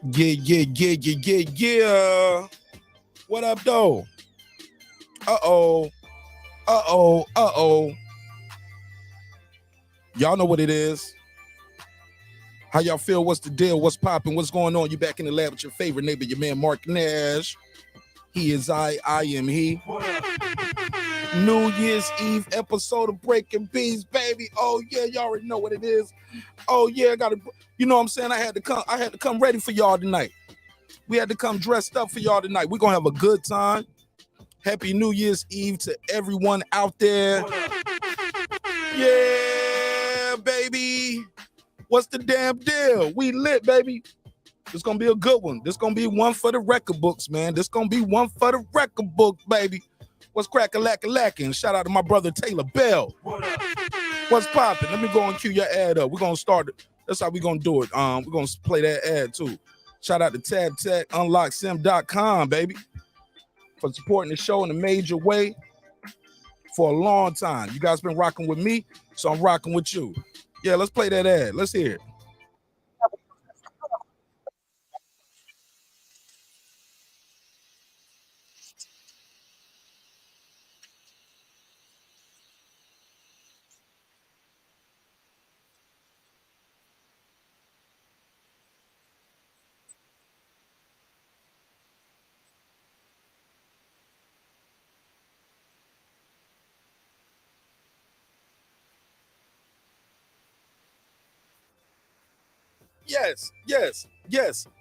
Yeah. What up, though? Uh-oh. Y'all know what it is. How y'all feel? What's the deal? What's popping? What's going on? You back in the lab with your favorite neighbor, your man Mark Nash. He is I am he. New Year's Eve episode of Breaking Beats, baby. Oh yeah, y'all already know what it is. Oh yeah, you know what I'm saying? I had to come ready for y'all tonight. We had to come dressed up for y'all tonight. We're gonna have a good time. Happy New Year's Eve to everyone out there. Yeah, baby. What's the damn deal? We lit, baby. This gonna be a good one. This gonna be one for the record books, man. This gonna be one for the record book, baby. What's crackin'-lackin'-lackin'? Shout out to my brother Taylor Bell. What's poppin'? Let me go and cue your ad up. We're gonna start it. That's how we're gonna do it. We're gonna play that ad too. Shout out to TabTech, UnlockSim.com, baby, for supporting the show in a major way for a long time. You guys been rocking with me, so I'm rocking with you. Yeah, let's play that ad. Let's hear it.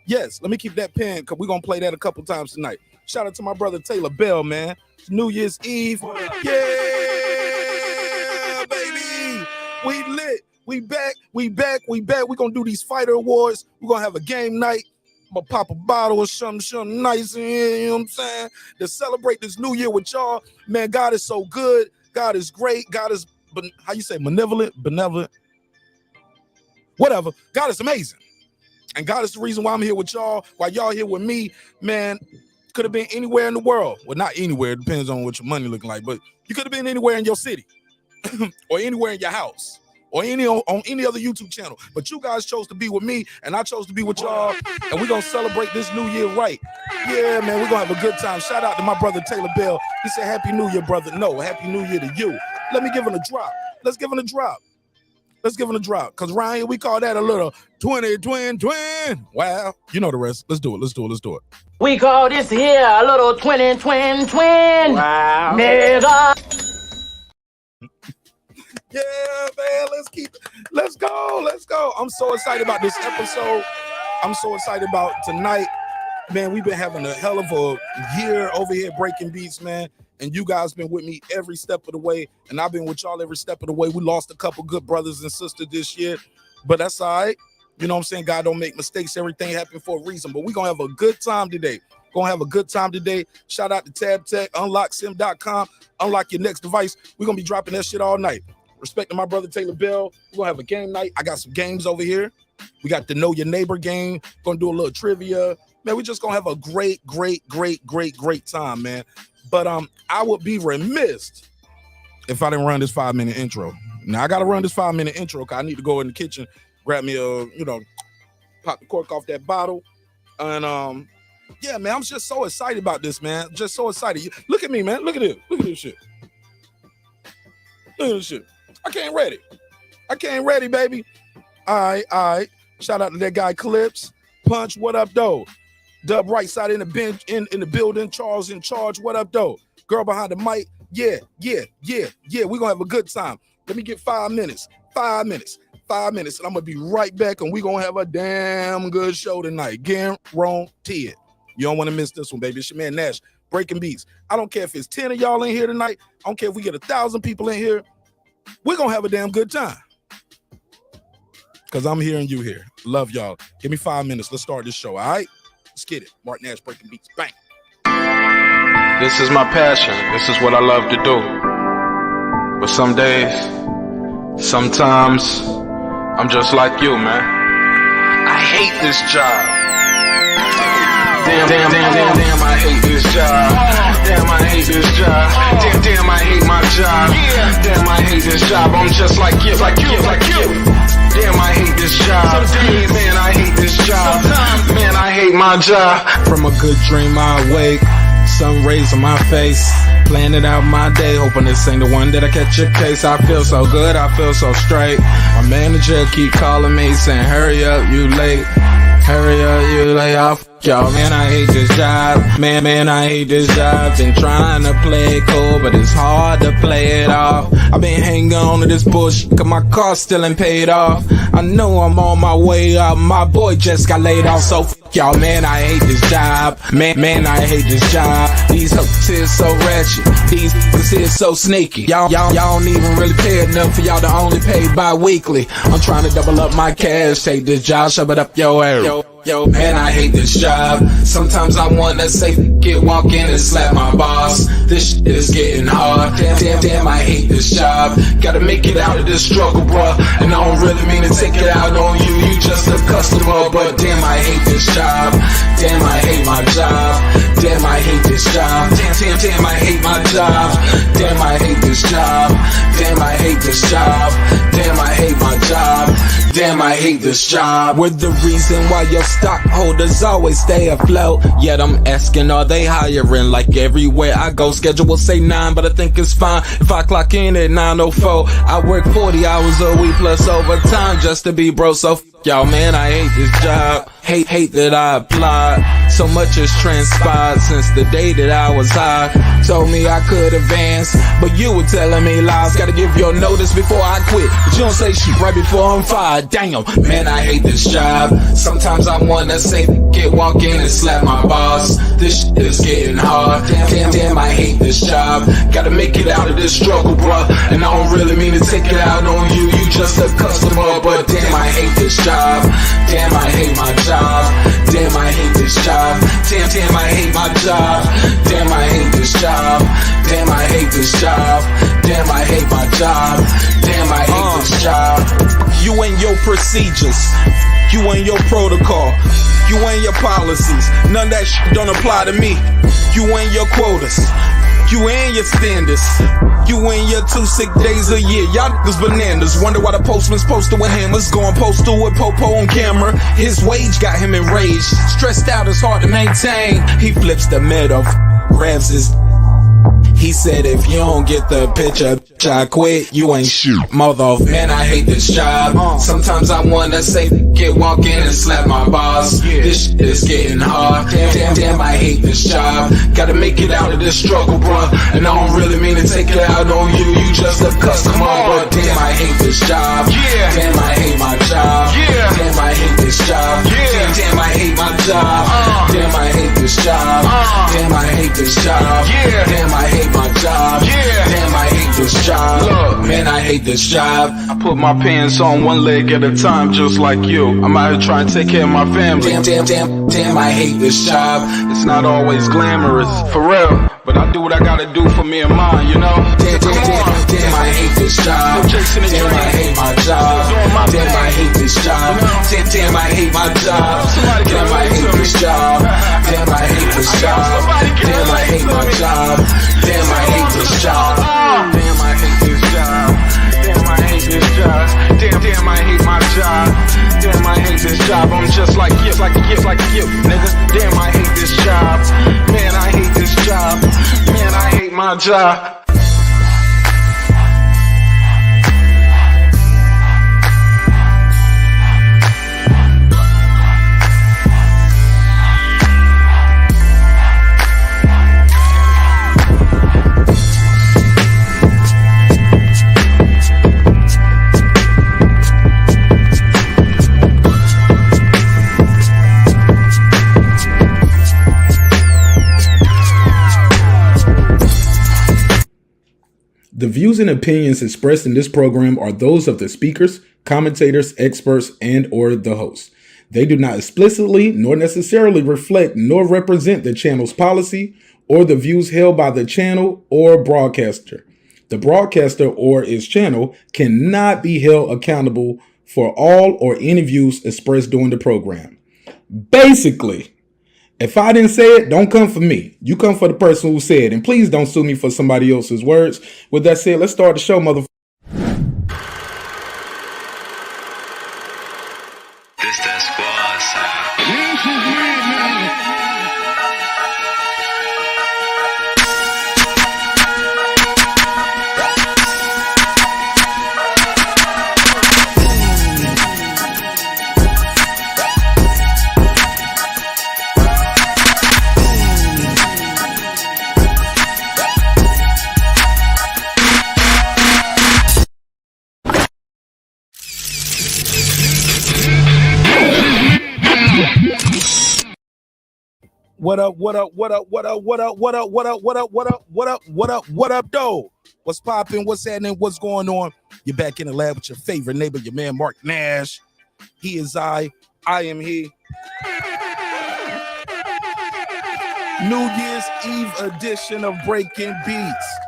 Yes. Let me keep that pen because we're going to play that a couple times tonight. Shout out to my brother Taylor Bell, man. It's New Year's Eve. Yeah, baby. We lit. We back. We're going to do these fighter awards. We're going to have a game night. I'm going to pop a bottle or something nice in here, you know what I'm saying? To celebrate this new year with y'all. Man, God is so good. God is great. God is, how you say, benevolent? Whatever. God is amazing. And God is the reason why I'm here with y'all, why y'all here with me. Man, could have been anywhere in the world. Well, not anywhere. It depends on what your money looking like. But you could have been anywhere in your city or anywhere in your house or on any other YouTube channel. But you guys chose to be with me, and I chose to be with y'all. And we're going to celebrate this new year right. Yeah, man, we're going to have a good time. Shout out to my brother Taylor Bell. He said, Happy New Year, brother. No, Happy New Year to you. Let me give him a drop. Let's give him a drop. Because around here, we call that a little 20 twin. Wow. You know the rest. Let's do it. We call this here a little twin. Wow. Nigga. Yeah, man. Let's go. I'm so excited about this episode. I'm so excited about tonight. Man, we've been having a hell of a year over here breaking beats, man. And you guys been with me every step of the way. And I've been with y'all every step of the way. We lost a couple good brothers and sisters this year, but that's all right. You know what I'm saying? God don't make mistakes. Everything happened for a reason. But we're going to have a good time today. Shout out to TabTech, UnlockSim.com. Unlock your next device. We're going to be dropping that shit all night. Respecting my brother Taylor Bell. We're going to have a game night. I got some games over here. We got the Know Your Neighbor game. Going to do a little trivia. Man, we're just going to have a great time, man. But I would be remiss if I didn't run this 5-minute intro. Now I gotta run this 5-minute intro because I need to go in the kitchen, grab me pop the cork off that bottle. And yeah, man, I'm just so excited about this, man. Just so excited. Look at me, man. Look at this. Look at this shit. I can't ready, baby. All right. Shout out to that guy Clips. Punch, what up, though? Dub right side in the bench, in the building. Charles in charge. What up, though? Girl behind the mic. Yeah. We're going to have a good time. Let me get 5 minutes. 5 minutes. And I'm going to be right back, and we're going to have a damn good show tonight. Guaranteed. You don't want to miss this one, baby. It's your man Nash, Breaking Beats. I don't care if it's 10 of y'all in here tonight. I don't care if we get 1,000 people in here. We're going to have a damn good time. Because I'm here and you here. Love y'all. Give me 5 minutes. Let's start this show, all right? Let's get it. Mark Nash, Breaking Beats. Bang. This is my passion. This is what I love to do. But some days, sometimes, I'm just like you, man. I hate this job. Damn, I hate this job. Damn, I hate this job. Damn, I hate my job. Damn, I hate this job. I'm just like you. Damn, I hate this job. Man, I hate this job. Man, I my job. From a good dream I awake, sun rays on my face, planning out my day, hoping this ain't the one that I catch a case. I feel so good, I feel so straight. My manager keep calling me saying, hurry up, you late. Hurry up, you lay off. Y'all, man, I hate this job. Man, I hate this job. Been trying to play it cool, but it's hard to play it off. I've been hanging on to this bullshit, cause my car still ain't paid off. I know I'm on my way up. My boy just got laid off, so y'all, man, I hate this job. Man, I hate this job. These hoes here so ratchet. These niggas here so sneaky. Y'all don't even really pay enough for y'all to only pay bi-weekly. I'm trying to double up my cash. Take this job, shove it up your ass. Yo, man, I hate this job. Sometimes I wanna say, walk in and slap my boss. This shit is getting hard. Damn, I hate this job. Gotta make it out of this struggle, bruh. And I don't really mean to take it out on you. You just a customer, but damn, I hate this job. Damn, I hate my job. Damn, I hate this job. Damn, I hate my job. Damn, I hate this job. Damn, I hate this job. Damn, I hate my job. Damn, I hate this job. We're the reason why your stockholders always stay afloat. Yet I'm asking, are they hiring? Like everywhere I go, schedule will say 9, but I think it's fine if I clock in at 9:04. I work 40 hours a week plus overtime just to be bro. So y'all, man, I hate this job. Hate that I applied. So much has transpired since the day that I was high. Told me I could advance, but you were telling me lies. Gotta give your notice before I quit, but you don't say shit right before I'm fired. Damn, man, I hate this job. Sometimes I wanna say, walk in and slap my boss. This shit is getting hard. Damn, I hate this job. Gotta make it out of this struggle, bruh. And I don't really mean to take it out on you. You just a customer, but damn, I hate this job. Damn, I hate my job. Damn, I hate this job. Damn, I hate my job. Damn, I hate this job. Damn, I hate this job. Damn, I hate my job. Damn, I hate this job. You and your procedures, you and your protocol, you and your policies, none of that shit don't apply to me. You and your quotas, you and your standards, you and your 2 sick days a year. Y'all niggas bananas. Wonder why the postman's posted with hammers, going postal with Popo on camera. His wage got him enraged, stressed out, it's hard to maintain. He flips the middle, grabs his. He said, if you don't get the picture, I quit, you ain't shit, mother. Man, I hate this job. Sometimes I wanna say, walk in and slap my boss. This shit is getting hard. Damn, I hate this job. Gotta make it out of this struggle, bruh. And I don't really mean to take it out on you. You just a customer, but damn, I hate this job. Damn, I hate my job. Damn, I hate this job. Damn, I hate my job. Damn, I hate this job. Damn, I hate this job. Damn, I hate my job. Damn, I hate this job. Look, man, I hate this job. I put my pants on one leg at a time, just like you. I'm out here trying to take care of my family. Damn, I hate this job. It's not always glamorous, for real, but I do what I gotta do for me and mine, you know? Damn, I hate this job. Damn, I hate my job. Damn, I hate this job. Damn, I hate my job. Damn, I hate this job. Damn, I hate this job. Damn, I hate my job. Damn, I hate this job. Damn, I hate this job. Damn, I hate this job. Damn, I hate my job. Damn, I hate this job. I'm just like you, nigga. Damn, I hate this job. Man, I hate this job. Man, I hate my job. The views and opinions expressed in this program are those of the speakers, commentators, experts, and or the host. They do not explicitly nor necessarily reflect nor represent the channel's policy or the views held by the channel or broadcaster. The broadcaster or its channel cannot be held accountable for all or any views expressed during the program. Basically, if I didn't say it, don't come for me. You come for the person who said it. And please don't sue me for somebody else's words. With that said, let's start the show, motherfucker. This that squad sound. What up? What up? What up? What up? What up? What up? What up? What up? What up? What up? What up? What up, though? What's popping? What's happening? What's going on? You're back in the lab with your favorite neighbor, your man Mark Nash. He is I am he. New Year's Eve edition of Breaking Beats.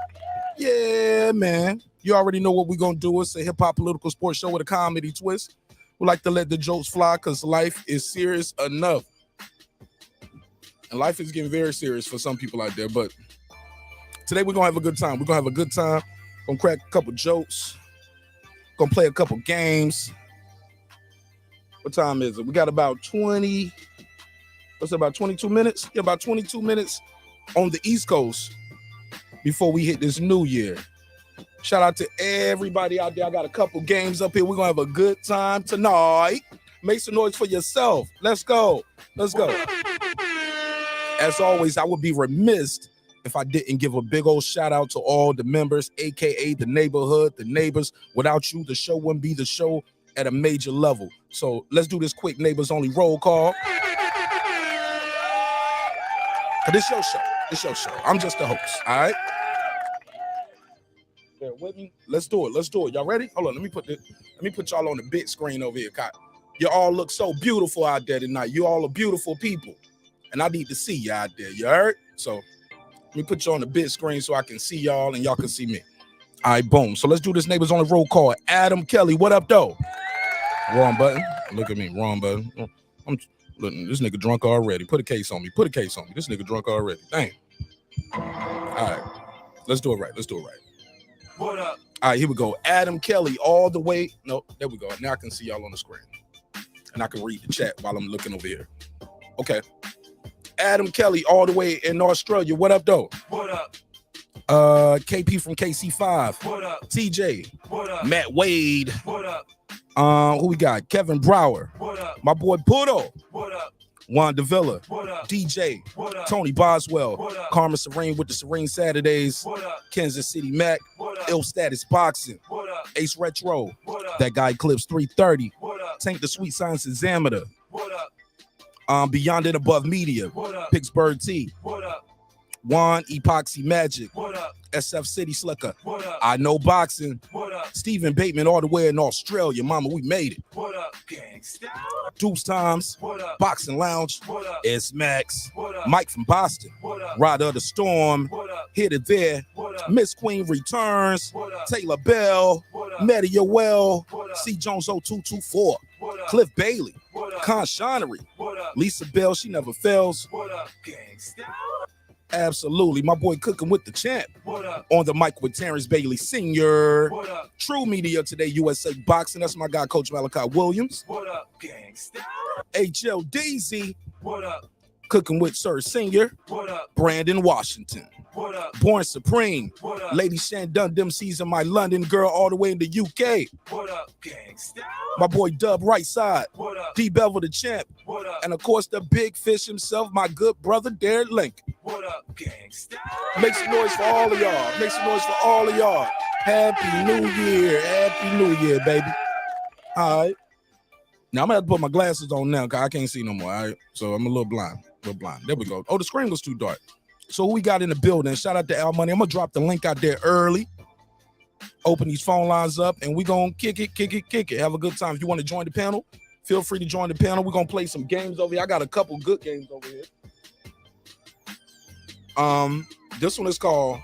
Yeah, man. You already know what we're gonna do. It's a hip-hop political sports show with a comedy twist. We like to let the jokes fly because life is serious enough. And life is getting very serious for some people out there. But today we're gonna have a good time. We're gonna have a good time. Gonna crack a couple jokes. Gonna play a couple games. What time is it? We got about 20. What's it, about 22 minutes? Yeah, about 22 minutes on the East Coast before we hit this new year. Shout out to everybody out there. I got a couple games up here. We're gonna have a good time tonight. Make some noise for yourself. Let's go. Let's go. As always, I would be remiss if I didn't give a big old shout out to all the members, aka the neighborhood, the neighbors. Without you, the show wouldn't be the show at a major level. So let's do this quick neighbors only roll call. This your show. It's your show. I'm just the host. All right. Bear with me. Let's do it. Let's do it. Y'all ready? Hold on. Let me put y'all on the big screen over here. You all look so beautiful out there tonight. You all are beautiful people. And I need to see you out there. You heard? So let me put you on the big screen so I can see y'all and y'all can see me. All right, boom. So let's do this neighbors on the roll call. Adam Kelly, what up, though? Wrong button. Look at me. Wrong button. Look, this nigga drunk already. Put a case on me. Put a case on me. This nigga drunk already. Dang. All right. Let's do it right. Let's do it right. What up? All right, here we go. Adam Kelly all the way. No, there we go. Now I can see y'all on the screen. And I can read the chat while I'm looking over here. Okay. Adam Kelly all the way in Australia. What up, though? What up? KP from KC5. What up? TJ. What up? Matt Wade. What up? Who we got? Kevin Brower. What up? My boy Pudo. What up? Juan Davila. What up? DJ. What up? Tony Boswell. What up? Karma Serene with the Serene Saturdays. What up? Kansas City Mac. What up? Ill Status Boxing. What up? Ace Retro. What up? That guy Clips 330. What up? Tank the Sweet Science Examiner. What up? Beyond and Above Media. What up? Pittsburgh T. What up? Juan Epoxy Magic. What up? SF City Slicker. What up? I Know Boxing. What up? Stephen Bateman all the way in Australia. Mama, we made it. What up? Gangsta. Deuce Times. What up? Boxing Lounge. What up? S Max. What up? Mike from Boston. What up? Rider of the Storm. What up? Hit It There. What up? Miss Queen Returns. What up? Taylor Bell. What up? Media Well. What up? C Jones 0224. What up? Cliff Bailey. What up? Con Shonery. What up? Lisa Bell, she never fails. What up? Gangsta. Absolutely. My boy Cooking with the Champ. What up? On the mic with Terrence Bailey Sr. What up? True Media Today, USA Boxing. That's my guy, Coach Malachi Williams. What up, gangsta? HLDZ. What up? Cooking with Sir Senior. What up? Brandon Washington. What up? Born Supreme. What up? Lady Shandon Dempsey's and my London girl all the way in the UK. What up, gangsta? My boy Dub Right Side. What up? D Bevel the Champ. What up? And of course the big fish himself, my good brother Derek Link. What up, gangsta? Make some noise for all of y'all. Make some noise for all of y'all. Happy New Year. Happy New Year, baby. All right. Now I'm gonna have to put my glasses on now because I can't see no more. All right. So I'm a little blind. There we go. Oh, the screen was too dark. So who we got in the building? Shout out to Al Money. I'm gonna drop the link out there early. Open these phone lines up and we're gonna kick it. Have a good time. If you want to join the panel, feel free to join the panel. We're gonna play some games over here. I got a couple good games over here. This one is called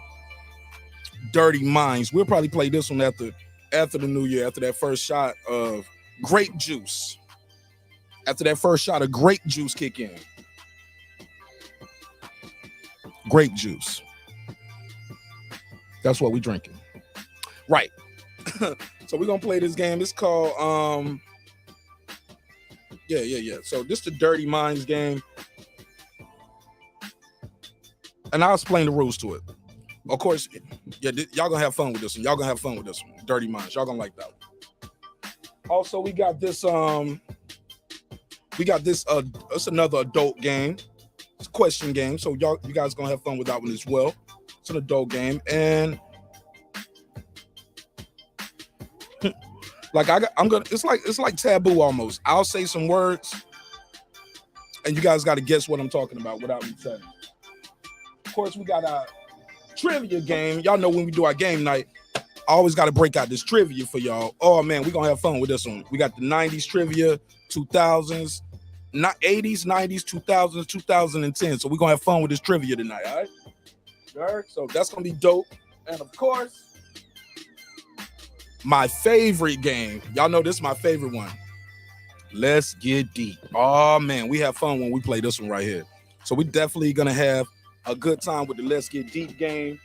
Dirty Minds. We'll probably play this one after the new year, after that first shot of grape juice. After that first shot of grape juice kick in. Grape juice. That's what we drinking. Right. So we're gonna play this game. It's called yeah. So this is the Dirty Minds game. And I'll explain the rules to it. Of course, yeah, y'all gonna have fun with this one. Dirty Minds. Y'all gonna like that one. Also, we got this it's another adult game. It's a question game. So you guys gonna have fun with that one as well. It's an adult game. And like it's like taboo almost. I'll say some words And you guys got to guess what I'm talking about without me saying. Of course, we got our trivia game. Y'all know when we do our game night, I always got to break out this trivia for y'all. Oh, man, we're going to have fun with this one. We got the 90s trivia, 2000s, not 80s, 90s, 2000s, 2010. So we're going to have fun with this trivia tonight, all right? All right? So that's going to be dope. And, of course, my favorite game. Y'all know this is my favorite one. Let's get deep. Oh, man, we have fun when we play this one right here. So we definitely going to have a good time with the Let's Get Deep game.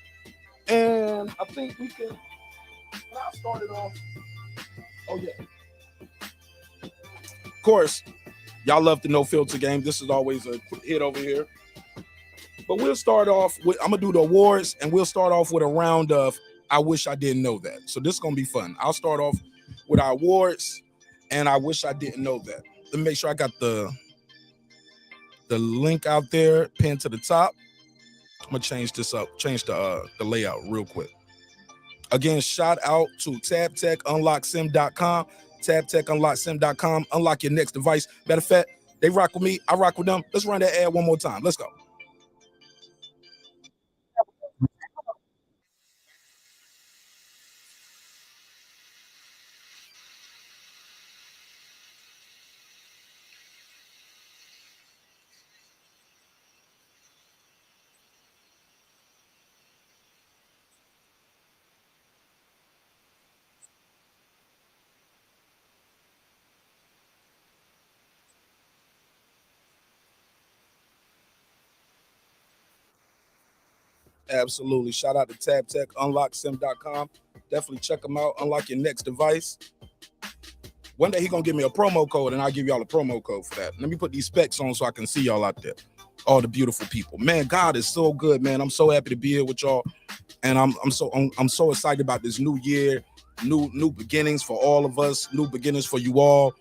And I think we can I start it off. Oh, yeah. Of course, y'all love the No Filter game. This is always a hit over here. But we'll start off with, I'm going to do the awards, and we'll start off with a round of I Wish I Didn't Know That. So this is going to be fun. I'll start off with our awards, and I wish I didn't know that. Let me make sure I got the link out there, pinned to the top. I'm going to change this up, change the layout real quick. Again, shout out to TabTechUnlockSim.com, TabTechUnlockSim.com. Unlock your next device. Matter of fact, they rock with me. I rock with them. Let's run that ad one more time. Let's go. Absolutely. Shout out to TabTechUnlockSim.com. Definitely check them out. Unlock your next device. One day he's going to give me a promo code, and I'll give y'all a promo code for that. Let me put these specs on so I can see y'all out there. All the beautiful people. Man, God is so good, man. I'm so happy to be here with y'all. And I'm so excited about this new year, new beginnings for all of us, new beginnings for you all.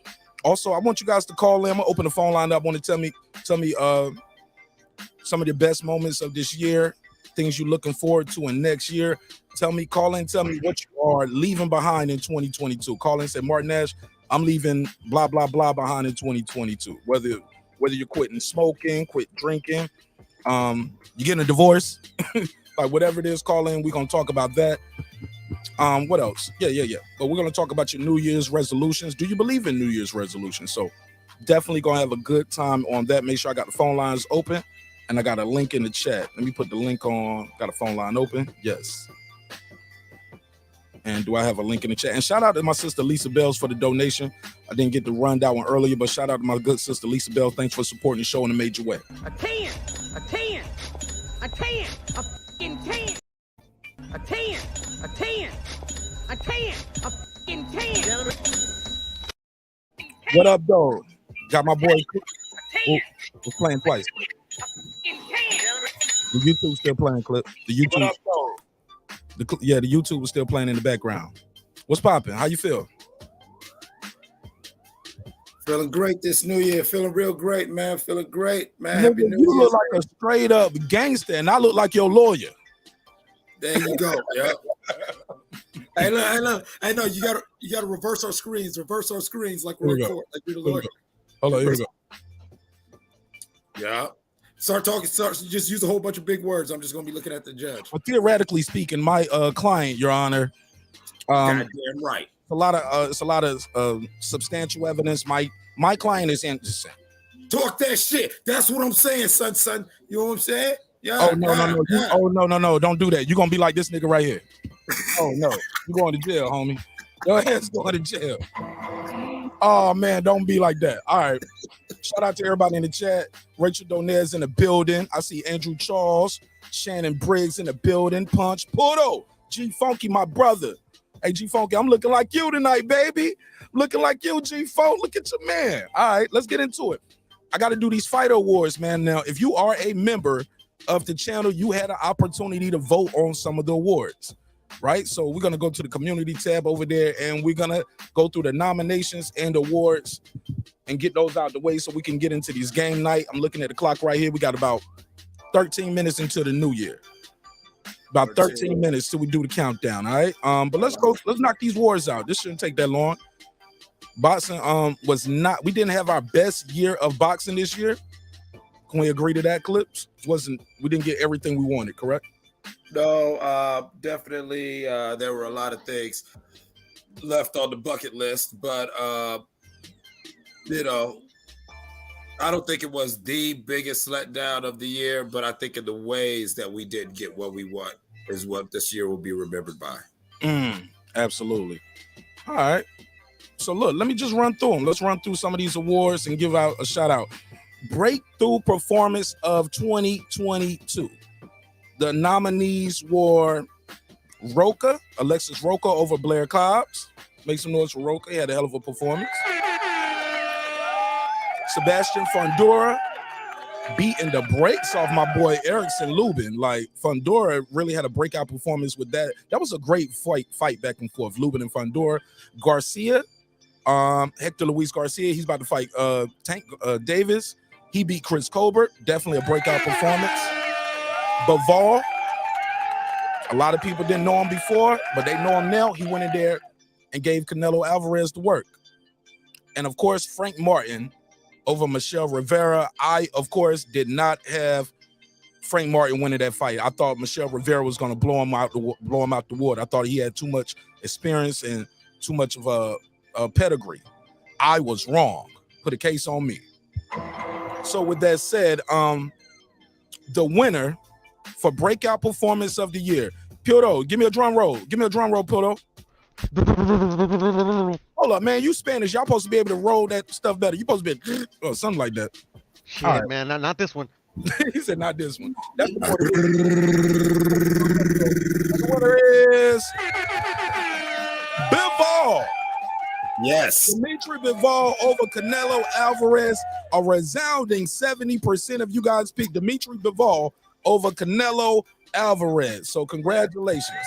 Also, I want you guys to call in. I'm going to open the phone line up. I want to tell me some of the best moments of this year, things you're looking forward to in next year. Call in, tell me what you are leaving behind in 2022. Call in and say, Martin Nash, I'm leaving blah, blah, blah behind in 2022. Whether you're quitting smoking, quit drinking, you're getting a divorce, like whatever it is, call in. We're going to talk about that. What else? Yeah. But we're going to talk about your New Year's resolutions. Do you believe in New Year's resolutions? So definitely going to have a good time on that. Make sure I got the phone lines open. And I got a link in the chat. Let me put the link on. Got a phone line open? Yes. And do I have a link in the chat? And shout out to my sister Lisa Bells for the donation. I didn't get to run that one earlier, but shout out to my good sister Lisa Bells. Thanks for supporting the show in a major way. A 10, a 10, a 10, a fucking 10, a 10, a 10, a 10, a fucking 10. What up, though? Got my boy. We're playing twice. The YouTube still playing clip. The YouTube. The YouTube was still playing in the background. What's popping? How you feel? Feeling great this new year. Feeling real great, man. Feeling great, man. Happy New Year. You look like a straight up gangster, and I look like your lawyer. There you go. Yeah. Hey, look. Hey, no, you gotta reverse our screens. Reverse our screens like we're in court, like you're the lawyer. Hold on, here we go. Yeah. Start just use a whole bunch of big words. I'm just gonna be looking at the judge. Well, theoretically speaking, my client, Your Honor, goddamn right. It's a lot of substantial evidence. My client is innocent. Talk that shit. That's what I'm saying, son. You know what I'm saying? Yeah. Oh no. No. Don't do that. You're gonna be like this nigga right here. Oh no, you're going to jail, homie. Your ass going to jail. Oh man, don't be like that. All right. Shout out to everybody in the chat. Rachel Donez in the building. I see Andrew Charles, Shannon Briggs in the building. Punch Puto, G Funky, my brother. Hey G Funky, I'm looking like you tonight, baby. Looking like you, G Funk. Look at your man. All right, let's get into it. I got to do these fighter awards, man. Now, if you are a member of the channel, you had an opportunity to vote on some of the awards, right? So we're going to go to the community tab over there, and we're going to go through the nominations and awards and get those out the way so we can get into these game night. I'm looking at the clock right here. We got about 13 minutes into the new year. About 13 minutes till we do the countdown, all right? But let's knock these awards out. This shouldn't take that long. Boxing we didn't have our best year of boxing this year. Can we agree to that, Clips? We didn't get everything we wanted, correct? No, definitely there were a lot of things left on the bucket list, but I don't think it was the biggest letdown of the year, but I think in the ways that we didn't get what we want is what this year will be remembered by. Absolutely. All right. So look, let me just run through them. Let's run through some of these awards and give out a shout out. Breakthrough Performance of 2022. The nominees were Alexis Roca over Blair Cobbs. Make some noise for Roca. He had a hell of a performance. Sebastian Fundora beating the brakes off my boy Erickson Lubin. Like, Fundora really had a breakout performance with that. That was a great fight back and forth. Lubin and Fundora. Garcia, Hector Luis Garcia, he's about to fight Tank Davis. He beat Chris Colbert. Definitely a breakout performance. Bivol, a lot of people didn't know him before, but they know him now. He went in there and gave Canelo Alvarez the work. And of course, Frank Martin over Michelle Rivera. I, of course, did not have Frank Martin winning that fight. I thought Michelle Rivera was going to blow him out the water. I thought he had too much experience and too much of a pedigree. I was wrong. Put a case on me. So with that said, the winner for breakout performance of the year, Puro, give me a drum roll. Give me a drum roll, Puro. Hold up, man. You Spanish. Y'all supposed to be able to roll that stuff better. You supposed to be or something like that. Shit, right. man, not this one. He said, not this one. That's the winner is Bivol. Yes. Dimitri Bivol over Canelo Alvarez. A resounding 70% of you guys picked Dimitri Bivol over Canelo Alvarez. So congratulations.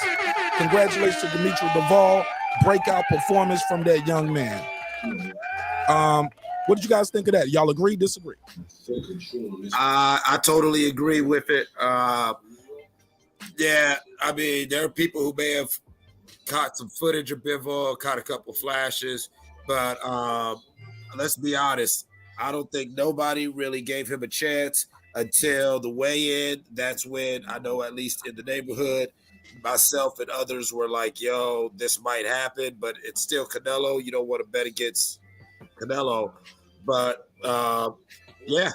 Congratulations to Dimitri Bivol. Breakout performance from that young man. What did you guys think of that? Y'all agree, disagree? I totally agree with it. Yeah, I mean, there are people who may have caught some footage of Bivol, caught a couple flashes, but let's be honest. I don't think nobody really gave him a chance until the weigh-in. That's when I know, at least in the neighborhood, myself and others were like, yo, this might happen, but it's still Canelo. You don't want to bet against Canelo. But, yeah.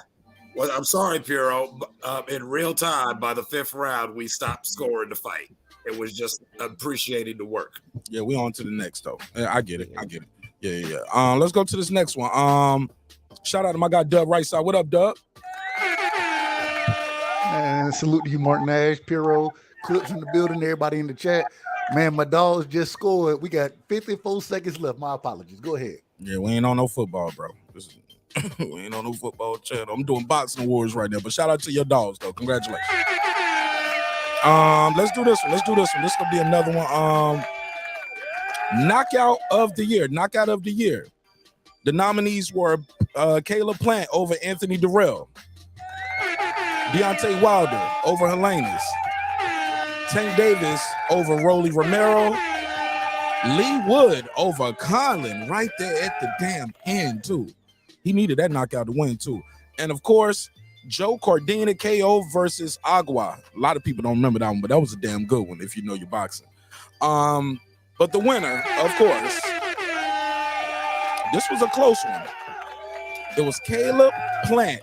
Well, I'm sorry, Puro. In real time, by the fifth round, we stopped scoring the fight. It was just appreciating the work. Yeah, we on to the next, though. I get it. Yeah. Let's go to this next one. Shout out to my guy, Dub Right Side. What up, Dub? And salute to you, Martin Nash, Puro, Clips in the building, everybody in the chat. Man, my dogs just scored. We got 54 seconds left. My apologies. Go ahead. Yeah, we ain't on no football, bro. We ain't on no football channel. I'm doing boxing awards right now, but shout out to your dogs, though. Congratulations. Let's do this one. This is gonna be another one. Knockout of the year. The nominees were Caleb Plant over Anthony Durrell, Deontay Wilder over Helenius, Tank Davis over Rolly Romero, Lee Wood over Conlon right there at the damn end, too. He needed that knockout to win, too. And, of course, Joe Cordina KO versus Agua. A lot of people don't remember that one, but that was a damn good one if you know your boxing. But the winner, of course, this was a close one. It was Caleb Plant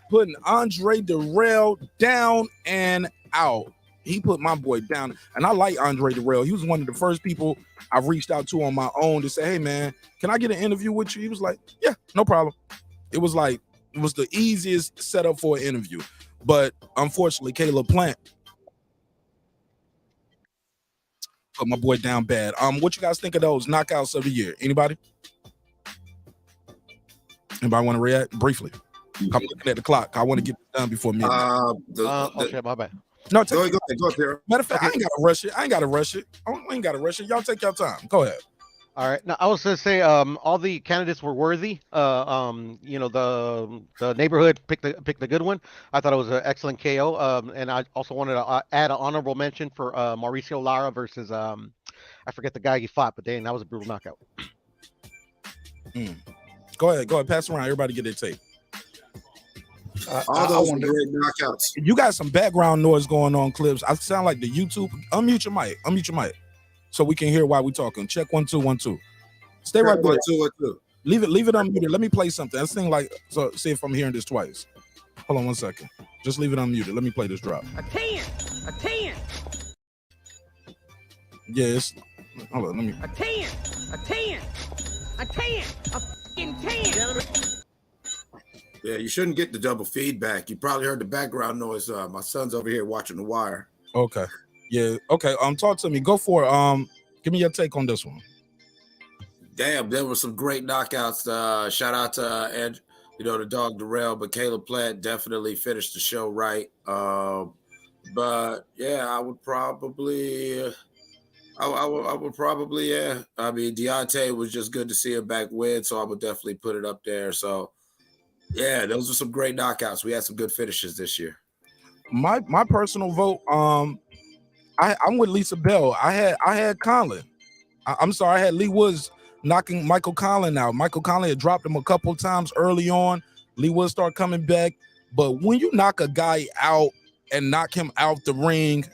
putting Andre Durrell down and out. He put my boy down, and I like Andre Durrell. He was one of the first people I reached out to on my own to say, hey, man, can I get an interview with you? He was like, yeah, no problem. It was the easiest setup for an interview. But unfortunately, Caleb Plant put my boy down bad. What you guys think of those knockouts of the year? Anybody want to react briefly? I'm looking at the clock. I want to get this done before midnight. Okay, my bad. No, go ahead, Pierre. Matter of fact, I ain't got to rush it. Y'all take your time. Go ahead. All right. Now I was gonna say, all the candidates were worthy. The neighborhood picked the good one. I thought it was an excellent KO. And I also wanted to add an honorable mention for Mauricio Lara versus I forget the guy he fought, but dang, that was a brutal knockout. Go ahead. Pass around. Everybody get their tape. All I those were wanted. great knockouts. You got some background noise going on, Clips. I sound like the YouTube. Unmute your mic. Unmute your mic, so we can hear why we talking. Check 1 2 1 2. Stay right there. 1 2 1 2. Leave it unmuted. Let me play something. That thing like so. See if I'm hearing this twice. Hold on 1 second. Just leave it unmuted. Let me play this drop. A 10. A 10. Yes. Hold on. Let me. A 10. A 10. A 10. A fucking 10. Yeah, you shouldn't get the double feedback. You probably heard the background noise. My son's over here watching The Wire. Okay. Yeah. Okay. Talk to me. Go for it. Give me your take on this one. Damn, there were some great knockouts. Shout out to the dog Darrell, but Caleb Platt definitely finished the show right. But yeah, I would probably, yeah. I mean, Deontay was just good to see him back win, so I would definitely put it up there. So yeah, those are some great knockouts. We had some good finishes this year. My personal vote. I'm with Lisa Bell. I had Conlon. I'm sorry. I had Lee Woods knocking Michael Conlon out. Michael Conlon had dropped him a couple times early on. Lee Woods started coming back. But when you knock a guy out and knock him out the ring,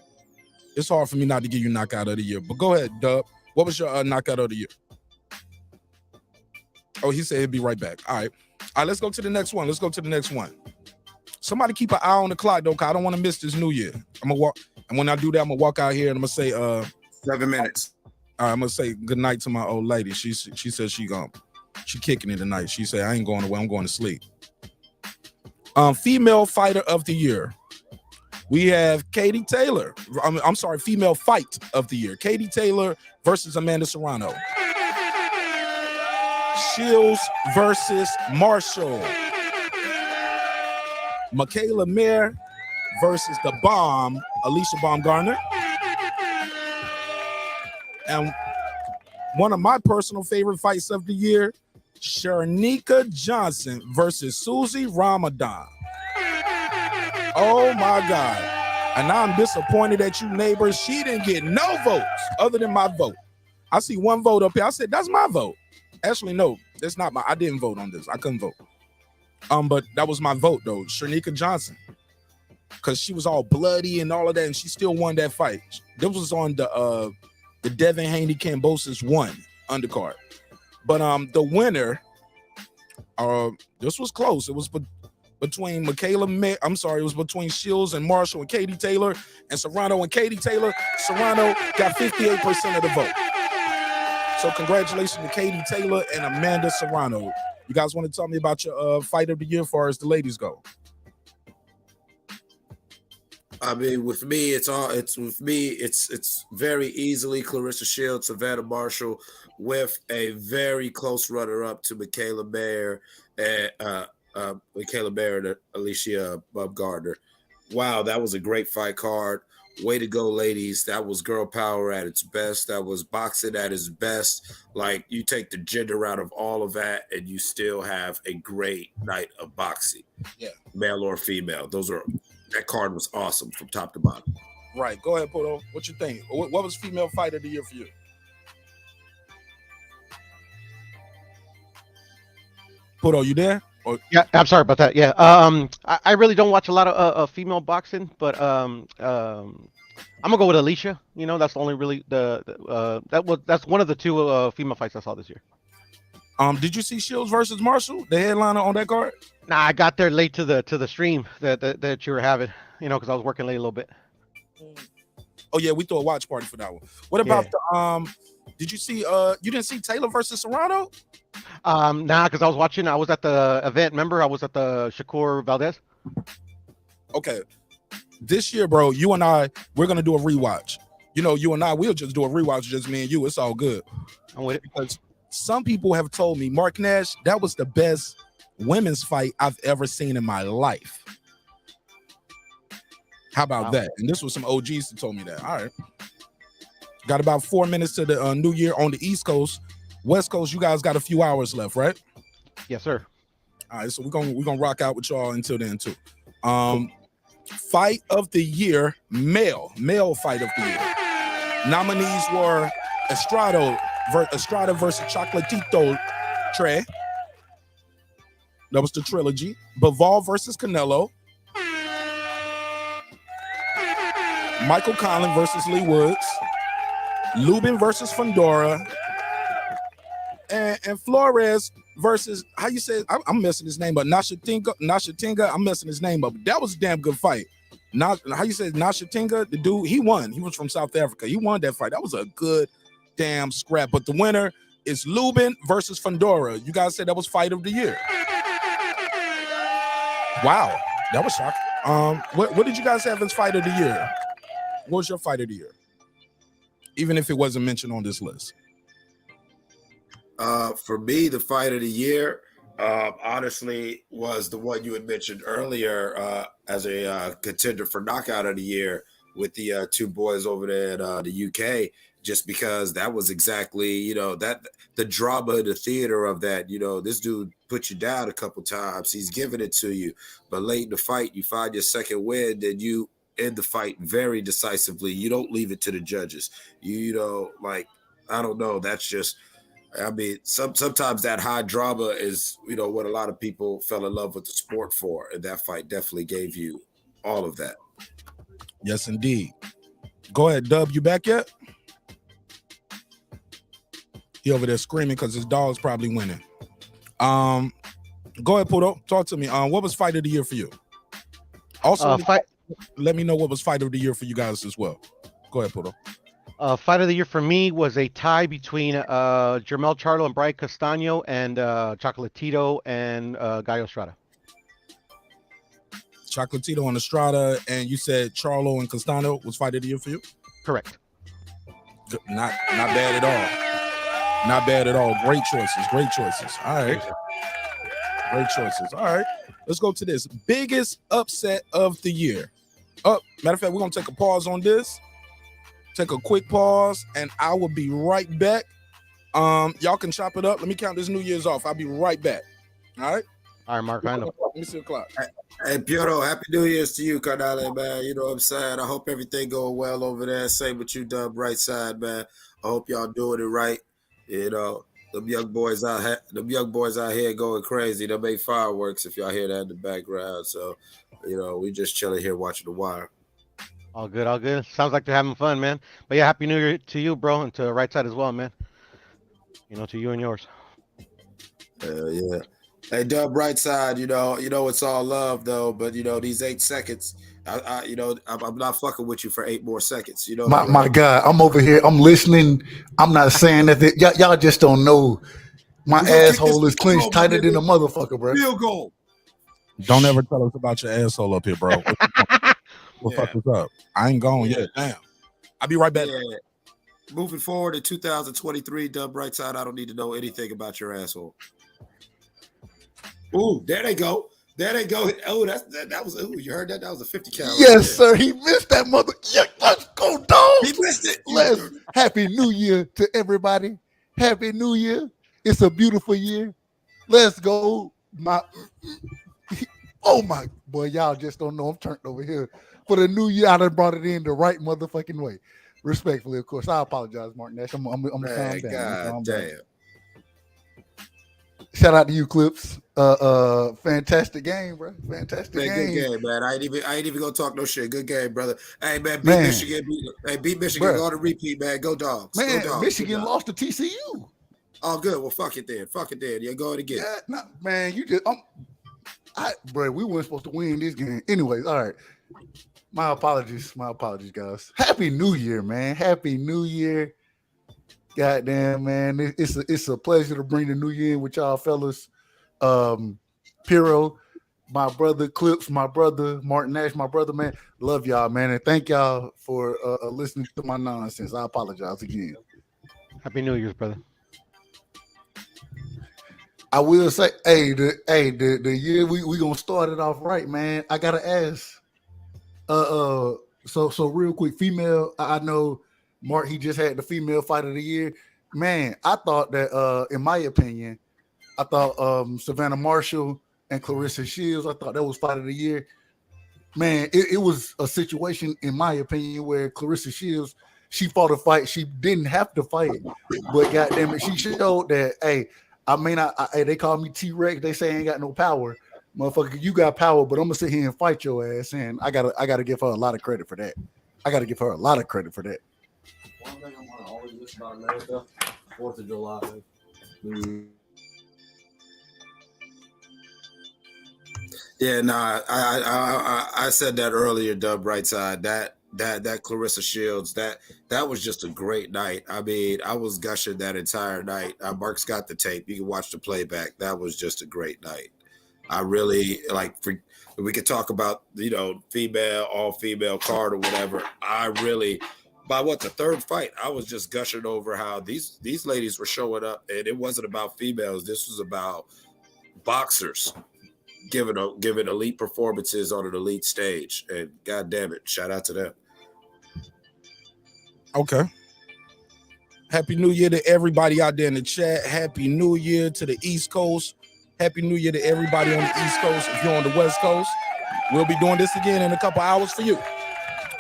it's hard for me not to give you knockout of the year. But go ahead, Dub. What was your knockout of the year? Oh, he said he'd be right back. All right, let's go to the next one. Somebody keep an eye on the clock, though, because I don't want to miss this new year. I'm going to walk. And when I do that, I'm going to walk out here and I'm going to say 7 minutes. All right, I'm going to say good night to my old lady. She says she kicking it tonight. She said, I ain't going away. I'm going to sleep. Female fighter of the year. We have Katie Taylor. I'm sorry, female fight of the year. Katie Taylor versus Amanda Serrano. Shields versus Marshall. Michaela Mayer versus the Bomb, Alicia Baumgartner. And one of my personal favorite fights of the year, Sharnika Johnson versus Susie Ramadan. Oh my God. And I'm disappointed at you, neighbors. She didn't get no votes other than my vote. I see one vote up here. I said, that's my vote. Actually, no, that's not I didn't vote on this. I couldn't vote. But that was my vote, though. Sharnika Johnson. Because she was all bloody and all of that, and she still won that fight. This was on the Devin Haney Kambosos 1 undercard. But the winner, this was close. It was between it was between Shields and Marshall and Katie Taylor and Serrano and Katie Taylor. Serrano got 58% of the vote. So congratulations to Katie Taylor and Amanda Serrano. You guys want to tell me about your fight of the year as far as the ladies go? I mean, with me, it's very easily Clarissa Shields, Savannah Marshall, with a very close runner-up to Michaela Mayer and Alicia Baumgartner. Wow, that was a great fight card. Way to go, ladies. That was girl power at its best. That was boxing at its best. Like, you take the gender out of all of that, and you still have a great night of boxing. Yeah. Male or female. That card was awesome from top to bottom. Right. Go ahead, Poto. What you think? What was female fight of the year for you? Poto, you there? Yeah, I'm sorry about that. Yeah, I really don't watch a lot of female boxing, but I'm gonna go with Alicia. You know, that's the only really that's one of the two female fights I saw this year. Did you see Shields versus Marshall, the headliner on that card? Nah, I got there late to the stream that you were having. You know, because I was working late a little bit. Oh yeah, we threw a watch party for that one. What about the Did you see? You didn't see Taylor versus Serrano? Nah, because I was watching. I was at the event. Remember, I was at the Shakur Valdez. Okay, this year, bro, you and I, we're gonna do a rewatch. You know, you and I, we'll just do a rewatch, just me and you. It's all good. I'm with it. Because some people have told me, Mark Nash, that was the best women's fight I've ever seen in my life. How about that? And this was some OGs that told me that. All right. Got about 4 minutes to the new year on the East Coast. West Coast, you guys got a few hours left, right? Yes, sir. All right, so we're gonna rock out with y'all until then too. Fight of the year, male fight of the year. Nominees were Estrada versus Chocolatito Trey. That was the trilogy. Bivol versus Canelo. Michael Conlan versus Lee Woods. Lubin versus Fundora. And Flores versus, how you say, I'm messing his name up. Nashatinga, I'm messing his name up. That was a damn good fight. How you say Nashatinga, the dude, he won. He was from South Africa. He won that fight. That was a good damn scrap. But the winner is Lubin versus Fundora. You guys said that was fight of the year. Wow, that was shocking. What did you guys have as fight of the year? What was your fight of the year? Even if it wasn't mentioned on this list. For me, the fight of the year, honestly, was the one you had mentioned earlier as a contender for knockout of the year with the two boys over there in the UK. Just because that was exactly, that the drama, the theater of that, this dude put you down a couple times. He's giving it to you, but late in the fight, you find your second win, then you end the fight very decisively. You don't leave it to the judges. I don't know. That's just, I mean, sometimes that high drama is, what a lot of people fell in love with the sport for. And that fight definitely gave you all of that. Yes, indeed. Go ahead, Dub. You back yet? He over there screaming because his dog's probably winning. Go ahead, Pudo. Talk to me. What was fight of the year for you? Also, let me know what was fight of the year for you guys as well. Go ahead, Pudo. Fight of the year for me was a tie between Jermel Charlo and Brian Castano and Chocolatito and Gallo Estrada. Chocolatito and Estrada, and you said Charlo and Castano was fight of the year for you? Correct. Not bad at all. Not bad at all. Great choices. Great choices. All right. Great choices. All right. Let's go to this. Biggest upset of the year. Matter of fact, we're going to take a pause on this. Take a quick pause, and I will be right back. Y'all can chop it up. Let me count this New Year's off. I'll be right back. All right? All right, Mark. I know. Let me see the clock. Hey, Piero, happy New Year's to you, Cardale, man. You know what I'm saying? I hope everything going well over there. Same with you, Dub, right side, man. I hope y'all doing it right. Them young boys out here going crazy. They make fireworks if y'all hear that in the background. So, we just chilling here watching The Wire. All good, all good. Sounds like they're having fun, man. But yeah, happy New Year to you, bro, and to the right side as well, man. To you and yours. Yeah. Hey, Dub, right side, it's all love though, but these 8 seconds, I'm not fucking with you for 8 more seconds. My God, I'm over here. I'm listening. I'm not saying that. Y'all just don't know. My asshole is clenched tighter than a motherfucker, bro. Field goal. Don't ever tell us about your asshole up here, bro. What fuck is up? I ain't going yet. Damn. I'll be right back. Yeah. Moving forward in 2023, Dub right side, I don't need to know anything about your asshole. Ooh, there they go. There they go. Oh, that was. Ooh, you heard that? That was a 50 count. Yes, sir. He missed that mother. Yeah, let's go, dog. He missed it. Happy New Year to everybody. Happy New Year. It's a beautiful year. Let's go. Oh my boy, y'all just don't know. I'm turned over here. For the new year, I done brought it in the right motherfucking way. Respectfully, of course. I apologize, Mark Nash. I'm gonna calm down. God damn. Shout out to you, Clips. Fantastic game, bro. Fantastic game. Good game, man. I ain't even gonna talk no shit. Good game, brother. Hey, man, beat Michigan. Beat Michigan. Go to repeat, man. Go Dogs. Man, go Dogs. Michigan lost to TCU. Oh, good. Well, fuck it then. You're going to get it. Yeah, man, you just bro, we weren't supposed to win this game. Anyways, all right. My apologies, guys. Happy New Year, man. Happy New Year. Goddamn, man. It's a pleasure to bring the new year in with y'all fellas. Piero, my brother, Clips, my brother, Martin Nash, my brother, man. Love y'all, man. And thank y'all for listening to my nonsense. I apologize again. Happy New Year's, brother. I will say, the year we gonna start it off right, man. I gotta ask. So real quick, female. I know Mark. He just had the female fight of the year. Man, I thought that, in my opinion, I thought Savannah Marshall and Clarissa Shields. I thought that was fight of the year. Man, it was a situation, in my opinion, where Clarissa Shields, she fought a fight she didn't have to fight, but goddamn it, she showed that, hey, I mean, they call me T-Rex. They say I ain't got no power, motherfucker. You got power, but I'm gonna sit here and fight your ass. And I gotta give her a lot of credit for that. I gotta give her a lot of credit for that. One thing I want to always listen about America, 4th of July. Yeah, nah, I said that earlier, Dub right side. That Clarissa Shields, that was just a great night. I mean, I was gushing that entire night. Mark's got the tape. You can watch the playback. That was just a great night. I really we could talk about, female, all female card or whatever. I really, by the third fight, I was just gushing over how these ladies were showing up, and it wasn't about females. This was about boxers giving elite performances on an elite stage, and God damn it, shout out to them. Okay. Happy New Year to everybody out there in the chat. Happy New Year to the East Coast. Happy New Year to everybody on the East Coast. If you're on the West Coast, we'll be doing this again in a couple hours for you.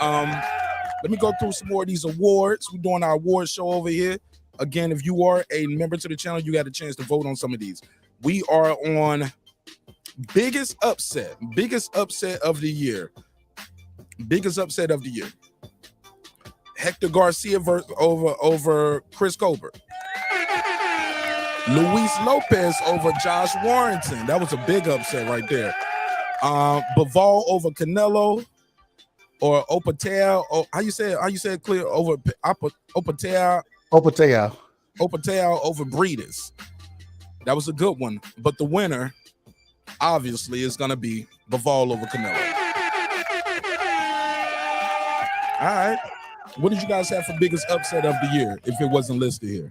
Let me go through some more of these awards. We're doing our award show over here. Again, if you are a member to the channel, you got a chance to vote on some of these. We are on biggest upset of the year. Hector Garcia over Chris Colbert. Luis Lopez over Josh Warrington. That was a big upset right there. Bivol over Canelo, or Opatea. Oh, how you say it clear? Over Opatea over Breeders. That was a good one. But the winner, obviously, is going to be Bivol over Canelo. All right. What did you guys have for biggest upset of the year if it wasn't listed here?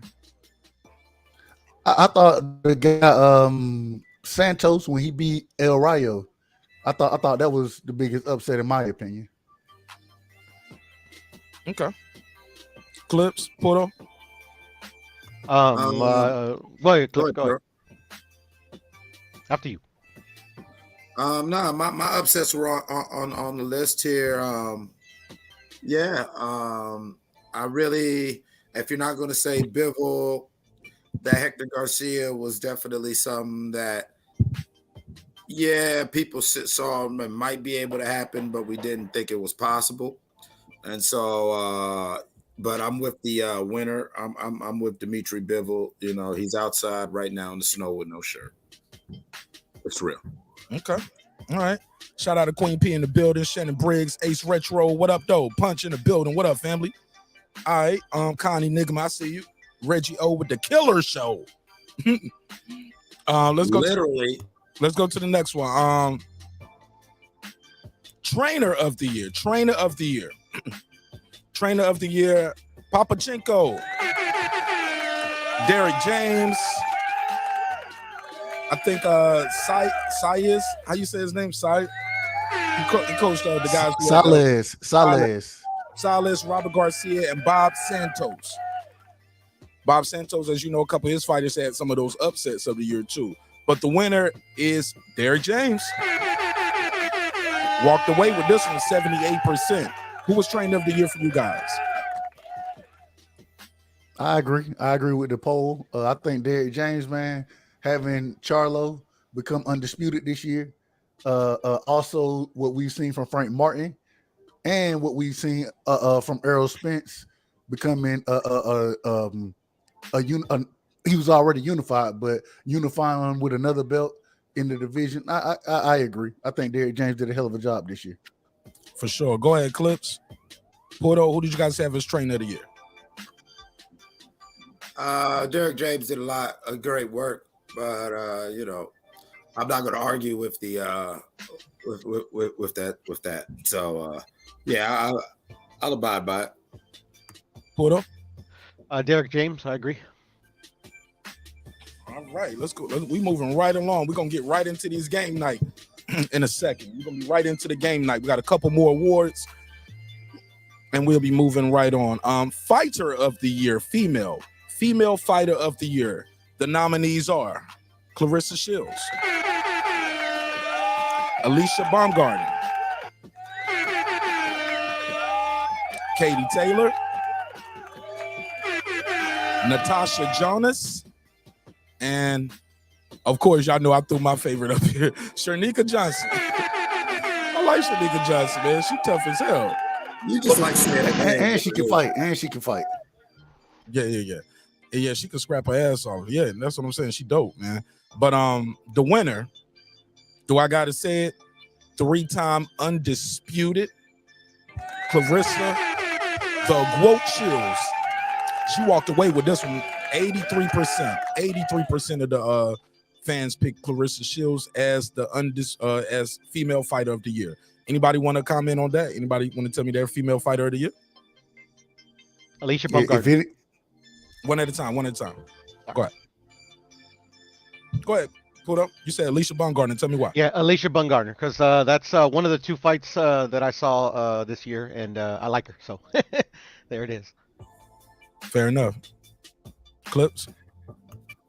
I thought the guy Santos, when he beat El Rayo, I thought that was the biggest upset in my opinion. Okay. Clips, Porto. Go ahead, Clip, go ahead. After you. No, my upsets were on the list here. I really, if you're not going to say Bivol, that Hector Garcia was definitely something that, people saw and might be able to happen, but we didn't think it was possible. And so, but I'm with the winner. I'm with Dimitri Bivol. He's outside right now in the snow with no shirt. It's real. Okay. All right. Shout out to Queen P in the building. Shannon Briggs, Ace Retro. What up, though? Punch in the building. What up, family? All right. Connie Nigma, I see you. Reggie O with the Killer Show. Let's go. Let's go to the next one. Trainer of the year. Trainer of the year. Trainer of the year. Papachenko. Derek James. I think Sayes. How you say his name? Sayes. He coached the guys. Salas, Robert Garcia, and Bob Santos. Bob Santos, as you know, a couple of his fighters had some of those upsets of the year too. But the winner is Derek James. Walked away with this one, 78%. Who was trainer of the year for you guys? I agree with the poll. I think Derek James, man, having Charlo become undisputed this year. Also, what we've seen from Frank Martin and what we've seen from Errol Spence becoming he was already unified, but unifying with another belt in the division. I agree. I think Derek James did a hell of a job this year. For sure. Go ahead, Clips. Porto, who did you guys have as trainer of the year? Derek James did a lot of great work, but I'm not going to argue with the with that. So I'll abide by it. Porto. Derek James, I agree. All right, let's go. We moving right along. We're gonna get right into these game night in a second. We're gonna be right into the game night. We got a couple more awards, and we'll be moving right on. Fighter of the year, female fighter of the year. The nominees are Clarissa Shields, Alicia Baumgarten, Katie Taylor, Natasha Jonas, And of course, y'all know I threw my favorite up here, Shernika Johnson. I like Shernika Johnson, man. She tough as hell. You just like saying that name. And she can fight. And she can fight. Yeah, she can scrap her ass off. Yeah, that's what I'm saying. She dope, man. But the winner, do I gotta say it? 3-time undisputed Clarissa the Goat Shields. She walked away with this one 83%. 83% of the fans picked Clarissa Shields as the as female fighter of the year. Anybody want to comment on that? Anybody want to tell me their female fighter of the year? Alicia Baumgartner. One at a time. Go ahead. Pull it up. You said Alicia Baumgartner. Tell me why. Yeah, Alicia Baumgartner, because that's one of the 2 fights that I saw this year, and I like her. So there it is. Fair enough. Clips.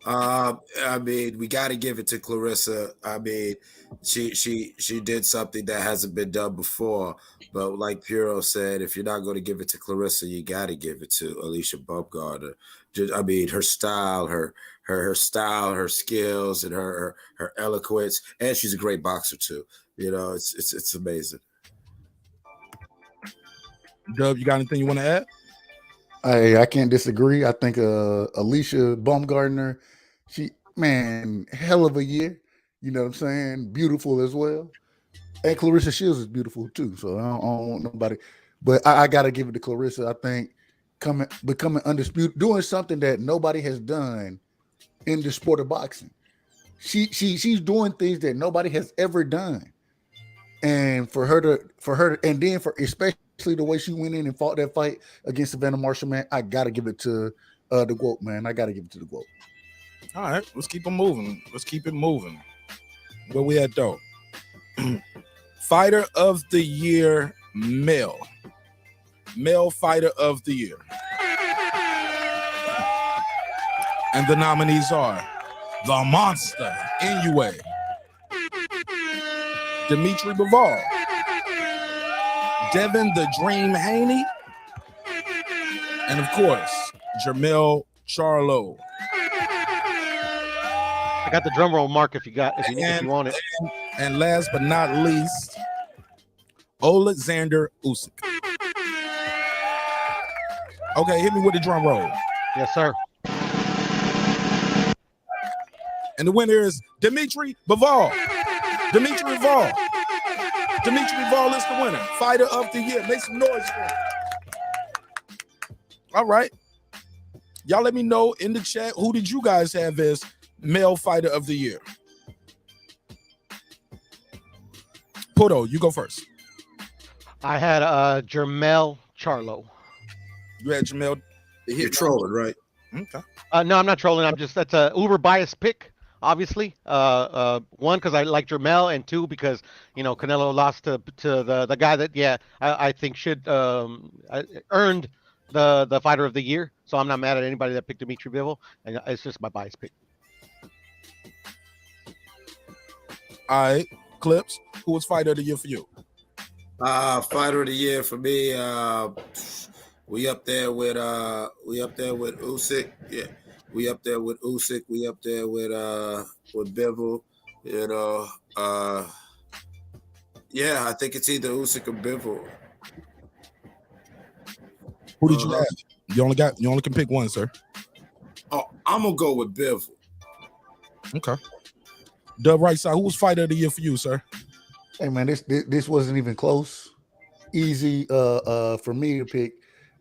I mean, we got to give it to Clarissa. I mean, she did something that hasn't been done before. But like Puro said, if you're not going to give it to Clarissa, you got to give it to Alicia Baumgartner. I mean, her style, her style, her skills, and her eloquence, and she's a great boxer too. You know, it's amazing. Dub, you got anything you want to add? I can't disagree. I think Alicia Baumgartner, hell of a year. You know what I'm saying? Beautiful as well. And Clarissa Shields is beautiful too. So I don't want nobody. But I got to give it to Clarissa. I think becoming undisputed, doing something that nobody has done in the sport of boxing. She's doing things that nobody has ever done. And for her to, and then for especially the way she went in and fought that fight against Savannah Marshall, man, I gotta give it to the GOAT, man. I gotta give it to the GOAT. All right, let's keep it moving. Where we at though? Fighter of the year, male fighter of the year, and the nominees are the Monster NUA, Dimitri Bivol, Devin the Dream Haney, and of course, Jermell Charlo. I got the drum roll, Mark, if you want it. And last but not least, Alexander Usyk. Okay, hit me with the drum roll. Yes, sir. And the winner is Dimitri Bivol. Dimitri Bivol is the winner. Fighter of the year. Make some noise for him. All right. Y'all let me know in the chat, who did you guys have as male fighter of the year? Puto, you go first. I had Jermell Charlo. You had Jermell. You're trolling, right? Okay. No, I'm not trolling. That's a uber biased pick, obviously. One, because I like Jermell, and 2, because Canelo lost to the guy that I think should earned the fighter of the year. So I'm not mad at anybody that picked Dimitri Bivol, and it's just my bias pick. All right, Clips. Who was fighter of the year for you? Fighter of the year for me. We up there with Usyk. Yeah, we up there with Usyk. We up there with Bivol. I think it's either Usyk or Bivol. Who did you have? You only can pick one, sir. Oh, I'm gonna go with Bivol. Okay. Dub right side. Who was fighter of the year for you, sir? Hey man, this wasn't even close. Easy for me to pick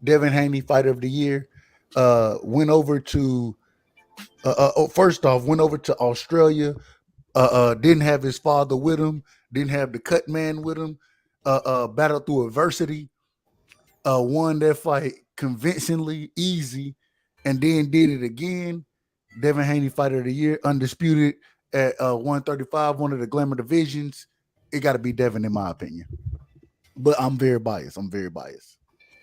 Devin Haney, fighter of the year. Went over to Australia. Didn't have his father with him. Didn't have the cut man with him. Battled through adversity. Won that fight convincingly, easy, and then did it again. Devin Haney, fighter of the year, undisputed at 135, one of the glamour divisions. It got to be Devin, in my opinion. But I'm very biased.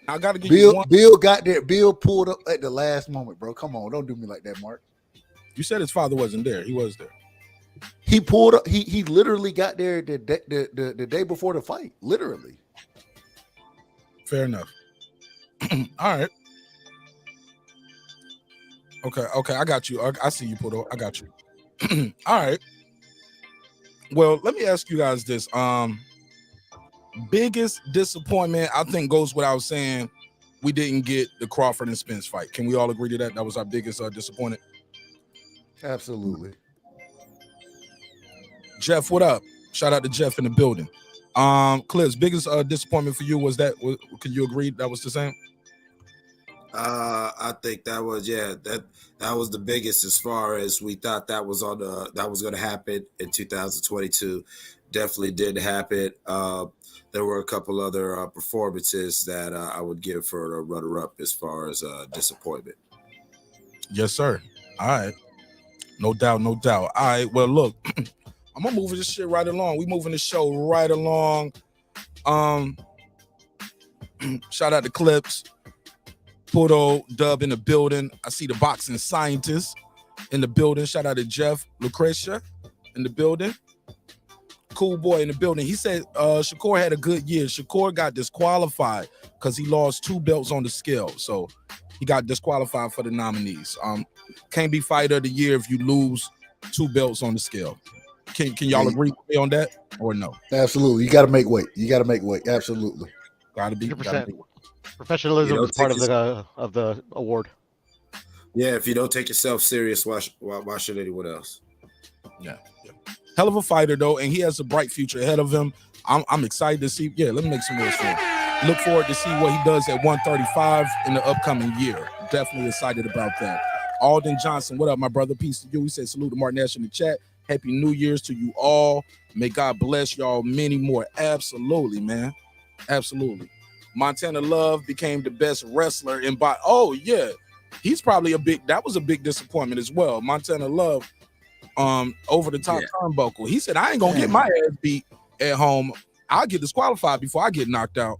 I got to give you one. Bill got there. Bill pulled up at the last moment, bro. Come on, don't do me like that, Mark. You said his father wasn't there. He was there. He pulled up. He literally got there the day before the fight. Literally. Fair enough. All right. Okay, I got you. I see you, Puto. I got you. All right. Well, let me ask you guys this. Biggest disappointment, I think, goes without saying. We didn't get the Crawford and Spence fight. Can we all agree to that? That was our biggest disappointment. Absolutely. Jeff, what up? Shout out to Jeff in the building. Clips, biggest disappointment for you was that? Can you agree that was the same? I think that was that was the biggest as far as we thought that was going to happen in 2022. Definitely did happen. There were a couple other performances that I would give for a runner-up as far as disappointment. Yes, sir. All right. No doubt. All right. Well, look, I'm gonna move this shit right along. We moving the show right along. Shout out to Clips. Puto, Dub in the building. I see the boxing scientist in the building. Shout out to Jeff Lucretia in the building. Cool boy in the building. He said Shakur had a good year. Shakur got disqualified because he lost 2 belts on the scale. So he got disqualified for the nominees. Can't be fighter of the year if you lose 2 belts on the scale. Can y'all agree with me on that or no? Absolutely. You got to make weight. Absolutely. Gotta be. 100%. Professionalism is part of the award. Yeah, if you don't take yourself serious, why should anyone else? Yeah. Hell of a fighter though, and he has a bright future ahead of him. I'm excited to see. Yeah, let me make some noise for him. Look forward to see what he does at 135 in the upcoming year. Definitely excited about that. Alden Johnson, what up, my brother? Peace to you. He said salute to Martin Nash in the chat. Happy New Year's to you all. May God bless y'all many more. Absolutely, man. Absolutely. Montana Love became the best wrestler in boxing. Oh yeah, he's probably that was a big disappointment as well. Montana Love, over the top turnbuckle. He said, I ain't gonna get my ass beat at home. I'll get disqualified before I get knocked out.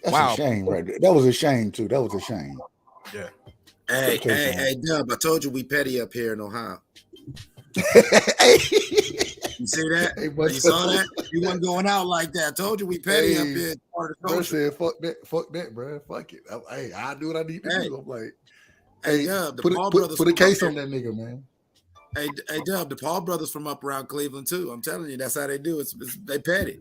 That's a shame right there. That was a shame too. That was a shame. Yeah. Hey, Dub, I told you we petty up here in Ohio. Hey. You see that? Hey, you saw that? You wasn't going out like that. I told you we petty up here. I said, fuck that, bro. Fuck it. I do what I need to do. I'm like, Dub, put a case on that nigga, man. Hey, Dub, the Paul brothers from up around Cleveland too. I'm telling you, that's how they do it. They petty.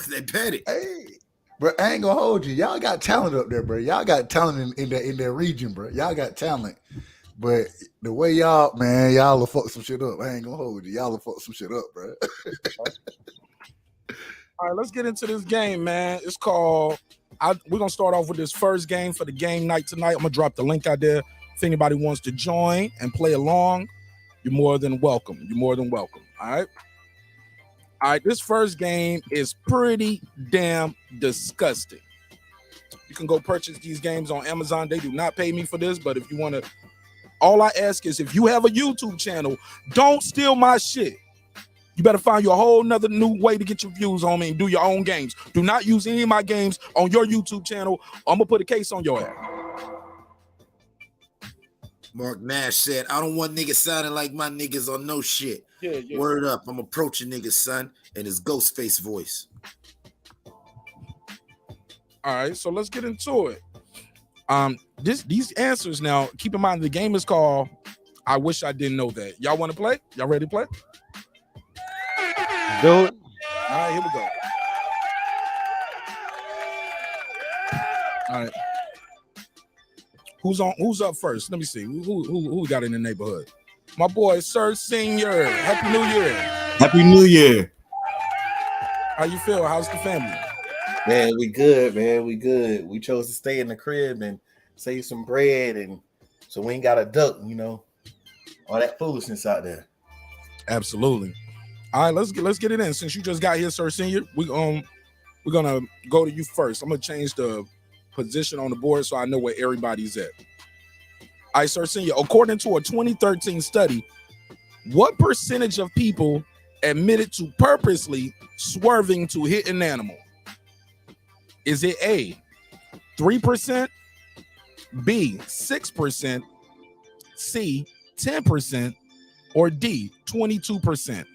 They petty. Hey, bro, I ain't gonna hold you. Y'all got talent up there, bro. Y'all got talent in that region, bro. Y'all got talent. But the way y'all will fuck some shit up. I ain't gonna hold you. Y'all will fuck some shit up, bro. All right, let's get into this game, man. It's called. We're gonna start off with this first game for the game night tonight. I'm gonna drop the link out there. If anybody wants to join and play along, you're more than welcome. All right. This first game is pretty damn disgusting. You can go purchase these games on Amazon. They do not pay me for this, but if you want to. All I ask is if you have a YouTube channel, don't steal my shit. You better find you a whole nother new way to get your views on me and do your own games. Do not use any of my games on your YouTube channel. I'm going to put a case on your ass. Mark Nash said, I don't want niggas sounding like my niggas on no shit. Yeah. Word up. I'm approaching niggas, son, in his ghost face voice. All right, so let's get into it. These answers now, keep in mind the game is called I Wish I Didn't Know That. Y'all want to play? Y'all ready to play? Do it. All right, here we go. All right. Who's up first? Let me see. Who we got in the neighborhood? My boy, Sir Senior. Happy New Year. Happy New Year. How you feel? How's the family? Man, we good, man. We good. We chose to stay in the crib and save some bread, and so we ain't got a duck, all that foolishness out there. Absolutely. All right, let's get it in. Since you just got here, Sir Senior, we're gonna go to you first. I'm gonna change the position on the board so I know where everybody's at. All right, Sir Senior, according to a 2013 study, what percentage of people admitted to purposely swerving to hit an animal? Is it A, 3%, B, 6%, C, 10%, or D, 22%?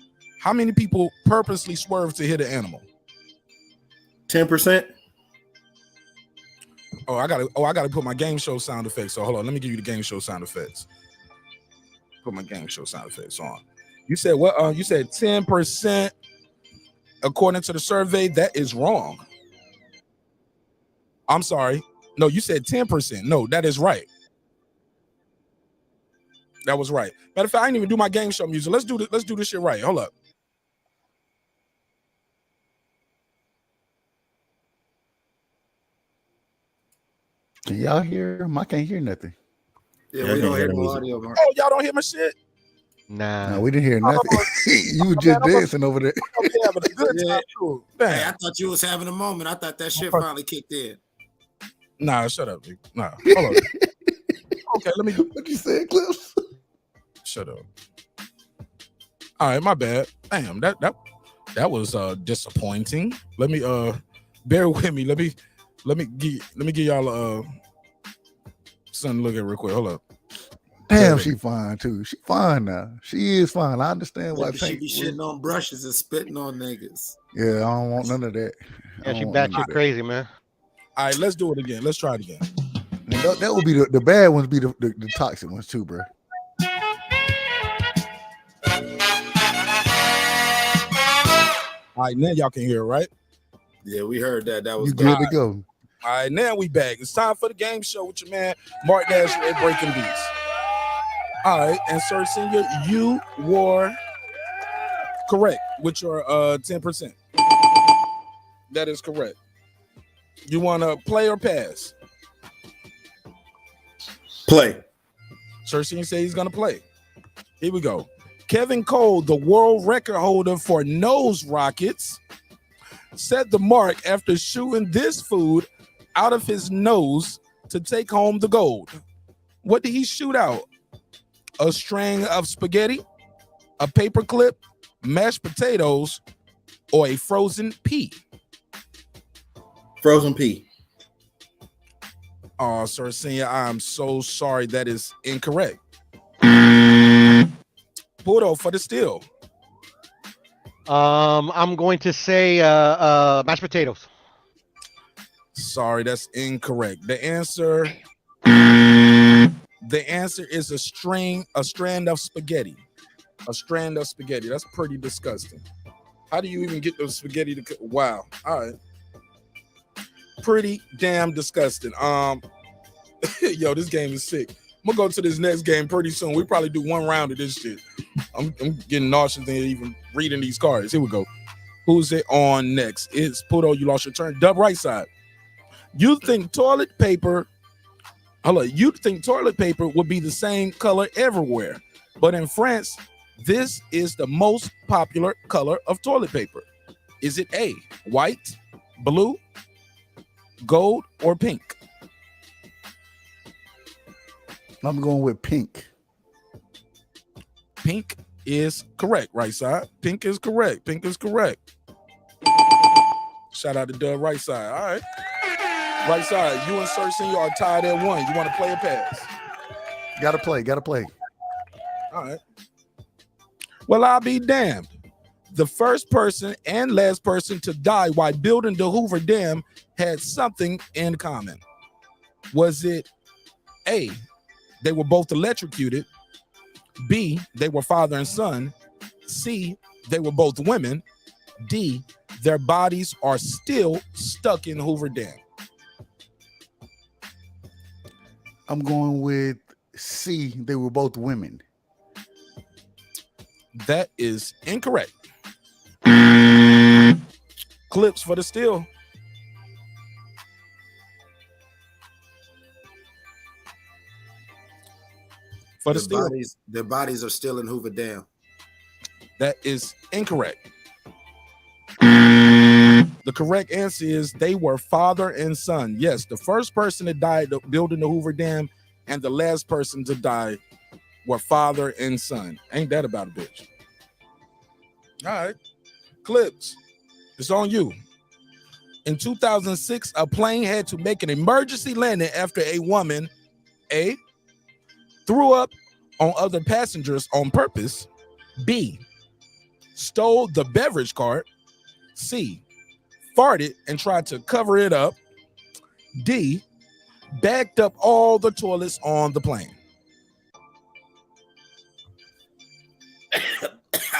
How many people purposely swerve to hit an animal? 10%. I gotta put my game show sound effects. So hold on, let me give you the game show sound effects. Put my game show sound effects on. You said what? You said 10% according to the survey. That is wrong. I'm sorry. No, you said 10%. No, that is right. That was right. Matter of fact, I didn't even do my game show music. Let's do this shit right. Hold up. Can y'all hear him? I can't hear nothing. Yeah, we don't hear no audio, Mark. Oh, y'all don't hear my shit? Nah. No, we didn't hear nothing. You were just dancing over there. I'm having a good time too. Hey, I thought you was having a moment. I thought that shit finally kicked in. Nah, shut up, dude. Nah, hold on. Okay, let me. What you said, Clips? Shut up. All right, my bad. Damn, that was disappointing. Let me bear with me. Let me give y'all something to look at real quick. Hold up. Damn, she fine too. She fine now. She is fine. I understand why She be shitting on brushes and spitting on niggas. Yeah, I don't want none of that. Yeah, she batshit crazy, man. All right, let's do it again. Let's try it again. And that would be the bad ones, be the toxic ones too, bro. All right, now y'all can hear it, right? Yeah, we heard that. That was You good to go. All right, now we back. It's time for the game show with your man, Mark Dash at Breaking Beats. All right, and Sir Senior, you were correct with your 10%. That is correct. You want to play or pass? Play. Sir Senior say he's going to play. Here we go. Kevin Cole, the world record holder for nose rockets, set the mark after shooting this food out of his nose to take home the gold. What did he shoot out? A string of spaghetti, a paperclip, mashed potatoes, or a frozen pea? Frozen pea. Oh, Sir Senior, I'm so sorry. That is incorrect. Pudo for the steal. I'm going to say mashed potatoes. Sorry, that's incorrect. The answer is a strand of spaghetti. A strand of spaghetti. That's pretty disgusting. How do you even get the spaghetti to cook? Wow. All right. Pretty damn disgusting. Yo, this game is sick. I'm gonna go to this next game pretty soon. We probably do one round of this shit. I'm getting nauseous than even reading these cards. Here we go. Who's it on next? It's Pudo. You lost your turn. Dub right side. You think toilet paper would be the same color everywhere, but in France, this is the most popular color of toilet paper. Is it A, white, blue, gold, or pink? I'm going with pink. Pink is correct, right side. Pink is correct. Pink is correct. Shout out to Dub right side. All right. Right side, you and Sir Senior are tied at 1. You want to play or pass? Gotta play. All right. Well, I'll be damned. The first person and last person to die while building the Hoover Dam had something in common. Was it A, they were both electrocuted, B, they were father and son, C, they were both women, D, their bodies are still stuck in Hoover Dam? I'm going with C. They were both women. That is incorrect. Clips for the steal. For the steal. Their bodies are still in Hoover Dam. That is incorrect. The correct answer is they were father and son. Yes, the first person that died building the Hoover Dam and the last person to die were father and son. Ain't that about a bitch? All right. Clips. It's on you. In 2006, a plane had to make an emergency landing after a woman, A, threw up on other passengers on purpose, B, stole the beverage cart, C, farted and tried to cover it up, D, backed up all the toilets on the plane?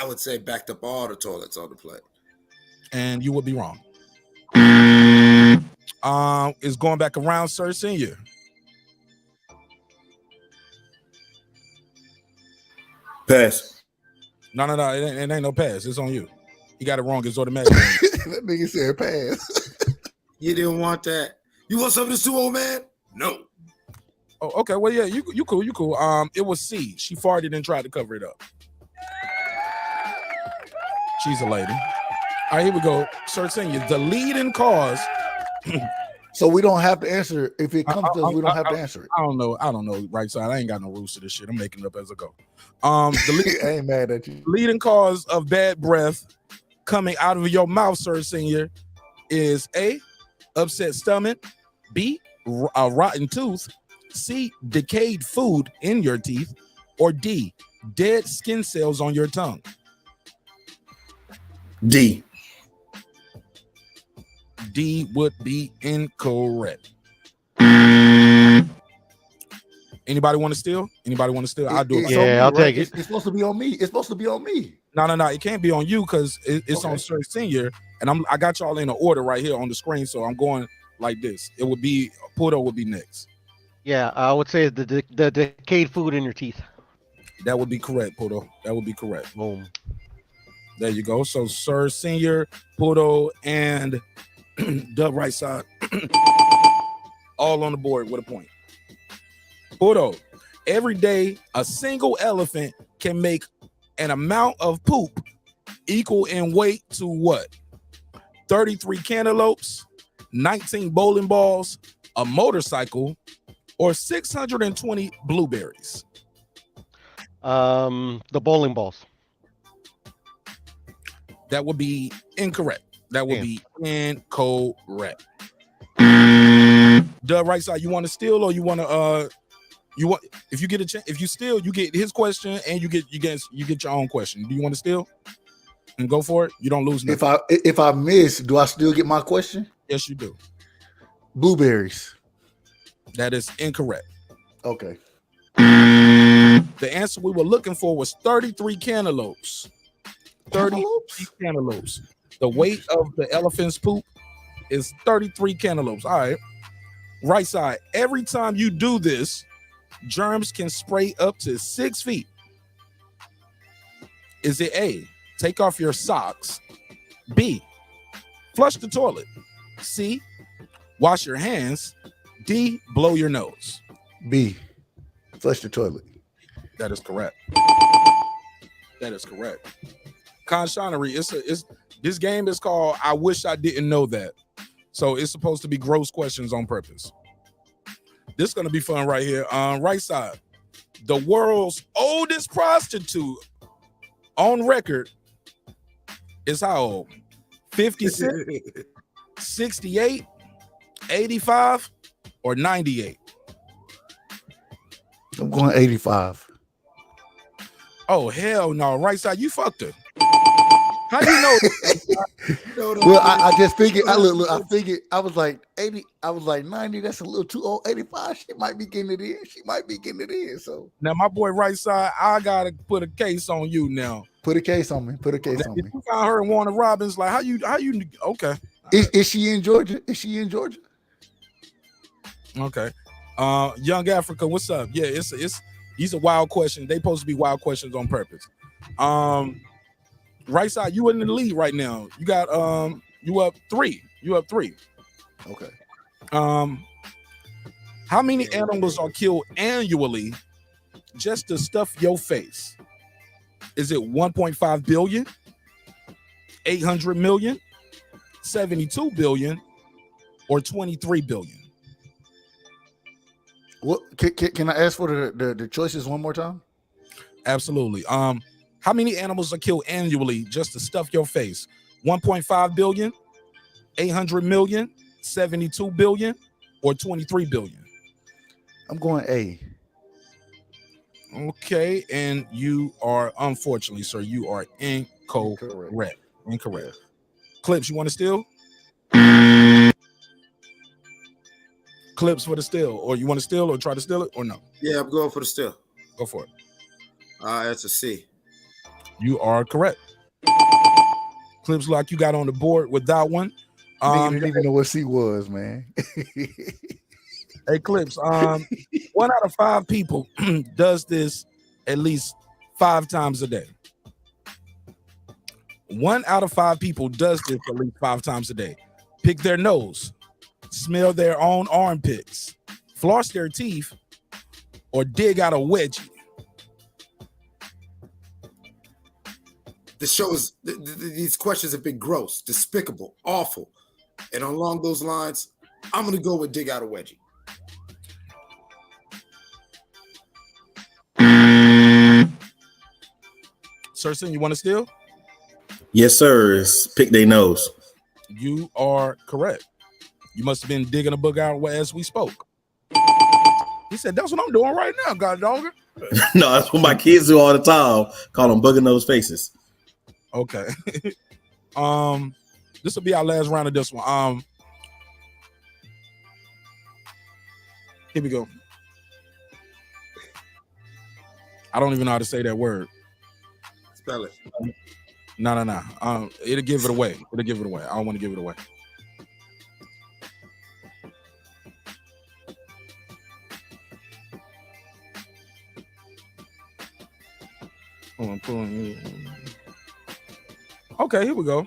I would say backed up all the toilets on the plane. And you would be wrong. Is going back around, Sir Senior. Pass. No. It ain't no pass. It's on you. You got it wrong. It's automatic. That nigga said pass. You didn't want that. You want some of this too, old man? No. Oh, okay. Well, yeah, you cool. You cool. It was C. She farted and tried to cover it up. She's a lady. All right, here we go. Sir Senior, the leading cause. So we don't have to answer. If it comes to us, we don't have to answer it. I don't know. Right side. I ain't got no rules to this shit. I'm making it up as I go. I ain't mad at you. Leading cause of bad breath coming out of your mouth, Sir Senior, is A, upset stomach, B, a rotten tooth, C, decayed food in your teeth, or D, dead skin cells on your tongue. D. D would be incorrect. Anybody want to steal? I'll do it. Yeah, I'll take it. It's supposed to be on me. It's supposed to be on me. No. It can't be on you because it's on Sir Senior, and I got y'all in an order right here on the screen, so I'm going like this. It would be Puerto would be next. Yeah, I would say the decayed food in your teeth. That would be correct, Puerto. That would be correct. Boom. There you go. So Sir Senior, Puerto, and Dub right side, all on the board with a point. Puerto, every day a single elephant can make an amount of poop equal in weight to what? 33 cantaloupes, 19 bowling balls, a motorcycle, or 620 blueberries? The bowling balls. That would be incorrect. That would be incorrect. The right side, you want to steal or you want to if you get a chance, if you steal, you get his question and you get your own question. Do you want to steal? And go for it. You don't lose nothing. If I miss, do I still get my question? Yes, you do. Blueberries. That is incorrect. Okay. The answer we were looking for was 33 cantaloupes. 33 cantaloupes. The weight of the elephant's poop is 33 cantaloupes. All right. Right side. Every time you do this, germs can spray up to 6 feet. Is it A, take off your socks, B, flush the toilet, C, wash your hands, D, blow your nose? B, flush the toilet. That is correct. That is correct. Conshonery, this game is called I Wish I Didn't Know That. So it's supposed to be gross questions on purpose. This is going to be fun right here. Right side. The world's oldest prostitute on record is how old? 56, 68, 85, or 98? I'm going 85. Oh, hell no. Right side, you fucked her. How do you know? Well, I just figured. I figured. I was like 80. I was like 90. That's a little too old. 85. She might be getting it in. So now, my boy, right side, I gotta put a case on you now. Put a case on me. If you found her in Warner Robins, like how you? Okay. Is she in Georgia? Okay. Young Africa, what's up? Yeah, these are wild questions. They supposed to be wild questions on purpose. Right side, you in the lead right now. You got you up 3. Okay. How many animals are killed annually just to stuff your face? Is it 1.5 billion, 800 million, 72 billion, or 23 billion? What can I ask for the choices one more time? Absolutely. How many animals are killed annually just to stuff your face? 1.5 billion, 800 million, 72 billion, or 23 billion? I'm going A. Okay, and you are, unfortunately, sir, you are incorrect. Clips, you want to steal? Clips for the steal, or you want to steal or try to steal it, or no? Yeah, I'm going for the steal. Go for it. That's a C. You are correct. Clips like you got on the board with that one. Nigga didn't even know what C was, man. Hey, Clips. 1 out of 5 people does this at least 5 times a day. 1 out of 5 people does this at least 5 times a day. Pick their nose, smell their own armpits, floss their teeth, or dig out a wedgie. This show is these questions have been gross, despicable, awful, and along those lines, I'm gonna go with dig out a wedgie. Serson, you want to steal? Yes, sir. Pick their nose. You are correct. You must have been digging a bug out as we spoke. He said, "That's what I'm doing right now, God dogger." No, that's what my kids do all the time. Call them bugger nose faces. Okay. This will be our last round of this one. Here we go. I don't even know how to say that word. Spell it. No. It'll give it away. I don't want to give it away. Okay, here we go.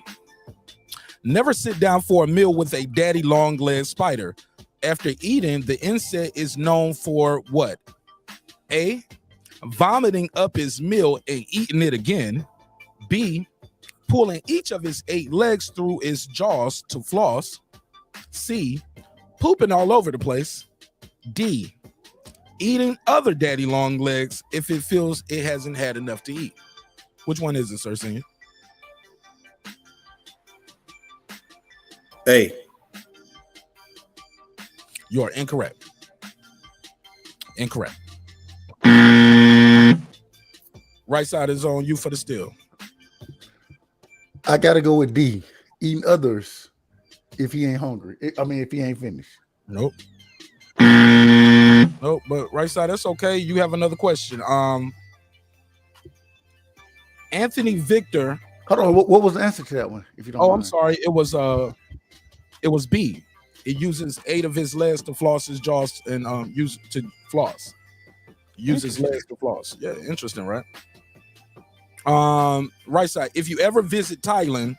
Never sit down for a meal with a daddy long-legged spider. After eating, the insect is known for what? A, vomiting up his meal and eating it again. B, pulling each of his 8 legs through his jaws to floss. C, pooping all over the place. D, eating other daddy long legs if it feels it hasn't had enough to eat. Which one is it, Sir Senior? Hey, You are incorrect. Incorrect. Right side is on you for the steal. I gotta go with D. Eating others if he ain't hungry. If he ain't finished. Nope. Nope, but right side, that's okay. You have another question. Anthony Victor. Hold on. What was the answer to that one? If you don't. I'm sorry. It was B. It uses 8 of his legs to floss his jaws and use to floss. Use his legs to floss. Yeah, interesting, right? Right side. If you ever visit Thailand,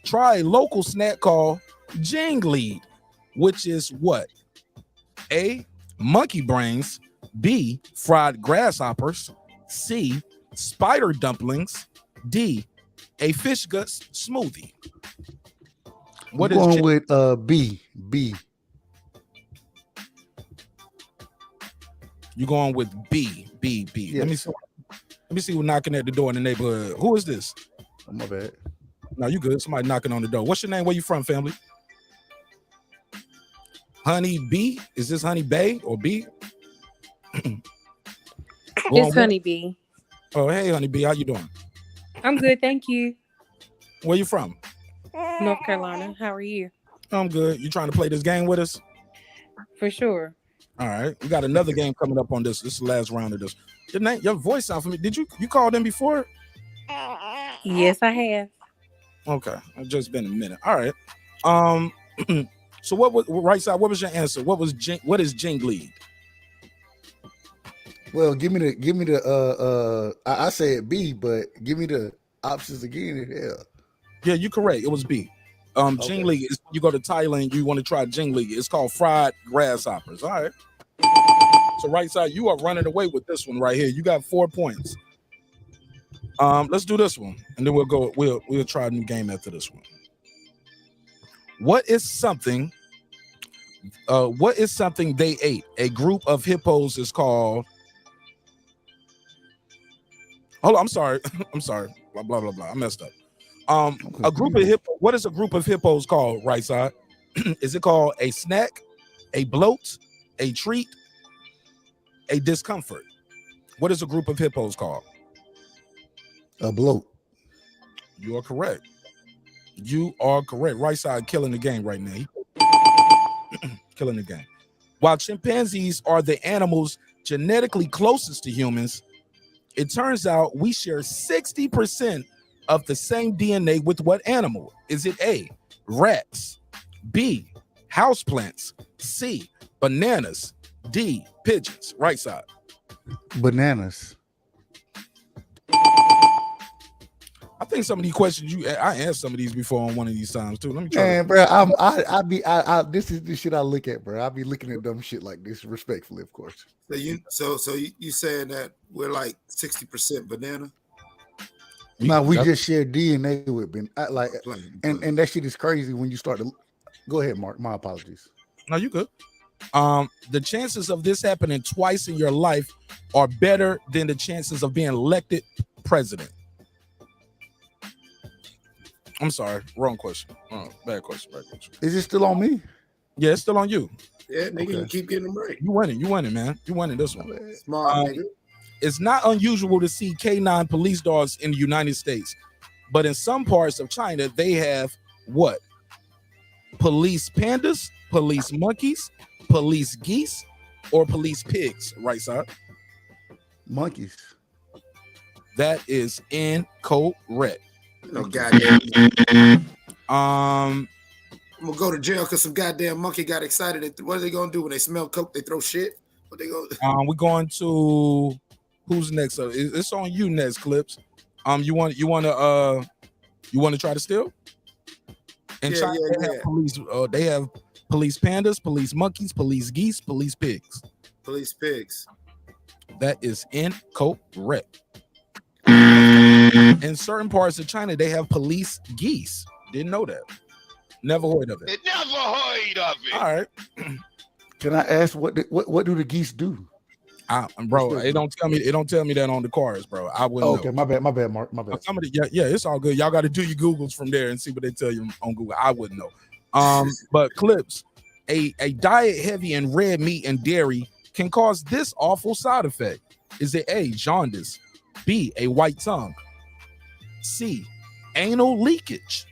try a local snack called jingleed, which is what? A, monkey brains. B, fried grasshoppers. C, spider dumplings. D, a fish guts smoothie. What I'm is going with B. B. You going with B. Yes. Let me see who's knocking at the door in the neighborhood. Who is this? Oh, my bad. No, you good. Somebody knocking on the door. What's your name? Where you from, family? Honey B? Is this Honey Bay or B? It's Honey B. Oh, hey, Honey B. How you doing? I'm good, thank you. Where you from? North Carolina. How are you? I'm good. You trying to play this game with us? For sure. All right. We got another game coming up on this. This is the last round of this. Your voice sound familiar. Did you called in before? Yes, I have. Okay. It's just been a minute. All right. So what was right side? What was your answer? What is jingleed? Well, give me the I said B, but give me the options again. Yeah. Yeah, you're correct. It was B. Jingleed is you go to Thailand, you want to try jingleed. It's called fried grasshoppers. All right. So right side, you are running away with this one right here. You got 4 points. Let's do this one, and then we'll try a new game after this one. What is something they ate? A group of hippos is called. Hold on, I'm sorry. Blah blah blah blah. I messed up. A group of hippo. What is a group of hippos called? Right side. Is it called a snack, a bloat, a treat, a discomfort? What is a group of hippos called? A bloat. You are correct. You are correct. Right side killing the game right now. Killing the game. While chimpanzees are the animals genetically closest to humans, it turns out we share 60% of the same DNA with what animal? Is it A, rats, B, houseplants, C, bananas, D, pigeons? Right side. Bananas. I think some of these questions I answered some of these before on one of these times too. Let me try. Man, bro, I this is the shit I look at, bro. I be looking at dumb shit like this, respectfully, of course. So you saying that we're like 60% banana? No, we just share DNA with and that shit is crazy when you start to go ahead, Mark. My apologies. No, you good. The chances of this happening twice in your life are better than the chances of being elected president. I'm sorry, wrong question. Oh, bad question. Is it still on me? Yeah, it's still on you. Yeah, nigga, you keep getting them right. You winning, man. You winning this one. Smart nigga. It's not unusual to see canine police dogs in the United States, but in some parts of China, they have what? Police pandas, police monkeys, police geese, or police pigs? Right side. Monkeys. That is incorrect. No goddamn. I'm gonna go to jail because some goddamn monkey got excited. What are they gonna do when they smell coke? They throw shit. What they go? We're going to who's next? It's on you next, Clips. You want to try to steal? And yeah, China, they have police. They have police pandas, police monkeys, police geese, police pigs. Police pigs. That is incorrect. In certain parts of China, they have police geese. Didn't know that. Never heard of it. Never heard of it. All right. Can I ask what do the geese do? Bro, it don't tell me that on the cards, bro. I wouldn't. Okay, know. my bad, Mark. My bad. Yeah, it's all good. Y'all got to do your Googles from there and see what they tell you on Google. I wouldn't know. But Clips, a diet heavy in red meat and dairy can cause this awful side effect. Is it A, jaundice, B, a white tongue, C, anal leakage,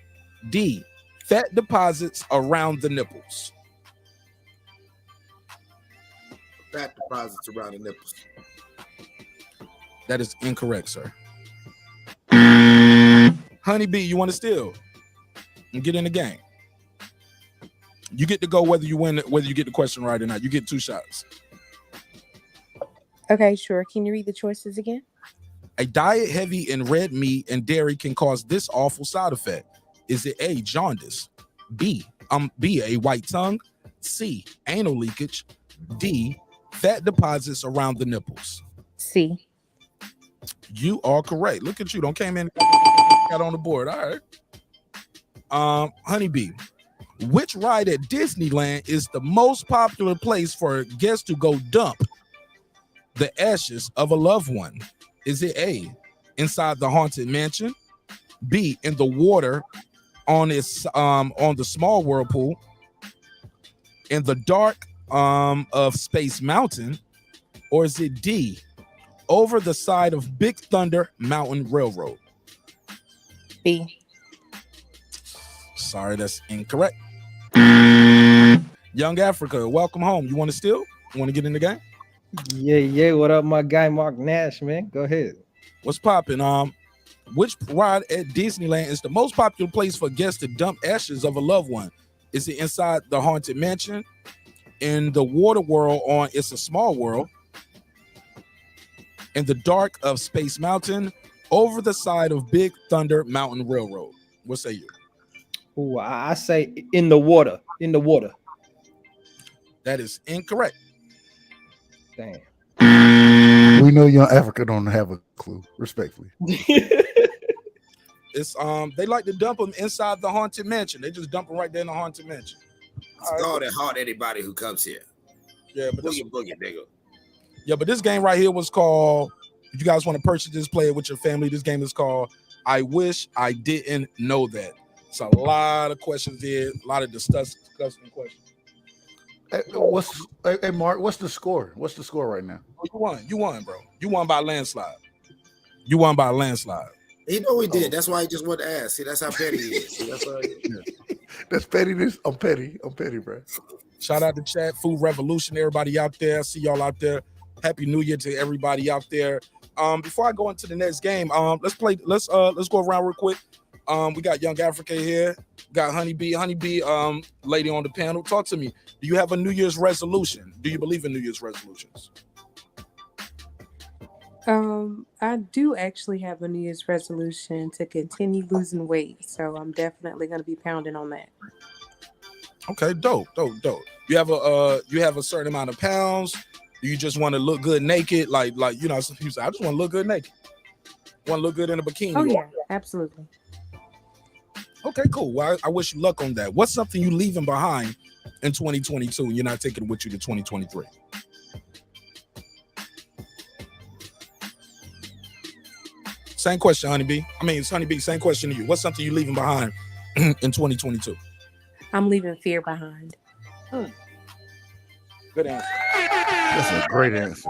D, fat deposits around the nipples? Fat deposits around the nipples. That is incorrect, sir. Honeybee, you want to steal and get in the game? You get to go whether you win, whether you get the question right or not. You get 2 shots. Okay, sure. Can you read the choices again? A diet heavy in red meat and dairy can cause this awful side effect. Is it A, jaundice, B, a white tongue, C, anal leakage, D, fat deposits around the nipples? C. You are correct. Look at you. Don't came in, got on the board. All right. Honeybee, which ride at Disneyland is the most popular place for guests to go dump the ashes of a loved one? Is it A, inside the haunted mansion, B, in the water on the small whirlpool, in the dark of Space Mountain, or is it D, over the side of Big Thunder Mountain Railroad? B. Sorry, that's incorrect. Young Africa, welcome home. You want to steal? You want to get in the game? Yeah. What up, my guy Mark Nash, man? Go ahead. What's popping? Which ride at Disneyland is the most popular place for guests to dump ashes of a loved one? Is it inside the haunted mansion, in the water world on It's a Small World, in the dark of Space Mountain, over the side of Big Thunder Mountain Railroad? What say you? Oh, I say in the water. In the water. That is incorrect. Damn. We know Young Africa don't have a clue, respectfully. It's they like to dump them inside the haunted mansion. They just dump them right there in the haunted mansion. It's all that haunt anybody who comes here. Yeah, but boogie, nigga. Yeah, but this game right here was called, if you guys want to purchase this, play it with your family, this game is called I Wish I Didn't Know That. It's a lot of questions here, a lot of disgusting questions. Hey, Mark, what's the score? What's the score right now? Oh, you won, bro. You won by a landslide. You won by a landslide. He know he did. That's why he just wanted to ask. See, that's how petty he is. See, that's why That's pettiness. I'm petty, bro. Shout out to chat, Food Revolution, everybody out there. See y'all out there. Happy New Year to everybody out there. Before I go into the next game, let's go around real quick. We got Young Africa here. Got Honeybee, lady on the panel. Talk to me. Do you have a New Year's resolution? Do you believe in New Year's resolutions? I do actually have a New Year's resolution to continue losing weight, so I'm definitely going to be pounding on that. Okay, dope. You have a certain amount of pounds. Do you just want to look good naked? Like some people say, I just want to look good naked. Want to look good in a bikini. Oh yeah, absolutely. Okay, cool. Well, I wish you luck on that. What's something you leaving behind in 2022 and you're not taking it with you to 2023? Same question, Honeybee. It's Honeybee. Same question to you. What's something you leaving behind in 2022? I'm leaving fear behind. Good answer. That's a great answer.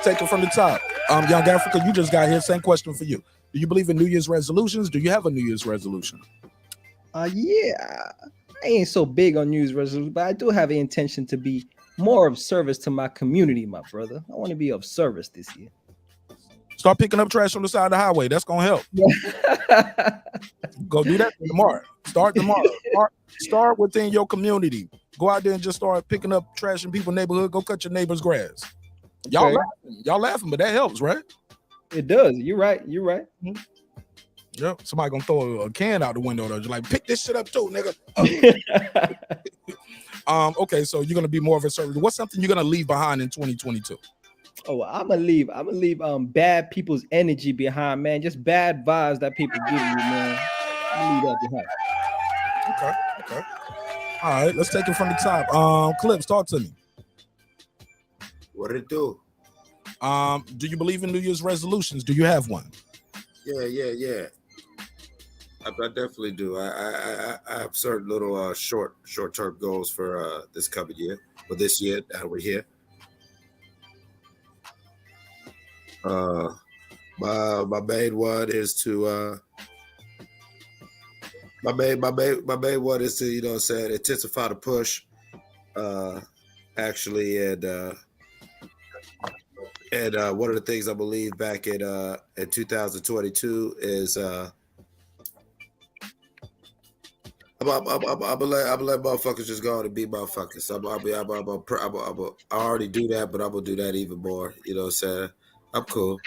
Take it from the top. Young Africa, you just got here. Same question for you. Do you believe in New Year's resolutions? Do you have a New Year's resolution? Yeah, I ain't so big on New Year's resolutions, but I do have an intention to be more of service to my community, my brother. I want to be of service this year. Start picking up trash on the side of the highway. That's gonna help. Go do that tomorrow. Start tomorrow. Start within your community. Go out there and just start picking up trash in people's neighborhood. Go cut your neighbor's grass. Y'all laughing, but that helps, right? It does. You're right. Yep. Somebody gonna throw a can out the window though. Just like, pick this shit up too, nigga. Okay, so you're gonna be more of a service. What's something you're gonna leave behind in 2022? Oh, I'm gonna leave bad people's energy behind, man. Just bad vibes that people give you, man. Leave that behind. Okay. All right, let's take it from the top. Clips, talk to me. What did it do? Do you believe in New Year's resolutions? Do you have one? Yeah. I definitely do. I have certain little short-term goals for this coming year, for this year that we're here. My main one is to my main one is to, you know what I'm saying, intensify the push. Actually, and one of the things I believe back in 2022 is I'm gonna let motherfuckers just go on and be motherfuckers. I already do that, but I'm gonna do that even more. You know what I'm saying? I'm cool.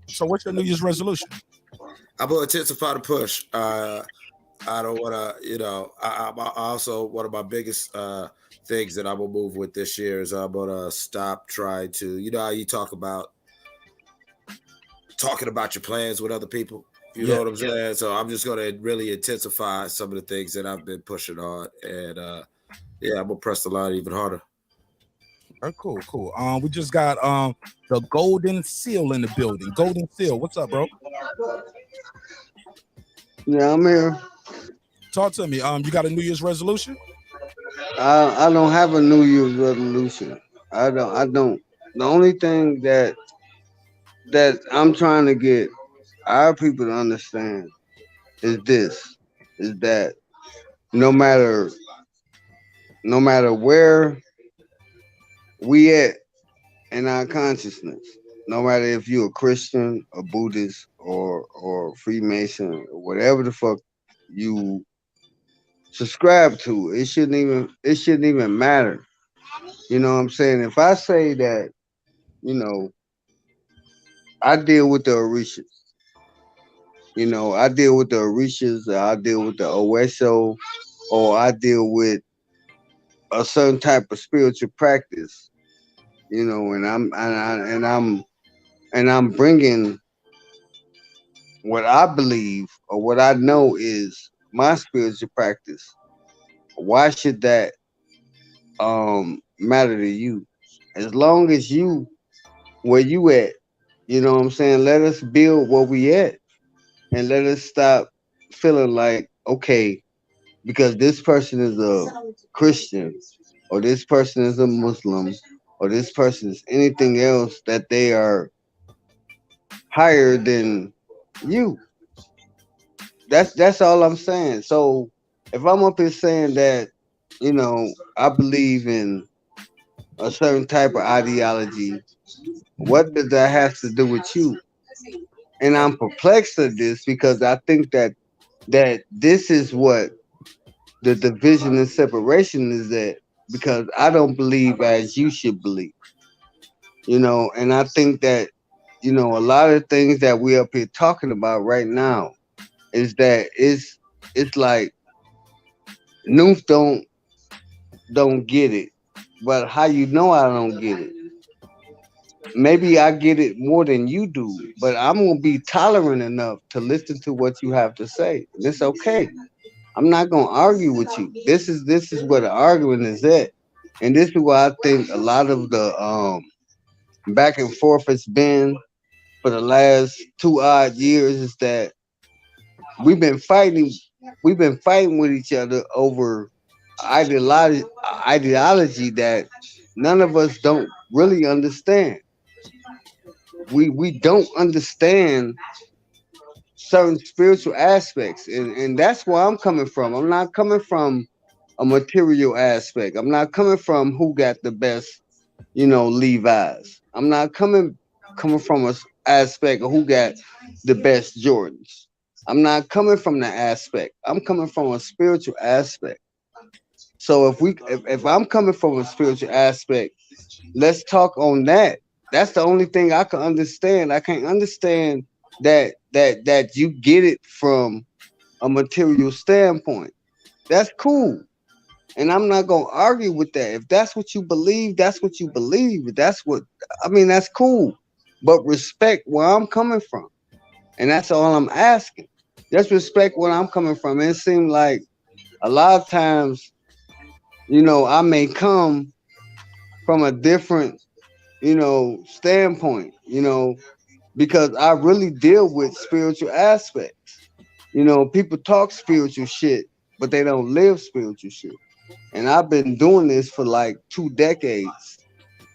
So what's your New Year's resolution? I'm gonna intensify the push. I don't want to, I also, one of my biggest things that I'm gonna move with this year is I'm gonna stop trying to, how you talking about your plans with other people. You know what I'm saying? So I'm just gonna really intensify some of the things that I've been pushing on, and I'm gonna press the line even harder. All right, cool. We just got the Golden Seal in the building. Golden Seal, what's up, bro? Yeah, I'm here. Talk to me. You got a New Year's resolution? I don't have a New Year's resolution. I don't. The only thing that I'm trying to get our people to understand is that no matter where we at in our consciousness, no matter if you're a Christian, a Buddhist, or Freemason, or whatever the fuck you subscribe to, it shouldn't even matter. You know what I'm saying? If I say that, I deal with the Orishas. I deal with the Orishas, or I deal with the Oweso, or I deal with a certain type of spiritual practice. And I'm bringing what I believe or what I know is my spiritual practice. Why should that matter to you? As long as you where you at, you know what I'm saying? Let us build where we at, and let us stop feeling like, okay, because this person is a Christian, or this person is a Muslim, or this person is anything else, that they are higher than you. That's all I'm saying. So if I'm up here saying that, I believe in a certain type of ideology, what does that have to do with you? And I'm perplexed at this because I think that this is what the division and separation is at, because I don't believe as you should believe, and I think that, a lot of things that we up here talking about right now is that it's like Noof don't get it. But how I don't get it? Maybe I get it more than you do, but I'm gonna be tolerant enough to listen to what you have to say. And it's okay. I'm not gonna argue with you. This is where the arguing is at. And this is why I think a lot of the back and forth has been for the last 2 odd years is that we've been fighting with each other over ideology that none of us don't really understand. We don't understand certain spiritual aspects, and that's where I'm coming from. I'm not coming from a material aspect. I'm not coming from who got the best, Levi's. I'm not coming from a aspect of who got the best Jordans. I'm not coming from that aspect. I'm coming from a spiritual aspect. So if I'm coming from a spiritual aspect, let's talk on that. That's the only thing I can understand. I can't understand that you get it from a material standpoint. That's cool. And I'm not gonna argue with that. If that's what you believe, that's what you believe. That's cool. But respect where I'm coming from. And that's all I'm asking. Just respect where I'm coming from. And it seems like a lot of times, I may come from a different, standpoint, because I really deal with spiritual aspects. People talk spiritual shit, but they don't live spiritual shit. And I've been doing this for like 2 decades.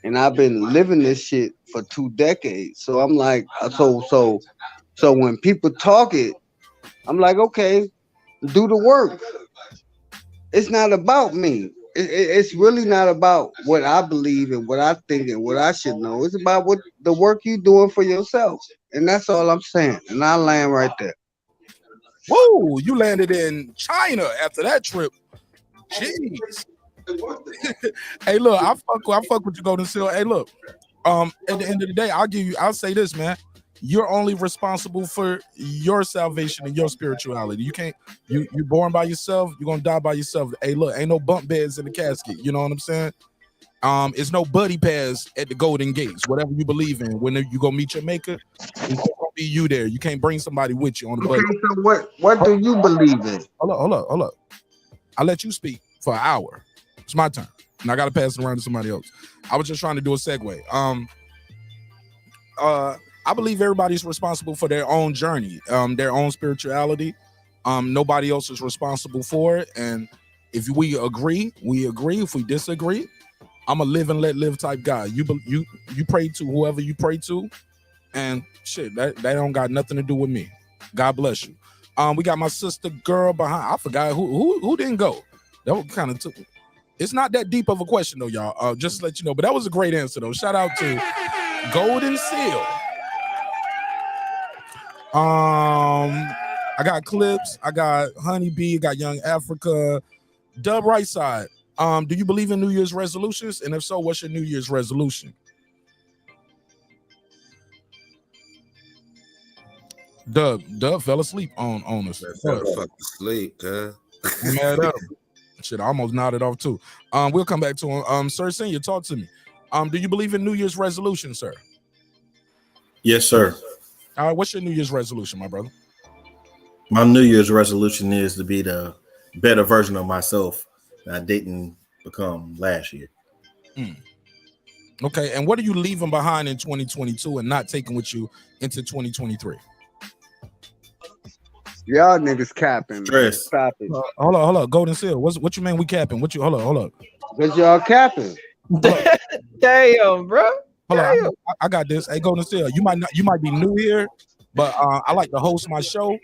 And I've been living this shit for 2 decades. So I'm like, so when people talk it, I'm like, okay, do the work. It's not about me. It's really not about what I believe and what I think and what I should know. It's about what the work you're doing for yourself. And that's all I'm saying. And I land right there. Whoa, you landed in China after that trip. Jeez. Hey, look, I fuck with you, Golden Seal. Hey, look, at the end of the day, I'll say this, man. You're only responsible for your salvation and your spirituality. You can't, you're born by yourself, you're gonna die by yourself. Hey, look, ain't no bunk beds in the casket. You know what I'm saying? It's no buddy pass at the Golden Gates. Whatever you believe in, when you go meet your maker, it's gonna be you there. You can't bring somebody with you on the buddy. So what do you believe in? Hold up. I let you speak for an hour. It's my turn, and I gotta pass it around to somebody else. I was just trying to do a segue. I believe everybody's responsible for their own journey, their own spirituality. Nobody else is responsible for it. And if we agree, we agree. If we disagree, I'm a live and let live type guy. You pray to whoever you pray to, and shit, that don't got nothing to do with me. God bless you. We got my sister girl behind. I forgot who didn't go. That was kind of took. It's not that deep of a question though, y'all. Just to let you know. But that was a great answer though. Shout out to Golden Seal. I got Clips, I got Honeybee, I got Young Africa, Dub right side. Do you believe in New Year's resolutions? And if so, what's your New Year's resolution? Dub fell asleep on us. Fell fucking asleep, huh? Mad at him. Shit, I almost nodded off too. We'll come back to him. Sir Senior, talk to me. Do you believe in New Year's resolution, sir? Yes, sir. All right, what's your New Year's resolution, my brother? My New Year's resolution is to be the better version of myself that I didn't become last year. Okay, and what are you leaving behind in 2022 and not taking with you into 2023? Y'all niggas capping. Stress. Stop it. Hold up. Golden Seal. What you mean we capping? Hold up. Because y'all capping. Damn, bro. Hold on, I got this. Hey, Golden Seal, you might be new here, but I like to host my show,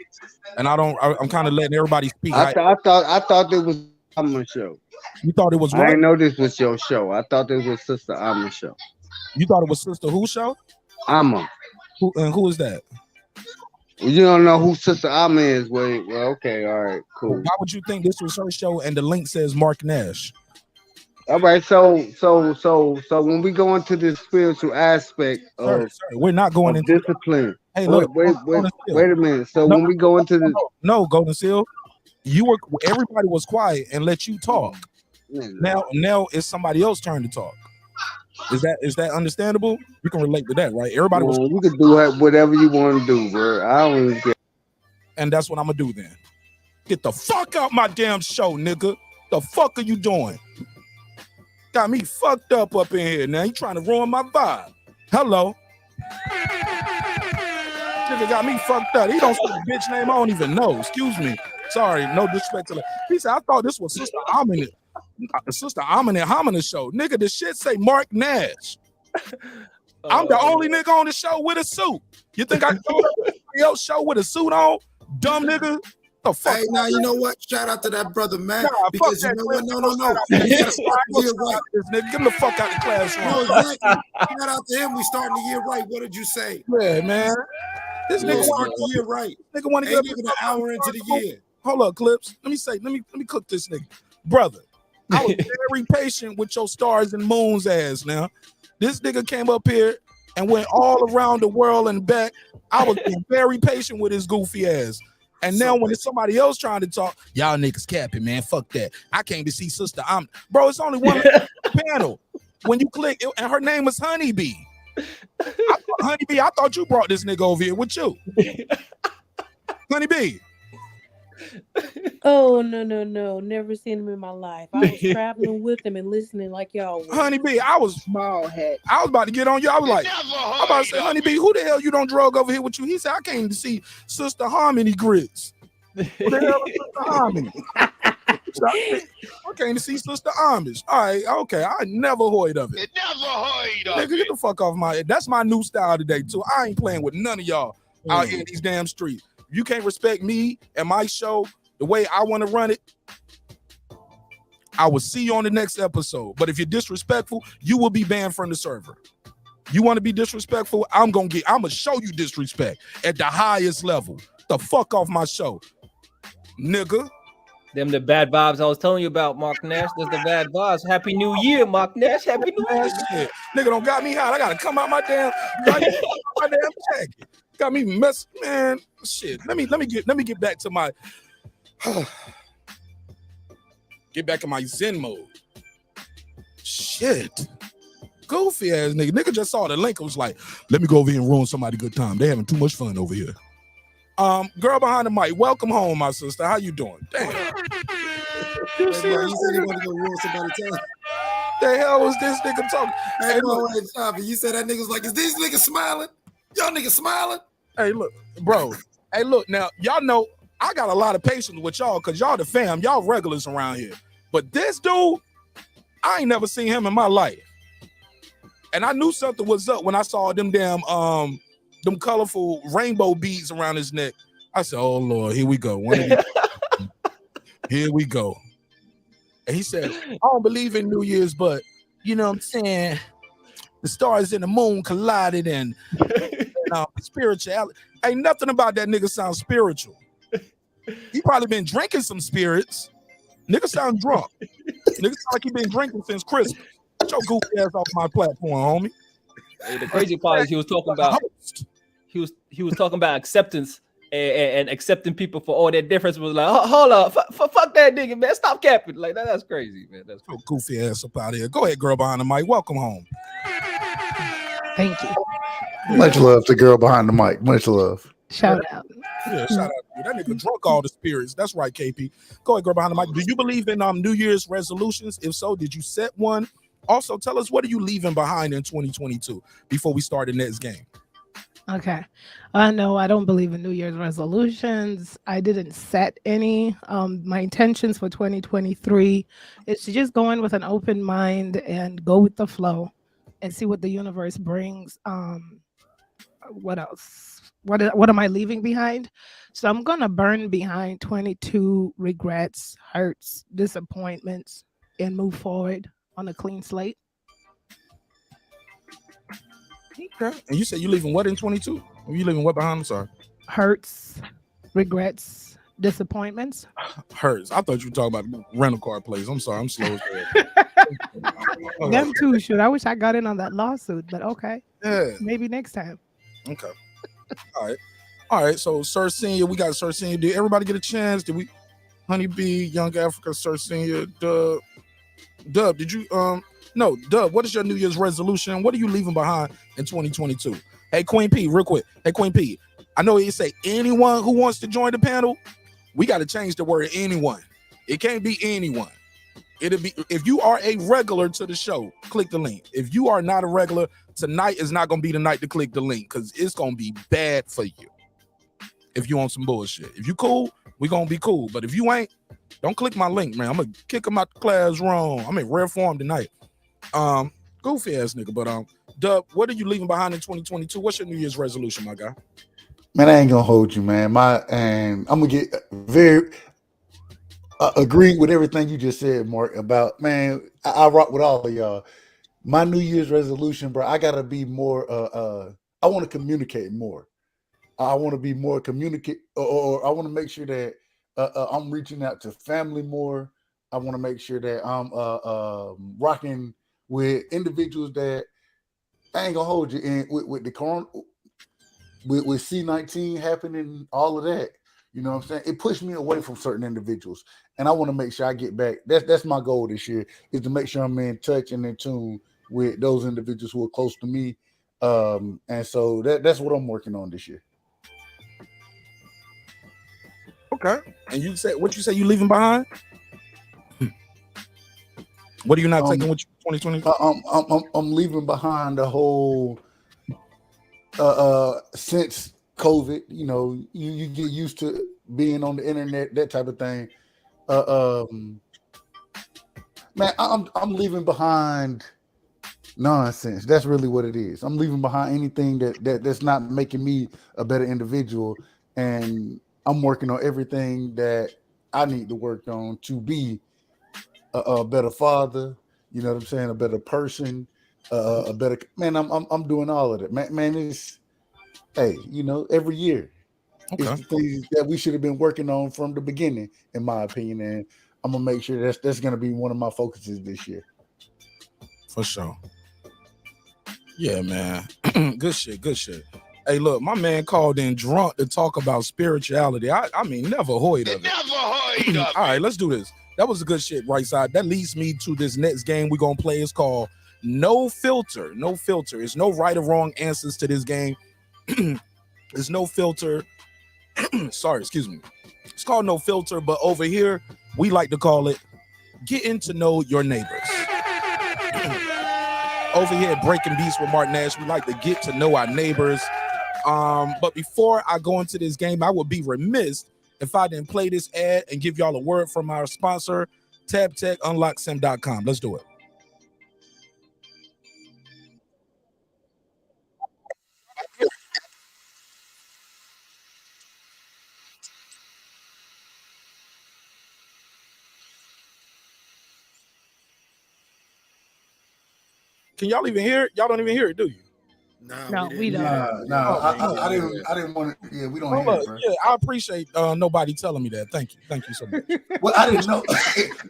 and I'm kind of letting everybody speak. I thought it was Alma show. You thought it was I what? didn't know this was your show. I thought this was Sister Alma show. You thought it was Sister Who show? Alma. Who is that? You don't know who Sister Alma is. Well, okay, all right, cool. Why would you think this was her show and the link says Mark Nash? All right, so when we go into this spiritual aspect of we're not going into discipline. Hey, look, wait a minute. So when we go into this, no, Golden Seal, everybody was quiet and let you talk. Now it's somebody else's turn to talk. Is that understandable? You can relate to that, right? Everybody was. You can do whatever you want to do, bro. I don't even care. And that's what I'm gonna do then. Get the fuck out my damn show, nigga. The fuck are you doing? Got me fucked up in here. Now you trying to ruin my vibe. Hello. Nigga got me fucked up. He don't say a bitch name I don't even know. Excuse me. Sorry, no disrespect to that. He said, I thought this was Sister Hominin show. Nigga, the shit say Mark Nash. I'm the only nigga on the show with a suit. You think I can go to somebody else's show with a suit on? Dumb nigga. The fuck? Hey, now you know what? Shout out to that brother, man. Nah, because fuck you know that, what? No. Get him the fuck out the classroom. No, exactly. Shout out to him. We starting the year right. What did you say? Yeah, man. This nigga start the year right. Nigga want to get Ain't even an hour into the year. Hold up, Clips. Let me cook this nigga. Brother, I was very patient with your stars and moons ass now. This nigga came up here and went all around the world and back. I was being very patient with his goofy ass. And now when it's somebody else trying to talk, y'all niggas capping, man. Fuck that. I came to see Sister Bro, it's only one panel. When you click, and her name was Honeybee. Honeybee, I thought you brought this nigga over here with you. Honeybee. Oh, no. Never seen him in my life. I was traveling with him and listening like y'all were. Honeybee, I was small hat. I was about to get on you. I was like, I'm about to say, Honeybee, who the hell you don't drug over here with you? He said, I came to see Sister Harmony Grits. Who the hell is Sister Harmony? I came to see Sister Amish. All right, okay. I never heard of it. Nigga, get the fuck off my head. That's my new style today, too. I ain't playing with none of y'all out here in these damn streets. You can't respect me and my show the way I want to run it. I will see you on the next episode. But if you're disrespectful, you will be banned from the server. You want to be disrespectful? I'm gonna show you disrespect at the highest level. The fuck off my show, nigga. Them the bad vibes I was telling you about, Mark Nash. There's the bad vibes. Happy New Year, Mark Nash. Happy New Year. Shit. Nigga don't got me hot. I gotta come out my damn jacket. Got me messed, man. Shit. Let me get back to my get back in my Zen mode. Shit. Goofy ass nigga. Nigga just saw the link and was like, let me go over here and ruin somebody's good time. They having too much fun over here. Girl behind the mic, welcome home, my sister. How you doing? Damn. You said he want to go ruin somebody's time. The hell was this nigga talking? Hey, you said that nigga's like, is these niggas smiling? Y'all niggas smiling? Hey, look, bro. Hey, look, now, y'all know I got a lot of patience with y'all because y'all the fam. Y'all regulars around here. But this dude, I ain't never seen him in my life. And I knew something was up when I saw them damn them colorful rainbow beads around his neck. I said, oh Lord, here we go. Here we go. And he said, I don't believe in New Year's, but you know what I'm saying? The stars and the moon collided and spirituality. Ain't nothing about that nigga sound spiritual. He probably been drinking some spirits. Nigga sound drunk. Nigga sound like he been drinking since Christmas. Get your goofy ass off my platform, homie. Hey, the crazy part is he was talking about acceptance and accepting people for all their difference. Was like, hold up, fuck that nigga, man. Stop capping. Like that's crazy, man. That's crazy. Goofy ass up out here. Go ahead, girl behind the mic. Welcome home. Thank you. Much love to girl behind the mic. Much love. Shout out. Yeah, shout out to you. That nigga drunk all the spirits. That's right, KP. Go ahead, girl behind the mic. Do you believe in New Year's resolutions? If so, did you set one? Also, tell us, what are you leaving behind in 2022 before we start the next game? Okay. No, I don't believe in New Year's resolutions. I didn't set any. My intentions for 2023 is to just go in with an open mind and go with the flow and see what the universe brings. what else? What am I leaving behind? So I'm gonna burn behind 22 regrets, hurts, disappointments, and move forward on a clean slate. Okay. And you said you leaving what in 22? Or you leaving what behind? I'm sorry. Hurts, regrets, disappointments. Hurts. I thought you were talking about rental car plays. I'm sorry. I'm slow as hell. Them too. Shoot, I wish I got in on that lawsuit, but okay. Yeah. Maybe next time. Okay. All right. So Sir Senior, we got Sir Senior. Did everybody get a chance? Did we? Honeybee, Young Africa, Sir Senior, Dub. Did you? No, Dub. What is your New Year's resolution? What are you leaving behind in 2022? Hey, Queen P, real quick. Hey, Queen P. I know you say anyone who wants to join the panel. We got to change the word anyone. It can't be anyone. It'll be if you are a regular to the show, click the link. If you are not a regular, tonight is not gonna be the night to click the link because it's gonna be bad for you. If you on some bullshit. If you cool, we gonna be cool. But if you ain't, don't click my link, man. I'm gonna kick them out the class wrong. I'm in rare form tonight. Goofy ass nigga. But Dub, what are you leaving behind in 2022? What's your New Year's resolution, my guy? Man, I ain't gonna hold you, man. I'm gonna get very agreeing with everything you just said, Mark. About man, I rock with all of y'all. My New Year's resolution, bro. I gotta be more. I want to communicate more. I want to be more communicate, or I want to make sure that I'm reaching out to family more. I want to make sure that I'm rocking with individuals that I ain't gonna hold you in with the corona. With C-19 happening, all of that, you know what I'm saying? It pushed me away from certain individuals. And I want to make sure I get back. That's my goal this year, is to make sure I'm in touch and in tune with those individuals who are close to me. And so that's what I'm working on this year. Okay. And you say what you say you leaving behind? What are you not taking with you 2020? I'm leaving behind the whole since COVID, you know, you get used to being on the internet, that type of thing. Man, I'm leaving behind nonsense. That's really what it is. I'm leaving behind anything that's not making me a better individual, and I'm working on everything that I need to work on to be a better father. You know what I'm saying? A better person. A better man. I'm doing all of it, man. It's you know, every year. Okay. It's the things that we should have been working on from the beginning, in my opinion, and I'm gonna make sure that's gonna be one of my focuses this year. For sure. Yeah, man. Good shit. Hey, look, my man called in drunk to talk about spirituality. I mean, never hoid of it. All right, let's do this. That was a good shit, right side. That leads me to this next game we're gonna play. It's called No Filter. No filter. It's no right or wrong answers to this game. There's no filter. Sorry, excuse me. It's called No Filter, but over here we like to call it Getting to Know Your Neighbors. Over here at Breaking Beats with Mark Nash, we like to get to know our neighbors. But before I go into this game, I would be remiss if I didn't play this ad and give y'all a word from our sponsor, TabTechUnlockSim.com. Let's do it. Can y'all even hear it? Y'all don't even hear it, do you? No, we don't. I didn't want to. Yeah, we don't hear it, bro. Yeah, I appreciate nobody telling me that. Thank you so much. Well, I didn't know.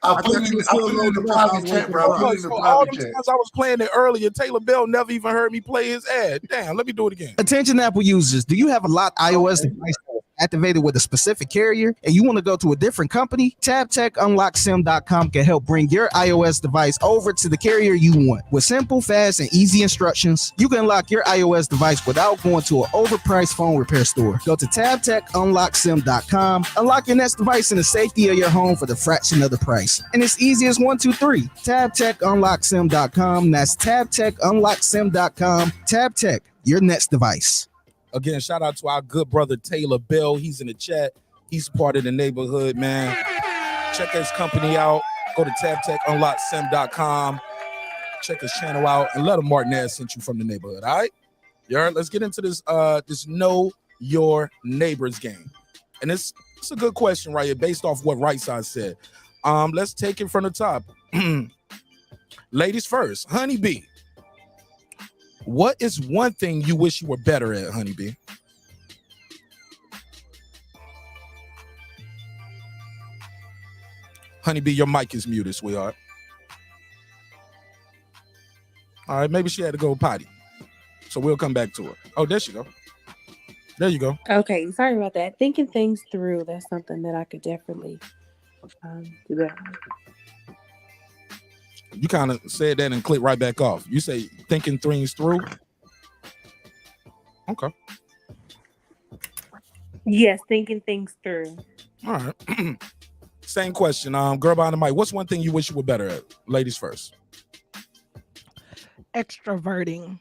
I put it in the private chat, bro. I put it in the all private the chat. times I was playing it earlier, Taylor Bell never even heard me play his ad. Damn, let me do it again. Attention Apple users, do you have a locked iOS device activated with a specific carrier and you want to go to a different company? TabTechUnlockSim.com can help bring your iOS device over to the carrier you want. With simple, fast, and easy instructions, you can unlock your iOS device without going to an overpriced phone repair store. Go to TabTechUnlockSim.com, unlock your next device in the safety of your home for the fraction of the price. And it's easy as 1, 2, 3. TabTechUnlockSim.com. That's TabTechUnlockSim.com. TabTech, your next device. Again, shout out to our good brother Taylor Bell. He's in the chat. He's part of the neighborhood, man. Check his company out. Go to TabTechUnlockSim.com. Check his channel out and let him Martinez sent you from the neighborhood, all right? You heard? Let's get into this this know your neighbors game. And it's a good question right here based off what Right Side said. Let's take it from the top. Ladies first. Honeybee. What is one thing you wish you were better at, Honeybee? Honeybee, your mic is muted, sweetheart. All right, maybe she had to go potty. So we'll come back to her. Oh, there she go. There you go. Okay, sorry about that. Thinking things through, that's something that I could definitely do better. You kind of said that and click right back off. You say thinking things through. Okay. Yes, thinking things through. All right. Same question. Girl behind the mic. What's one thing you wish you were better at? Ladies first. Extroverting.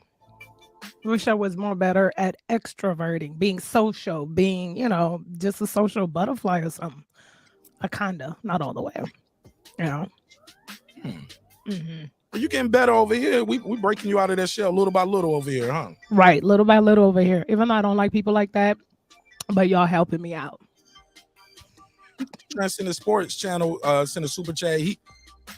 Wish I was more better at extroverting, being social, being, just a social butterfly or something. Kinda, not all the way. Mm-hmm. You getting better over here. We breaking you out of that shell little by little over here, huh? Right, little by little over here. Even though I don't like people like that, but y'all helping me out. Transcendent Sports Channel sent a super chat. He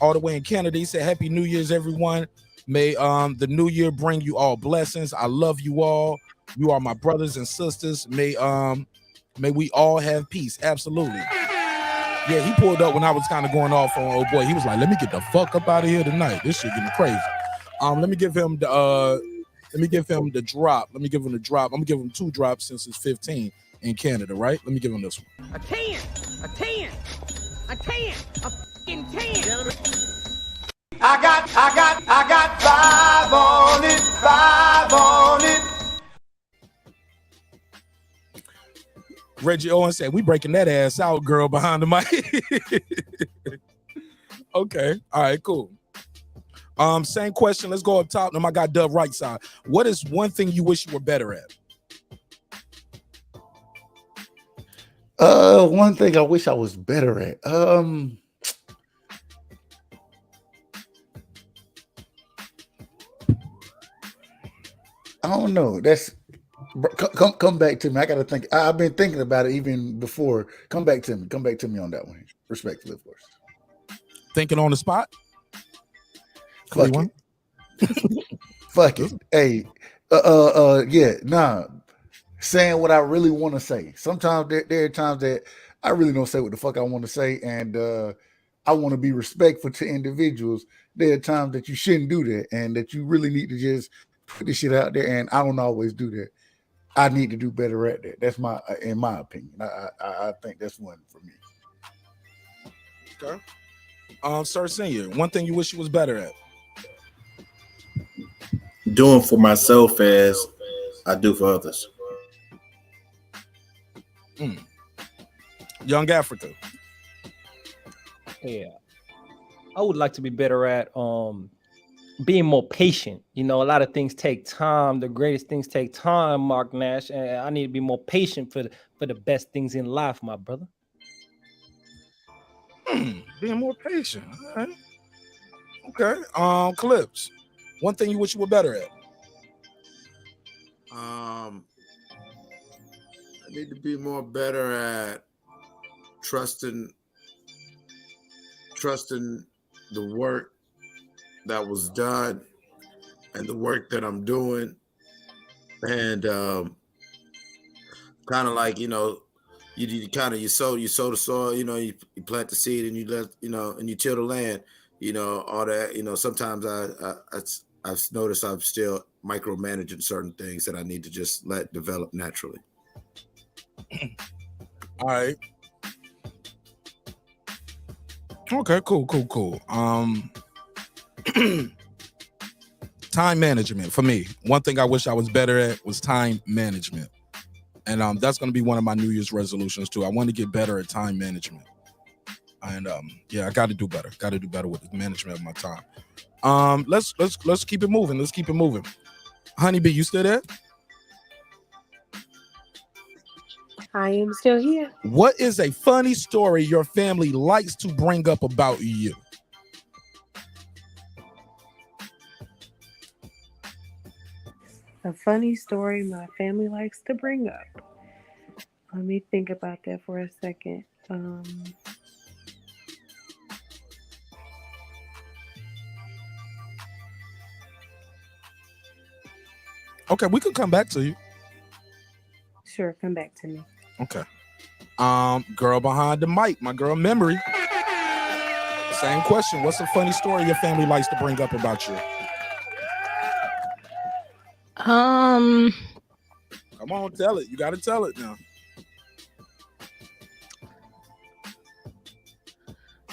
all the way in Canada. He said, "Happy New Year's, everyone. May the new year bring you all blessings. I love you all. You are my brothers and sisters. May we all have peace." Absolutely. Yeah, he pulled up when I was kind of going off on old boy. He was like, "Let me get the fuck up out of here tonight. This shit getting crazy." Let me give him the drop. Let me give him the drop. I'm gonna give him 2 drops since it's 15 in Canada, right? Let me give him this one. A 10, a 10, a 10, a fucking 10. I got 5 on it, 5 on it. Reggie Owen said, "We breaking that ass out, girl behind the mic." Okay. All right, cool. Same question. Let's go up top. Now I got Dub Right Side. What is one thing you wish you were better at? One thing I wish I was better at. I don't know. That's come back to me. I gotta think. I've been thinking about it even before. Come back to me. Come back to me on that one. Respectfully, of course. Thinking on the spot. Fuck it. Fuck it. Hey, yeah, nah. Saying what I really want to say. Sometimes there are times that I really don't say what the fuck I want to say, and I want to be respectful to individuals. There are times that you shouldn't do that, and that you really need to just put this shit out there. And I don't always do that. I need to do better at that. That's in my opinion. I think that's one for me. Okay. Sir Senior, one thing you wish you was better at? Doing for myself as I do for others. Young Africa. Yeah, I would like to be better at being more patient. A lot of things take time. The greatest things take time, Mark Nash, and I need to be more patient for the best things in life, my brother. Being more patient. All right. Okay. Clips. One thing you wish you were better at? I need to be more better at trusting the work that was done and the work that I'm doing, and kind of like you sow the soil, you plant the seed and you let and you till the land, all that, sometimes I've noticed I'm still micromanaging certain things that I need to just let develop naturally. All right. Okay, cool. Time management for me. One thing I wish I was better at was time management. And that's going to be one of my New Year's resolutions too. I want to get better at time management. And I got to do better. Got to do better with the management of my time. Let's keep it moving. Let's keep it moving. Honeybee, you still there? I am still here. What is a funny story your family likes to bring up about you? A funny story my family likes to bring up. Let me think about that for a second. Okay, we could come back to you. Sure, come back to me. Okay. Girl behind the mic, my girl Memory. Same question. What's a funny story your family likes to bring up about you? Come on, tell it. You got to tell it now.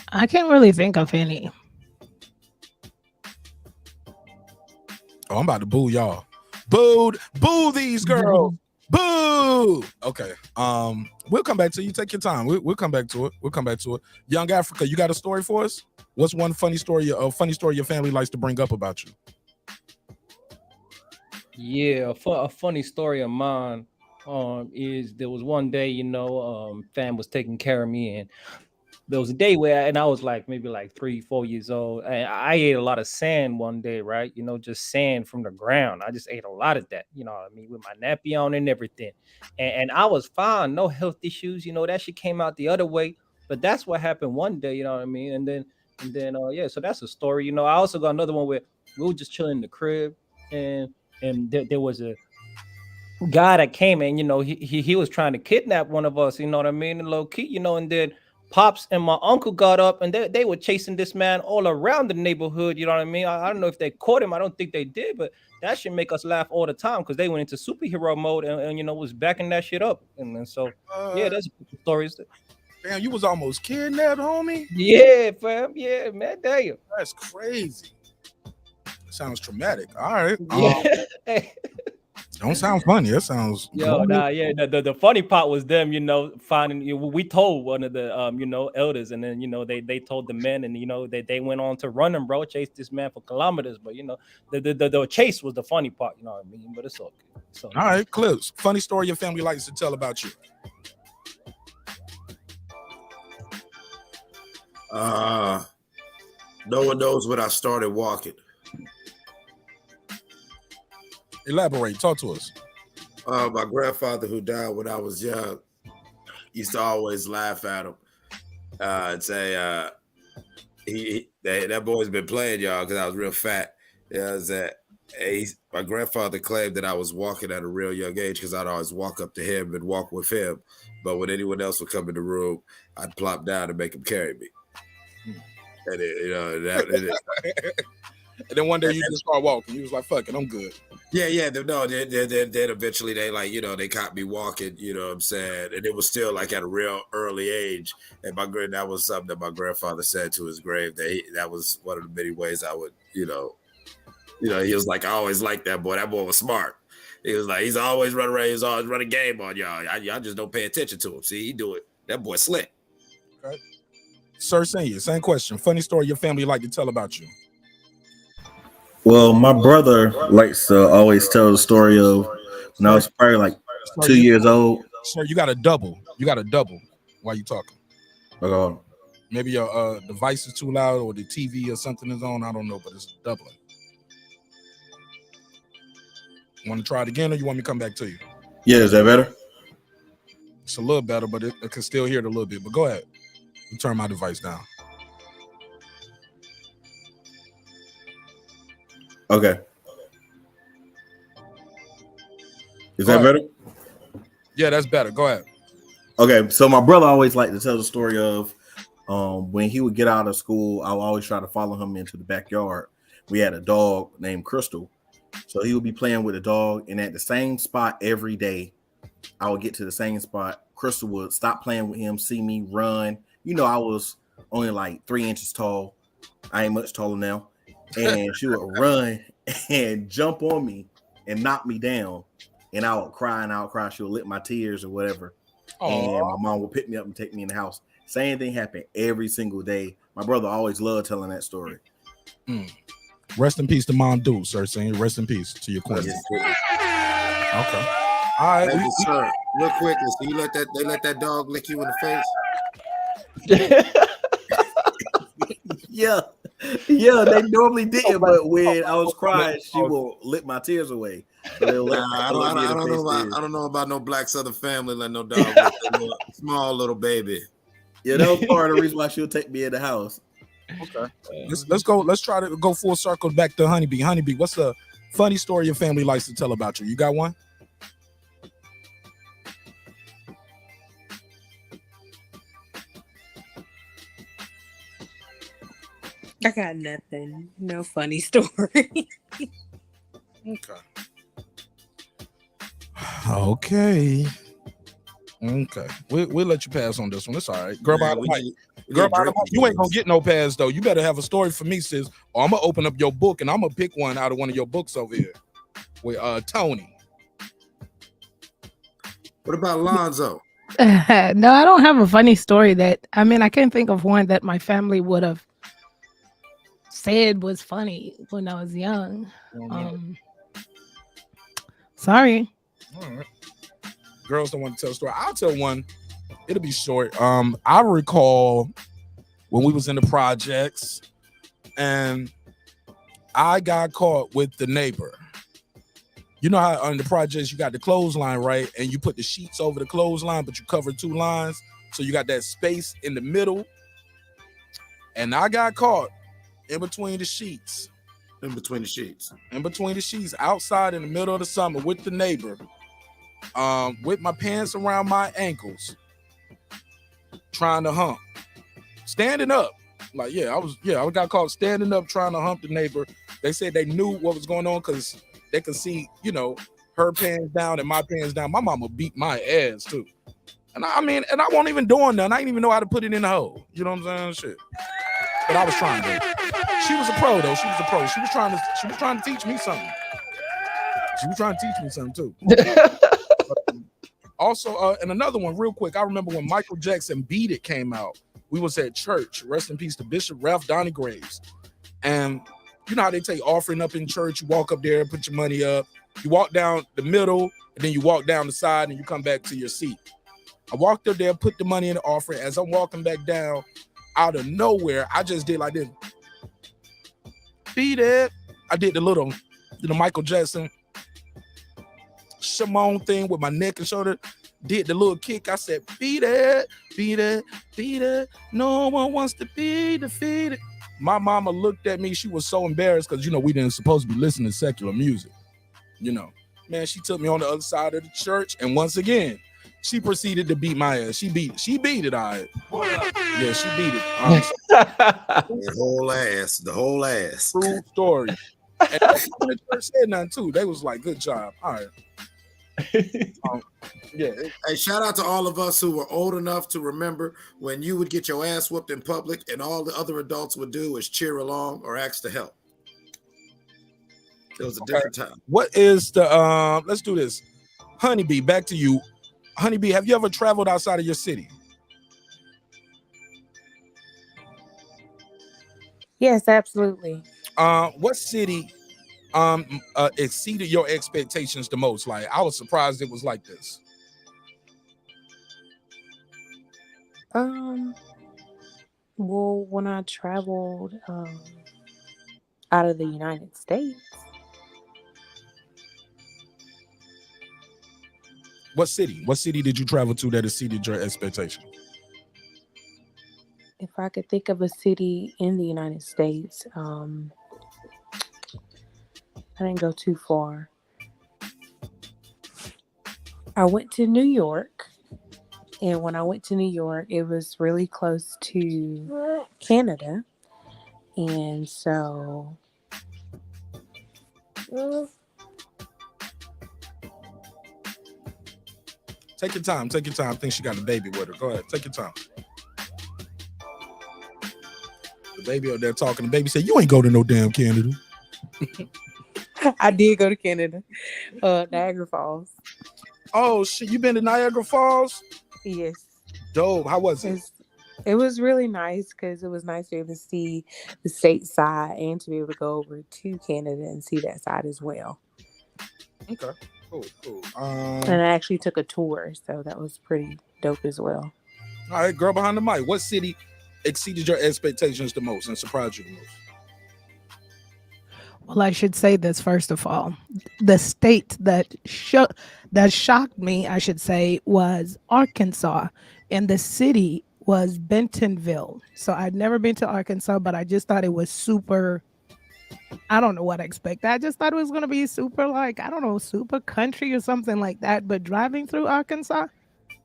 I can't really think of any. Oh, I'm about to boo y'all. Boo these girls. Boo. Okay. We'll come back to you. Take your time. We'll come back to it. Young Africa, you got a story for us? What's one funny story your family likes to bring up about you? Yeah, a funny story of mine is there was one day, fam was taking care of me, and there was a day where, and I was like maybe like 3-4 years old, and I ate a lot of sand one day, right? Just sand from the ground. I just ate a lot of that, what I mean, with my nappy on and everything. And I was fine, no health issues, that shit came out the other way. But that's what happened one day, you know what I mean? And then yeah, so that's a story. I also got another one where we were just chilling in the crib, and there was a guy that came in, he was trying to kidnap one of us, you know what I mean, and low key, and then Pops and my uncle got up and they were chasing this man all around the neighborhood, you know what I mean? I don't know if they caught him. I don't think they did, but that should make us laugh all the time because they went into superhero mode and was backing that shit up. And so, yeah, that's stories. Damn, you was almost kidnapped, homie? Yeah, fam. Yeah, man, damn. That's crazy. Sounds traumatic. All right. Yeah. Don't sound funny. That sounds. The funny part was them, finding. We told one of the elders, and then they told the men, and they went on to run him, bro. Chased this man for kilometers, but the chase was the funny part, you know what I mean? But it's okay. All right, Clips. Funny story your family likes to tell about you. No one knows when I started walking. Elaborate. Talk to us. My grandfather, who died when I was young, used to always laugh at him and say, that boy's been playing y'all because I was real fat. My grandfather claimed that I was walking at a real young age because I'd always walk up to him and walk with him. But when anyone else would come in the room, I'd plop down and make him carry me. And and then one day you just start walking. You was like, fuck it, I'm good. Yeah. Then eventually they caught me walking, you know what I'm saying? And it was still like at a real early age. And that was something that my grandfather said to his grave, that was one of the many ways I would, he was like, I always liked that boy. That boy was smart. He was like, he's always running around, he's always running game on y'all. Y'all just don't pay attention to him. See, he do it. That boy slick. Okay. Sir Senior, same question. Funny story your family like to tell about you. Well, my brother likes to always tell the story of when I was probably like 2 years old. Sir, you got a double. While you talking. Okay. Maybe your device is too loud or the TV or something is on. I don't know, but it's doubling. Want to try it again or you want me to come back to you? Yeah, is that better? It's a little better, but I can still hear it a little bit. But go ahead. You turn my device down. Okay. Is that better? Yeah, that's better. Go ahead. Okay, so my brother always liked to tell the story of when he would get out of school, I would always try to follow him into the backyard. We had a dog named Crystal. So he would be playing with a dog, and at the same spot every day, I would get to the same spot. Crystal would stop playing with him, see me run. I was only like 3 inches tall. I ain't much taller now. And she would run and jump on me and knock me down. And I would cry and I would cry. She would lick my tears or whatever. Aww. And my mom would pick me up and take me in the house. Same thing happened every single day. My brother always loved telling that story. Rest in peace to Mom Dude, sir. Saying rest in peace to your queen. Okay. All right. Hey, sir, real quick, so they let that dog lick you in the face? Yeah, they normally didn't, but when I was crying, she will lick my tears away. So they'll let, Nah, they'll let me in the face I don't know about no black Southern family letting no dog with a small little baby. Yeah, that was part of the reason why she'll take me in the house. Okay. Let's go. Let's try to go full circle back to Honeybee. Honeybee, what's a funny story your family likes to tell about you? You got one? I got nothing. No funny story. Okay. Okay. Okay. We'll let you pass on this one. It's all right. Girl, Man, by the we mic. need Girl, by the Drake mic. You ain't gonna games. get no pass though. You better have a story for me, sis. Or I'm gonna open up your book and I'm gonna pick one out of one of your books over here with Tony. What about Lonzo? No, I don't have a funny story that I can't think of one that my family would have said was funny when I was young. Sorry. All right. Girls don't want to tell a story. I'll tell one. It'll be short. I recall when we was in the projects and I got caught with the neighbor. You know how on the projects you got the clothesline, right? And you put the sheets over the clothesline, but you cover two lines. So you got that space in the middle. And I got caught in between the sheets. In between the sheets. In between the sheets, outside in the middle of the summer with the neighbor. With my pants around my ankles, trying to hump, standing up. Like, I got caught standing up trying to hump the neighbor. They said they knew what was going on because they could see, her pants down and my pants down. My mama beat my ass too. And I wasn't even doing nothing. I didn't even know how to put it in the hole. You know what I'm saying? Shit. But I was trying to. She was a pro though. She was a pro. She was trying to teach me something. She was trying to teach me something too. Also, and another one real quick. I remember when Michael Jackson Beat It came out. We was at church. Rest in peace to Bishop Ralph Donnie Graves. And you know how they take offering up in church. You walk up there, put your money up. You walk down the middle, and then you walk down the side, and you come back to your seat. I walked up there, put the money in the offering. As I'm walking back down, out of nowhere, I just did like this. Beat it. I did the little, Michael Jackson Shimon thing with my neck and shoulder. Did the little kick. I said, beat it, beat it, beat it. No one wants to be defeated. My mama looked at me. She was so embarrassed because, we didn't supposed to be listening to secular music. Man, she took me on the other side of the church. And once again, she proceeded to beat my ass. She beat it, all right. Yeah, she beat it. The whole ass. True story. And the church said nothing too. They was like, good job. All right. Yeah. Hey, shout out to all of us who were old enough to remember when you would get your ass whooped in public and all the other adults would do is cheer along or ask to help. It was a different time. What is the let's do this. Honeybee, back to you. Honeybee, have you ever traveled outside of your city? Yes, absolutely. What city exceeded your expectations the most? Like, I was surprised it was like this. Well, when I traveled out of the United States. What city? What city did you travel to that exceeded your expectations? If I could think of a city in the United States, I didn't go too far. I went to New York, and when I went to New York, it was really close to Canada, and so Take your time. Take your time. I think she got a baby with her. Go ahead. Take your time. The baby out there talking. The baby said, "You ain't go to no damn Canada." I did go to Canada, Niagara Falls. Oh shit! You been to Niagara Falls? Yes. Dope. How was it? It was really nice because it was nice to be able to see the state side and to be able to go over to Canada and see that side as well. Okay. Cool. And I actually took a tour, so that was pretty dope as well. All right, girl behind the mic. What city exceeded your expectations the most and surprised you the most? Well, I should say this first of all. The state that shocked me, I should say, was Arkansas, and the city was Bentonville. So I'd never been to Arkansas, but I just thought it was super. I don't know what I expected. I just thought it was going to be super, like, I don't know, super country or something like that. But driving through Arkansas,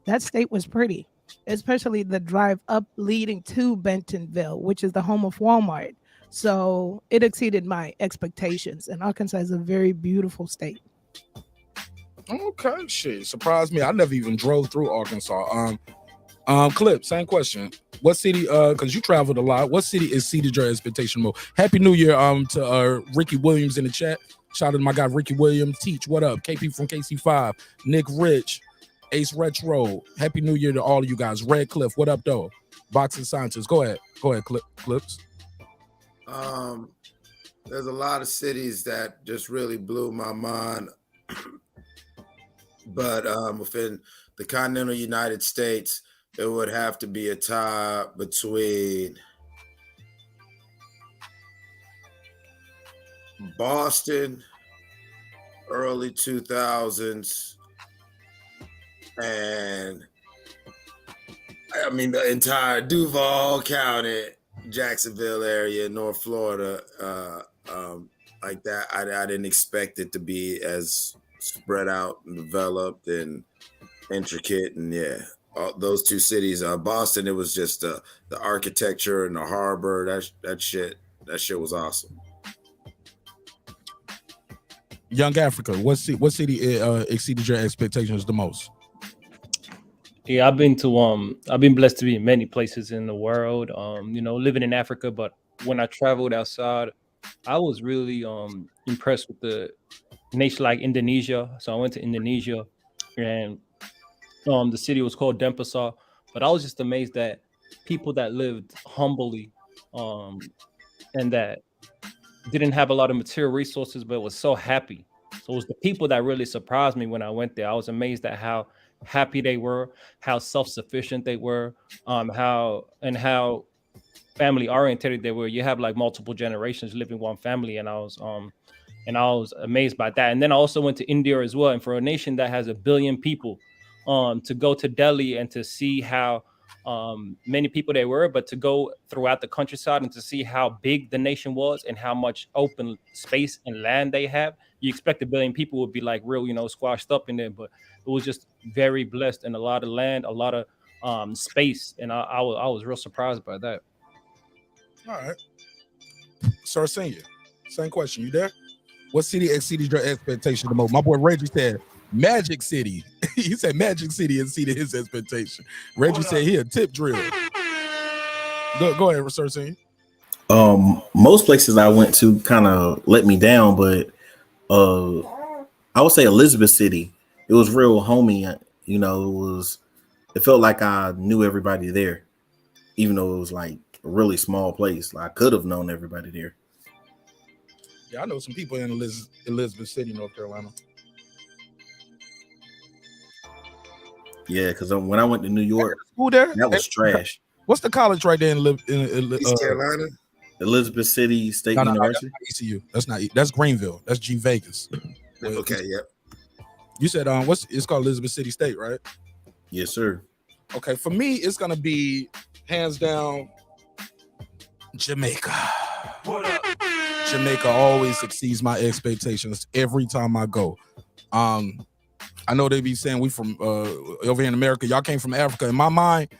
that state was pretty, especially the drive up leading to Bentonville, which is the home of Walmart. So it exceeded my expectations. And Arkansas is a very beautiful state. Okay, shit. Surprised me. I never even drove through Arkansas. Clip, same question. What city, because you traveled a lot, what city exceeded your expectation most? Happy New Year to Ricky Williams in the chat. Shout out to my guy Ricky Williams. Teach, what up? KP from KC5, Nick Rich, Ace Retro. Happy New Year to all of you guys. Red Cliff, what up though? Boxing Scientist. Go ahead, Clips. There's a lot of cities that just really blew my mind. But within the continental United States, it would have to be a tie between Boston, early 2000s, and I mean the entire Duval County, Jacksonville area, North Florida, like that. I didn't expect it to be as spread out and developed and intricate, and yeah, those two cities. Boston, it was just the architecture and the harbor. That shit was awesome. Young Africa, what city exceeded your expectations the most? Yeah, I've been blessed to be in many places in the world. Living in Africa, but when I traveled outside, I was really impressed with the nation like Indonesia. So I went to Indonesia, and the city was called Denpasar. But I was just amazed that people that lived humbly, and that didn't have a lot of material resources, but was so happy. So it was the people that really surprised me when I went there. I was amazed at how happy they were, how self-sufficient they were, how family oriented they were. You have like multiple generations living one family, and I was amazed by that. And then I also went to India as well. And for a nation that has 1 billion people, to go to Delhi and to see how many people they were, but to go throughout the countryside and to see how big the nation was and how much open space and land they have. You expect 1 billion people would be like real, squashed up in there, but it was just very blessed and a lot of land, a lot of space, and I was real surprised by that. All right, Sir Senior, same question. You there? What city exceeded your expectation the most? My boy Reggie said Magic City. He said Magic City exceeded his expectation. Reggie said he a tip drill. Go ahead, Sir Senior. Most places I went to kind of let me down, but I would say Elizabeth City. It was real homey. It felt like I knew everybody there, even though it was like a really small place. Like, I could have known everybody there. Yeah, I know some people in Elizabeth City, North Carolina. Yeah, because when I went to New York, who there? That was trash. What's the college right there in East Carolina? Elizabeth City State University. That's ECU. That's Greenville. That's G Vegas. Okay, yep. You said it's called Elizabeth City State, right? Yes, sir. Okay, for me, it's gonna be hands down Jamaica. What up? Jamaica always exceeds my expectations every time I go. I know they be saying we from over here in America. Y'all came from Africa. In my mind,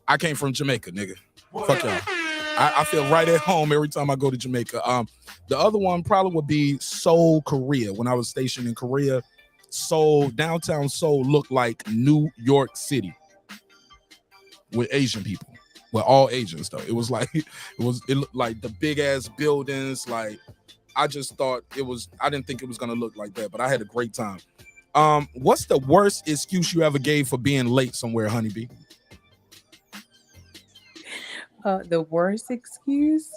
I came from Jamaica, nigga. Fuck y'all. I feel right at home every time I go to Jamaica. The other one probably would be Seoul, Korea. When I was stationed in Korea, downtown Seoul looked like New York City with Asian people. Well, all Asians though. It looked like the big ass buildings. Like, I just thought I didn't think it was gonna look like that, but I had a great time. What's the worst excuse you ever gave for being late somewhere, Honeybee? The worst excuse,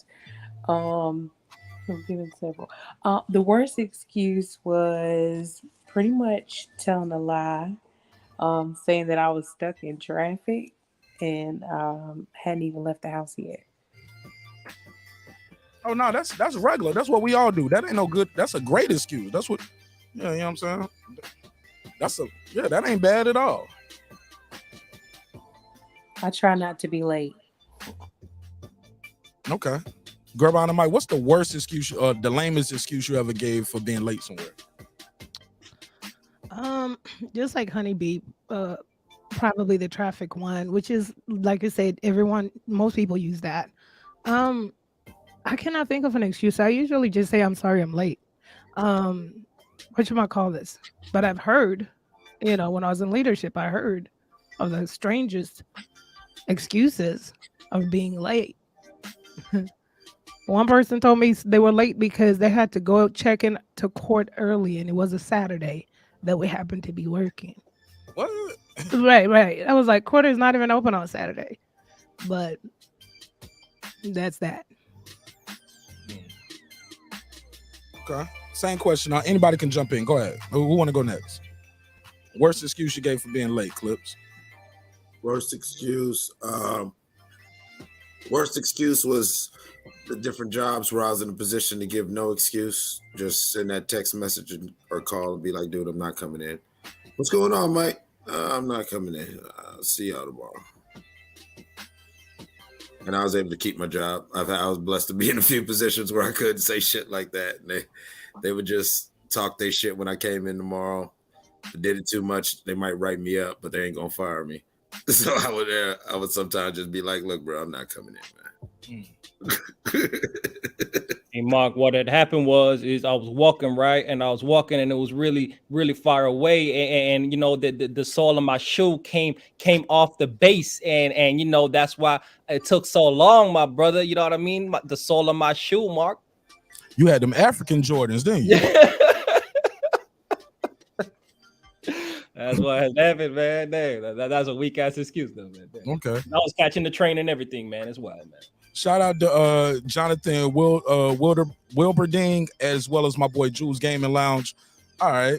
I'm giving several. The worst excuse was pretty much telling a lie, saying that I was stuck in traffic and hadn't even left the house yet. Oh no, that's regular. That's what we all do. That ain't no good. That's a great excuse. That's what. Yeah, you know what I'm saying. That ain't bad at all. I try not to be late. Okay. Gervonta, Mike, what's the worst excuse, the lamest excuse you ever gave for being late somewhere? Just like Honeybee, probably the traffic one, which is like I said, most people use that. I cannot think of an excuse. I usually just say I'm sorry I'm late. What you might call this? But I've heard, when I was in leadership, I heard of the strangest excuses of being late. One person told me they were late because they had to go check in to court early, and it was a Saturday that we happened to be working. What? Right. I was like, court is not even open on Saturday, but that's that. Okay. Same question. Now, anybody can jump in. Go ahead. Who want to go next? Worst excuse you gave for being late, Clips? Worst excuse. Worst excuse was the different jobs where I was in a position to give no excuse. Just send that text message or call and be like, dude, I'm not coming in. What's going on, Mike? I'm not coming in. I'll see y'all tomorrow. And I was able to keep my job. I was blessed to be in a few positions where I couldn't say shit like that. And they would just talk their shit when I came in tomorrow. If I did it too much, they might write me up, but they ain't gonna fire me. So I would sometimes just be like, look, bro, I'm not coming in, man. Hey, Mark, what had happened was I was walking, right? And I was walking and it was really, really far away. And the sole of my shoe came off the base. And that's why it took so long, my brother. You know what I mean? The sole of my shoe, Mark. You had them African Jordans, didn't you? That's what has happened, man. That's a weak ass excuse, though, man. Okay. I was catching the train and everything, man. It's wild, man. Shout out to Jonathan Wilberding, as well as my boy Jules Gaming Lounge. All right.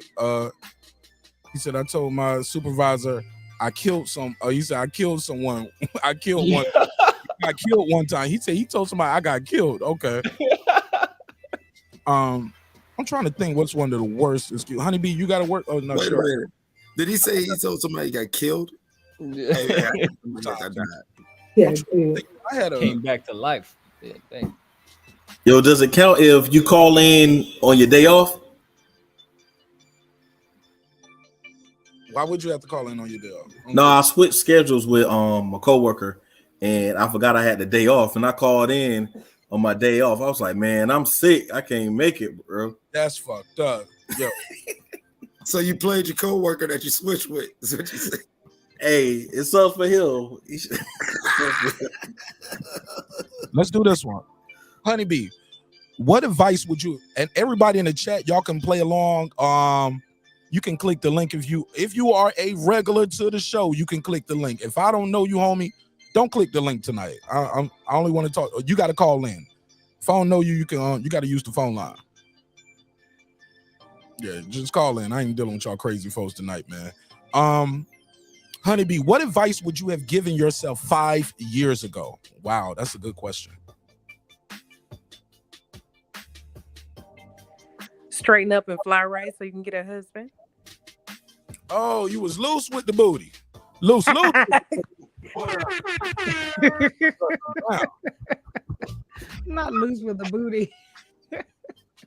He said, I told my supervisor I killed he said I killed someone. I killed one. I killed one time. He told somebody I got killed. Okay. I'm trying to think what's one of the worst excuse. Honeybee, you gotta work. Oh no. Wait a minute. Did he say he told somebody he got killed? Yeah. I Came back to life. Yeah, thanks. Yo, does it count if you call in on your day off? Why would you have to call in on your day off? No, I switched schedules with a coworker, and I forgot I had the day off, and I called in on my day off. I was like, man, I'm sick. I can't make it, bro. That's fucked up. Yo. So you played your coworker that you switched with. Is what you say? Hey, it's up for him. Let's do this one. Honeybee, what advice would you, and everybody in the chat, y'all can play along. You can click the link if you are a regular to the show, you can click the link. If I don't know you, homie, don't click the link tonight. I only want to talk. You got to call in. If I don't know you, you got to use the phone line. Yeah, just call in. I ain't dealing with y'all crazy folks tonight, man. Honeybee, what advice would you have given yourself 5 years ago? Wow, that's a good question. Straighten up and fly right so you can get a husband. Oh, you was loose with the booty. Loose. Wow. Not loose with the booty.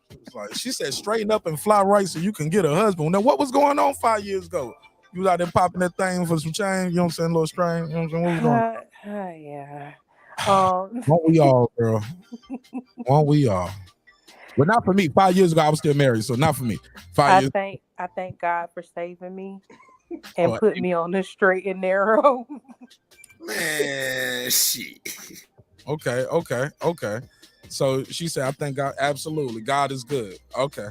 It's like she said, straighten up and fly right so you can get a husband. Now, what was going on 5 years ago? You was out there popping that thing for some change, you know what I'm saying? A little strange, you know what I'm saying? What was going on? Yeah. Won't we all, girl? Won't we all? Well, not for me. 5 years ago, I was still married, so not for me. 5 years. I thank God for saving me and put me on the straight and narrow. Man, shit. Okay. So she said, I thank God. Absolutely. God is good. Okay.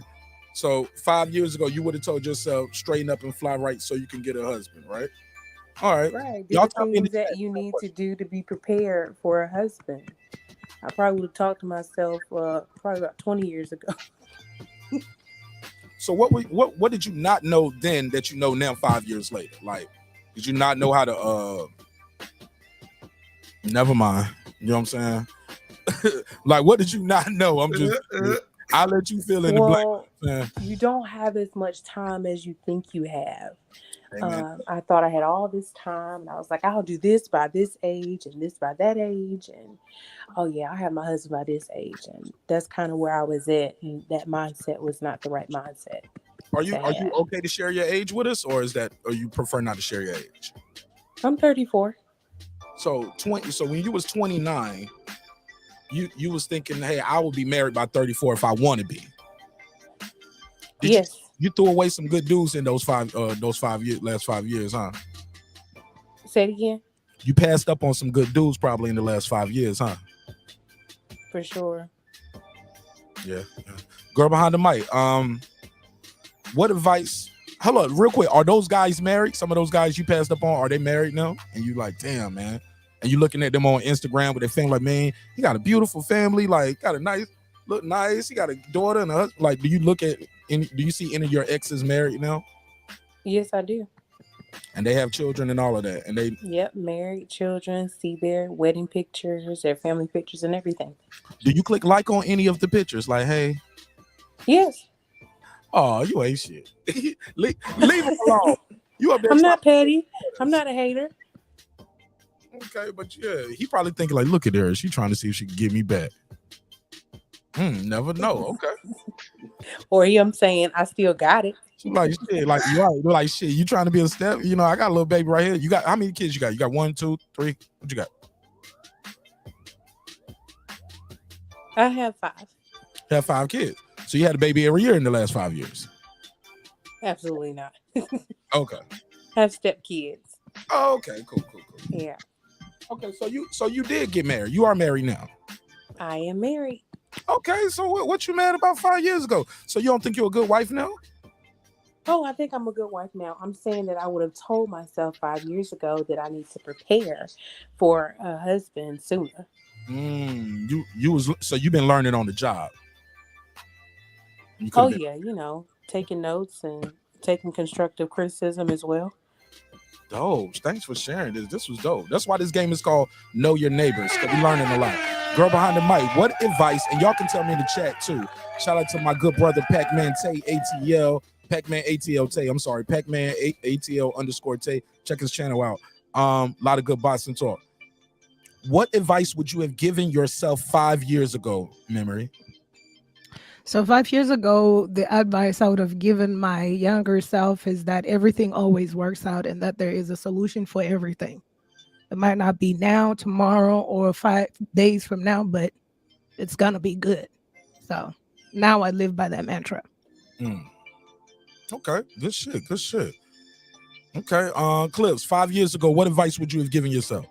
So 5 years ago, you would have told yourself, straighten up and fly right so you can get a husband, right? All right. Right. Y'all the things that you need to do to be prepared for a husband. I probably would have talked to myself probably about 20 years ago. So what did you not know then that you know now 5 years later? Like, did you not know how to never mind. You know what I'm saying? Like, what did you not know? I'll let you fill in the blank. Well, you don't have as much time as you think you have. Amen. I thought I had all this time, and I was like, I'll do this by this age and this by that age, and oh yeah, I have my husband by this age, and that's kind of where I was at, and that mindset was not the right mindset. Are you okay to share your age with us, or you prefer not to share your age? I'm 34. So 20. So when you was 29, you was thinking, hey, I will be married by 34 if I want to be. Yes. You threw away some good dudes in those last 5 years, huh? Say it again. You passed up on some good dudes probably in the last 5 years, huh? For sure. Yeah. Girl behind the mic. What advice? Hold on, real quick. Are those guys married? Some of those guys you passed up on, are they married now? And you like, damn, man. And you looking at them on Instagram with their family, like, man, he got a beautiful family, like, look nice. He got a daughter and a husband. Like, do you see any of your exes married now? Yes, I do. And they have children and all of that. And they married, children, see their wedding pictures, their family pictures, and everything. Do you click like on any of the pictures? Like, hey. Yes. Oh, you ain't shit. leave him alone. You up there? I'm not petty. I'm not a hater. Okay, but yeah, he probably thinking like, look at her. She trying to see if she can get me back. Never know. Okay. Or him saying, I still got it. Like shit, like you right. Like shit, you trying to be a step? You know, I got a little baby right here. You got how many kids you got? You got 1, 2, 3. What you got? I have 5. You have 5 kids. So you had a baby every year in the last 5 years? Absolutely not. Okay. I have step kids. Oh, okay, cool. Yeah. Okay, so you did get married. You are married now. I am married. Okay, so what you mad about 5 years ago? So you don't think you're a good wife now? Oh, I think I'm a good wife now. I'm saying that I would have told myself 5 years ago that I need to prepare for a husband sooner. So you've been learning on the job. Yeah, taking notes and taking constructive criticism as well. Dope. Thanks for sharing this. This was dope. That's why this game is called Know Your Neighbors, because we're learning a lot. Girl behind the mic, what advice, and y'all can tell me in the chat too. Shout out to my good brother Pac-Man Tay ATL. Pac-Man ATL Tay. I'm sorry, Pac-Man ATL _ Tay. Check his channel out. A lot of good bots and talk. What advice would you have given yourself 5 years ago, Memory? So 5 years ago, the advice I would have given my younger self is that everything always works out and that there is a solution for everything. It might not be now, tomorrow, or 5 days from now, but it's gonna be good. So now I live by that mantra. Okay, good shit. Okay, Clips, 5 years ago, what advice would you have given yourself?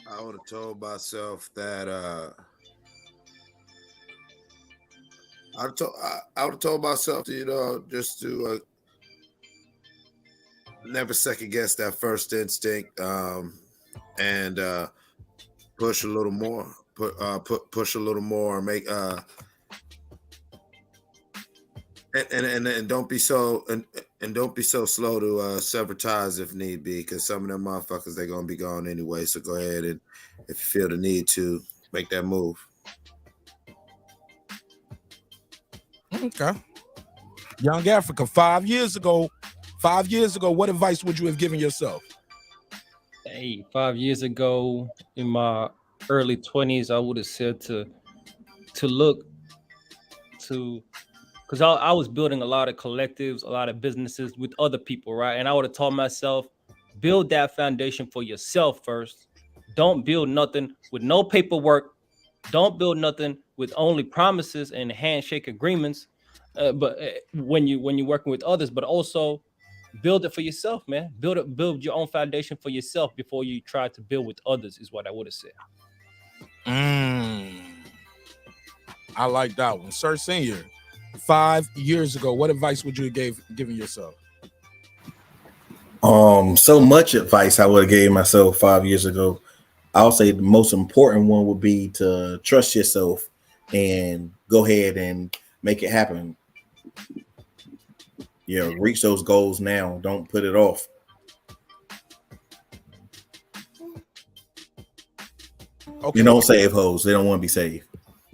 I would have told myself that I would have told myself to, just to never second guess that first instinct, and push a little more, push a little more, make and don't be so don't be so slow to sever ties if need be, because some of them motherfuckers, they're gonna be gone anyway. So go ahead and, if you feel the need to, make that move. Okay. Young Africa, 5 years ago, what advice would you have given yourself? Hey, 5 years ago, in my early 20s, I would have said to look to, because I was building a lot of collectives, a lot of businesses with other people, right? And I would have told myself, build that foundation for yourself first. Don't build nothing with no paperwork. Don't build nothing with only promises and handshake agreements. But when you're working with others, but also build it for yourself, man. Build your own foundation for yourself before you try to build with others, is what I would have said. I like that one. Sir Senior, 5 years ago, what advice would you have given yourself? So much advice I would have gave myself 5 years ago. I'll say the most important one would be to trust yourself and go ahead and make it happen. Reach those goals now. Don't put it off. Okay. You don't save hoes. They don't want to be saved.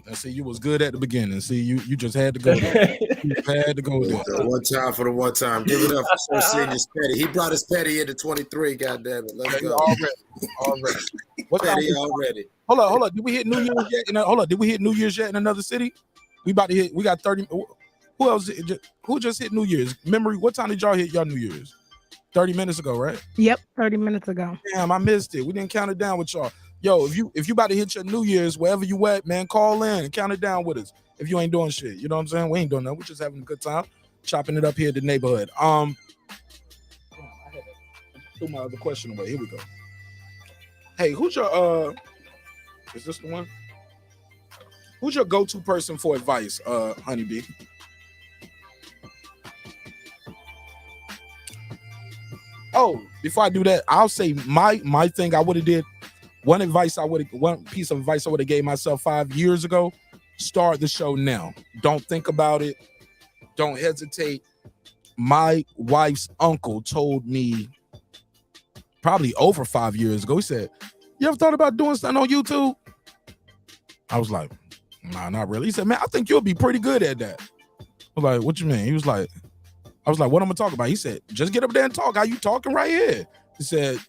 I see you was good at the beginning. See, you just had to go there. You had to go there. One time for the one time. Give it up for Senior's Petty. He brought his Petty into 23. God damn it. Let's go. Already. What time? Petty already. Hold on. Did we hit New Year's yet? Did we hit New Year's yet in another city? We about to hit. We got 30. Who else? Who just hit New Year's? Memory. What time did y'all hit y'all New Year's? 30 minutes ago, right? Yep, 30 minutes ago. Damn, I missed it. We didn't count it down with y'all. Yo, if you about to hit your New Year's, wherever you at, man, call in and count it down with us. If you ain't doing shit, you know what I'm saying? We ain't doing nothing. We're just having a good time, chopping it up here in the neighborhood. I had to throw my other question away. Here we go. Hey, who's your is this the one? Who's your go-to person for advice, Honeybee? Oh, before I do that, I'll say my thing I would have did. One piece of advice I would have gave myself 5 years ago: start the show now. Don't think about it. Don't hesitate. My wife's uncle told me probably over 5 years ago. He said, "You ever thought about doing something on YouTube?" I was like, "Nah, not really." He said, "Man, I think you'll be pretty good at that." I was like, "What you mean?" He was like, I was like, "What I'm gonna talk about?" He said, "Just get up there and talk. How you talking right here?" He said,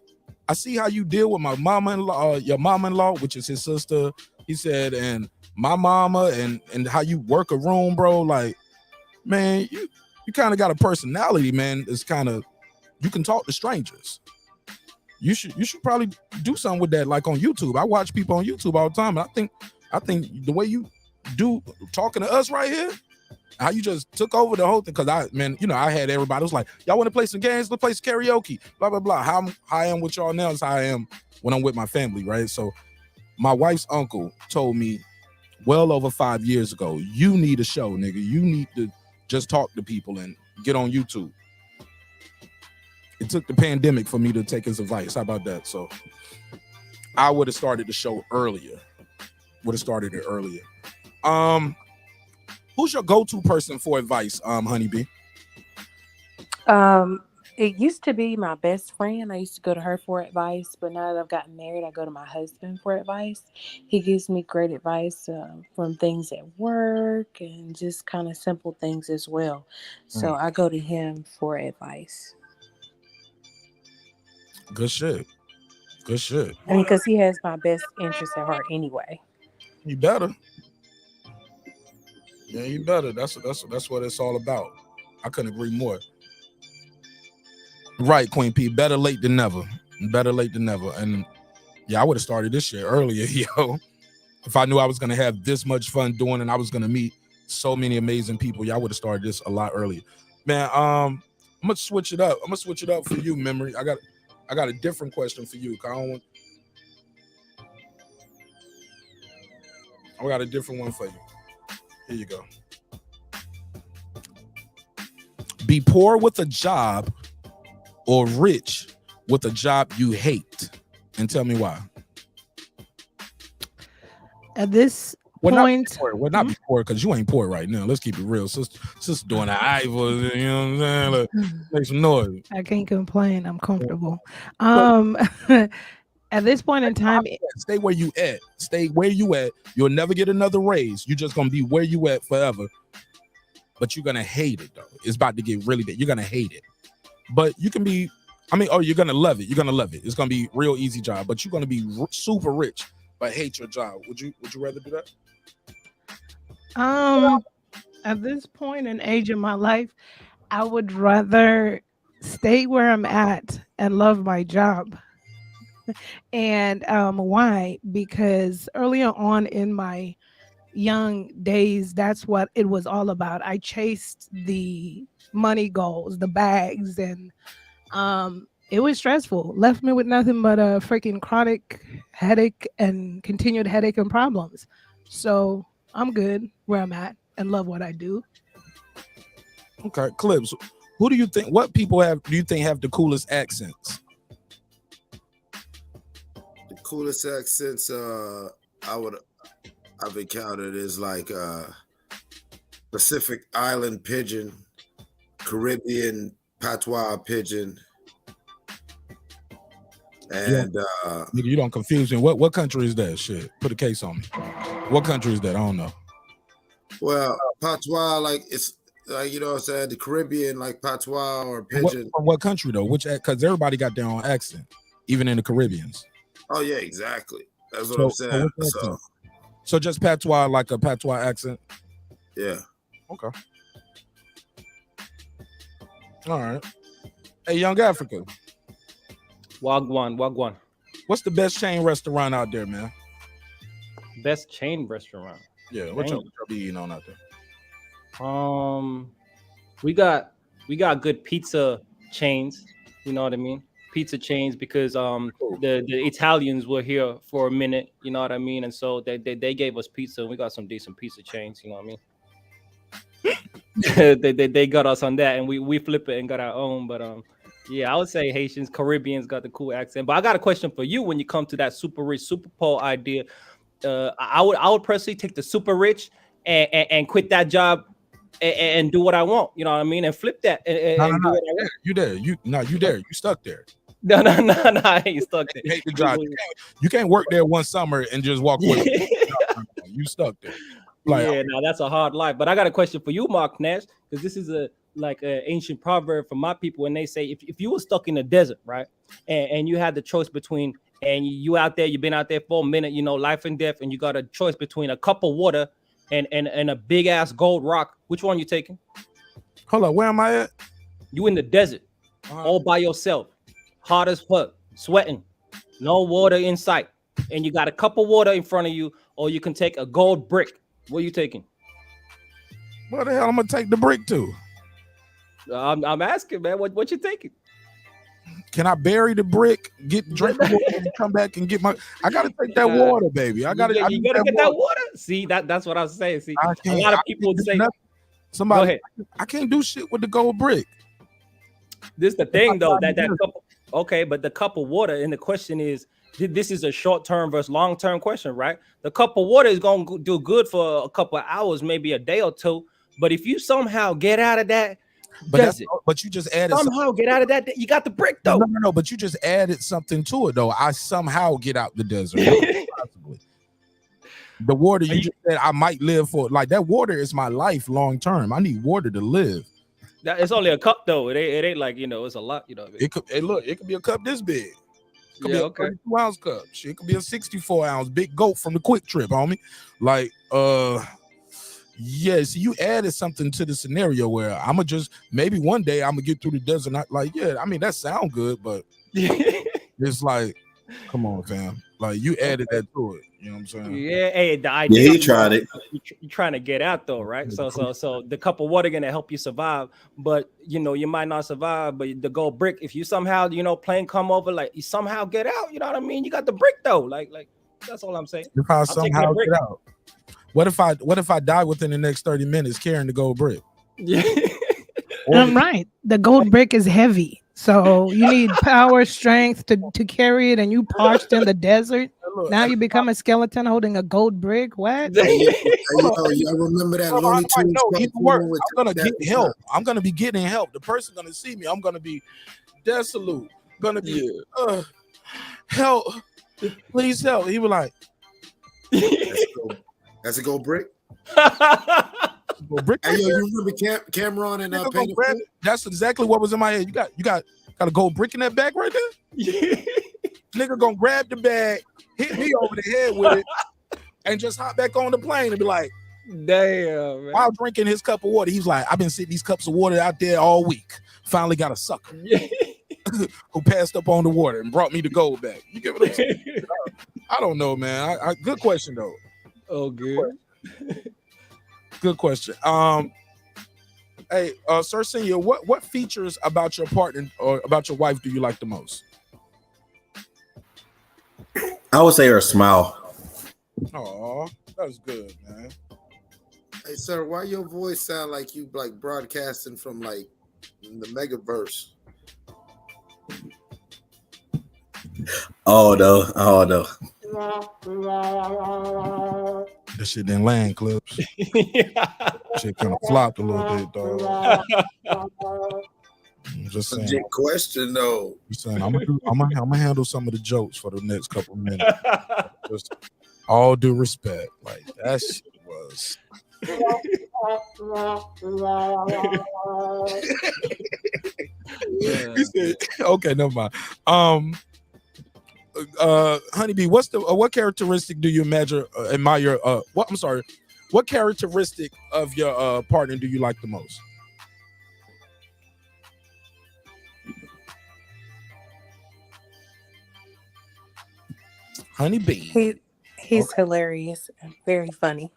"I see how you deal with my mama-in-law, your mama-in-law, which is his sister." He said, "And my mama and how you work a room, bro. Like, man, you kind of got a personality, man. It's kind of, you can talk to strangers. You should probably do something with that, like on YouTube. I watch people on YouTube all the time, and I think the way you do talking to us right here, how you just took over the whole thing, because I had everybody was like, y'all want to play some games? Let's play some karaoke, blah, blah, blah. How I am with y'all now is how I am when I'm with my family, right? So my wife's uncle told me well over 5 years ago, you need a show, nigga. You need to just talk to people and get on YouTube. It took the pandemic for me to take his advice. How about that? So I would have started the show earlier. Who's your go-to person for advice, Honeybee? It used to be my best friend. I used to go to her for advice, but now that I've gotten married, I go to my husband for advice. He gives me great advice from things at work and just kind of simple things as well. So I go to him for advice. Good shit. I mean, because he has my best interest at heart anyway. You better. Yeah, you better. That's what it's all about. I couldn't agree more. Right, Queen P. Better late than never. And yeah, I would have started this shit earlier, yo. If I knew I was gonna have this much fun doing and I was gonna meet so many amazing people, yeah, I would have started this a lot earlier. Man, I'm gonna switch it up. For you, Memory. I got a different question for you. I got a different one for you. Here you go. Be poor with a job or rich with a job you hate, and tell me why. At this point, not be poor, because you ain't poor right now. Let's keep it real. Sister doing an Ivor, you know what I'm saying? Like, make some noise. I can't complain. I'm comfortable. At this point in time, stay where you at. You'll never get another raise. You're just gonna be where you at forever. But you're gonna hate it though. It's about to get really big. You're gonna hate it. But you can be, you're gonna love it. It's gonna be real easy job, but you're gonna be super rich but hate your job. Would you rather do that? At this point in age of my life, I would rather stay where I'm at and love my job. And why? Because earlier on in my young days, that's what it was all about. I chased the money goals, the bags, and it was stressful. Left me with nothing but a freaking chronic headache and continued headache and problems. So I'm good where I'm at and love what I do. Okay, Clips. What people do you think have the coolest accents? The coolest accents I've encountered is like Pacific Island Pidgin, Caribbean Patois Pidgin, And Nigga, you don't confuse me. What country is that? Shit, put a case on me. What country is that? I don't know. well, patois, like it's like, you know what I'm saying, the Caribbean, like patois or pidgin. From what country though? Which, because everybody got their own accent, even in the Caribbeans. Oh yeah, exactly. That's what I'm saying. So just patois, like a patois accent. Yeah. Okay. All right. Hey, Young Africa. Wagwan. What's the best chain restaurant out there, man? Best chain restaurant. Yeah, what y'all be eating on out there? We got good pizza chains. You know what I mean? Pizza chains, because the Italians were here for a minute. You know what I mean? And so they gave us pizza. And we got some decent pizza chains. You know what I mean? they got us on that, and we flip it and got our own. But yeah, I would say Haitians, Caribbeans got the cool accent. But I got a question for you when you come to that super rich, super poor idea. I would personally take the super rich and quit that job and do what I want. You know what I mean? And flip that and do what I want. You there? You there? You stuck there. No, I ain't stuck there. You hate the job. You can't work there one summer and just walk away. You stuck there. Like, yeah, no, that's a hard life. But I got a question for you, Mark Nash, because this is an ancient proverb for my people, and they say if you were stuck in the desert, right, and you had the choice between, and you out there, you've been out there for a minute, you know, life and death, and you got a choice between a cup of water and a big ass gold rock, which one you taking? Hold on, where am I at? You in the desert, all by yourself, hot as fuck, sweating, no water in sight, and you got a cup of water in front of you, or you can take a gold brick. What are you taking? What the hell I'm gonna take the brick to? I'm asking, man. What you taking? Can I bury the brick, drink the water, and come back and get my? I gotta take that water, baby. I gotta. You gotta get that water. See, that's what I was saying. See, a lot of people would say, somebody, go ahead. I can't do shit with the gold brick. This is the thing, though. That couple. Okay, but the cup of water, and the question is, this is a short-term versus long-term question, right? The cup of water is going to do good for a couple of hours, maybe a day or two. But if you somehow get out of that desert, but you just added somehow get out of that, you got the brick, though. No, but you just added something to it, though. I somehow get out the desert. Possibly. The water you just said I might live for, like that water is my life long-term. I need water to live. It's only a cup, though. It ain't like, you know, it's a lot, you know. It could be a cup this big. It could be a 32-ounce cup. Shit, it could be a 64-ounce big goat from the Quick Trip, homie. Like, yes, you added something to the scenario where I'ma just maybe one day I'm gonna get through the desert. I mean that sound good, but it's like, come on, fam. Like you added that to it. You know what I'm saying? Yeah, hey, the idea. Yeah, he tried it. You're trying to get out though, right? So the cup of water gonna help you survive, but you know you might not survive. But the gold brick, if you somehow plane come over, like you somehow get out. You know what I mean? You got the brick though. Like that's all I'm saying. If I somehow get out. What if I die within the next 30 minutes carrying the gold brick? Yeah. I'm right. The gold brick is heavy. So you need power, strength to carry it, and you parched in the desert. Now you become a skeleton holding a gold brick. What? I remember that Looney Tunes. No, even worse. I'm gonna get help. I'm gonna be getting help. The person gonna see me. I'm gonna be desolate. Gonna be help. Please help. He was like, "That's a gold brick." Brick. Hey, yo, you remember Cameron and That's exactly what was in my head. You got a gold brick in that bag right there. Yeah. Nigga gonna grab the bag, hit me over the head with it, and just hop back on the plane and be like, "Damn!" Man. While drinking his cup of water, he's like, "I've been sitting these cups of water out there all week. Finally got a sucker who passed up on the water and brought me the gold back." You get what I'm saying? I don't know, man. Good question though. Oh, good. Good question. Hey, Sir Senior, what features about your partner or about your wife do you like the most? I would say her smile. Oh, that's good, man. Hey, sir, why your voice sound like you like broadcasting from like the Megaverse? Oh no. That shit didn't land, Clips. Shit kind of flopped a little bit, dog. I'm just saying. Legit question though. Just saying, I'm gonna handle some of the jokes for the next couple of minutes. Just all due respect, like that shit was. He said, okay, never mind. Honeybee, what characteristic do you admire? What characteristic of your partner do you like the most? Honeybee. He's hilarious and very funny.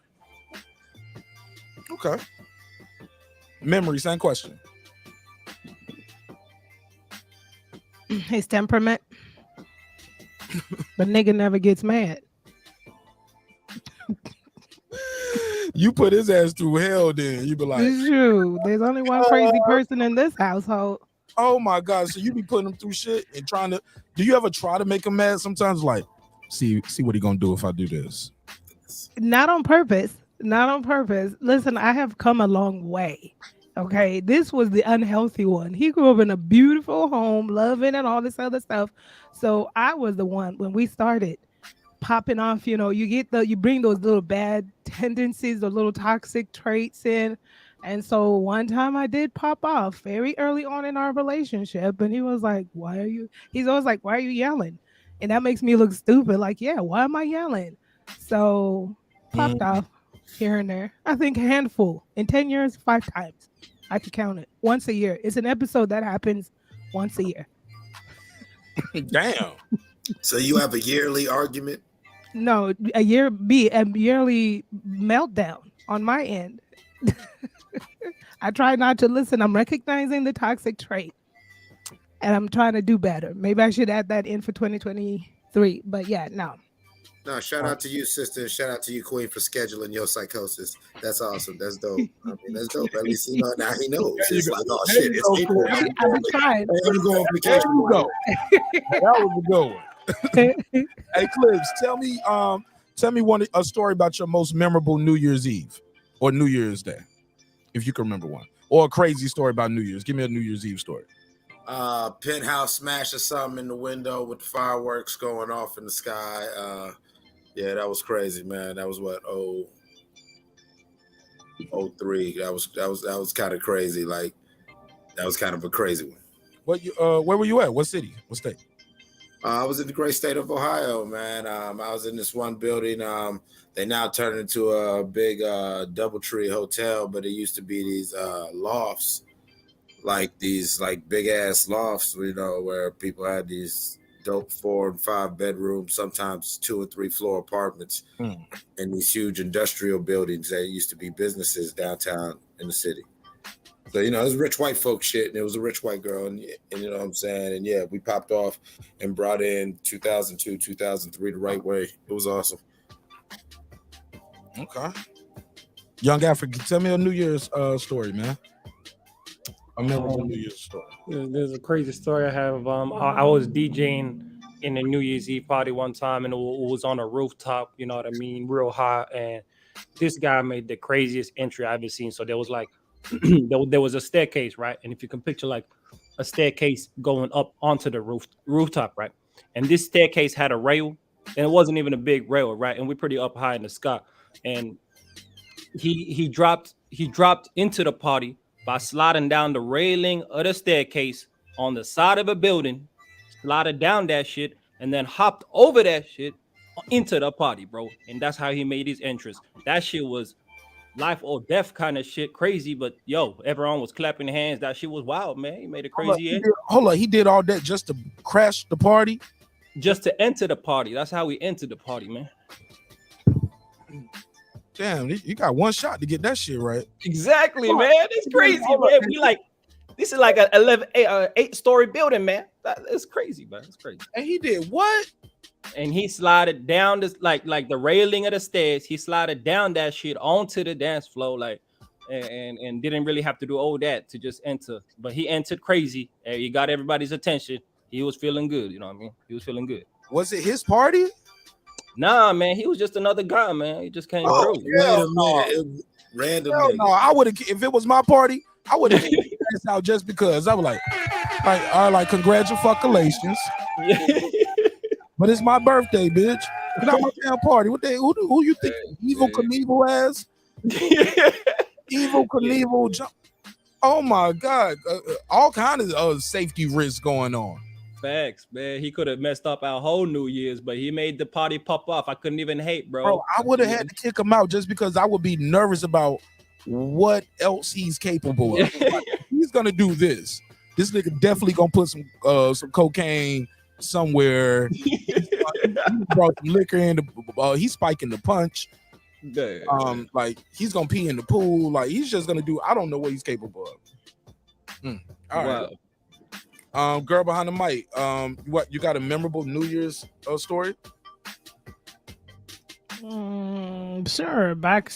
Okay. Memory, same question. His temperament. But nigga never gets mad. You put his ass through hell, then you be like, Shoot, there's only one crazy person in this household. oh my God. So you be putting him through shit and trying to, do you ever try to make him mad sometimes? Like, see what he gonna do if I do this? Not on purpose. Not on purpose. Listen, I have come a long way. Okay, this was the unhealthy one. He grew up in a beautiful home, loving and all this other stuff. So I was the one when we started popping off. You know, you bring those little bad tendencies, those little toxic traits in. And so one time I did pop off very early on in our relationship, and he was like, he's always like, why are you yelling? And that makes me look stupid. Like, yeah, why am I yelling? So popped off here and there. I think a handful. In 10 years, 5 times. I could count it. Once a year. It's an episode that happens once a year. Damn. So you have a yearly argument? No, a yearly meltdown on my end. I try not to listen. I'm recognizing the toxic trait. And I'm trying to do better. Maybe I should add that in for 2023. But yeah, no. No, shout out to you, sister. Shout out to you, Queen, for scheduling your psychosis. That's awesome. That's dope. I mean, that's dope. At least now he knows. It's like, oh shit, it's April. I've been trying. I'm going on vacation. There you go. That was a good one. Hey, Clips, tell me a story about your most memorable New Year's Eve or New Year's Day, if you can remember one, or a crazy story about New Year's. Give me a New Year's Eve story. Penthouse smashing something in the window with fireworks going off in the sky. Yeah, that was crazy, man. That was what 03. That was kind of crazy. Like that was kind of a crazy one. Where were you at? What city? What state? I was in the great state of Ohio, man. I was in this one building. They now turned into a big DoubleTree hotel, but it used to be these lofts, like these big ass lofts, you know, where people had these dope 4 and 5 bedrooms, sometimes 2 and 3 floor apartments in these huge industrial buildings that used to be businesses downtown in the city. So, you know, it was rich white folk shit, and it was a rich white girl, and you know what I'm saying? And yeah, we popped off and brought in 2002, 2003 the right way. It was awesome. Okay. Young African, tell me a New Year's story, man. A memorable New Year's story. There's a crazy story I have. I was DJing in a New Year's Eve party one time, and it was on a rooftop, you know what I mean, real high. And this guy made the craziest entry I've ever seen. So there was like, there was a staircase, right? And if you can picture like a staircase going up onto the rooftop, right? And this staircase had a rail, and it wasn't even a big rail, right? And we're pretty up high in the sky. And he dropped into the party by sliding down the railing of the staircase on the side of a building, slided down that shit, and then hopped over that shit into the party, bro. And that's how he made his entrance. That shit was life or death kind of shit, crazy. But yo, everyone was clapping hands. That shit was wild, man. He made a crazy entrance. Hold on, he did all that just to crash the party? Just to enter the party. That's how we entered the party, man. Damn, you got one shot to get that shit right. Exactly, man. It's crazy, man. We like, this is like an 8-story building, man. It's crazy, man. It's crazy. And he did what? And he slided down this like the railing of the stairs. He slided down that shit onto the dance floor, like, and didn't really have to do all that to just enter. But he entered crazy, and he got everybody's attention. He was feeling good, you know what I mean? He was feeling good. Was it his party? Nah, man, he was just another guy, man. He just came through. Wait a minute. Random. No, I would have. If it was my party, I would have out just because I was like, Like, congratulations. But it's my birthday, bitch. Get out my damn party. Who you think Evil Knievel has? Evil Knievel jump. Oh my God. All kinds of safety risks going on. Facts, man. He could have messed up our whole New Year's, but he made the party pop off. I couldn't even hate, bro. I would have had to kick him out just because I would be nervous about what else he's capable of. Like, he's gonna do this. This nigga definitely gonna put some cocaine somewhere. He brought some liquor in. He's spiking the punch. Like he's gonna pee in the pool. Like he's just gonna do. I don't know what he's capable of. All right. Girl behind the mic. What you got a memorable New Year's story? Sure. Back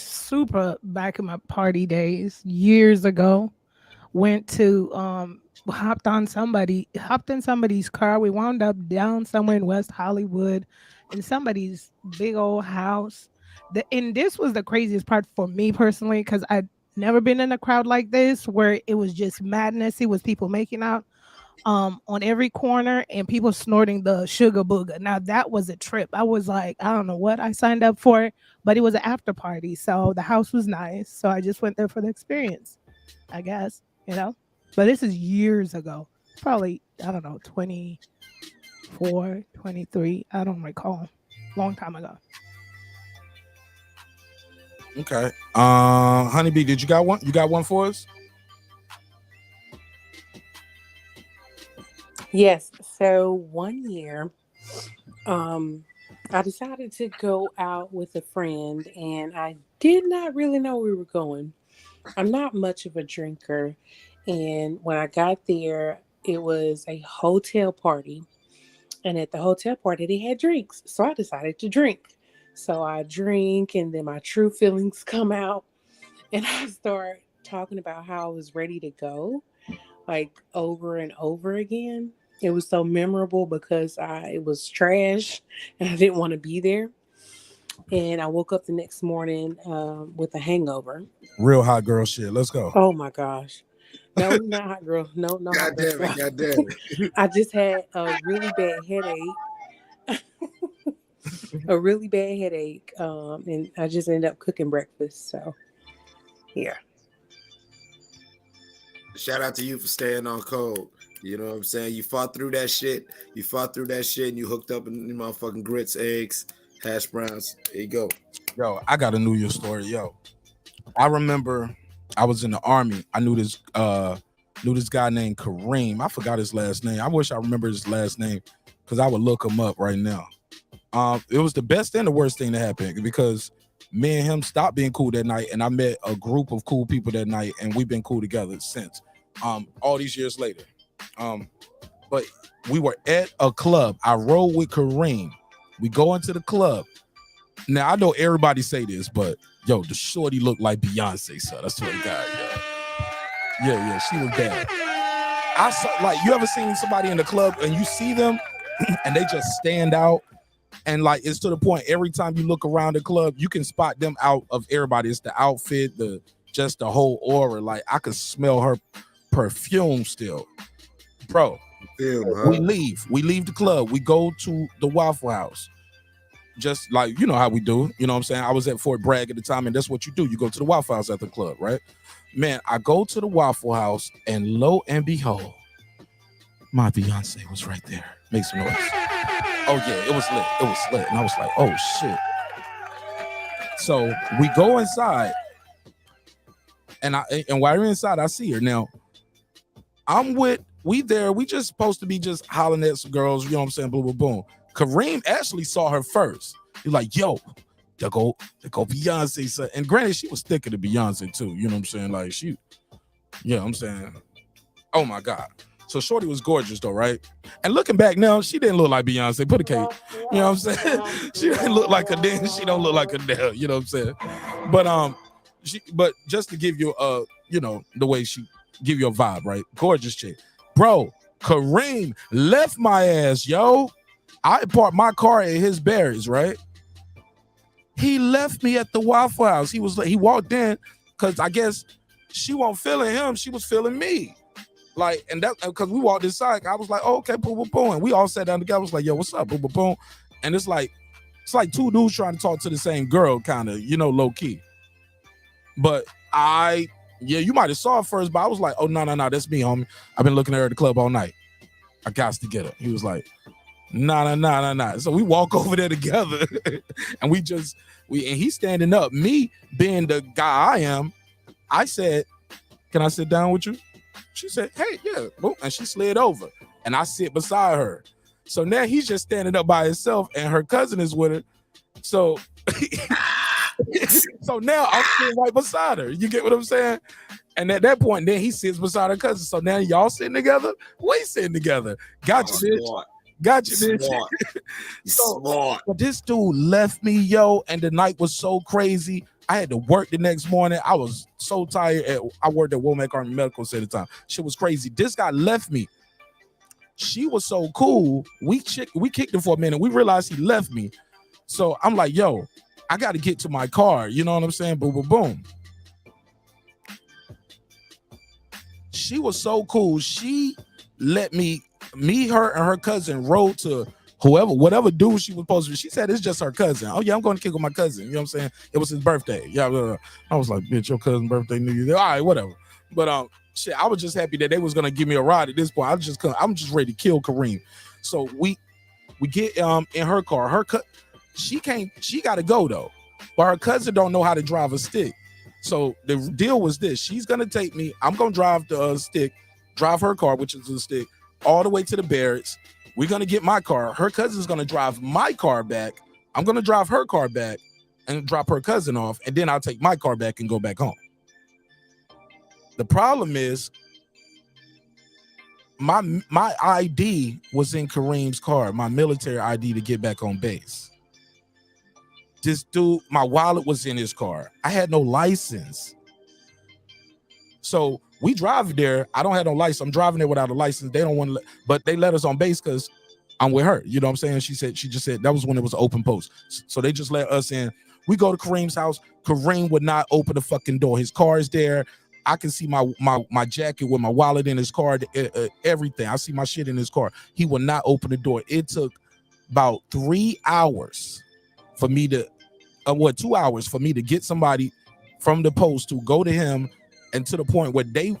in my party days, years ago, went to hopped in somebody's car. We wound up down somewhere in West Hollywood in somebody's big old house. And this was the craziest part for me personally, because I'd never been in a crowd like this where it was just madness. It was people making out on every corner and people snorting the sugar booger. Now that was a trip. I was like, I don't know what I signed up for, but it was an after party. So the house was nice. So I just went there for the experience, I guess, but this is years ago, probably, I don't know, 24, 23. I don't recall. Long time ago. Okay. Honeybee, did you got one? You got one for us? Yes. So one year, I decided to go out with a friend, and I did not really know where we were going. I'm not much of a drinker, and when I got there, it was a hotel party, and at the hotel party, they had drinks, so I decided to drink. So I drink, and then my true feelings come out, and I start talking about how I was ready to go, like over and over again. It was so memorable because it was trash and I didn't want to be there. And I woke up the next morning with a hangover. Real hot girl shit. Let's go. Oh my gosh. No, not hot girl. No. God damn it. God damn it. I just had a really bad headache. A really bad headache. And I just ended up cooking breakfast. So, yeah. Shout out to you for staying on code. You know what I'm saying? You fought through that shit. And you hooked up in motherfucking grits, eggs, hash browns. There you go. Yo, I got a New Year's story. Yo, I remember I was in the army. I knew this guy named Kareem. I forgot his last name. I wish I remember his last name because I would look him up right now. It was the best and the worst thing that happened because me and him stopped being cool that night, and I met a group of cool people that night, and we've been cool together since. All these years later. But we were at a club. I rode with Kareem. We go into the club. Now I know everybody say this, but yo, the shorty looked like Beyonce, son. I swear to God, yeah, she was bad. I saw, like, you ever seen somebody in the club and you see them and they just stand out, and like it's to the point every time you look around the club, you can spot them out of everybody. It's the outfit, the whole aura. Like I could smell her perfume still. Bro, we leave the club. We go to the Waffle House. Just like, you know how we do. You know what I'm saying? I was at Fort Bragg at the time, and that's what you do. You go to the Waffle House at the club, right? Man, I go to the Waffle House, and lo and behold, my Beyonce was right there. Make some noise. Oh, yeah, it was lit. And I was like, oh, shit. So we go inside, and while we're inside, I see her. Now, we just supposed to be just hollering at some girls, you know what I'm saying? Boom, boom, boom. Kareem actually saw her first. He's like, yo, there go Beyonce. Son. And granted, she was thicker than Beyonce too. You know what I'm saying? Like you know what I'm saying? Oh my God. So Shorty was gorgeous though, right? And looking back now, she didn't look like Beyonce. Put a cake. You know what I'm saying? She didn't look like Adele. She don't look like Adele. You know what I'm saying? But just to give you the way she give you a vibe, right? Gorgeous chick. Bro, Kareem left my ass, yo. I parked my car at his Barry's, right? He left me at the Waffle House. He walked in because I guess she wasn't feeling him. She was feeling me. Like, and that because we walked inside, I was like, oh, okay, boom, boom, boom. And we all sat down together. I was like, yo, what's up? Boom, boom, boom. And it's like two dudes trying to talk to the same girl, kind of, low key. But you might have saw it first, but I was like, oh, no, that's me, homie. I've been looking at her at the club all night. I got to get her. He was like, nah. So we walk over there together and and he's standing up. Me being the guy I am, I said, can I sit down with you? She said, hey, yeah. Boom. And she slid over and I sit beside her. So now he's just standing up by himself and her cousin is with her. So, so now I'm sitting right beside her. You get what I'm saying? And at that point, then he sits beside her cousin. So now y'all sitting together? We sitting together. Gotcha, bitch. Gotcha, bitch. Smart. But this dude left me, yo, and the night was so crazy. I had to work the next morning. I was so tired. I worked at Womack Army Medical Center at the time. Shit was crazy. This guy left me. She was so cool. We kicked him for a minute. We realized he left me. So I'm like, yo, I got to get to my car. You know what I'm saying? Boom, boom, boom. She was so cool. She let me, her, and her cousin rode to whatever dude she was supposed to be. She said it's just her cousin. Oh yeah, I'm going to kick with my cousin. You know what I'm saying? It was his birthday. Yeah, I was like, bitch, your cousin's birthday, New Year's. All right, whatever. But shit, I was just happy that they was gonna give me a ride at this point. I'm just ready to kill Kareem. So we get in her car. She got to go though, but her cousin don't know how to drive a stick. So the deal was this: she's gonna take me. I'm gonna drive the stick, drive her car, which is the stick, all the way to the barracks. We're gonna get my car. Her cousin's gonna drive my car back. I'm gonna drive her car back and drop her cousin off, and then I'll take my car back and go back home. The problem is my ID was in Kareem's car, my military ID to get back on base. This dude, my wallet was in his car. I had no license. So we drive there. I don't have no license. I'm driving there without a license. They don't want to, but they let us on base because I'm with her. You know what I'm saying? She just said that was when it was an open post. So they just let us in. We go to Kareem's house. Kareem would not open the fucking door. His car is there. I can see my jacket with my wallet in his car, everything. I see my shit in his car. He would not open the door. It took about 3 hours for me to, 2 hours for me to get somebody from the post to go to him, and to the point where they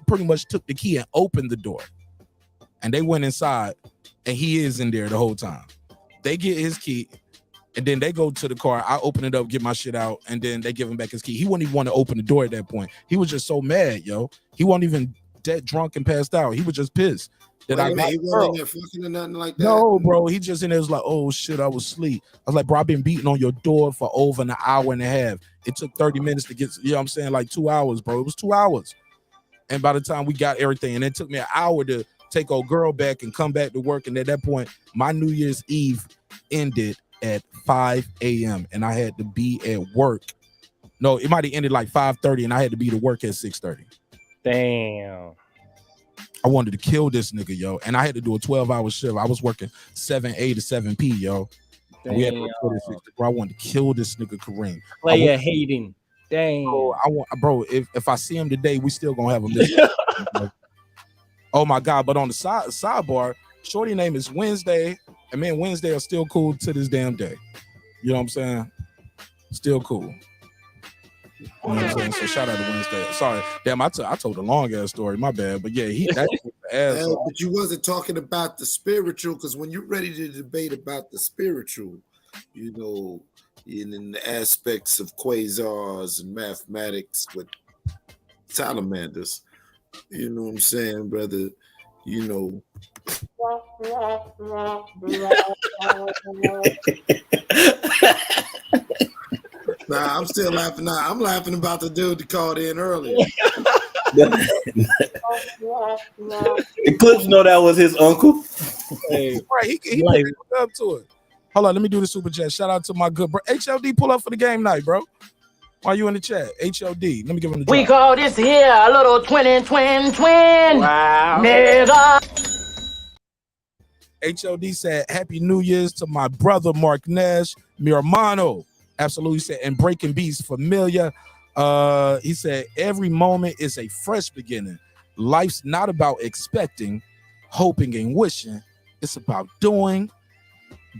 pretty much took the key and opened the door, and they went inside, and he is in there the whole time. They get his key, and then they go to the car. I open it up, get my shit out, and then they give him back his key. He wouldn't even want to open the door at that point. He was just so mad, yo. He wasn't even dead drunk and passed out. He was just pissed that I got. He wasn't in there fucking or nothing like that. No, bro. He just in there was like, oh shit, I was asleep. I was like, bro, I've been beating on your door for over an hour and a half. It took 30 minutes to get, you know what I'm saying? Like 2 hours, bro. It was 2 hours. And by the time we got everything, and it took me an hour to take old girl back and come back to work. And at that point, my New Year's Eve ended at 5 a.m. and I had to be at work. No, it might have ended like 5:30 and I had to be to work at 6:30. Damn. I wanted to kill this nigga, yo. And I had to do a 12-hour shift. I was working 7A to 7P, yo. And we had to record this shit, bro. I wanted to kill this nigga Kareem. Player hating. Damn. Bro, if I see him today, we still gonna have a mission. Oh my God. But on the sidebar, shorty name is Wednesday. And me and Wednesday are still cool to this damn day. You know what I'm saying? Still cool. You know what I'm saying? So shout out to Wednesday. Sorry, damn, I told a long ass story. My bad, but yeah, that's the ass. But you wasn't talking about the spiritual, because when you're ready to debate about the spiritual, you know, in the aspects of quasars and mathematics with salamanders, you know what I'm saying, brother? You know. Nah, I'm still laughing now. I'm laughing about the dude that called in earlier. Clips know that was his uncle. Hey, right, he like, up to it. Hold on, let me do the super chat. Shout out to my good bro. HLD, pull up for the game night, bro. Why you in the chat? HLD, let me give him the drop. We call this here a little twin. Wow. Nigga. HOD said, Happy New Year's to my brother Mark Nash, mi hermano. Absolutely said, and Breaking Beast familiar. He said, every moment is a fresh beginning. Life's not about expecting, hoping, and wishing. It's about doing,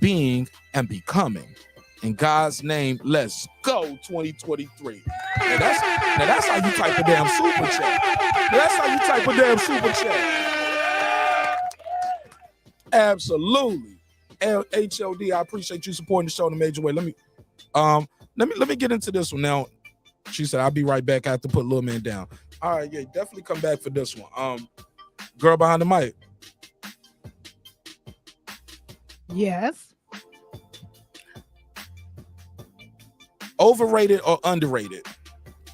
being, and becoming. In God's name, let's go 2023. Now that's how you type a damn super chat. That's how you type a damn super chat. Absolutely. HLD, I appreciate you supporting the show in a major way. Let me get into this one now. She said, I'll be right back. I have to put Lil Man down. All right, yeah, definitely come back for this one. Girl behind the mic. Yes. Overrated or underrated?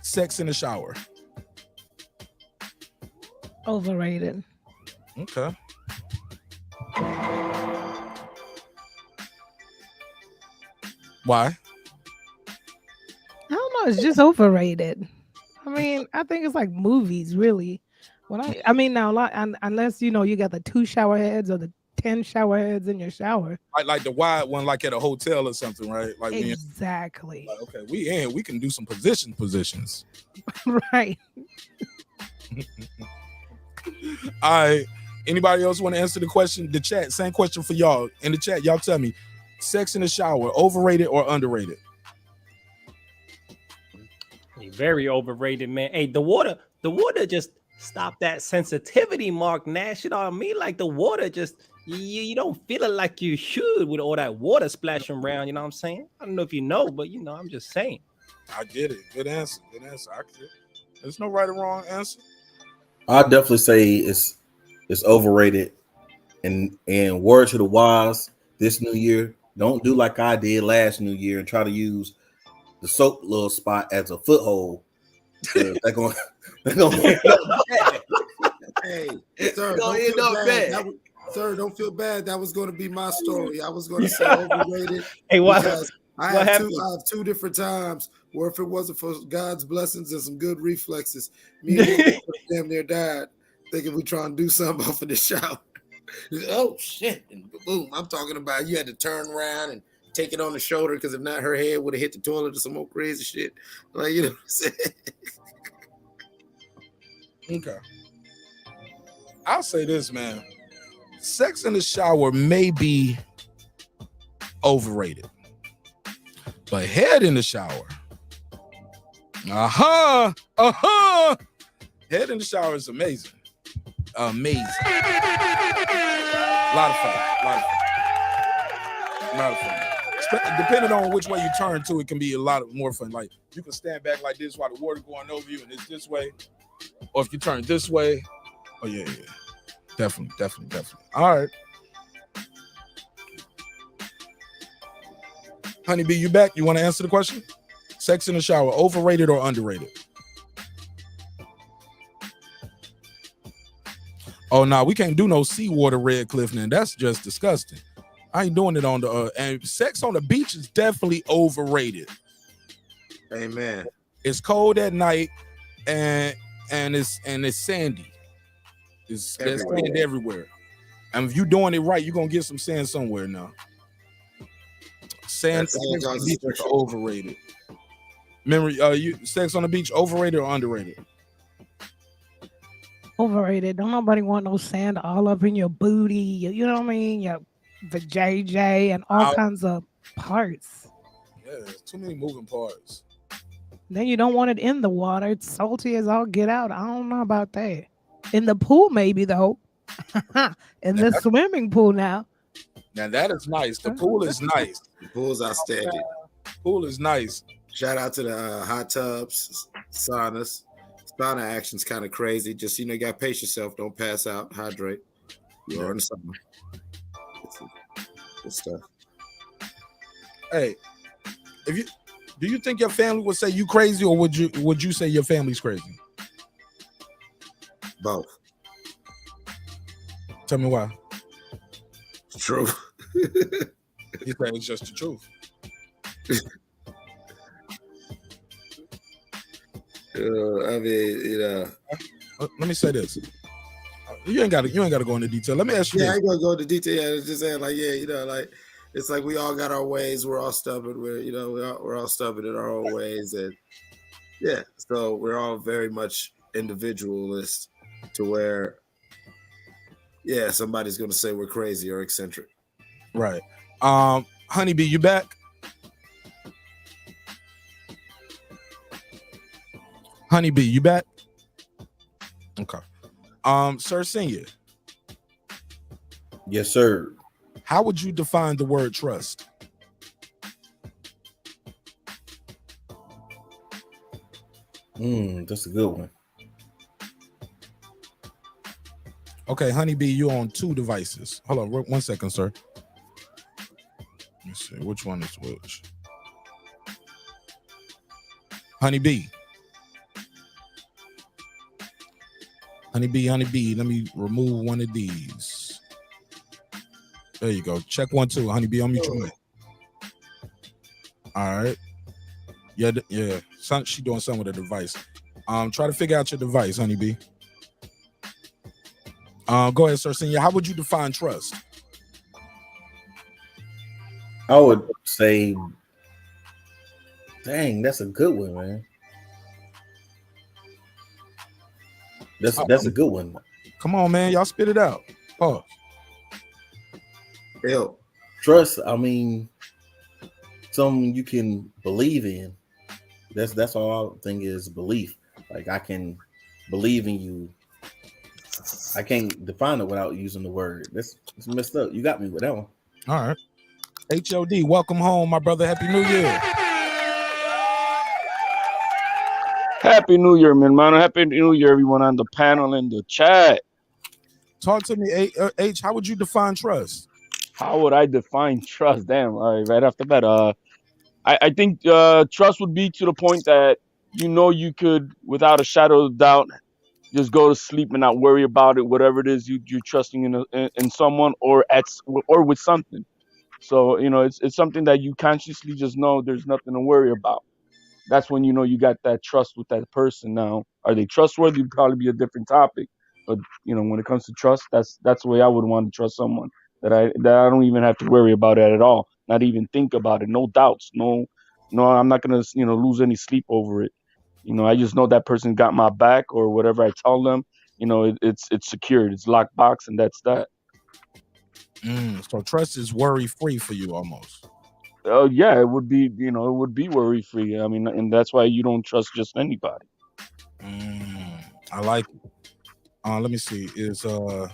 Sex in the shower. Overrated. Okay. Why? I don't know. It's just overrated. I mean, I think it's like movies, really. I mean, now, unless you got the 2 shower heads or the 10 shower heads in your shower. Like the wide one, like at a hotel or something, right? Like exactly. Okay, we can do some positions. Right. All right. Anybody else want to answer the question? The chat, same question for y'all. In the chat, y'all tell me, sex in the shower, overrated or underrated? Very overrated, man. Hey, the water just stopped that sensitivity, Mark Nash. You know what I mean? Like the water just you don't feel it like you should with all that water splashing around. You know what I'm saying? I don't know if you know, but I'm just saying. I get it. Good answer. I get it. There's no right or wrong answer. I'll definitely say it's overrated. And word to the wise this new year, don't do like I did last new year and try to use the soap little spot as a foothold. They're going to Hey, sir, don't feel bad. Sir, don't feel bad. That was going to be my story. I was going to say overrated. Hey, what? Because I have 2 different times where if it wasn't for God's blessings and some good reflexes, me and him damn near died thinking we trying to do something off of the shower. Oh shit! And boom! I'm talking about you had to turn around and take it on the shoulder because if not, her head would have hit the toilet or some more crazy shit. Like you know what I'm saying? Okay. I'll say this, man. Sex in the shower may be overrated, but head in the shower. Head in the shower is amazing. Amazing. A lot of fun. Depending on which way you turn to, it can be a lot more fun. Like you can stand back like this while the water going over you and it's this way. Or if you turn this way. Oh yeah. Definitely. All right. Honeybee, you back? You want to answer the question? Sex in the shower, overrated or underrated? Oh, no, we can't do no seawater Red Cliff, man. That's just disgusting. I ain't doing it on the and sex on the beach is definitely overrated. Amen. It's cold at night and it's sandy. There's sand everywhere. And if you're doing it right, you're gonna get some sand somewhere now. Sand on the beach is overrated. Sex on the beach, overrated or underrated? Overrated. Don't nobody want no sand all up in your booty. You know what I mean? Your vajayjay and all kinds of parts. Yeah, there's too many moving parts. Then you don't want it in the water. It's salty as all get out. I don't know about that. In the pool, maybe though. In the swimming pool now. Now that is nice. The pool is nice. The pool's outstanding. Pool is nice. Shout out to the hot tubs, saunas. Sauna action's kind of crazy. Just you gotta pace yourself. Don't pass out. Hydrate. You're in the summer. Good stuff. Hey, do you think your family would say you crazy, or would you say your family's crazy? Both. Tell me why. It's true. You think it's just the truth? I mean, Let me say this. You ain't got to go into detail. Let me ask you. Yeah, this. I ain't gonna go into detail. Yeah, it's just saying, like, like it's like we all got our ways. We're all stubborn. We're all stubborn in our own ways, and so we're all very much individualist. to where, yeah, somebody's gonna say we're crazy or eccentric. Right. Honeybee, you back? Honeybee, you back? Okay. Sir Senior. Yes, sir. How would you define the word trust? That's a good one. Okay, Honeybee, you on 2 devices. Hold on 1 second, sir. Let me see which one is which. Honeybee. Honeybee, let me remove one of these. There you go. Check 1, 2. Honeybee, unmute your mic. All right. Yeah. She doing something with the device. Try to figure out your device, Honeybee. Go ahead, Sir Senior. How would you define trust? I would say, dang, that's a good one, man. That's a good one. Come on, man. Y'all spit it out. Pause. Hell, trust, I mean, something you can believe in. That's all I think is belief. Like, I can believe in you. I can't define it without using the word. That's messed up. You got me with that one. All right. HOD, welcome home, my brother. Happy New Year. Happy New Year, man. Happy New Year, everyone on the panel and the chat. Talk to me, H. How would you define trust? How would I define trust? Damn, right off the bat. I think trust would be to the point that you could, without a shadow of doubt, just go to sleep and not worry about it. Whatever it is you're trusting in someone or with something. So it's something that you consciously just know there's nothing to worry about. That's when you got that trust with that person. Now, are they trustworthy? Would probably be a different topic. But when it comes to trust, that's the way I would want to trust someone that I don't even have to worry about it at all. Not even think about it. No doubts. No, I'm not gonna lose any sleep over it. I just know that person got my back, or whatever I tell them. It's secured. It's locked box, and that's that. So trust is worry free for you almost. Yeah, it would be. It would be worry free. I mean, and that's why you don't trust just anybody. I like it. Let me see. Is girl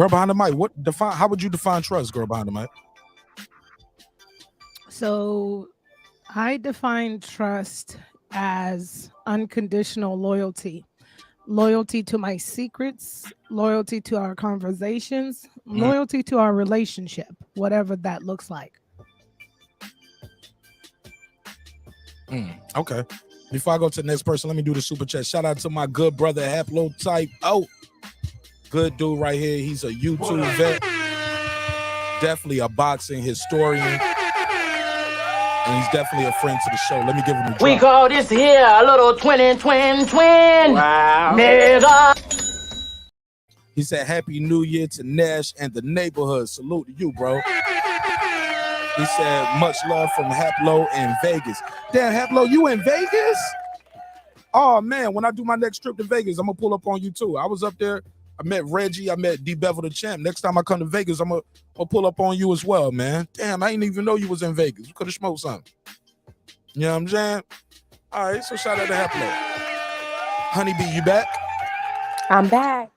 behind the mic? How would you define trust, girl behind the mic? So I define trust as unconditional loyalty. Loyalty to my secrets, loyalty to our conversations, loyalty to our relationship, whatever that looks like. Okay. Before I go to the next person, let me do the super chat. Shout out to my good brother, Haplotype. Oh, good dude right here. He's a YouTube vet. Definitely a boxing historian. And he's definitely a friend to the show. Let me give him a drop. We call this here a little twin. Wow. Nigga. He said, Happy New Year to Nash and the neighborhood. Salute to you, bro. He said, much love from Haplo in Vegas. Damn, Haplo, you in Vegas? Oh, man, when I do my next trip to Vegas, I'm going to pull up on you, too. I was up there. I met Reggie. I met D-Bevel the Champ. Next time I come to Vegas, I'm going to pull up on you as well, man. Damn, I didn't even know you was in Vegas. We could have smoked something. You know what I'm saying? All right, so shout out to Haplo. Honeybee, you back? I'm back.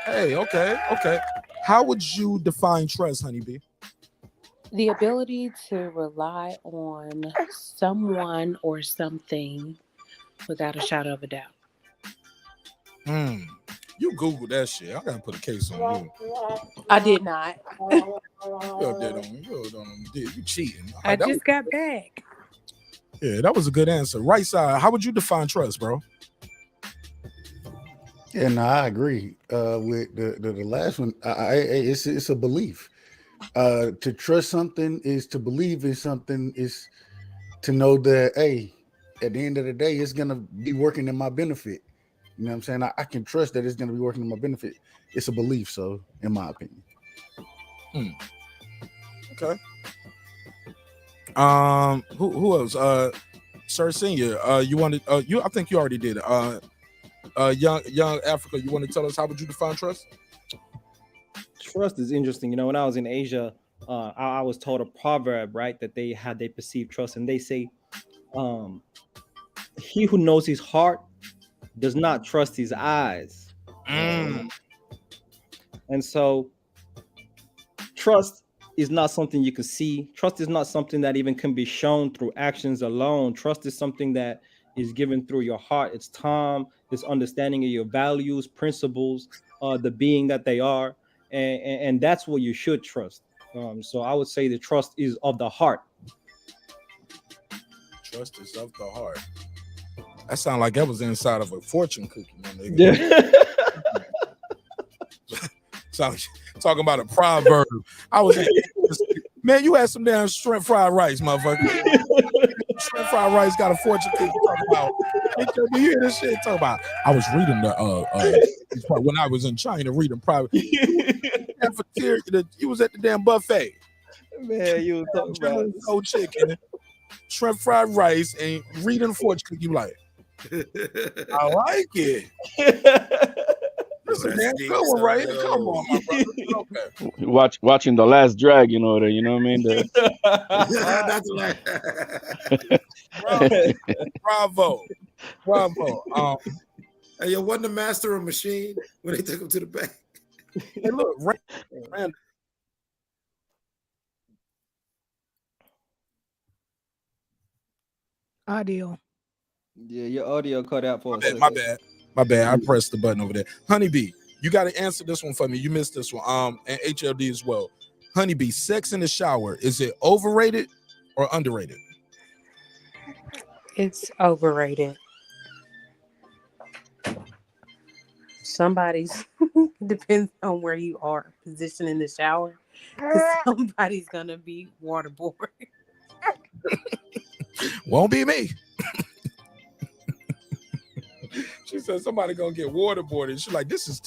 Hey, okay. How would you define trust, Honeybee? The ability to rely on someone or something without a shadow of a doubt. You Googled that shit. I gotta put a case on you. I did not. You cheating. I just got back. Yeah, that was a good answer. Right side, how would you define trust, bro? Yeah, no, I agree with the last one. It's a belief. To trust something is to believe in something, is to know that, hey, at the end of the day, it's gonna be working in my benefit. You know what I'm saying? I can trust that it's gonna be working in my benefit. It's a belief, so in my opinion. Okay. Who else? Sir Senior, you wanted I think you already did it. Young Africa, you want to tell us how would you define trust? Trust is interesting. You know, when I was in Asia, I was told a proverb, right, that they perceive trust, and they say, um, "He who knows his heart does not trust his eyes." And so, trust is not something you can see. Trust is not something that even can be shown through actions alone. Trust is something that is given through your heart. It's time, it's understanding of your values, principles, the being that they are, and that's what you should trust. So I would say the trust is of the heart. Trust is of the heart. That sounds like that was inside of a fortune cookie, my nigga. Yeah. Talking about a proverb. I was man, you had some damn shrimp fried rice, motherfucker. Shrimp fried rice got a fortune cookie. Talking about, do you hear this shit? Talking about, I was reading the when I was in China reading private. You was at the damn buffet. Man, you was talking about cold chicken, shrimp fried rice, and reading the fortune cookie. You like, I like it. This is a damn good one, right? Come on, my brother. Okay. Watching The Last Drag, you know what I mean? That's right. Bravo. Hey, yo, wasn't the master of machine when they took him to the bank? Hey, look, Rand. Audio. Yeah, your audio cut out for a second. My bad. I pressed the button over there. Honeybee, you got to answer this one for me. You missed this one. And HLD as well. Honeybee, sex in the shower, is it overrated or underrated? It's overrated. Somebody's depends on where you are positioned in the shower. 'Cause somebody's gonna be waterboard. Won't be me. She said somebody gonna get waterboarded. She's like, this is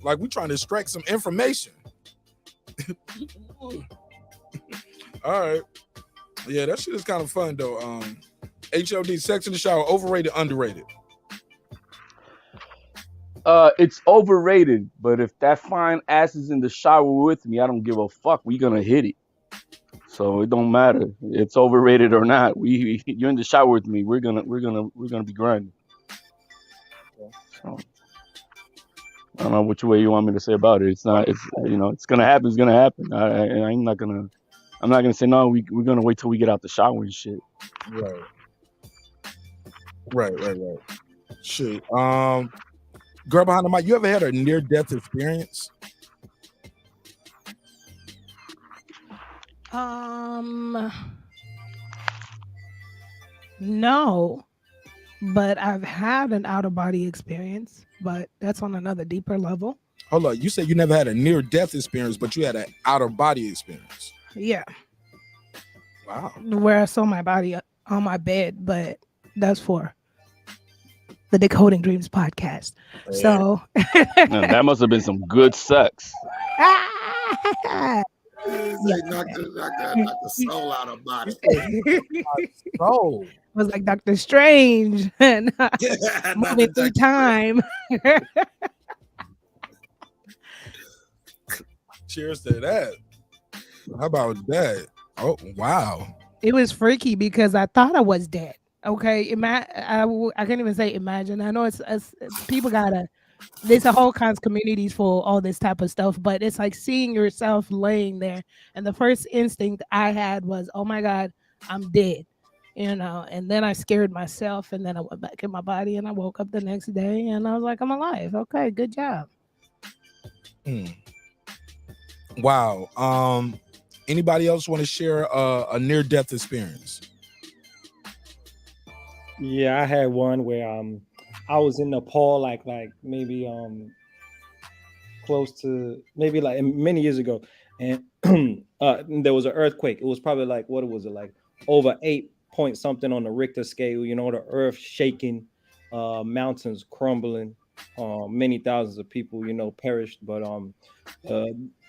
like we trying to extract some information. All right. Yeah, that shit is kind of fun though. HLD, sex in the shower, overrated, underrated. It's overrated, but if that fine ass is in the shower with me, I don't give a fuck. We gonna hit it. So it don't matter. It's overrated or not. You're in the shower with me. We're gonna be grinding. So, I don't know which way you want me to say about it. It's not. It's it's gonna happen. It's gonna happen. I'm not gonna say no. We're gonna wait till we get out the shower and shit. Right. Shoot. Girl behind the mic, you ever had a near-death experience? No, but I've had an out-of-body experience, but that's on another deeper level. Hold on, you said you never had a near-death experience, but you had an out-of-body experience. Yeah. Wow. Where I saw my body on my bed, but that's for the Decoding Dreams podcast. Yeah. So that must have been some good sex. Like knock the soul out of body. Soul. It was like Dr. Strange moving through time. Cheers to that. How about that? Oh, wow. It was freaky because I thought I was dead. Okay, I can't even say imagine. I know it's people there's a whole kinds of communities for all this type of stuff, but it's like seeing yourself laying there, and the first instinct I had was, oh my God, I'm dead, and then I scared myself, and then I went back in my body, and I woke up the next day, and I was like, I'm alive. Okay, good job. Wow. Anybody else want to share a near-death experience? Yeah, I had one where I was in Nepal like maybe close to maybe like many years ago, and there was an earthquake. It was probably like, what was it, like over 8 point something on the Richter scale, the earth shaking, mountains crumbling, many thousands of people perished. But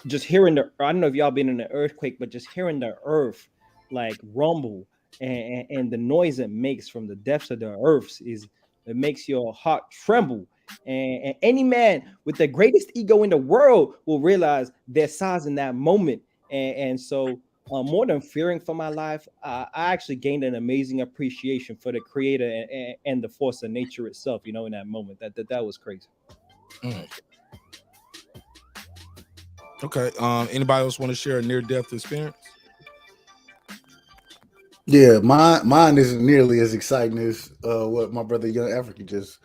just hearing I don't know if y'all been in an earthquake, but just hearing the earth like rumble and the noise it makes from the depths of the earth is It makes your heart tremble. And any man with the greatest ego in the world will realize their size in that moment. And so, more than fearing for my life, I actually gained an amazing appreciation for the creator and the force of nature itself, you know, in that moment. That was crazy. Mm. Okay. Anybody else want to share a near-death experience? Yeah, mine isn't nearly as exciting as what my brother Young African just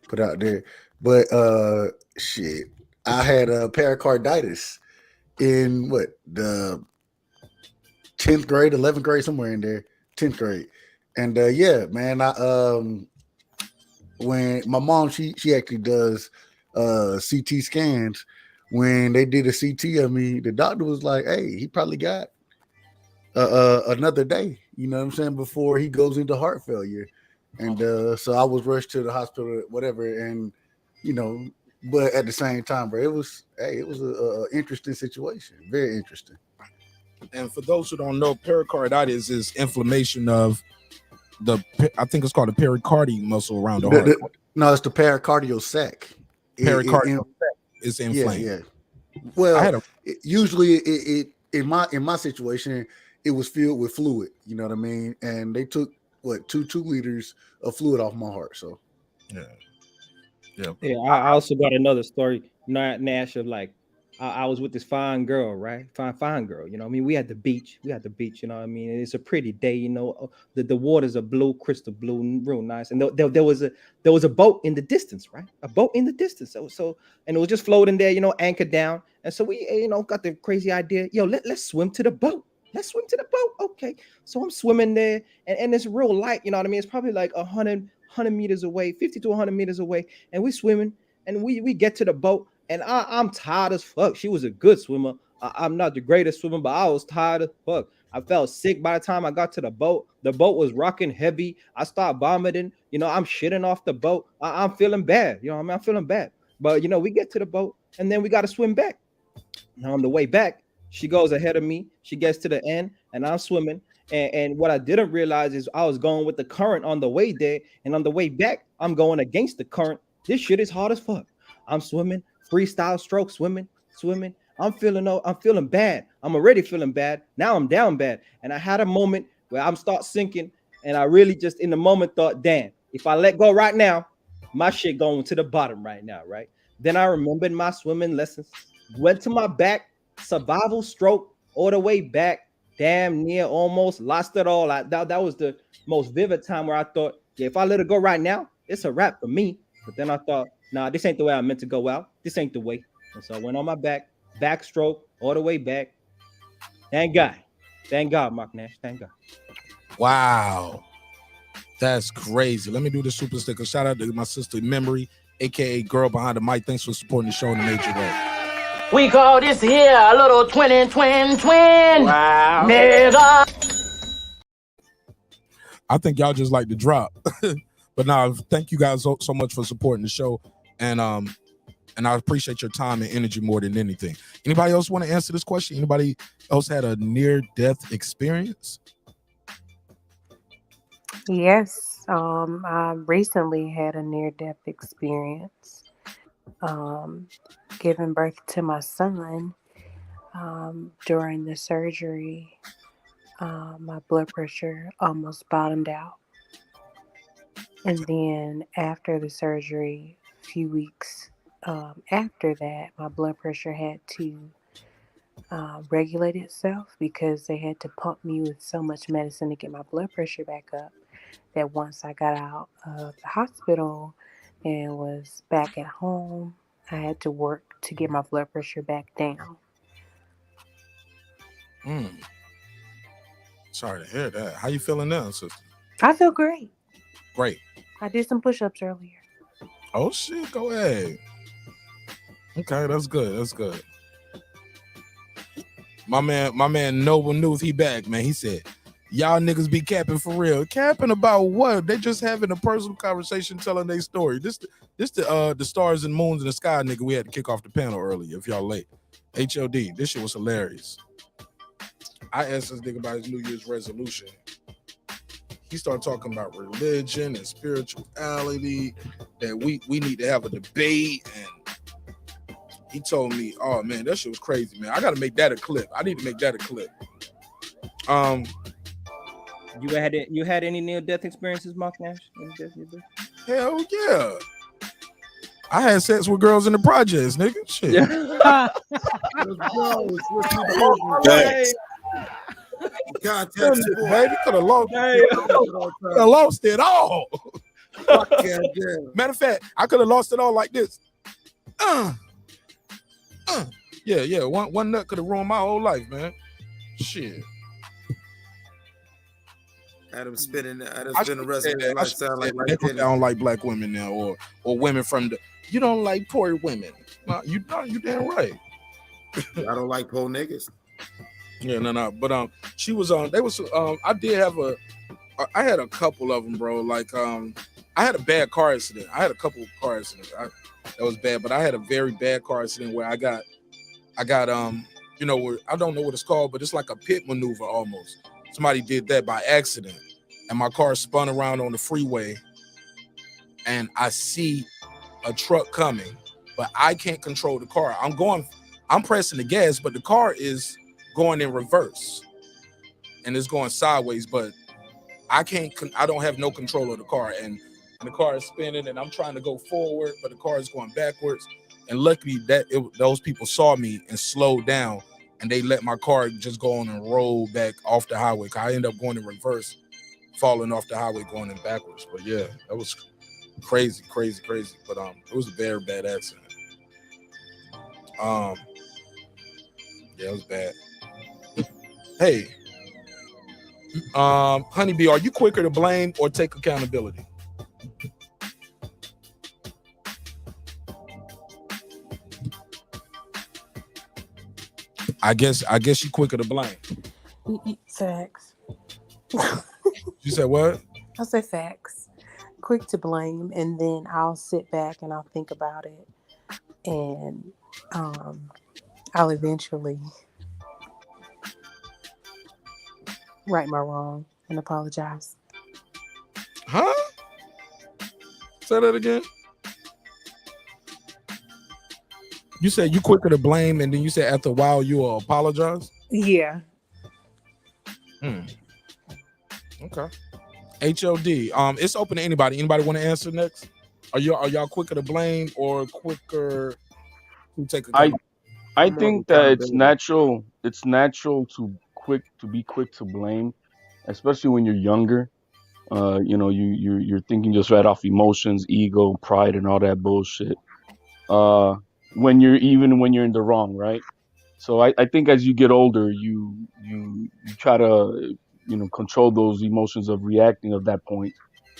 put out there. But shit, I had a pericarditis in what, the 10th grade, 11th grade, somewhere in there, 10th grade. And yeah, man, I when my mom, she actually does CT scans. When they did a CT of me, the doctor was like, "Hey, he probably got another day," you know what I'm saying, before he goes into heart failure. And so I was rushed to the hospital, whatever. And you know, but at the same time, bro, it was a interesting situation, very interesting. And for those who don't know, pericarditis is inflammation of I think it's called the pericardium muscle around the heart. No, it's the pericardial sac. Pericardial sac is inflamed. Yeah. Well, usually it in my situation, it was filled with fluid. You know what I mean? And they took what 2 liters of fluid off my heart. So yeah. I also got another story, Nash, of like I was with this fine girl, right? Fine girl. You know, what I mean, we had the beach. You know what I mean? It's a pretty day. You know, the waters are blue, crystal blue, real nice. And there was a boat in the distance, right? A boat in the distance. So and it was just floating there, you know, anchored down. And so we, you know, got the crazy idea. Yo, let's swim to the boat. Let's swim to the boat. Okay. So I'm swimming there, and it's real light. You know what I mean? It's probably like 100 meters away, 50 to 100 meters away, and we swimming, and we get to the boat. And I'm tired as fuck. She was a good swimmer. I'm not the greatest swimmer, but I was tired as fuck. I felt sick by the time I got to the boat. The boat was rocking heavy. I started vomiting. You know, I'm shitting off the boat. I'm feeling bad. You know what I mean? I'm feeling bad. But, you know, we get to the boat, and then we got to swim back. Now, on the way back, she goes ahead of me. She gets to the end, and I'm swimming. And what I didn't realize is I was going with the current on the way there. And on the way back, I'm going against the current. This shit is hard as fuck. I'm swimming. Freestyle stroke, swimming. I'm feeling bad. I'm already feeling bad. Now I'm down bad. And I had a moment where I'm start sinking, and I really just in the moment thought, damn, if I let go right now, my shit going to the bottom right now, right? Then I remembered my swimming lessons, went to my back, survival stroke all the way back, damn near almost lost it all. That was the most vivid time where I thought, yeah, if I let it go right now, it's a wrap for me. But then I thought, nah, this ain't the way I meant to go out. This ain't the way. And so I went on my backstroke all the way back. Thank God, Mark Nash. Thank God. Wow. That's crazy. Let me do the super sticker. Shout out to my sister Memory, aka Girl Behind the Mic. Thanks for supporting the show in a major way. We call this here a little twin. Wow. Nigga. I think y'all just like to drop. But now, thank you guys so much for supporting the show, and I appreciate your time and energy more than anything. Anybody else want to answer this question? Anybody else had a near-death experience? Yes, I recently had a near-death experience. Giving birth to my son. During the surgery, my blood pressure almost bottomed out. And then after the surgery, a few weeks after that, my blood pressure had to regulate itself because they had to pump me with so much medicine to get my blood pressure back up, that once I got out of the hospital and was back at home, I had to work to get my blood pressure back down. Sorry to hear that. How you feeling now, sister? I feel great. Great. I did some push-ups earlier. Oh shit, go ahead. Okay, that's good. My man Noble News, he back, man. He said, y'all niggas be capping for real. Capping about what? They just having a personal conversation, telling their story. This the stars and moons in the sky, nigga. We had to kick off the panel earlier if y'all late. HOD, this shit was hilarious. I asked this nigga about his New Year's resolution. He started talking about religion and spirituality, that we need to have a debate. And he told me, oh man, that shit was crazy, man. I got to make that a clip. I need to make that a clip. You had any near-death experiences, Mark Nash? Hell yeah. I had sex with girls in the projects, nigga. Shit. Context, baby, could have lost it all. Matter of fact, I could have lost it all like this. Yeah. One nut could have ruined my whole life, man. Shit. Adam spending the rest of his life sound like I don't like black women now, or women from the. You don't like poor women. No, you damn right. I don't like poor niggas. Yeah, no. But she was on. They was. I did have I had a couple of them, bro. Like I had a bad car accident. I had a couple of car accidents. That was bad, but I had a very bad car accident where I got you know, where I don't know what it's called, but it's like a pit maneuver almost. Somebody did that by accident, and my car spun around on the freeway, and I see a truck coming, but I can't control the car. I'm pressing the gas, but the car is going in reverse, and it's going sideways, but I don't have no control of the car, and the car is spinning, and I'm trying to go forward, but the car is going backwards. And luckily those people saw me and slowed down, and they let my car just go on and roll back off the highway. I ended up going in reverse, falling off the highway, going in backwards. But yeah, that was crazy. But it was a very bad accident. Yeah, it was bad. Hey, Honeybee, are you quicker to blame or take accountability? I guess you quicker to blame. Facts. You said what? I say facts. Quick to blame, and then I'll sit back and I'll think about it, and I'll eventually right my wrong and apologize. Huh? Say that again. You said you quicker to blame, and then you said after a while you will apologize? Yeah. Okay. HOD. It's open to anybody. Anybody want to answer next? Are y'all quicker to blame or quicker to take a I think that it's natural to be quick to blame, especially when you're younger. You know, you're thinking just right off emotions, ego, pride, and all that bullshit. When you're in the wrong, right? So I think as you get older, you try to control those emotions of reacting at that point,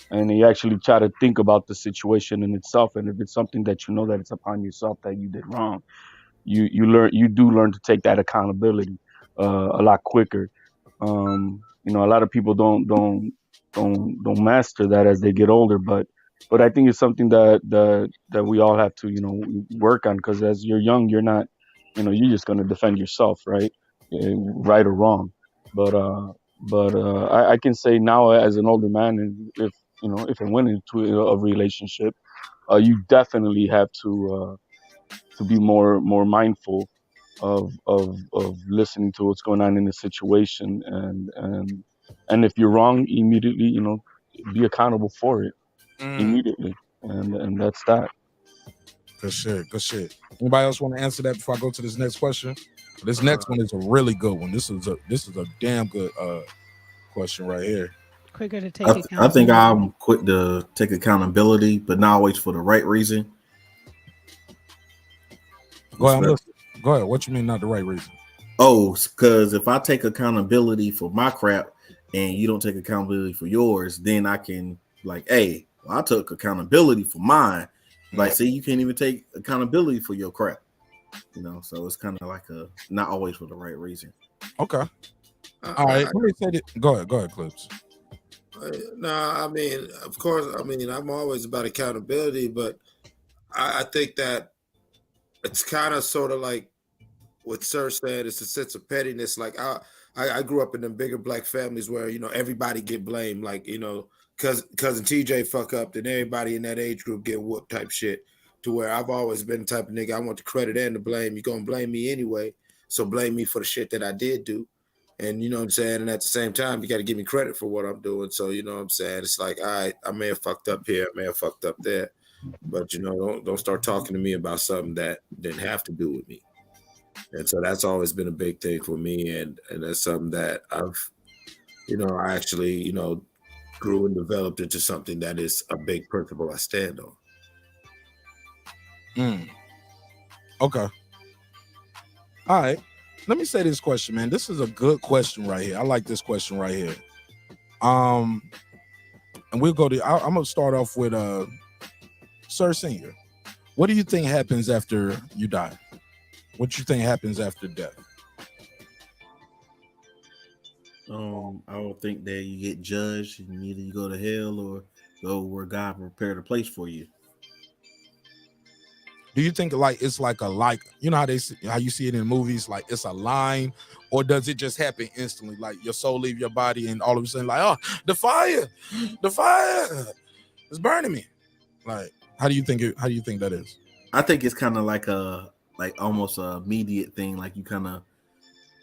and you actually try to think about the situation in itself. And if it's something that you know that it's upon yourself that you did wrong, you do learn to take that accountability a lot quicker. A lot of people don't master that as they get older, but I think it's something that we all have to work on, because as you're young, you're not you're just going to defend yourself, right? Right or wrong. But I can say now as an older man, and if I went into a relationship, you definitely have to be more mindful of listening to what's going on in the situation, and if you're wrong, immediately be accountable for it immediately, and that's that. Good shit. Anybody else want to answer that before I go to this next question? This next one is a really good one. This is a damn good question right here. Quicker to take accountability. I think I'm quick to take accountability, but not always for the right reason. Go ahead. What you mean not the right reason? Oh, because if I take accountability for my crap and you don't take accountability for yours, then I can hey, well, I took accountability for mine. See, you can't even take accountability for your crap. So it's kind of like not always for the right reason. Okay. All right. Go ahead, Clips. I mean, of course, I'm always about accountability, but I think that it's kind of sort of like what Sir said, it's a sense of pettiness. Like I grew up in them bigger black families where, you know, everybody get blamed. Like, you know, cousin TJ fuck up, then everybody in that age group get whooped type shit. To where I've always been the type of nigga, I want the credit and the blame. You're gonna blame me anyway. So blame me for the shit that I did do. And you know what I'm saying? And at the same time, you got to give me credit for what I'm doing. So you know what I'm saying? It's like, all right, I may have fucked up here, I may have fucked up there. But you know, don't start talking to me about something that didn't have to do with me. And so that's always been a big thing for me. And that's something that I've, you know, I actually, you know, grew and developed into something that is a big principle I stand on. Okay. All right. Let me say this question, man. This is a good question right here. I like this question right here. And we'll go to, I'm gonna start off with Sir Senior. What do you think happens after you die? What do you think happens after death? I don't think that you get judged and either you go to hell or go where God prepared a place for you. Do you think like it's like you know how you see it in movies, like it's a line, or does it just happen instantly? Like your soul leave your body and all of a sudden like, oh, the fire is burning me. Like, how do you think that is? I think it's kind of like almost a immediate thing. Like you kind of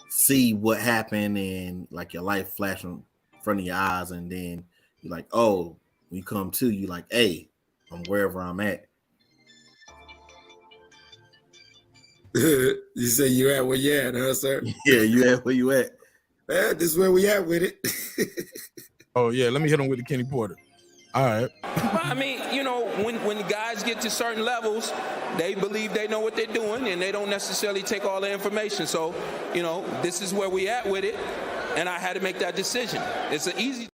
see what happened and like your life flash in front of your eyes, and then you're like, oh, when you come to, you like, hey, I'm wherever I'm at. You say you at where you at, huh, sir? Yeah, you at where you at. Yeah, this is where we at with it. Oh yeah, let me hit him with the Kenny Porter. All right. I mean, you know, when the guys get to certain levels, they believe they know what they're doing, and they don't necessarily take all the information. So, you know, this is where we at with it, and I had to make that decision. It's an easy.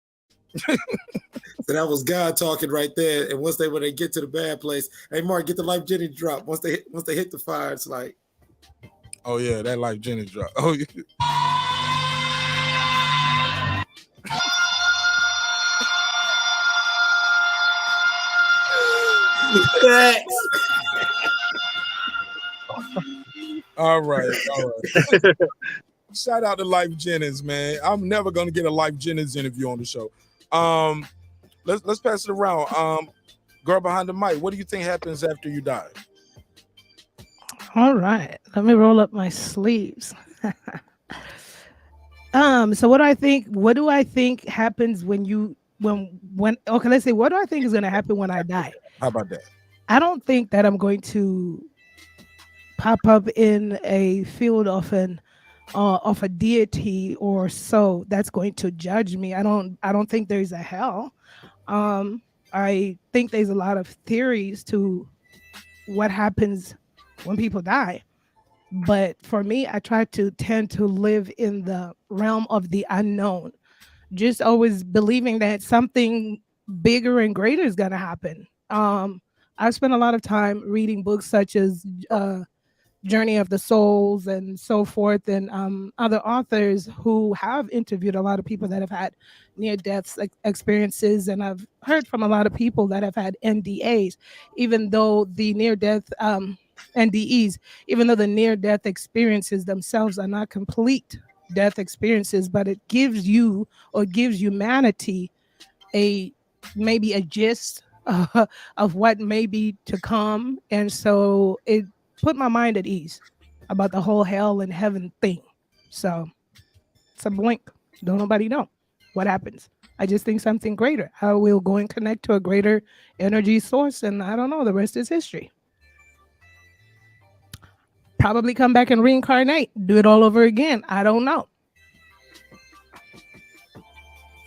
So that was God talking right there. And when they get to the bad place, hey Mark, get the Life Jennings drop. Once they hit the fire, it's like, oh yeah, that Life Jennings drop. Oh yeah. All right. Shout out to Life Jennings, man. I'm never gonna get a Life Jennings interview on the show. Let's pass it around. Girl behind the mic, what do you think happens after you die? All right, let me roll up my sleeves. So what do I think happens when okay, let's say, what do I think is going to happen when I die? How about that? I don't think that I'm going to pop up in a field of a deity or so that's going to judge me. I don't think there's a hell. I think there's a lot of theories to what happens when people die. But for me, I try to tend to live in the realm of the unknown, just always believing that something bigger and greater is going to happen. I've spent a lot of time reading books such as Journey of the Souls and so forth, and other authors who have interviewed a lot of people that have had near-death experiences, and I've heard from a lot of people that have had NDAs, even though the near-death NDEs, even though the near-death experiences themselves are not complete death experiences, but it gives you or gives humanity maybe a gist of what may be to come, and so it put my mind at ease about the whole hell and heaven thing. So it's a blink. Don't nobody know what happens. I just think something greater. I will go and connect to a greater energy source, and I don't know. The rest is history. Probably come back and reincarnate, do it all over again. I don't know.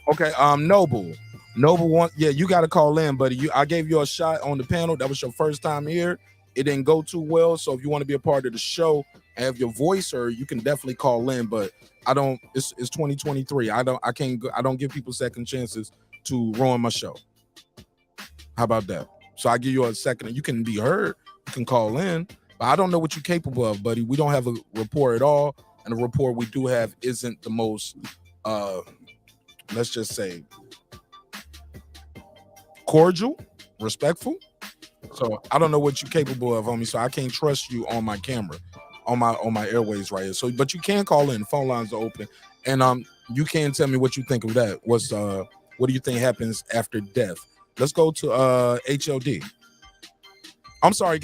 Okay, Noble one, yeah, you got to call in, buddy. I gave you a shot on the panel. That was your first time here. It didn't go too well, so if you want to be a part of the show and have your voice, or you can definitely call in. But it's 2023. I don't give people second chances to ruin my show. How about that? So I give you a second, and you can be heard. You can call in, but I don't know what you're capable of, buddy. We don't have a report at all, and the report we do have isn't the most, let's just say, cordial, respectful. So I don't know what you're capable of, homie. So I can't trust you on my camera. on my airways right here. So, but you can call in. Phone lines are open, and you can tell me what you think of that. What do you think happens after death? Let's go to HLD. I'm sorry,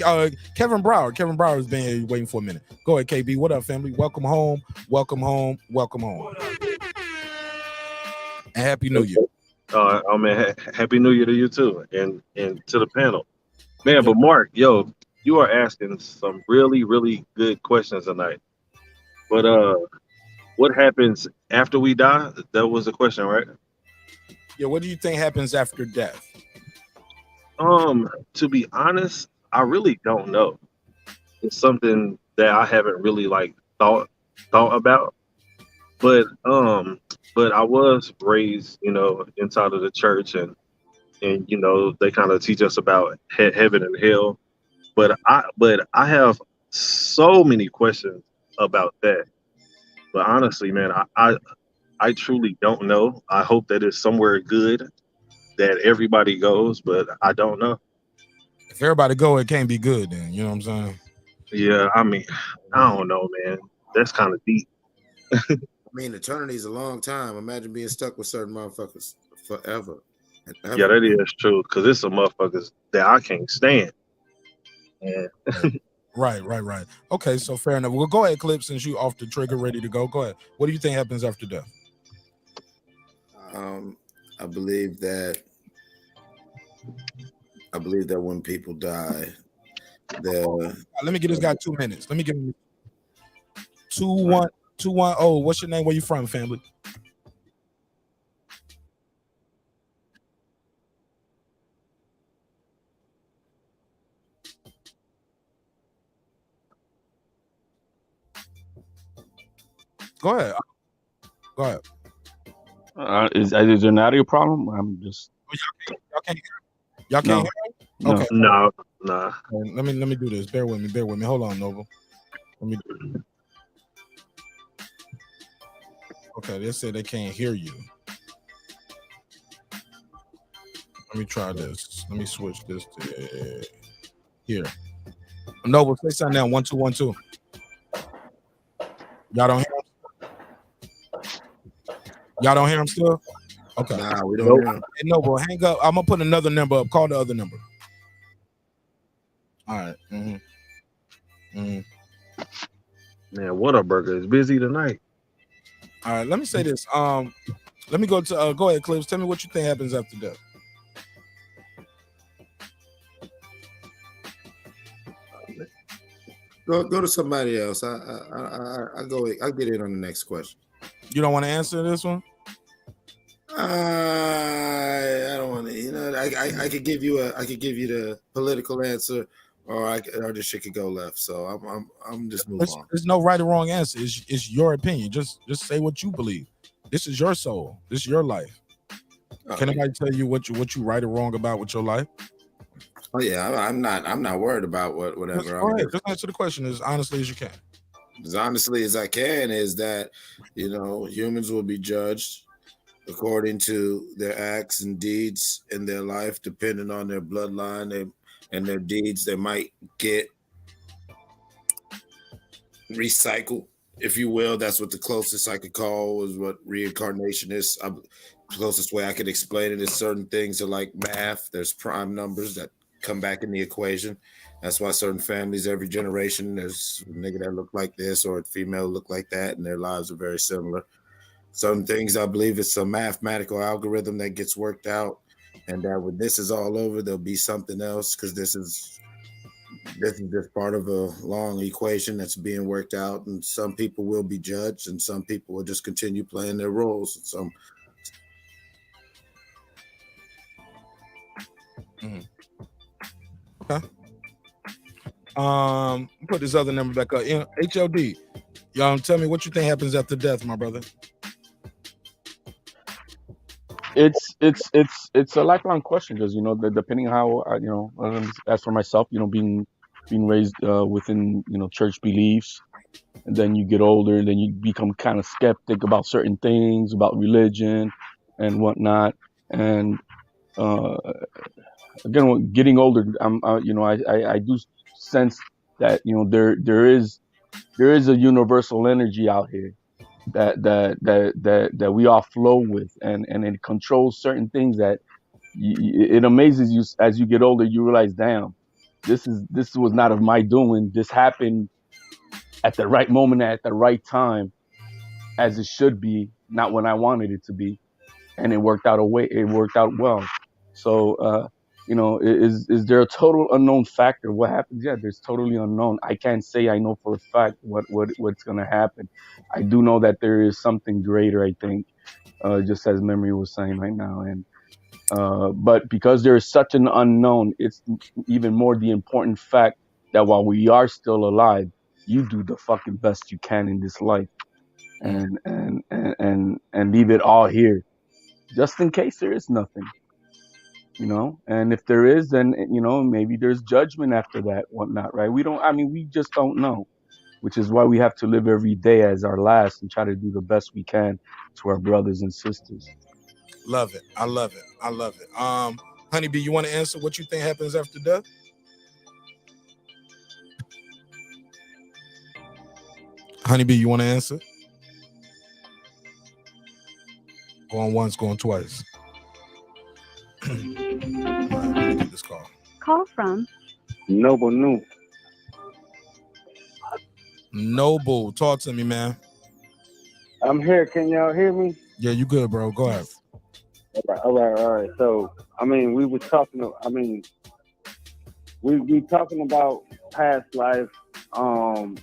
Kevin Brower. Kevin Brower has been here waiting for a minute. Go ahead, KB. What up, family? Welcome home. Welcome home. Welcome home. And Happy New Year. Oh man, Happy New Year to you too, and to the panel, man. But Mark, yo, you are asking some really, really good questions tonight. But what happens after we die? That was the question, right? Yeah, what do you think happens after death? To be honest, I really don't know. It's something that I haven't really like thought about. But I was raised, inside of the church, and they kind of teach us about heaven and hell. But I have so many questions about that. But honestly, man, I truly don't know. I hope that it's somewhere good that everybody goes, but I don't know. If everybody go, it can't be good then. You know what I'm saying? Yeah, I mean, I don't know, man. That's kind of deep. I mean, eternity is a long time. Imagine being stuck with certain motherfuckers forever. Yeah, that is true. Because it's some motherfuckers that I can't stand. Yeah. Right. Okay, so fair enough. Well, go ahead, Clip, since you off the trigger, ready to go. Go ahead. What do you think happens after death? I believe that when people die, let me get this guy 2 minutes. Let me give him 21210. What's your name? Where you from, family? Go ahead. Is there an audio problem? I'm just. Y'all can't hear? No. Okay. No. Let me do this. Bear with me. Hold on, Noble. Let me do it. Okay, they say they can't hear you. Let me try this. Let me switch this to here. Noble, say something now. 1212. Y'all don't hear him? Y'all don't hear him still? Okay. Nah, we don't hear him. Hey, Noble, hang up. I'm gonna put another number up. Call the other number. All right. Man, Whataburger is busy tonight. All right. Let me say this. Let me go to go ahead, Clips. Tell me what you think happens after death. Go to somebody else. I get in on the next question. You don't want to answer this one? I don't want to. I could give you the political answer, or this shit could go left. So I'm just moving on. There's no right or wrong answer. It's your opinion. Just say what you believe. This is your soul. This is your life. Can anybody tell you what you right or wrong about with your life? Oh yeah, I'm not worried about whatever. Just answer the question as honestly as you can. As honestly as I can is that humans will be judged according to their acts and deeds in their life, depending on their bloodline and their deeds. They might get recycled, if you will. That's what the closest I could call is what reincarnation is. The closest way I could explain it is certain things are like math. There's prime numbers that come back in the equation. That's why certain families, every generation, there's a nigga that look like this or a female look like that, and their lives are very similar. Some things I believe it's a mathematical algorithm that gets worked out, and that when this is all over, there'll be something else, because this is just part of a long equation that's being worked out, and some people will be judged, and some people will just continue playing their roles. So, Okay. Put this other number back up. HLD. Y'all tell me what you think happens after death, my brother. It's a lifelong question because depending how as for myself, being raised within church beliefs, and then you get older and then you become kind of skeptic about certain things about religion and whatnot. And again, getting older, I do sense that there is there is a universal energy out here that we all flow with, and it controls certain things that it amazes you as you get older. You realize, damn, this was not of my doing. This happened at the right moment, at the right time, as it should be, not when I wanted it to be, and it worked out well. So is there a total unknown factor? What happens? Yeah, there's totally unknown. I can't say I know for a fact what's gonna happen. I do know that there is something greater, I think, just as Memory was saying right now. And but because there is such an unknown, it's even more the important fact that while we are still alive, you do the fucking best you can in this life, and leave it all here, just in case there is nothing, And if there is, then maybe there's judgment after that, whatnot, right? We just don't know, which is why we have to live every day as our last and try to do the best we can to our brothers and sisters. Love it. I love it. I love it. Honeybee, you want to answer what you think happens after death? Honeybee, you want to answer? Going once, going twice. Let me get this call. Call from Noble New. Noble, talk to me, man. I'm here. Can y'all hear me? Yeah, you good, bro. Go ahead. All right. So, we were talking. We talking about past life, or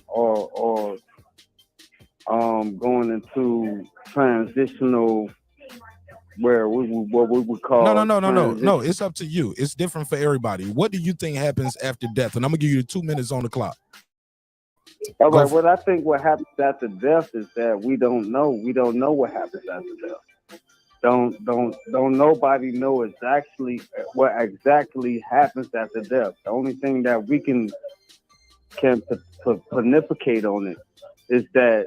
going into transitional, what we would call. No. It's up to you. It's different for everybody. What do you think happens after death? And I'm gonna give you 2 minutes on the clock. All right. Well, I think what happens after death is that we don't know. We don't know what happens after death. Don't nobody know exactly what exactly happens after death. The only thing that we can pontificate on it is that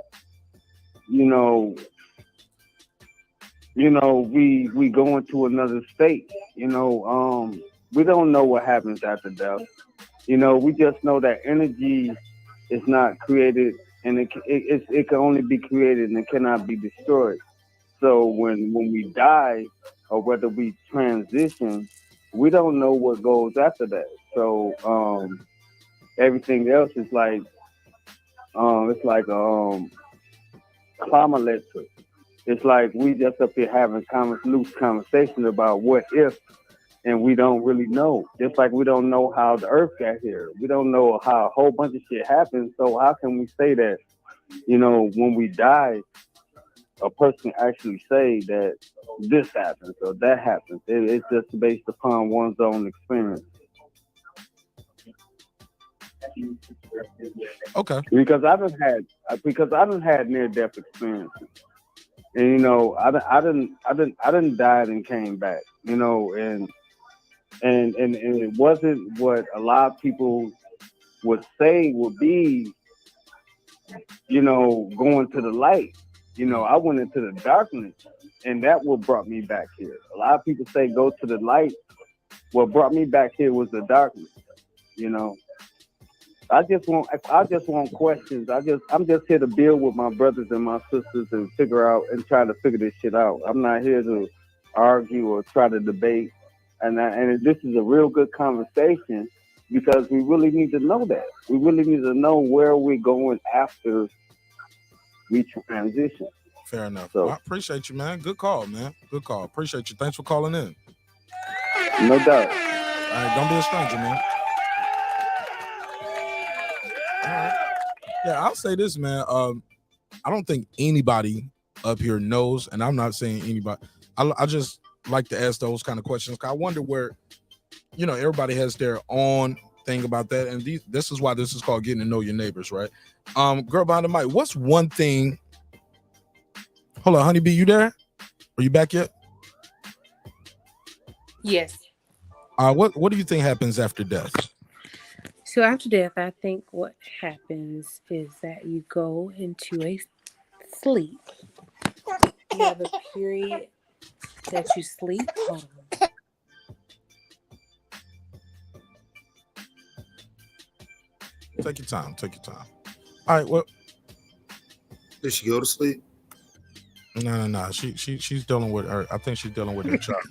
we go into another state. We don't know what happens after death. We just know that energy is not created, and it can only be created and it cannot be destroyed. So when we die, or whether we transition, we don't know what goes after that. So everything else is like climate electric. It's like we just up here having loose conversation about what if, and we don't really know. Just like we don't know how the earth got here. We don't know how a whole bunch of shit happens. So how can we say that, when we die, a person actually say that this happens or that happens? It's just based upon one's own experience. Okay. Because I done had near death experiences, and I done died and came back, and it wasn't what a lot of people would say would be, going to the light. I went into the darkness, and that what brought me back here. A lot of people say go to the light. What brought me back here was the darkness. I just want questions. I'm just here to build with my brothers and my sisters and figure out and try to figure this shit out. I'm not here to argue or try to debate. And this is a real good conversation, because we really need to know that. We really need to know where we're going after we transition. Fair enough. So, I appreciate you, man. Good call, man. Good call. Appreciate you. Thanks for calling in. No doubt. All right, don't be a stranger, man. All right. Yeah, I'll say this, man. I don't think anybody up here knows, and I'm not saying anybody. I just like to ask those kind of questions. I wonder where, everybody has their own thing about that, and this is why this is called getting to know your neighbors, right? Girl behind the mic, what's one thing? Hold on, Honeybee, you there? Are you back yet? Yes. What do you think happens after death? So after death, I think what happens is that you go into a sleep. You have a period that you sleep. Hold on. Take your time. All right, well, Did she go to sleep? no. She's dealing with her. I think she's dealing with her child.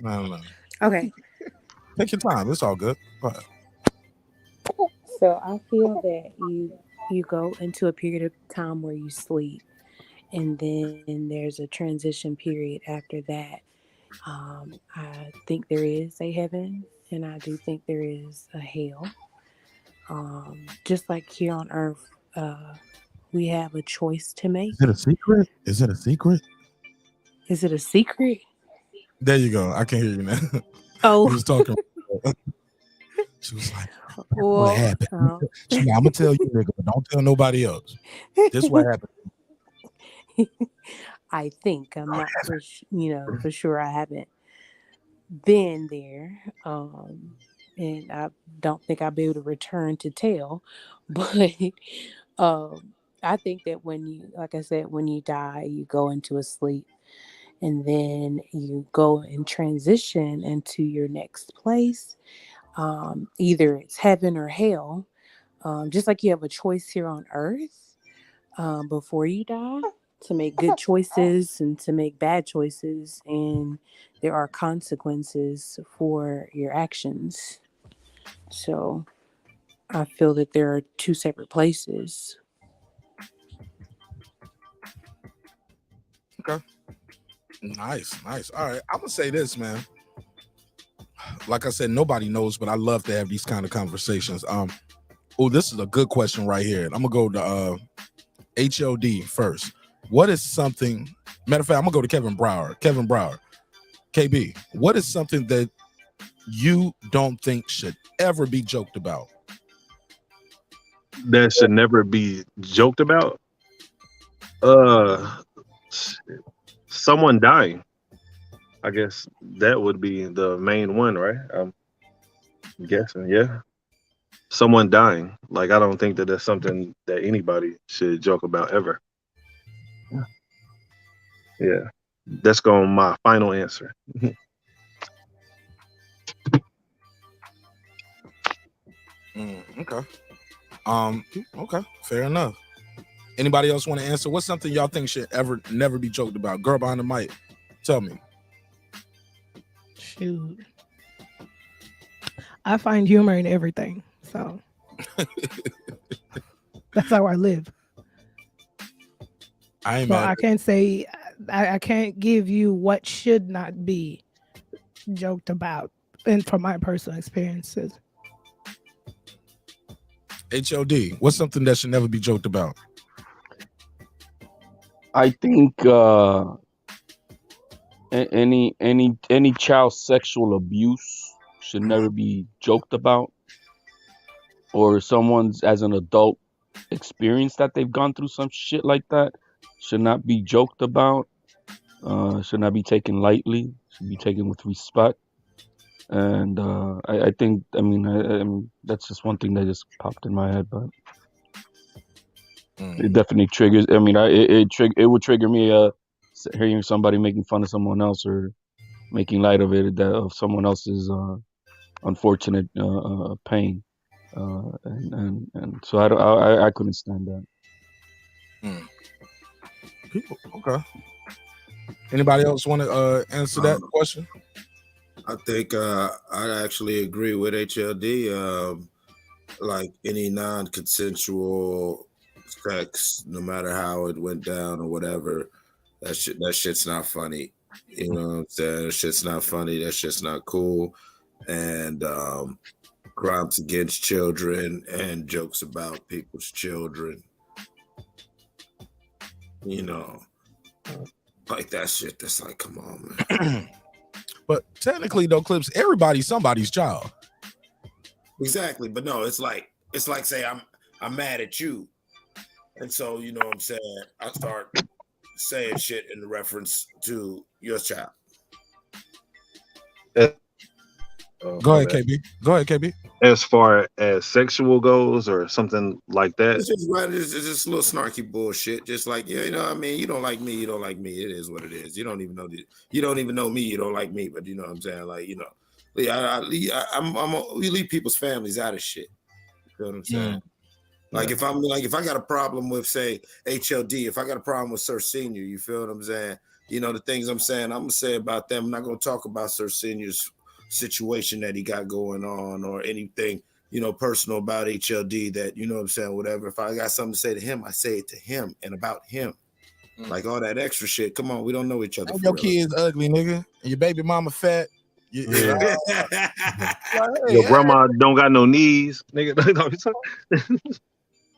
No. Okay. Take your time. It's all good. Go ahead. So I feel that you go into a period of time where you sleep, and then there's a transition period after that. I think there is a heaven, and I do think there is a hell. Just like here on earth, we have a choice to make. Is it a secret? Is it a secret? Is it a secret? There you go. I can hear you now. Oh. You was talking. She was like, Well, what happened? She like, I'm gonna tell you, nigga, but don't tell nobody else. This is what happened. I think I'm not for for sure. I haven't been there, and I don't think I'll be able to return to tell. But I think that when you, like I said, when you die, you go into a sleep, and then you go and transition into your next place. Either it's heaven or hell. Just like you have a choice here on earth before you die to make good choices and to make bad choices, and there are consequences for your actions. So I feel that there are two separate places. Okay. Nice. All right. I'm gonna say this, man. Like I said, nobody knows, but I love to have these kind of conversations. Oh, this is a good question right here. I'm gonna go to HOD first. What is something? Matter of fact, I'm gonna go to Kevin Brower. KB, what is something that you don't think should ever be joked about? That should never be joked about. Someone dying. I guess that would be the main one, right? I'm guessing, yeah. Someone dying. Like, I don't think that that's something that anybody should joke about ever. Yeah. That's going my final answer. Okay. Okay. Fair enough. Anybody else want to answer? What's something y'all think should ever never be joked about? Girl behind the mic, tell me. Shoot. I find humor in everything. So that's how I live. I can't say I can't give you what should not be joked about, and from my personal experiences. HOD, what's something that should never be joked about? I think any child sexual abuse should never be joked about, or someone's as an adult experience that they've gone through some shit like that should not be joked about. Should not be taken lightly. Should be taken with respect. And I think I mean that's just one thing that just popped in my head, but it definitely triggers. I mean, it would trigger me hearing somebody making fun of someone else or making light of it, of someone else's unfortunate pain, and so I couldn't stand that. Okay. Anybody else want to answer that question? I think I actually agree with HLD. Like any non-consensual sex, no matter how it went down or whatever, that shit's not funny. You know what I'm saying? That shit's not funny. That shit's not cool. And crimes against children and jokes about people's children, you know, like that shit. That's like, come on, man. But technically, though, Clips, everybody's somebody's child. Exactly, but no, it's like say I'm mad at you, and so you know what I'm saying, I start saying shit in reference to your child. Go ahead, KB. As far as sexual goes or something like that. It's just a little snarky bullshit. Just like, yeah, you know what I mean? You don't like me, you don't like me. It is what it is. You don't even know me, you don't like me, but you know what I'm saying? Like, you know, we leave people's families out of shit. You know what I'm saying? Like if I got a problem with say HLD, if I got a problem with Sir Senior, you feel what I'm saying? You know the things I'm saying. I'm gonna say about them. I'm not gonna talk about Sir Senior's situation that he got going on or anything, personal about HLD that, what I'm saying, whatever. If I got something to say to him, I say it to him and about him. Like all that extra shit. Come on, we don't know each other. And your kid's ugly, nigga. And your baby mama fat. Yeah. Like, Your grandma don't got no knees, nigga.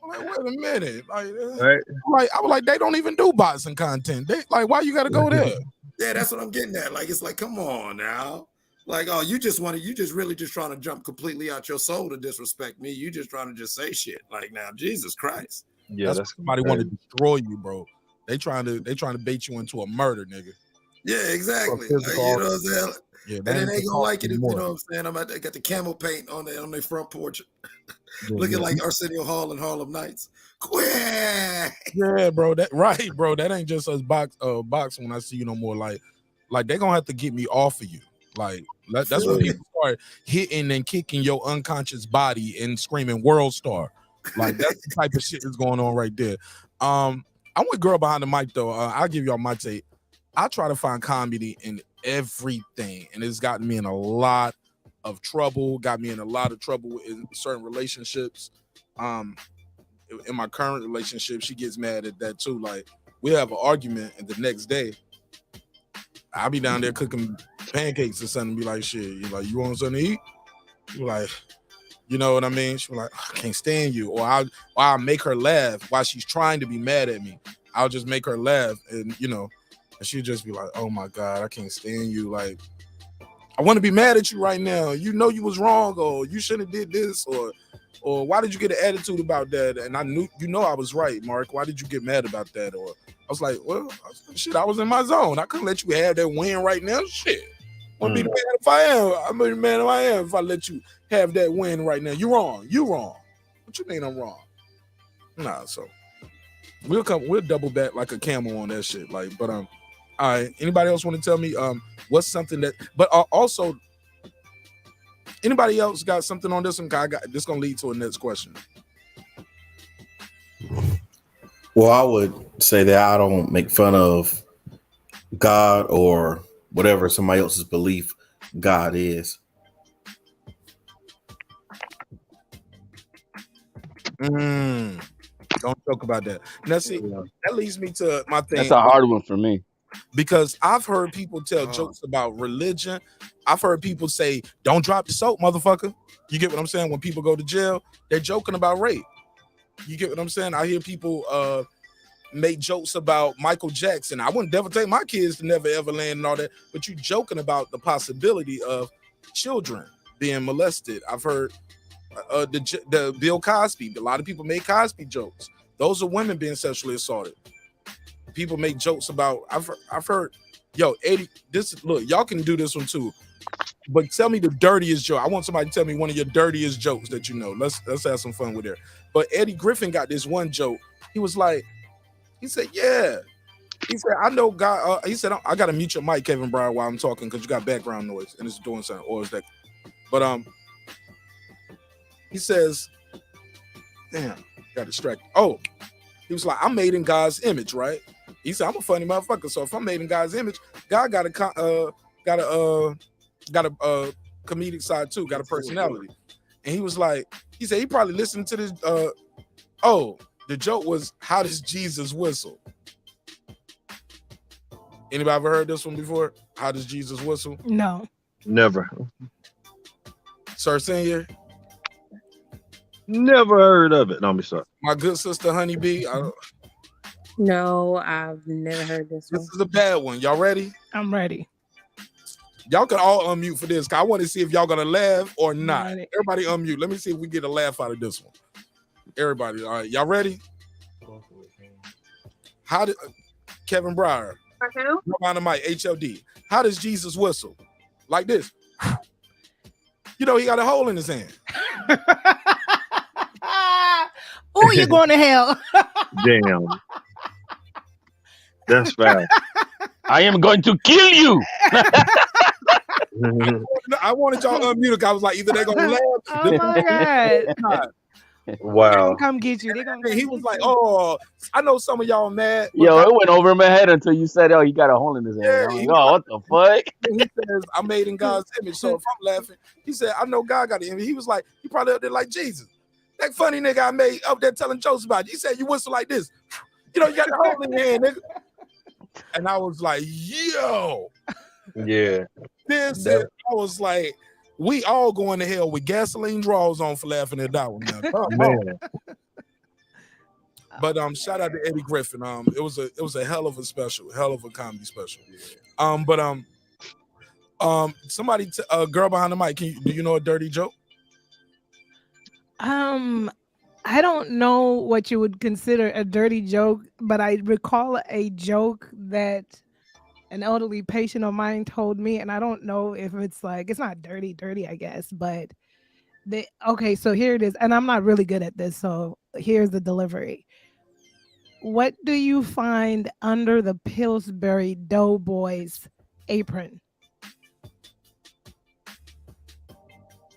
Like, wait a minute. Right. I was like, they don't even do boxing content. They like, why you gotta go there? Yeah, that's what I'm getting at. Like, it's like, come on now. Like, oh, you just really trying to jump completely out your soul to disrespect me. You just trying to just say shit. Like, now, Jesus Christ. Yeah, that's somebody want to destroy you, bro. They trying to bait you into a murder, nigga. Yeah, exactly. Like, you know what I'm saying? Yeah, and then they gonna like it if, you know what I'm saying? They got the camel paint on their front porch, looking like Arsenio Hall and Harlem Nights. Yeah, bro. That ain't just us boxing when I see you no more. Like they gonna have to get me off of you. Like that's when people start hitting and kicking your unconscious body and screaming "World Star." Like that's the type of shit that's going on right there. I'm with Girl Behind the Mic though. I'll give y'all my take. I try to find comedy in everything, and it's gotten me in a lot of trouble. Got me in a lot of trouble in certain relationships. In my current relationship, she gets mad at that too. Like we have an argument, and the next day, I'll be down there cooking pancakes or something. Be like, shit, you want something to eat? You like, you know what I mean? She'll be like, I can't stand you, or I'll make her laugh while she's trying to be mad at me. I'll just make her laugh, and and she'll just be like, oh my God, I can't stand you. Like, I want to be mad at you right now. You know you was wrong, or you shouldn't have did this, or why did you get an attitude about that? And I knew, I was right, Mark. Why did you get mad about that? Or I was like, well, shit, I was in my zone. I couldn't let you have that win right now. Shit. I'm gonna be mad if I am. I'm gonna be mad if I am if I let you have that win right now. You wrong. What you mean I'm wrong? Nah, so we'll double back like a camel on that shit. Like, but all right. Anybody else want to tell me what's something that? But also, anybody else got something on this one? This gonna lead to a next question. Well, I would say that I don't make fun of God or whatever somebody else's belief God is. Don't joke about that. Now, see, that leads me to my thing. That's a hard one for me. Because I've heard people tell jokes about religion. I've heard people say, don't drop the soap, motherfucker. You get what I'm saying? When people go to jail, they're joking about rape. You get what I'm saying? I hear people make jokes about Michael Jackson. I wouldn't never take my kids to Never Ever Land and all that, but you joking about the possibility of children being molested. I've heard the Bill Cosby. A lot of people make Cosby jokes. Those are women being sexually assaulted. People make jokes about. I've heard, yo, Eddie. Look, y'all can do this one too, but tell me the dirtiest joke. I want somebody to tell me one of your dirtiest jokes that you know. Let's have some fun with it. But Eddie Griffin got this one joke. He said, yeah. He said, I know God. He said, I gotta mute your mic, Kevin Brown, while I'm talking because you got background noise and it's doing something. Or is that? But he says, damn, got distracted. Oh, he was like, I'm made in God's image, right? He said, I'm a funny motherfucker. So if I'm made in God's image, God got a comedic side too, got a personality. And he was like, he said he probably listened to this. The joke was, how does Jesus whistle? Anybody ever heard this one before? How does Jesus whistle? No. Never. Sir Senior? Never heard of it. No, I'm sorry. My good sister Honeybee? No, I've never heard this one. This is a bad one. Y'all ready? I'm ready. Y'all can all unmute for this. I want to see if y'all gonna laugh or not. Everybody unmute. Let me see if we get a laugh out of this one. Everybody, all right. Y'all ready? How did Kevin Breyer? On the mic, HLD. How does Jesus whistle? Like this. You know, he got a hole in his hand. Oh, you're going to hell. Damn. That's fast. I am going to kill you. I wanted y'all to unmute. I was like, either they're gonna laugh. Oh my God. Wow. Come get you. They're gonna. And he was like, "Oh, I know some of y'all mad." But Yo, it went over my head until you said, "Oh, he got a hole in his head." Yeah, I'm he like, was "Oh, like, what the fuck?" he says, "I'm made in God's image." So if I'm laughing, he said, "I know God got the image." He was like, "He probably up there like Jesus." That funny nigga I made up there telling jokes about it. He said, "You whistle like this, you know, you got the hole in your hand, nigga." And I was like, "Yo, Yeah. this That- is." I was like, "We all going to hell with gasoline draws on for laughing at that one." Now, come on. Man. But shout out to Eddie Griffin. It was a hell of a special, hell of a comedy special. Somebody, girl behind the mic, do you know a dirty joke? I don't know what you would consider a dirty joke, but I recall a joke that an elderly patient of mine told me, and I don't know if it's like, it's not dirty, I guess, but okay, so here it is, and I'm not really good at this, so here's the delivery. What do you find under the Pillsbury Doughboy's apron?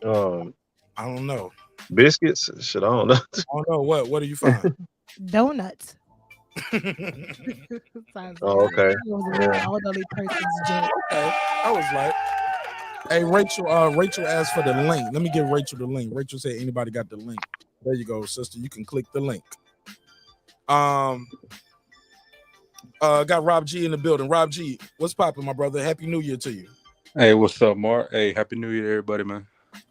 I don't know. Biscuits? Shit, I don't know. I don't know. What do you find? Donuts. Oh, okay. It was an elderly person's joke. Okay. I was like, hey, Rachel asked for the link. Let me give Rachel the link. Rachel said, anybody got the link? There you go, sister. You can click the link. Got Rob G in the building. Rob G, what's poppin', my brother? Happy New Year to you. Hey, what's up, Mark? Hey, Happy New Year, everybody, man.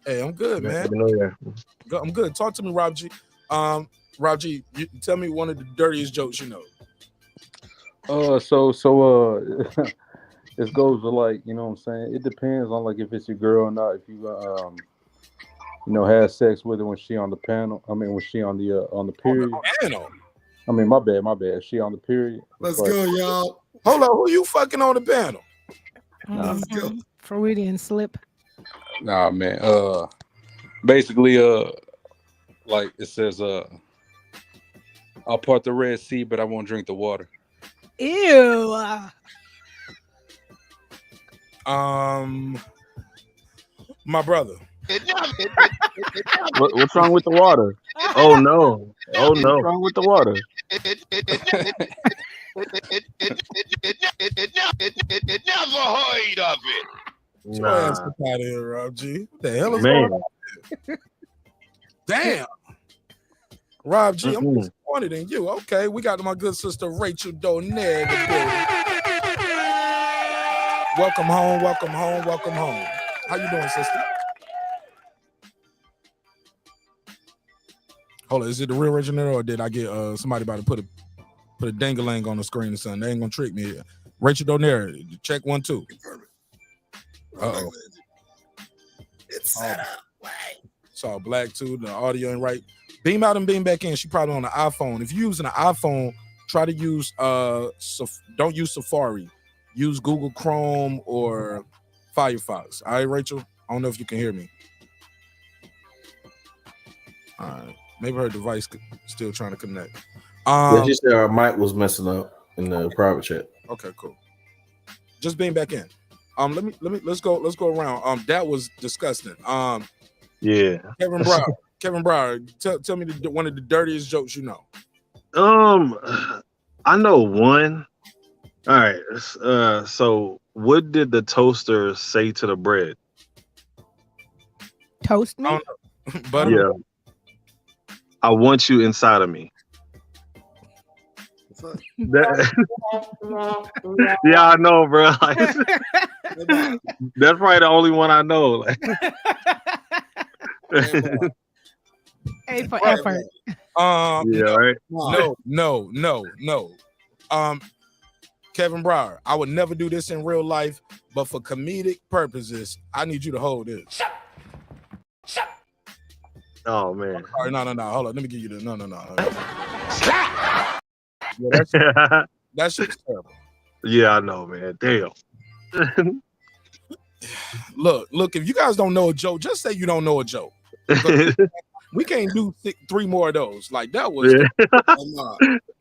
Hey, I'm good, man. Happy New Year. I'm good. Talk to me, Rob G. Rob G, tell me one of the dirtiest jokes you know. It goes to like, you know what I'm saying? It depends on like if it's your girl or not. If you have sex with her when she on the panel. I mean, when she on the period. Panel. I mean, my bad. If she on the period. Let's like, go, y'all. Hold on, who you fucking on the panel? Let's go. Freudian slip. Nah, man. Basically, like it says, I'll part the Red Sea, but I won't drink the water. Ew. My brother. What's wrong with the water? Oh no. Oh no. What's wrong with the water? It never heard of it. Get your ass up out of here, Rob G. What the hell is Man. going on? Damn. Rob G, I'm disappointed in you. Okay, we got my good sister Rachel Donner in the building. Welcome home, welcome home, welcome home. How you doing, sister? Hold on, is it the real original or did I get somebody about to put a dangalang on the screen or something? They ain't gonna trick me. Rachel Donner, check 1 2. Uh-oh. It's set up. It's all black too. The audio ain't right. Beam out and beam back in. She probably on the iPhone. If you're using an iPhone, try to use don't use Safari. Use Google Chrome or Firefox. All right, Rachel. I don't know if you can hear me. All right. Maybe her device still trying to connect. Yeah, she said our mic was messing up in the private chat. Okay, cool. Just beam back in. Let's go around. That was disgusting. Yeah. Kevin Brower, tell me one of the dirtiest jokes you know. I know one. All right. So what did the toaster say to the bread? Toast me? Butter. Yeah. I want you inside of me. Yeah, I know, bro. Like, that's probably the only one I know. Like. A for effort. Yeah, right. No. Kevin Brower, I would never do this in real life, but for comedic purposes, I need you to hold this. Oh man. All right, no. Hold on. Let me give you the no. Yeah, that shit's terrible. Yeah, I know, man. Damn. Look, if you guys don't know a joke, just say you don't know a joke. We can't do 3 more of those. Like that was that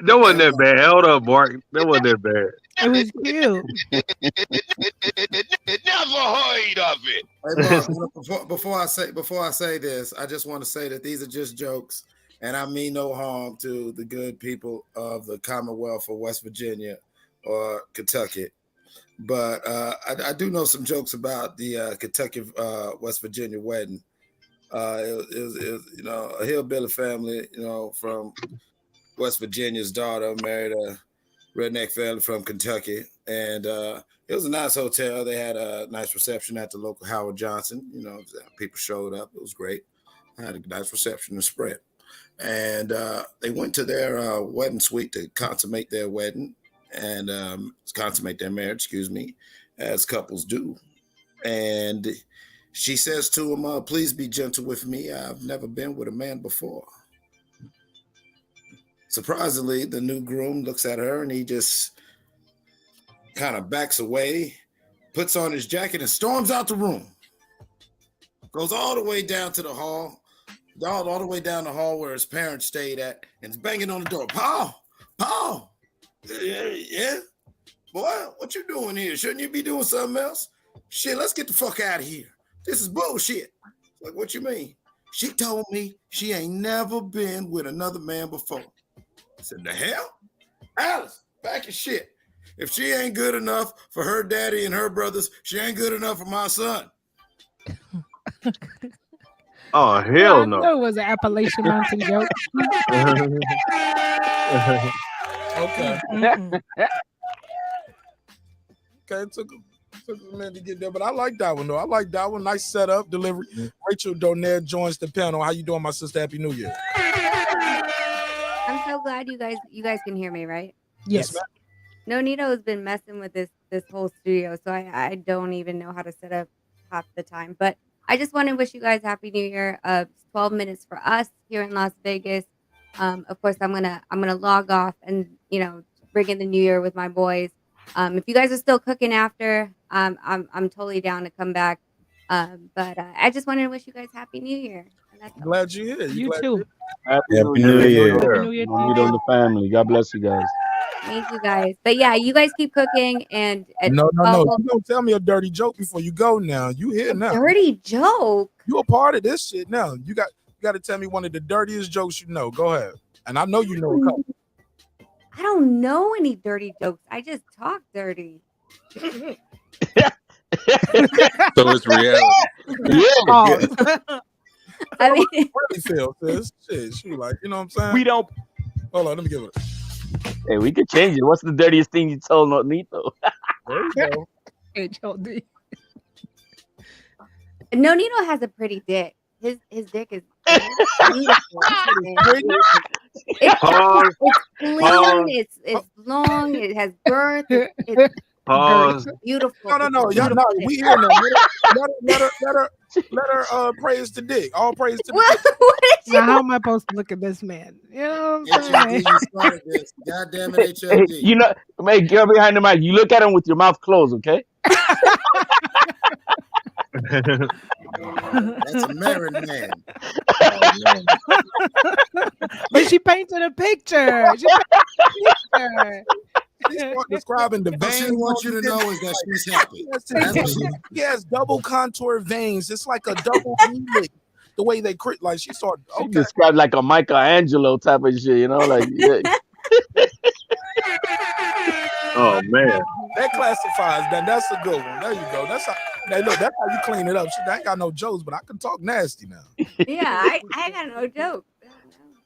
wasn't that bad. Hold up, Mark. That wasn't that bad. It was cute. It never heard of it. Hey, Mark, before I say this, I just want to say that these are just jokes. and I mean no harm to the good people of the Commonwealth of West Virginia or Kentucky. But I do know some jokes about the Kentucky West Virginia wedding. It was, you know, a hillbilly family, you know, from West Virginia's daughter married a redneck family from Kentucky, and it was a nice hotel. They had a nice reception at the local Howard Johnson. You know, people showed up. It was great. I had a nice reception and spread, and they went to their wedding suite to consummate their wedding and consummate their marriage. Excuse me, as couples do, and she says to him, "Please be gentle with me. I've never been with a man before." Surprisingly, the new groom looks at her and he just kind of backs away, puts on his jacket, and storms out the room. Goes all the way down to the hall, all the way down the hall where his parents stayed at, and is banging on the door. Paul, yeah, boy, what you doing here? Shouldn't you be doing something else? Shit, let's get the fuck out of here. This is bullshit. Like, what you mean? She told me she ain't never been with another man before. I said, the hell? Alice, back your shit. If she ain't good enough for her daddy and her brothers, she ain't good enough for my son. Oh, Yeah, hell I no. know it was an Appalachian Mountain joke. Okay. Mm-mm. Okay, it took a minute to get there, but I like that one though. I like that one. Nice setup, delivery. Rachel Donaire joins the panel. How you doing, my sister? Happy New Year. I'm so glad you guys can hear me, right? Yes. No, Nito has been messing with this whole studio, so I don't even know how to set up half the time. But I just want to wish you guys Happy New Year. 12 minutes for us here in Las Vegas. Of course, I'm gonna log off and bring in the New Year with my boys. If you guys are still cooking after, I'm totally down to come back. But I just wanted to wish you guys Happy New Year. And that's all. Glad you're here. You too. Happy Happy New New Year. Year. Happy New Year to Meet you on too. the family. God bless you guys. Thank you guys. But yeah, you guys keep cooking and No. well, You don't tell me a dirty joke before you go now. You here now. dirty joke. You a part of this shit now. You got to tell me one of the dirtiest jokes you know. Go ahead. And I know you know a couple. I don't know any dirty jokes. I just talk dirty. So it's reality. Yeah. I mean, Really feel this shit. She like, you know what I'm saying? We don't. Hold on, let me give it. Hey, we could change it. What's the dirtiest thing you told Nito? There you go. HOD. No, Nino has a pretty dick. His dick is beautiful. It's Pause. clean. It's long. It has girth. It's Pause. beautiful. No. Y'all know we here now. Let her praise the dick. All praise to the dick. Now, how am I supposed to look at this man? You know what I'm saying? HOD, you started this. God damn it, Hey, HOD. you know, hey, girl behind the mic, you look at him with your mouth closed, okay? That's a married man. But she painted a picture. She painted a picture. She's describing the All veins. she wants you to know is that she's happy. That's what she He has double contour veins. It's like a double helix. The way they like she started. She Okay. described like a Michelangelo type of shit, you know, like yeah. Oh man. That classifies that. That's a good one. There you go. That's how. Hey, look, that's how you clean it up. Shit, I ain't got no jokes, but I can talk nasty now. Yeah, I got no joke.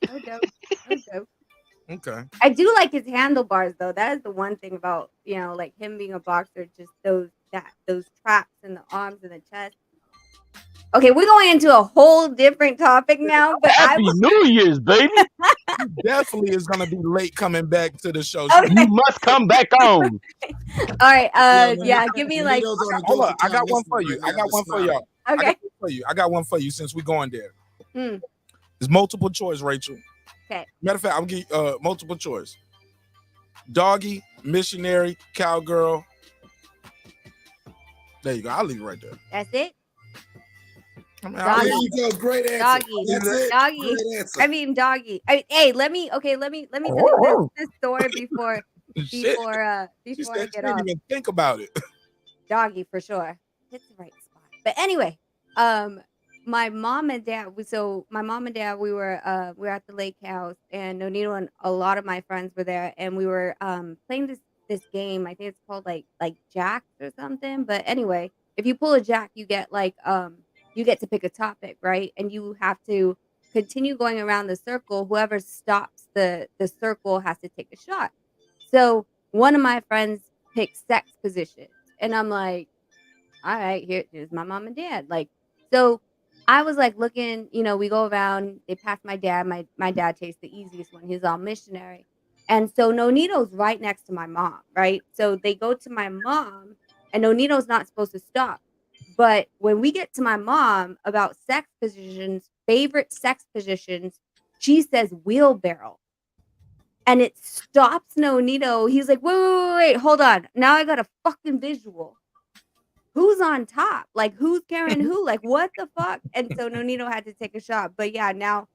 No joke. Okay. I do like his handlebars though. That is the one thing about like him being a boxer. Just those traps in the arms and the chest. Okay, we're going into a whole different topic now. But Happy New Year's, baby. He definitely is gonna be late coming back to the show. Okay. You must come back on. All right. Yeah. Give me like. Hold on. I got one for you. I got one for y'all. Okay. I got one for you since we're going there. Hmm. It's multiple choice, Rachel. Okay. Matter of fact, I'm giving you multiple choice. Doggy, missionary, cowgirl. There you go. I'll leave it right there. That's it. There you go. Great answer. Doggy. That's it. Doggy. Great answer. I mean, doggy. Hey, let me tell you this story before Shit. before I She get said she off. didn't even think about it. Doggy for sure. Hits the right spot. But anyway, my mom and dad. My mom and dad, we were at the lake house, and Nonito and a lot of my friends were there, and we were playing this game. I think it's called like jacks or something. But anyway, if you pull a jack, you get you get to pick a topic, right? And you have to continue going around the circle. Whoever stops the circle has to take a shot. So one of my friends picked sex positions, and I'm like, all right, here's my mom and dad. Like, so I was like looking, we go around, they pass my dad. My dad takes the easiest one. He's all missionary. And so Nonito's right next to my mom, right? So they go to my mom, and Nonito's not supposed to stop. But when we get to my mom about sex positions, favorite sex positions, she says wheelbarrow. And it stops Nonito. He's like, wait, hold on. Now I got a fucking visual. Who's on top? Like, who's carrying who? Like, what the fuck? And so Nonito had to take a shot. But yeah, now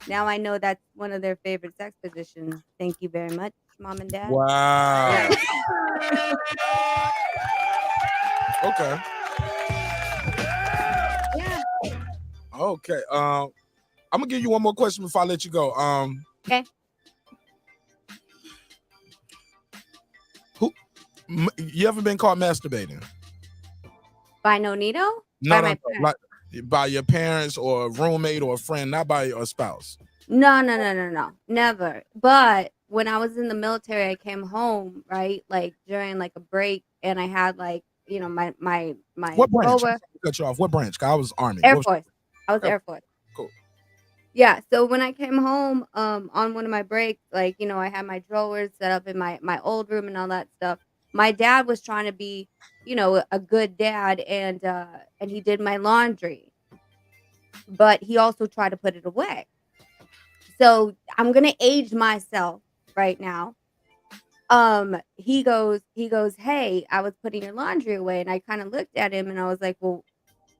I know that's one of their favorite sex positions. Thank you very much, mom and dad. Wow. Okay. Yeah. Okay. I'm gonna give you one more question before I let you go. Okay. You ever been caught masturbating? By Nonito? No, like by your parents or a roommate or a friend, not by your spouse. No, never. But when I was in the military, I came home, right? Like during like a break, and I had like, my What branch? rover. Cut you off. What branch? 'Cause I was Army. Air What Force. I was Air Force. Cool. Yeah. So when I came home, on one of my breaks, like, I had my drawers set up in my old room and all that stuff. My dad was trying to be, a good dad, and he did my laundry, but he also tried to put it away. So I'm gonna age myself right now. He goes, hey, I was putting your laundry away, and I kind of looked at him, and I was like, well,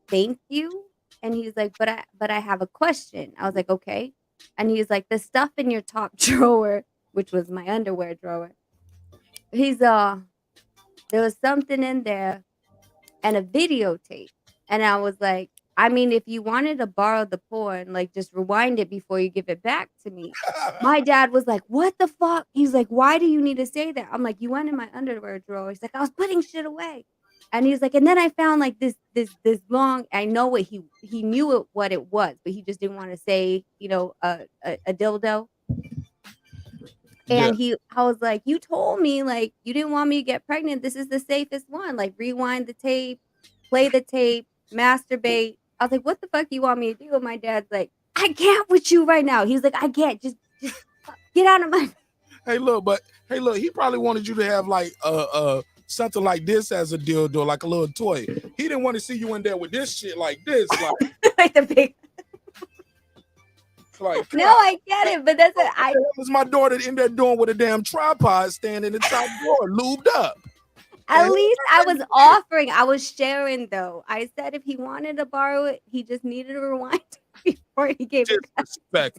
thank you. And he's like, but I have a question. I was like, okay. And he's like, the stuff in your top drawer, which was my underwear drawer. He's there was something in there and a videotape. And I was like, I mean, if you wanted to borrow the porn, like, just rewind it before you give it back to me. My dad was like, what the fuck? He's like, why do you need to say that? I'm like, you went in my underwear drawer. He's like, I was putting shit away. And he's like, and then I found like this long, I know what he knew what it was, but he just didn't want to say, a dildo. And I was like, you told me like you didn't want me to get pregnant. This is the safest one. Like, rewind the tape, play the tape, masturbate. I was like, what the fuck do you want me to do? And my dad's like, I can't with you right now. He's like, I can't. Just get out of my. Hey, look, he probably wanted you to have like something like this as a dildo, like a little toy. He didn't want to see you in there with this shit like this, like like the big. Like, no, I get it, but that's what I was my daughter in there doing with a damn tripod stand in the top drawer, lubed up. At least I was offering. I was sharing, though. I said if he wanted to borrow it, he just needed to rewind before he gave it back.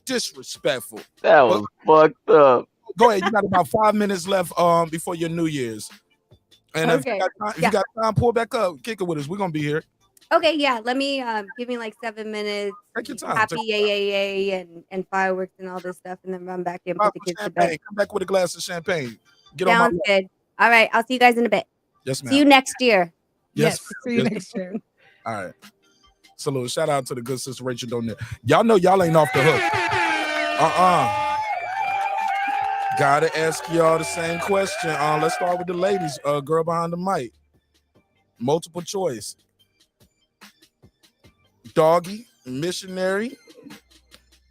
Disrespectful. That was fucked up. Go ahead. You got about 5 minutes left before your New Year's. And if you got time, pull back up, kick it with us. We're gonna be here. Okay, yeah. Let me give me like 7 minutes. Take your time. Happy yay and fireworks and all this stuff, and then run back in, put the kids to bed. Come back with a glass of champagne. Sounds good. All right, I'll see you guys in a bit. Yes, ma'am. See you next year. Yes. See you next year. All right. Salute. Shout out to the good sister Rachel Donner. Y'all know y'all ain't off the hook. Gotta ask y'all the same question. Let's start with the ladies. Girl behind the mic. Multiple choice. Doggy, missionary,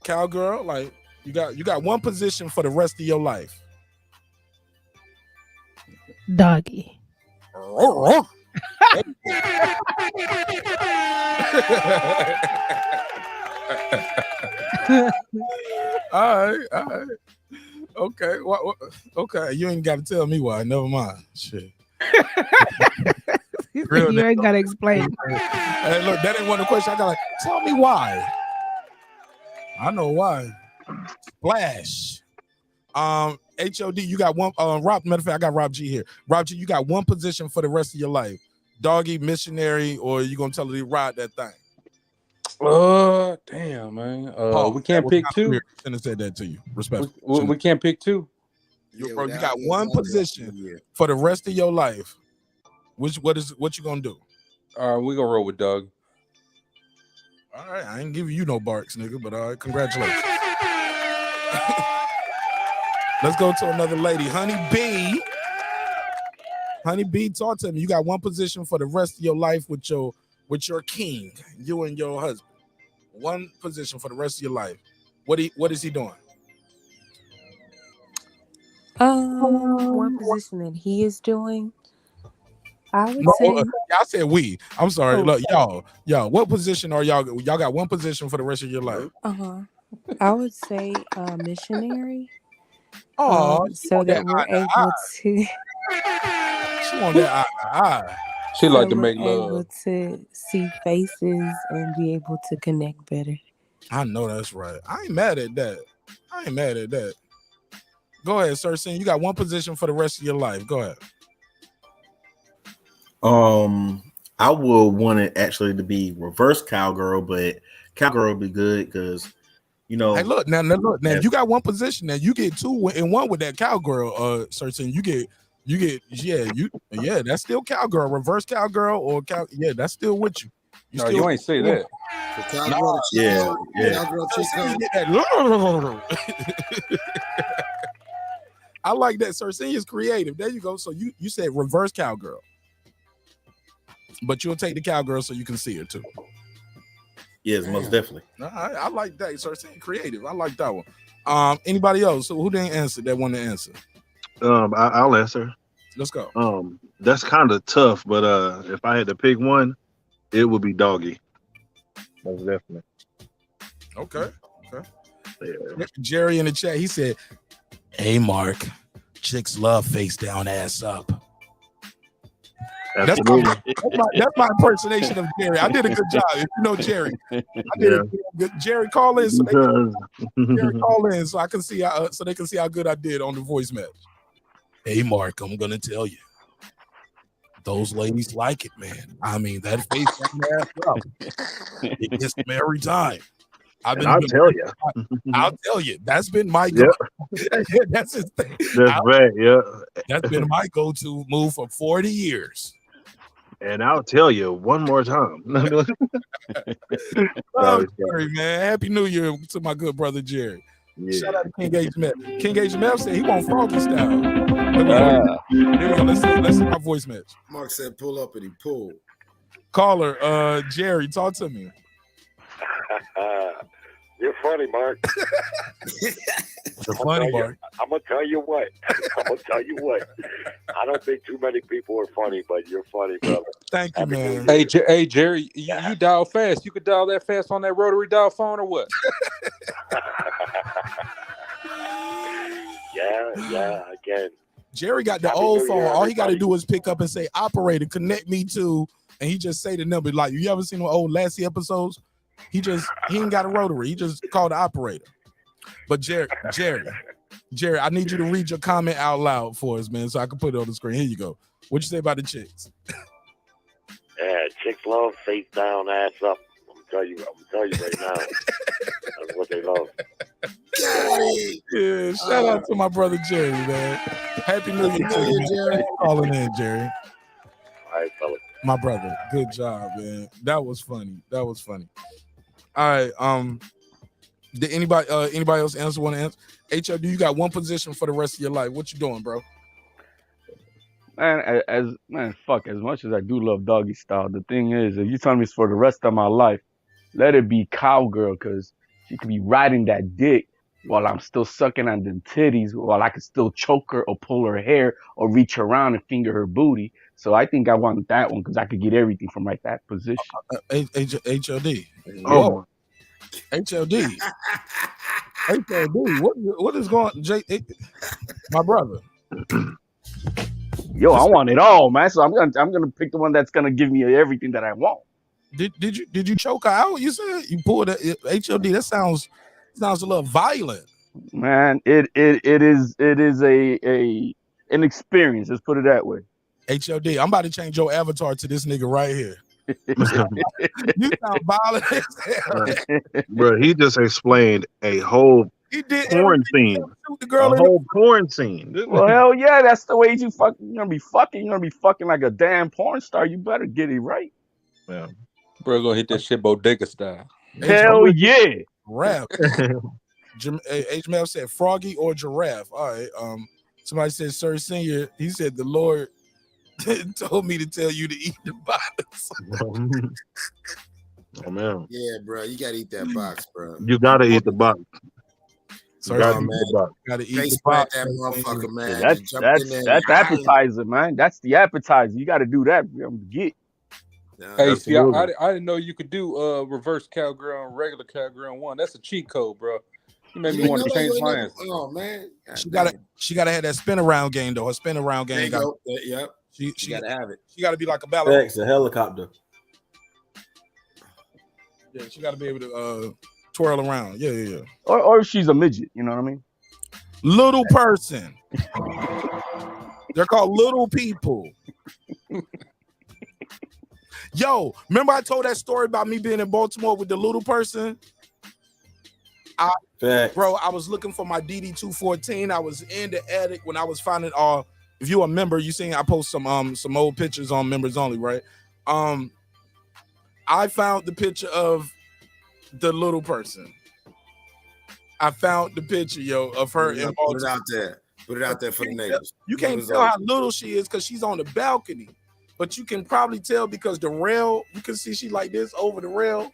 cowgirl. Like, you got one position for the rest of your life. Doggy. All right. Okay. Okay. You ain't got to tell me why. Never mind. Shit. You ain't got to explain. Hey, look, that ain't one of the questions. I got like, tell me why. I know why. Splash. HOD, you got one. Rob, matter of fact, I got Rob G here. Rob G, you got one position for the rest of your life. Doggy, missionary, or you gonna tell her to ride that thing? Damn, man. Pause. We That can't was pick not two. weird. Shouldn't have said that to you. Respectful. We can't pick two. Bro, you got without one position for the rest of your life. What you gonna do? We gonna roll with Doug. All right, I ain't giving you no barks, nigga. But all right, congratulations. Let's go to another lady, Honey B. Honey B, talk to me. You got one position for the rest of your life with your king, you and your husband. One position for the rest of your life. What is he doing? One position that he is doing, I would No, say. y'all said we. I'm sorry. Oh. Look, y'all. What position are y'all? Y'all got one position for the rest of your life. I would say missionary. Oh, so that we're able to. She want that eye. She so like to we're make able love. to see faces and be able to connect better. I know that's right. I ain't mad at that. Go ahead, Sir Sin. You got one position for the rest of your life. Go ahead. I would want it actually to be reverse cowgirl, but cowgirl would be good because Hey, look now. You got one position. Now you get two in one with that cowgirl. Sir Sin. You get that's still cowgirl. Reverse cowgirl or yeah, that's still with you. No, you ain't say that. I like that. Sir Sin is creative. There you go. So you said reverse cowgirl, but you'll take the cowgirl so you can see her too. Yes, most definitely. I like that. Sir Sin creative. I like that one. Anybody else? So who didn't answer that want to answer? I'll answer. Let's go. That's kind of tough, but if I had to pick one, it would be Doggy. Most definitely. Okay. Yeah. Jerry in the chat, he said, "Hey Mark, chicks love face down, ass up." That's my impersonation of Jerry. I did a good job. If you know Jerry, I did a good. Jerry, call in so I can see so they can see how good I did on the voice match. Hey Mark, I'm gonna tell you, those ladies like it, man. I mean, that face down, ass up, it gets them every time. I'll tell you. That's been my go. That's his thing. That's right. Yeah. That's been my go-to move for 40 years. And I'll tell you one more time. Jerry, man. Happy New Year to my good brother Jerry. Yeah. Shout out to King H. Meth. King H. Meth said he want Froggy style. Here we go. Let's see my voice match. Mark said pull up and he pulled. Caller, Jerry, talk to me. You're funny, Mark. I'm gonna tell you what. I don't think too many people are funny, but you're funny, brother. Thank you, man. Hey, Jerry, you dial fast. You could dial that fast on that rotary dial phone or what? Yeah, again. Jerry got the old phone. All he got to do is pick up and say, "Operator, connect me to," and he just say the number. Like, you ever seen the old Lassie episodes? He ain't got a rotary. He just called the operator. But Jerry, I need you to read your comment out loud for us, man, so I can put it on the screen. Here you go. What you say about the chicks? Yeah, chicks love face down, ass up. I'm telling you right now. That's what they love. Yeah, shout out to my brother Jerry, man. Happy New Year to you, Jerry. Calling in, Jerry. All right, fellas. My brother, good job, man. That was funny. All right. Did anybody else want to answer? HLD, you got one position for the rest of your life. What you doing, bro? Man, fuck. As much as I do love doggy style, the thing is, if you tell me it's for the rest of my life, let it be cowgirl, because she could be riding that dick while I'm still sucking on them titties, while I could still choke her or pull her hair or reach around and finger her booty. So I think I want that one because I could get everything from that position. HLD. Whoa. HLD. What is going on? My brother. Yo, I want it all, man. So I'm gonna pick the one that's gonna give me everything that I want. Did you choke her out? You said you pulled HLD. That sounds a little violent. Man, it is an experience. Let's put it that way. HLD, I'm about to change your avatar to this nigga right here. You sound violent as hell. Bro, he just explained a whole He did porn everything scene. except shoot the girl A in the whole porn scene. Well, hell yeah, that's the way you fuck. You're gonna be fucking. You're gonna be fucking like a damn porn star. You better get it right. Yeah. Bro, gonna hit that shit bodega style. Hell yeah. Giraffe. H. Mel said froggy or giraffe. All right. Somebody said, Sir Senior, he said the Lord told me to tell you to eat the box. Oh man. Yeah, bro, you gotta eat that box, bro. You gotta eat the box. You Sorry, gotta man. eat the box. Gotta eat Face the plant box. that motherfucker, man. That's Just jump in there. that's appetizer, man. That's the appetizer. You got to do that. Get. Hey, see, I Absolutely. didn't know you could do reverse cowgirl and regular cowgirl in one. That's a cheat code, bro. You made You me didn't want know to that? change You my ain't answer. never- Oh man, She gotta have that spin around game though. Her spin around there game you got go. Yep. she gotta have it. She gotta be like a ballerina. Facts, a helicopter. Yeah, she gotta be able to twirl around. Yeah. Or if she's a midget, you know what I mean? Little person. They're called little people. Yo, remember I told that story about me being in Baltimore with the little person? Bro, I was looking for my DD214. I was in the attic when I was finding if you're a member, you seen I post some old pictures on members only, right? I found the picture of the little person. I found the picture, of her in Baltimore. Put it out there. Put it out there for the neighbors. You can't tell how little she is because she's on the balcony, but you can probably tell because the rail, you can see she like this over the rail.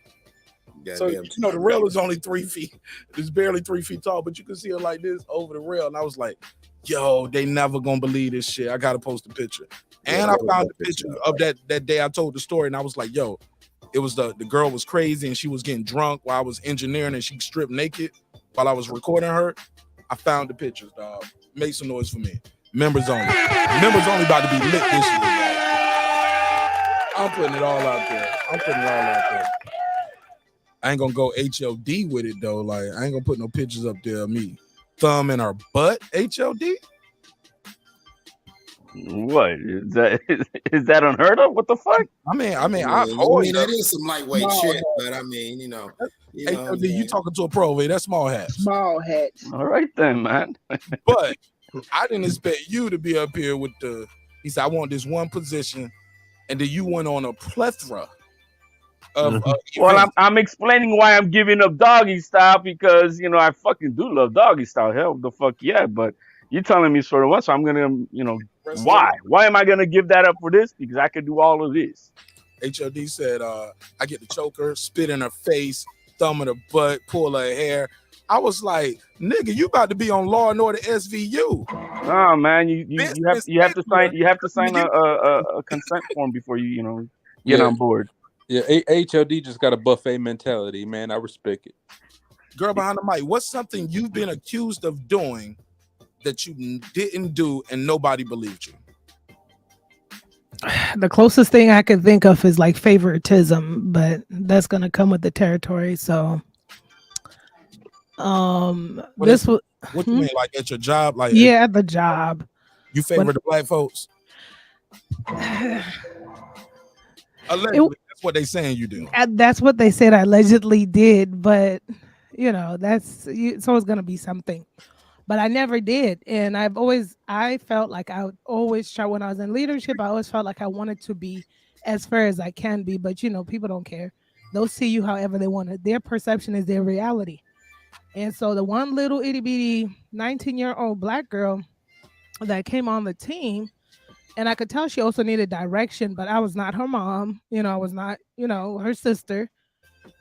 So the rail is only 3 feet. It's barely 3 feet tall, but you can see her like this over the rail. And I was like, yo, they never gonna believe this shit. I gotta post a picture. And I found the picture of that day I told the story, and I was like, yo, it was the girl was crazy and she was getting drunk while I was engineering and she stripped naked while I was recording her. I found the pictures, dog. Make some noise for me. Members only. Members only about to be lit this year, dog. I'm putting it all out there. I ain't gonna go HLD with it though. Like I ain't gonna put no pictures up there of me thumb in her butt. HLD. What is that? Is that unheard of? What the fuck? I mean, that is some lightweight shit, but I mean, HLD, you talking to a pro, that's small hat. Small hat. All right then, man. But I didn't expect you to be up here with he said, I want this one position, and then you went on a plethora of well, I'm explaining why I'm giving up doggy style because I fucking do love doggy style. Hell, the fuck yeah! But you're telling me sort of what, so I'm gonna why? Why am I gonna give that up for this? Because I could do all of this. HLD said, I get to choke her, spit in her face, thumb in her butt, pull her hair. I was like, nigga, you about to be on Law and Order SVU. Oh man, you have to sign a consent form before you get on board. Yeah, HLD just got a buffet mentality, man. I respect it. Girl behind the mic, what's something you've been accused of doing that you didn't do and nobody believed you? The closest thing I could think of is like favoritism, but that's gonna come with the territory. So, What you mean, like at your job? Like at the job, you favor the black folks? Allegedly, that's what they saying you do. That's what they said I allegedly did, but it's always gonna be something. But I never did, and I felt like I would always try when I was in leadership. I always felt like I wanted to be as fair as I can be, but people don't care. They'll see you however they want it. Their perception is their reality. And so the one little itty bitty 19-year-old black girl that came on the team, and I could tell she also needed direction, but I was not her mom. I was not, her sister.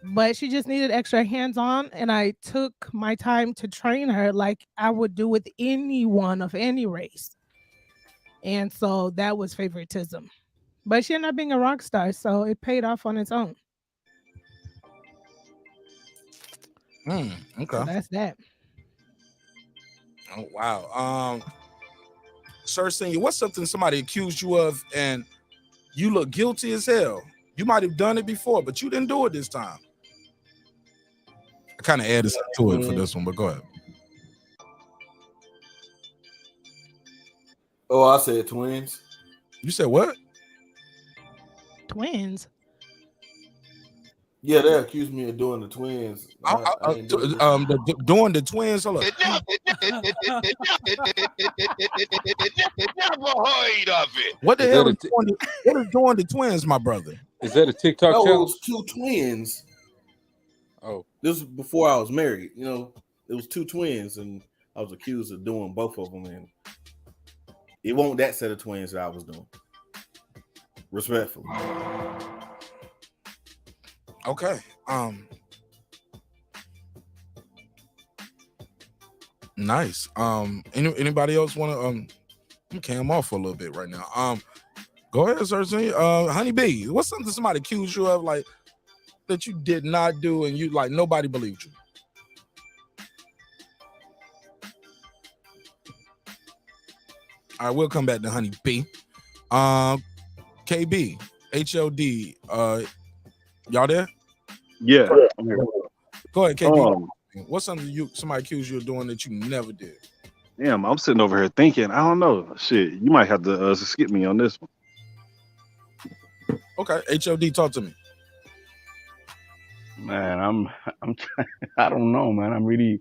But she just needed extra hands-on, and I took my time to train her like I would do with anyone of any race. And so that was favoritism. But she ended up being a rock star, so it paid off on its own. Okay. So that's that. Oh wow. Sir Senior, what's something somebody accused you of and you look guilty as hell? You might have done it before, but you didn't do it this time. I kind of added something to it for this one, but go ahead. Oh, I said twins. You said what? Twins. Yeah, they accused me of doing the twins. I ain't doing it. Doing the twins. Hold up. Never heard of it. What the Is hell that is doing the twins, my brother? Is that a TikTok No, it challenge? was two twins. Oh, this was before I was married. You know, it was two twins, and I was accused of doing both of them, and it wasn't that set of twins that I was doing. Respectfully. Okay. Nice. Anybody else want to okay, I'm off for a little bit right now. Go ahead, sir. Honey B, what's something somebody accused you of like that you did not do and you like nobody believed you? All right, we'll come back to Honey B. KB, HLD, y'all there? Yeah. I'm here. Go ahead, KB. What's something somebody accused you of doing that you never did? Damn, I'm sitting over here thinking. I don't know. Shit, you might have to skip me on this one. Okay, HLD, talk to me. Man, I'm I don't know, man. I'm really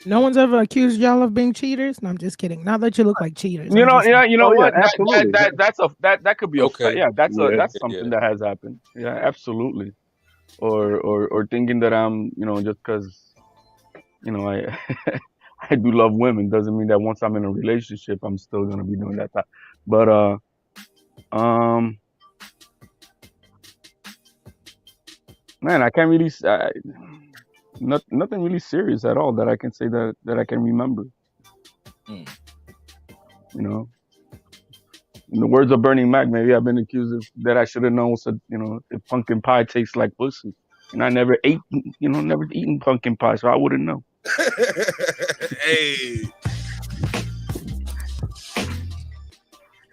No one's ever accused y'all of being cheaters. No, I'm just kidding. Not that you look like cheaters. you I'm know, just yeah, you know Oh yeah, what? absolutely. That could be Okay. yeah, that's Yeah. something that has happened. Yeah, absolutely. Or thinking that I'm, just because, I I do love women doesn't mean that once I'm in a relationship I'm still gonna be doing that. But man, I can't really nothing really serious at all that I can say that I can remember. In the words of Bernie Mac, maybe I've been accused of that I should have known. So, if pumpkin pie tastes like pussy, and I never never eaten pumpkin pie, so I wouldn't know. Hey,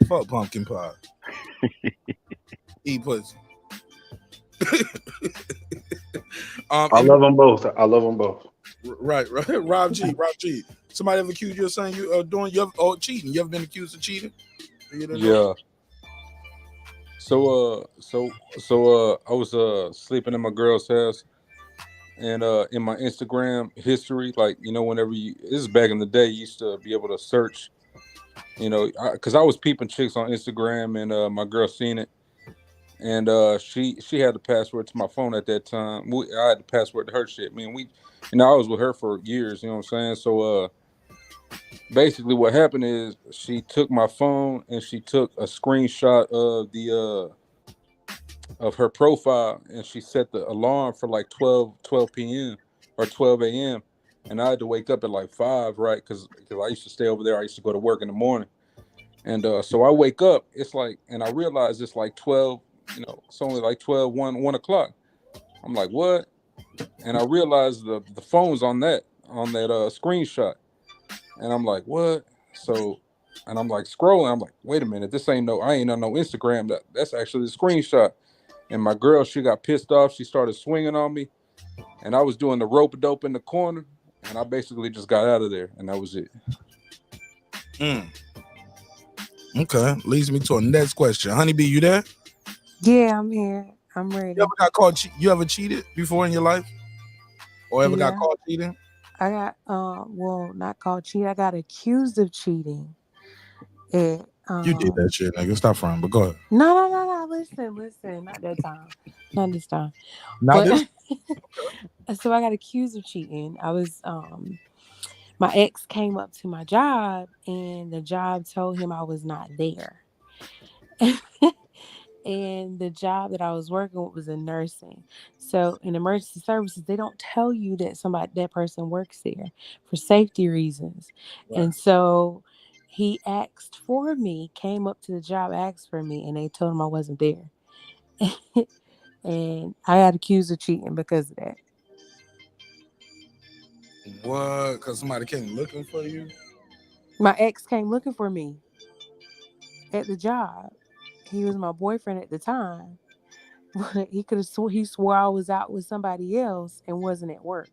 fuck pumpkin pie. Eat pussy. I love them both. I love them both. Right. Rob G. Somebody ever accused you of saying you doing cheating? You ever been accused of cheating? yeah. So I was sleeping in my girl's house, and in my Instagram history, like whenever this is back in the day, you used to be able to search, because I was peeping chicks on Instagram, and my girl seen it, and she had the password to my phone at that time. I had the password to her shit. I mean, I was with her for years. You know what I'm saying? So basically what happened is she took my phone and she took a screenshot of the of her profile, and she set the alarm for like 12 p.m. or 12 a.m. and I had to wake up at like 5, right? Because I used to stay over there. I used to go to work in the morning, and so I wake up, it's like, and I realize it's like 12, it's only like 1 o'clock. I'm like, what? And I realized the phone's on that screenshot, and I'm like, what? So, and I'm like scrolling. I'm like, wait a minute, I ain't on no Instagram. That's actually the screenshot. And my girl, she got pissed off. She started swinging on me, and I was doing the rope dope in the corner, and I basically just got out of there, and that was it. Okay, leads me to a next question. Honeybee, you there? Yeah, I'm here. I'm ready. You ever got caught? You ever cheated before in your life, or ever got caught cheating? I got not caught cheating. I got accused of cheating. You did that shit, nigga. Stop fronting, but go ahead. No. Listen. Not that time. Not this time. So I got accused of cheating. I was my ex came up to my job, and the job told him I was not there. And the job that I was working with was in nursing. So in emergency services, they don't tell you that person works there for safety reasons. Right. And so he asked for me, came up to the job, asked for me, and they told him I wasn't there. And I got accused of cheating because of that. What? Because somebody came looking for you? My ex came looking for me at the job. He was my boyfriend at the time. But he swore I was out with somebody else and wasn't at work.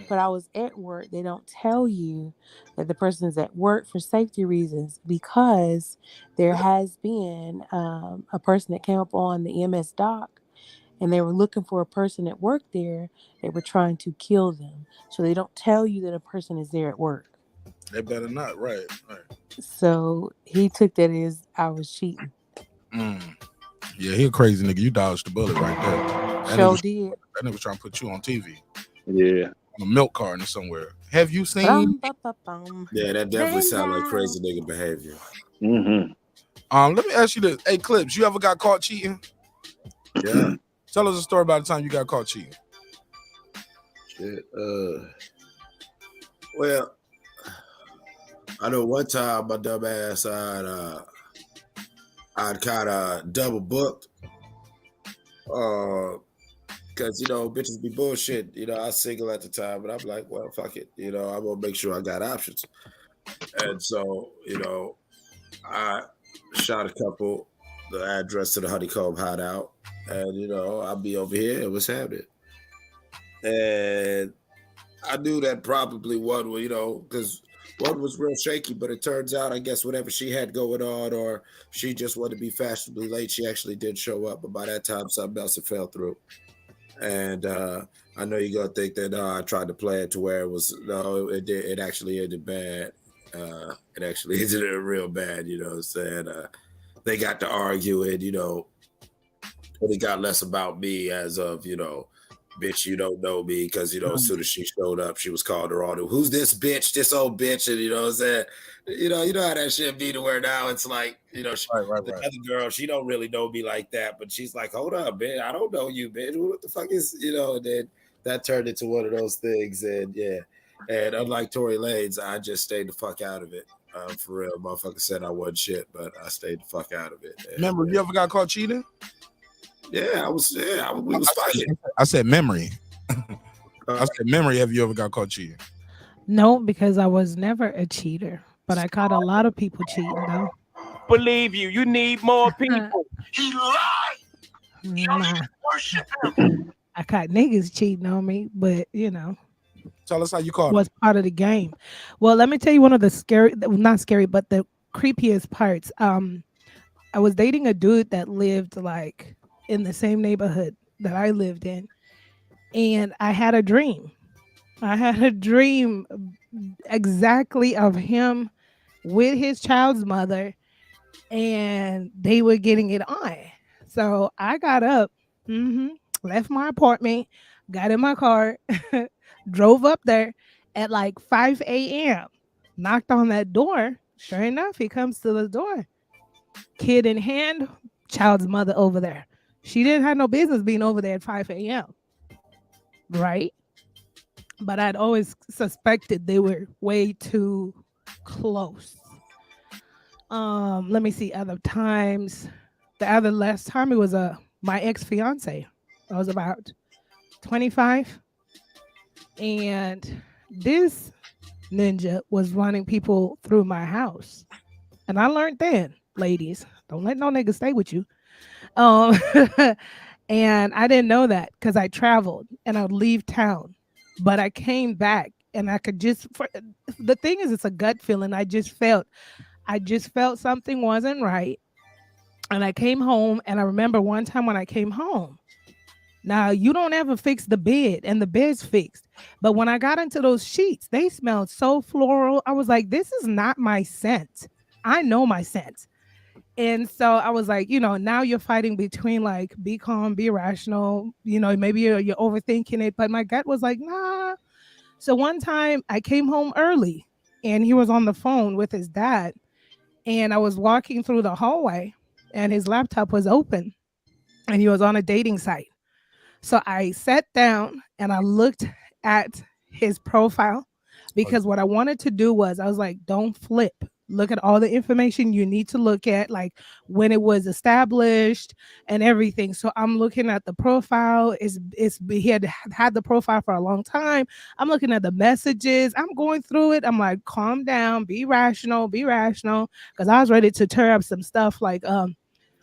but I was at work. They don't tell you that the person is at work for safety reasons because there has been a person that came up on the EMS dock and they were looking for a person that worked there. They were trying to kill them. So they don't tell you that a person is there at work. They better not, right. So he took that as I was cheating. Yeah, he a crazy nigga. You dodged the bullet right there. Sure did. That nigga was trying to put you on TV. Yeah. On a milk carton somewhere. Have you seen? Yeah, that definitely sounds like crazy nigga behavior. Let me ask you this. Hey, Clips, you ever got caught cheating? Yeah. Tell us a story about the time you got caught cheating. Shit. Well, I know one time my dumb ass I'd kind of double booked. Because, bitches be bullshit. I was single at the time, but I'm like, well, fuck it. I'm going to make sure I got options. And so, I shot a couple, the address to the Honeycomb Hideout. And, I'll be over here and what's happening. And I knew that probably one, because one was real shaky, but it turns out, I guess, whatever she had going on or she just wanted to be fashionably late, she actually did show up. But by that time, something else had fell through. And I know you're going to think that I tried to play it to where it was, no, it actually ended bad. It actually ended real bad, you know what I'm saying? They got to argue it, but it got less about me as of, bitch, you don't know me, because, as soon as she showed up, she was called her on. Who's this bitch, this old bitch? And, what I'm saying? You know how that shit be to where now it's like, the other girl, she don't really know me like that, but she's like, hold up, man, I don't know you, bitch. What the fuck is, and then that turned into one of those things. And yeah, and unlike Tory Lanez, I just stayed the fuck out of it. For real, motherfucker said I wasn't shit, but I stayed the fuck out of it. And, Remember, you ever got caught cheating? Yeah, we was fighting. I said memory. I said memory. Have you ever got caught cheating? No, because I was never a cheater, but I caught a lot of people cheating though. Believe you. You need more people. He lied. Y'all need to worship him. I caught niggas cheating on me, but Tell us how you caught was part of the game. Well, let me tell you one of the not scary, but the creepiest parts. I was dating a dude that lived like in the same neighborhood that I lived in, and I had a dream. I had a dream exactly of him with his child's mother, and they were getting it on. So I got up, left my apartment, got in my car, drove up there at like 5 a.m., knocked on that door. Sure enough, he comes to the door. Kid in hand, child's mother over there. She didn't have no business being over there at 5 a.m. Right? But I'd always suspected they were way too close. Let me see other times. The last time it was my ex-fiance. I was about 25. And this ninja was running people through my house. And I learned then, ladies, don't let no nigga stay with you. And I didn't know that because I traveled and I would leave town. But I came back and I could the thing is, it's a gut feeling. I just felt something wasn't right. And I came home, and I remember one time when I came home, now you don't ever fix the bed and the bed's fixed. But when I got into those sheets, they smelled so floral. I was like, this is not my scent. I know my scent. And so I was like, now you're fighting between like, be calm, be rational, maybe you're overthinking it. But my gut was like, nah. So one time I came home early and he was on the phone with his dad. And I was walking through the hallway and his laptop was open and he was on a dating site. So I sat down and I looked at his profile because what I wanted to do was, I was like, don't flip. Look at all the information you need to look at, like when it was established and everything. So I'm looking at the profile. He had the profile for a long time. I'm looking at the messages. I'm going through it. I'm like, calm down, be rational, because I was ready to tear up some stuff. Like,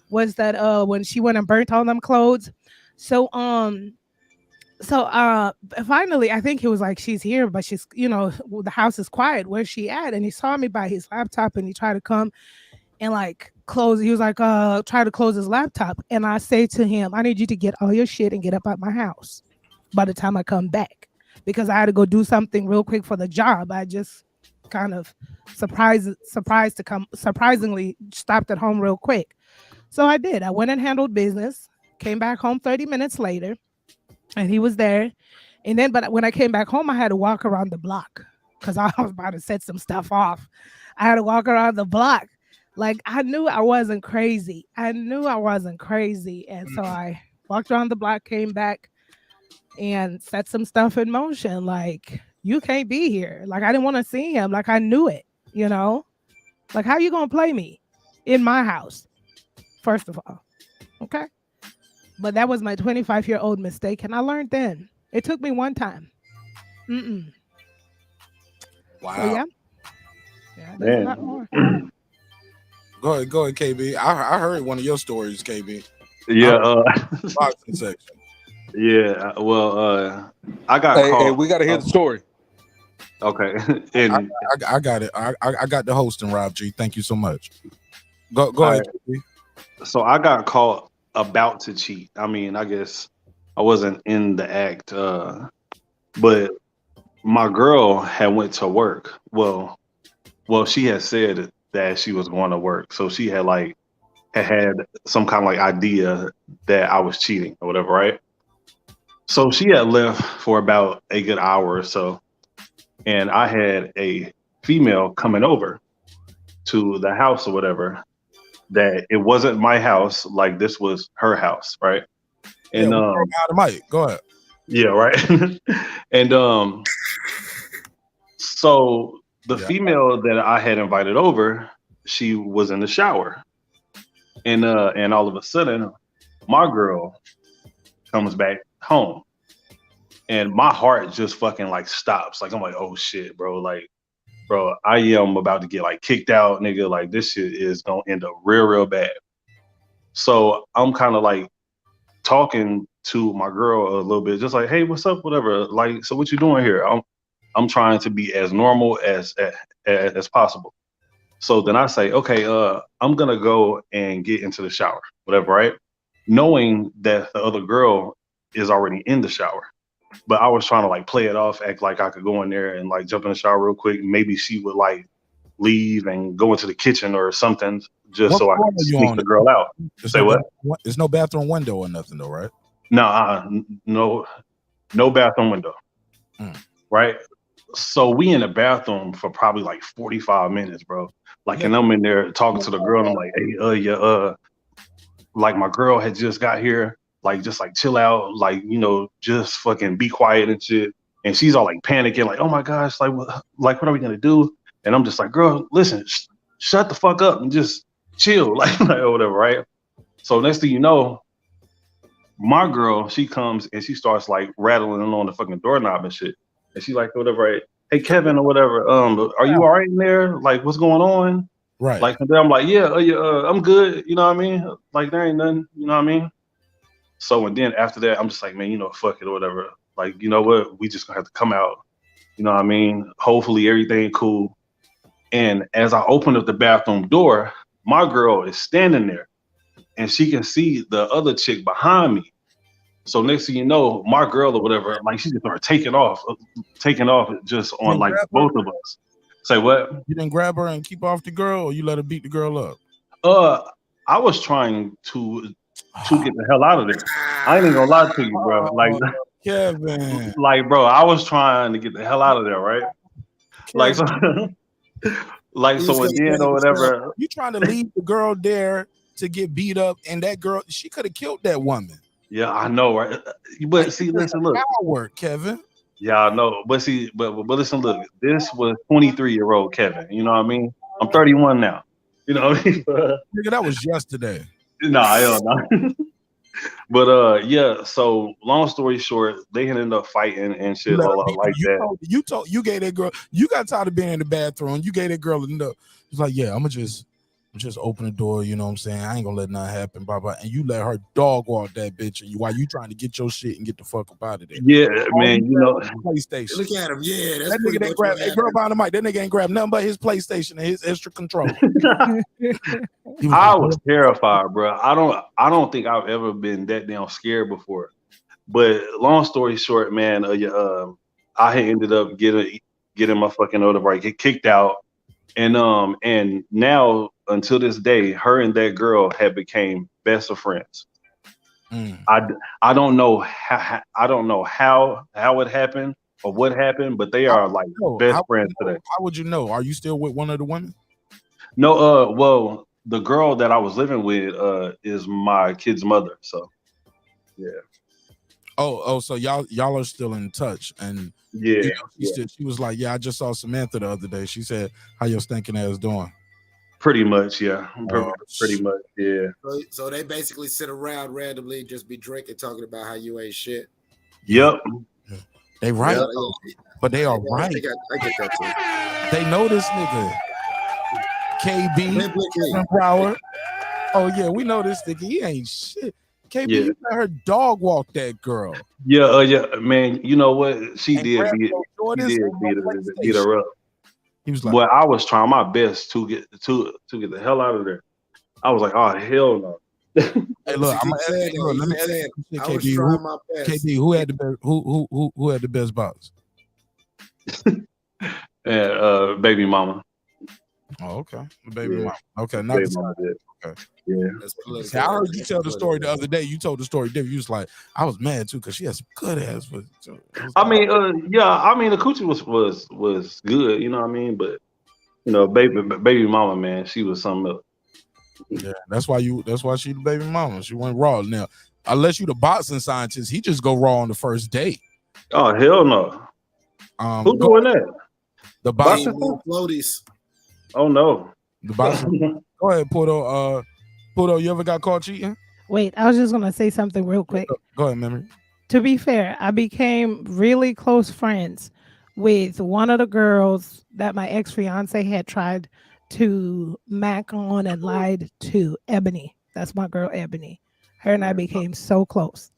was that when she went and burnt all them clothes? So So finally, I think he was like, she's here, but she's, the house is quiet. Where's she at? And he saw me by his laptop and he tried to come and like close. He was like, try to close his laptop. And I say to him, I need you to get all your shit and get up out my house by the time I come back, because I had to go do something real quick for the job. I just kind of surprisingly stopped at home real quick. So I did. I went and handled business, came back home 30 minutes later, and he was there. And then, but when I came back home, I had to walk around the block because I was about to set some stuff off. I had to walk around the block. Like, I knew I wasn't crazy. And so I walked around the block, came back, and set some stuff in motion. Like, you can't be here. Like, I didn't want to see him. Like, I knew it, Like, how you going to play me in my house? First of all. Okay. But that was my 25-year-old mistake, and I learned then. It took me one time. Wow. So yeah, there's a lot more. Go ahead, KB. I heard one of your stories, KB. Yeah. Boxing section. Yeah. Well, I got caught. Hey, we got to hear the story. Okay. And I got it. I got the hosting, Rob G. Thank you so much. Go ahead, KB. So I got caught about to cheat. I mean, I guess I wasn't in the act, but my girl had went to work. Well, she had said that she was going to work, so she had had some kind of like idea that I was cheating or whatever, right? So she had left for about a good hour or so, and I had a female coming over to the house or whatever. That it wasn't my house, like this was her house, right? And out of mic. Go ahead. Yeah, right. And so the female that I had invited over, she was in the shower, and all of a sudden, my girl comes back home, and my heart just fucking like stops. Like I'm like, oh shit, bro, like. Bro, I am about to get like kicked out, nigga. Like this shit is gonna end up real bad. So I'm kind of like talking to my girl a little bit, just like, hey, what's up, whatever. Like, so what you doing here? I'm trying to be as normal as possible. So then I say, okay, I'm gonna go and get into the shower, whatever, right? Knowing that the other girl is already in the shower. But I was trying to like play it off, act like I could go in there and like jump in the shower real quick. Maybe she would like leave and go into the kitchen or something just so I could sneak the girl out. Say what? There's no bathroom window or nothing though, right? No bathroom window. Right? So we in the bathroom for probably like 45 minutes, bro. Like, and I'm in there talking to the girl and I'm like, hey, like my girl had just got here. Like, just like chill out, like, just fucking be quiet and shit. And she's all like panicking, like, oh my gosh, like what are we gonna do? And I'm just like, girl, listen, shut the fuck up and just chill, like or whatever, right? So next thing you know, my girl, she comes and she starts like rattling on the fucking doorknob and shit. And she's like, whatever, right? Hey Kevin or whatever, are you all right in there? Like, what's going on? Right. Like, and then I'm like, yeah, I'm good. You know what I mean? Like, there ain't nothing. You know what I mean? So, and then after that, I'm just like, man, fuck it or whatever. Like, you know what? We just gonna have to come out. You know what I mean? Hopefully everything cool. And as I open up the bathroom door, my girl is standing there and she can see the other chick behind me. So next thing you know, my girl or whatever, like she just started taking off just on like both of us. Say what? You didn't grab her and keep off the girl, or you let her beat the girl up? I was trying to get the hell out of there. I ain't even gonna lie to you, bro. Like, Kevin. Like, bro, I was trying to get the hell out of there, right? Like, so, like, so again or whatever. You trying to leave the girl there to get beat up, and that girl, she could have killed that woman. Yeah, I know, right? But see, listen, look. Work, Kevin. Yeah, I know. But see, but listen, look. This was 23-year-old Kevin. You know what I mean? I'm 31 now. You know what I mean? Nigga, that was yesterday. Nah, hell no. But yeah. So long story short, they ended up fighting and shit like that. You gave that girl. You got tired of being in the bathroom. You gave that girl enough. It's like, yeah, I'm gonna just just open the door, you know what I'm saying? I ain't gonna let nothing happen, blah, blah. And you let her dog walk that bitch and while you trying to get your shit and get the fuck up out of there. Yeah, All man. you You know, grabbed was PlayStation. Look at him. Yeah, that's That pretty nigga didn't much grab, what hey, happened. girl behind the mic, that nigga ain't grabbed nothing but his PlayStation and his extra controller. I was terrified, bro. I don't think I've ever been that damn scared before. But long story short, man, I had ended up getting my fucking motorbike, get kicked out, and now until this day, her and that girl have became best of friends. I don't know how it happened or what happened, but they are like best friends today. How would you know? Are you still with one of the women? No, well, the girl that I was living with is my kid's mother, so yeah. Oh, so y'all are still in touch, and yeah, she was like, yeah, I just saw Samantha the other day. She said, how your stinking ass doing? Pretty much, yeah. Pretty much, yeah. So they basically sit around randomly, just be drinking, talking about how you ain't shit. Yep. They right, but they are right. I get that too. They know this nigga. KB, Kevin Broward. Oh yeah, we know this nigga. He ain't shit. KB, you let her dog walk that girl. Yeah, yeah, man. You know what? She did beat her up. He was like, "Well, I was trying my best to get the hell out of there." I was like, "Oh hell no!" Hey, look, I'm gonna let me ask you, KB, who had the best? Who had the best box? And baby mama. Oh, okay, baby mama. Okay, not baby the mama did. Okay. Yeah. See, I heard you tell the story the other day. You told the story different. You was like, I was mad too because she had some good ass. I mean, the coochie was good. You know what I mean? But you know, baby mama, man, she was something else. Yeah, that's why she the baby mama. She went raw. Now, unless you the boxing scientist, he just go raw on the first date. Oh hell no. Who doing that? The boxing floaties. Oh no. The boxing. Go ahead, Puerto. Puerto, you ever got caught cheating? Wait, I was just gonna say something real quick. Go ahead, Memory. To be fair, I became really close friends with one of the girls that my ex-fiance had tried to mac on and lied to, Ebony. That's my girl, Ebony. Her and I became so close.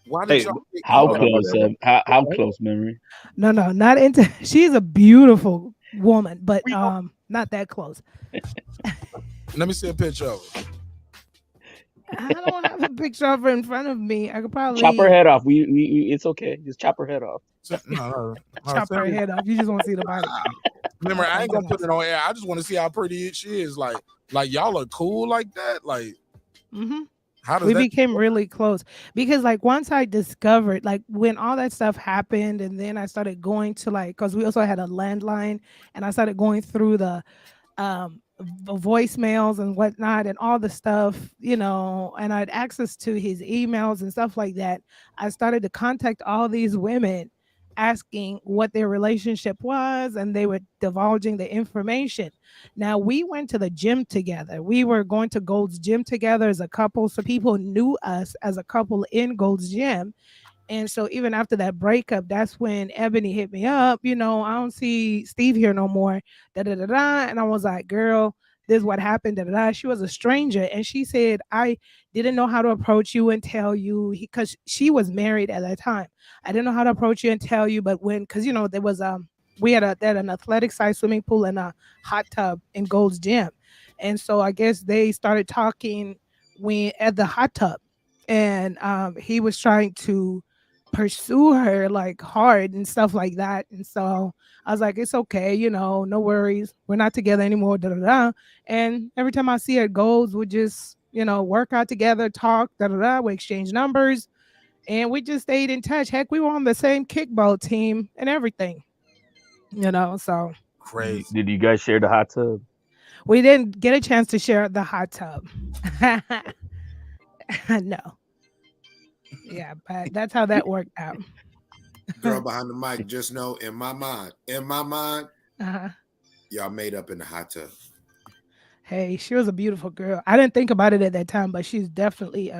Why did y'all how close? How close, Memory? No, not into. She's a beautiful woman, but not that close. Let me see a picture of her. I don't have a picture of her in front of me. I could probably Chop her head off. We it's okay. Just chop her head off. No. Chop her head off. You just want to see the body. Remember, I ain't gonna put it on air. I just want to see how pretty she is. Like y'all are cool like that. Like, how does we that became really close because like once I discovered like when all that stuff happened, and then I started going to because we also had a landline, and I started going through the voicemails and whatnot and all the stuff, and I had access to his emails and stuff like that. I started to contact all these women asking what their relationship was, and they were divulging the information. Now, we went to the gym together. We were going to Gold's Gym together as a couple, so people knew us as a couple in Gold's Gym. And so even after that breakup, that's when Ebony hit me up. I don't see Steve here no more. And I was like, girl, this is what happened. She was a stranger. And she said, I didn't know how to approach you and tell you, because she was married at that time. I didn't know how to approach you and tell you. But because, there was, we had an athletic size swimming pool and a hot tub in Gold's Gym. And so I guess they started talking at the hot tub. And he was trying to pursue her like hard and stuff like that. And so I was like, it's okay, no worries. We're not together anymore. And every time I see her at Goals, we just, work out together, talk, we exchange numbers, and we just stayed in touch. Heck, we were on the same kickball team and everything, so crazy. Did you guys share the hot tub? We didn't get a chance to share the hot tub. No. Yeah, but that's how that worked out. Girl behind the mic, just know in my mind, y'all made up in the hot tub. Hey, she was a beautiful girl. I didn't think about it at that time, but she's definitely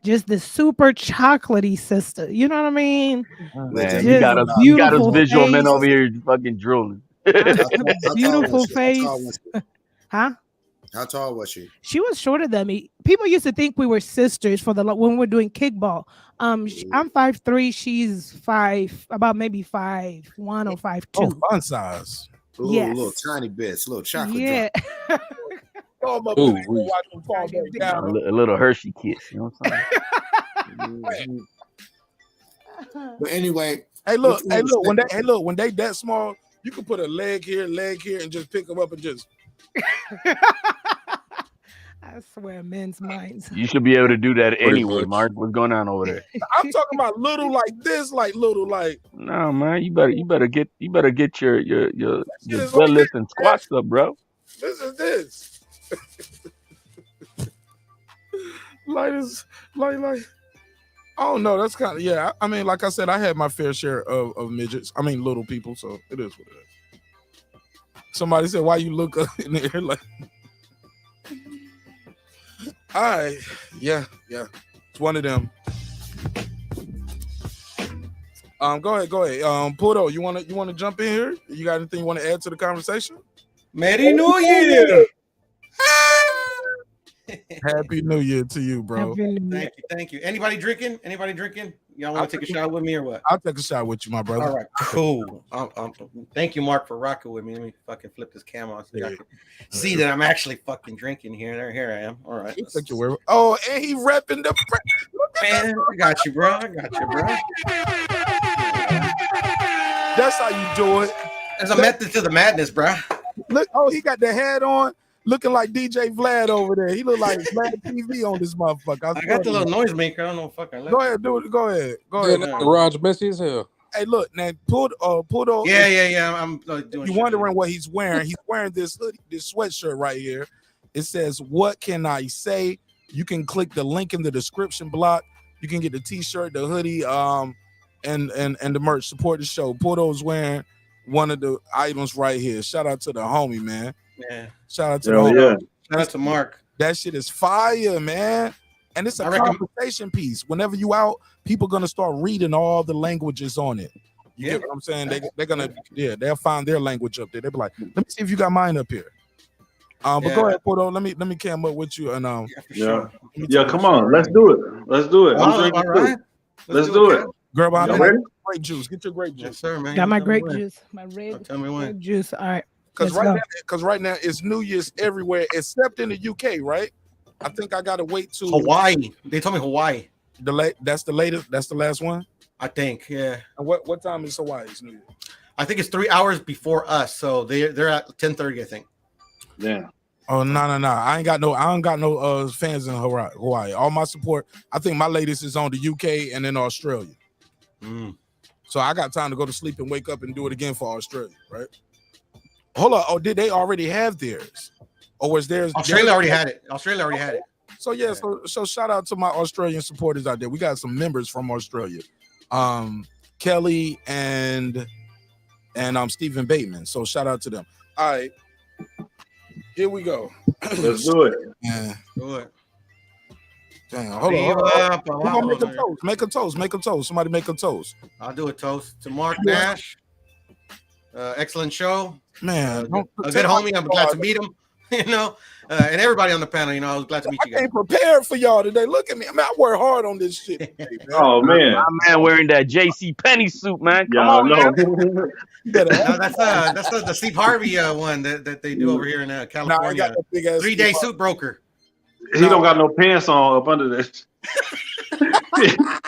just the super chocolatey sister. You know what I mean? Man, you got us visual men over here fucking drooling. Beautiful face. Huh? How tall was she? She was shorter than me. People used to think we were sisters when we were doing kickball. I'm 5'3", she's about maybe 5'1" or 5'2". Oh, fun size. Ooh, Yes. little tiny bits, little chocolate Yeah. drop. Throw 'em up Ooh, in there, wee. watch them fall back down. A little Hershey kiss. You know what I'm saying? But anyway, Hey, look, when they that small, you can put a leg here, and just pick them up and just. I swear, men's minds. You should be able to do that Pretty anyway, much. Mark. What's going on over there? I'm talking about little like this, like little like. No, man. You better get your shit is like deadlifts and squats up, bro. This is this. like this, like. I don't know. That's kind of yeah. I mean, like I said, I had my fair share of midgets. I mean, little people. So it is what it is. Somebody said, "Why you look up in the air like?" All right, yeah. It's one of them. Go ahead. Pudo, you wanna jump in here? You got anything you want to add to the conversation? Merry New Year! Happy New Year to you, bro. Thank you. Anybody drinking? Y'all want to take a shot with me or what? I'll take a shot with you, my brother. All right, cool. Thank you, Mark, for rocking with me. Let me fucking flip this camera on so y'all can see that I'm actually fucking drinking here. Here I am. All right. Oh, and he repping the man. I got you, bro. That's how you do it. There's a method to the madness, bro. Look, he got the hat on, looking like DJ Vlad over there. He look like Vlad TV on this motherfucker. I got the little noisemaker. I don't know if I can. Go ahead, do it. Go ahead. The garage messy as hell. Hey, look, now Pudo. Yeah. I'm doing. You wondering what he's wearing? He's wearing this hoodie, this sweatshirt right here. It says, "What can I say?" You can click the link in the description block. You can get the T-shirt, the hoodie, and the merch. Support the show. Pudo's wearing one of the items right here. Shout out to the homie, man. Yeah. Shout out to the homie. Shout out to Mark. That shit is fire, man. And it's a conversation piece. Whenever you out, people gonna start reading all the languages on it. You get what I'm saying? They're gonna, they'll find their language up there. They'll be like, let me see if you got mine up here. But go ahead, Pudo. Let me cam up with you and come on, let's do it. I'm drinking too. Let's do it. Girl, Y'all ready? Grape juice. Get your grape juice. Yes, sir, man. Got my grape juice. My red grape juice. All right. Because right now it's New Year's everywhere except in the UK, right? I think I gotta wait to Hawaii. They told me Hawaii. That's the latest. That's the last one. I think. Yeah. And what time is Hawaii's New Year? I think it's 3 hours before us, so they're at 10:30. I think. Yeah. Oh no! I ain't got no fans in Hawaii. All my support. I think my latest is on the UK and then Australia. So I got time to go to sleep and wake up and do it again for Australia, right? Hold on. Oh, did they already have theirs? Or was theirs? Australia already had it. So yeah, so shout out to my Australian supporters out there. We got some members from Australia. Kelly and Stephen Bateman. So shout out to them. All right. Here we go. Let's do it. Yeah. Do it. Damn, hold on. We're gonna make a toast. Make a toast. Somebody make a toast. I'll do a toast to Mark Nash. Excellent show. Man, a good homie. I'm glad to meet him. And everybody on the panel. I was glad to meet you guys. I ain't prepared for y'all today. Look at me. I mean, I work hard on this shit today, man. Oh man, my man wearing that JC Penney suit, man. Come on, man. That's the Steve Harvey one that they do over here in California. 3-day suit broker. He don't got no pants on up under this.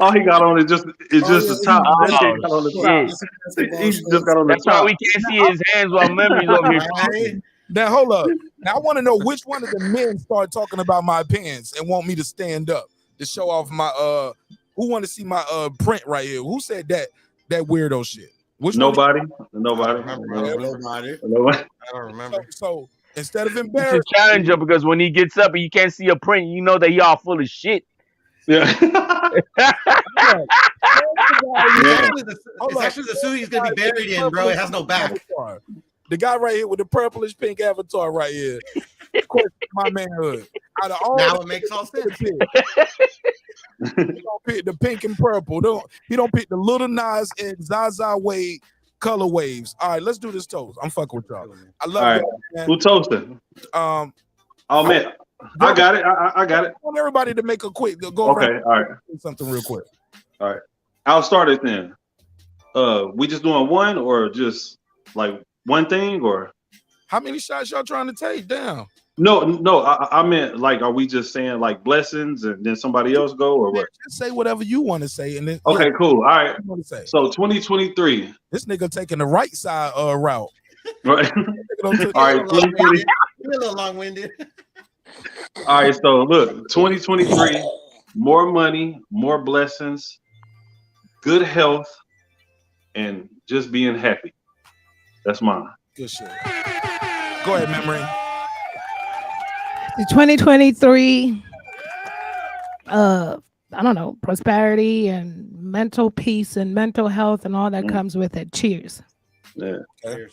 All he got on is just the top. He just got on the top. That's why we can't see his hands while Memory's over here. Now hold up. Now I want to know which one of the men started talking about my pants and want me to stand up to show off my who want to see my print right here? Who said that weirdo shit? Nobody. I don't remember. So instead of It's embarrassing, a challenger because when he gets up and you can't see a print, you know that he all full of shit. Yeah. It's actually the suit he's gonna be buried in, bro. It has no back. The guy right here with the purplish pink avatar right here. Question my manhood. Out of all now it makes all sense. He don't pick the pink and purple. He don't pick the Little Nas and Zaza Wade color waves. All right, let's do this toast. I'm fucking with y'all. I love All right. y'all, man. Who toasting? Oh man, I got it. I got it. I want everybody to make a quick go Okay, around. all right. Something real quick. All right. I'll start it then. We just doing one or just like one thing or How many shots y'all trying to take down? no, I meant like, are we just saying like blessings and then somebody else go or what? Just say whatever you want to say, and then Okay, cool. All right. What you want to say? So 2023. This nigga taking the right side route. Right. All right. 2020. You're a little long-winded. All right. So look, 2023. More money, more blessings, good health, and just being happy. That's mine. Good shit. Go ahead, Memory. 2023, I don't know, prosperity and mental peace and mental health and all that comes with it. Cheers. Yeah. Okay.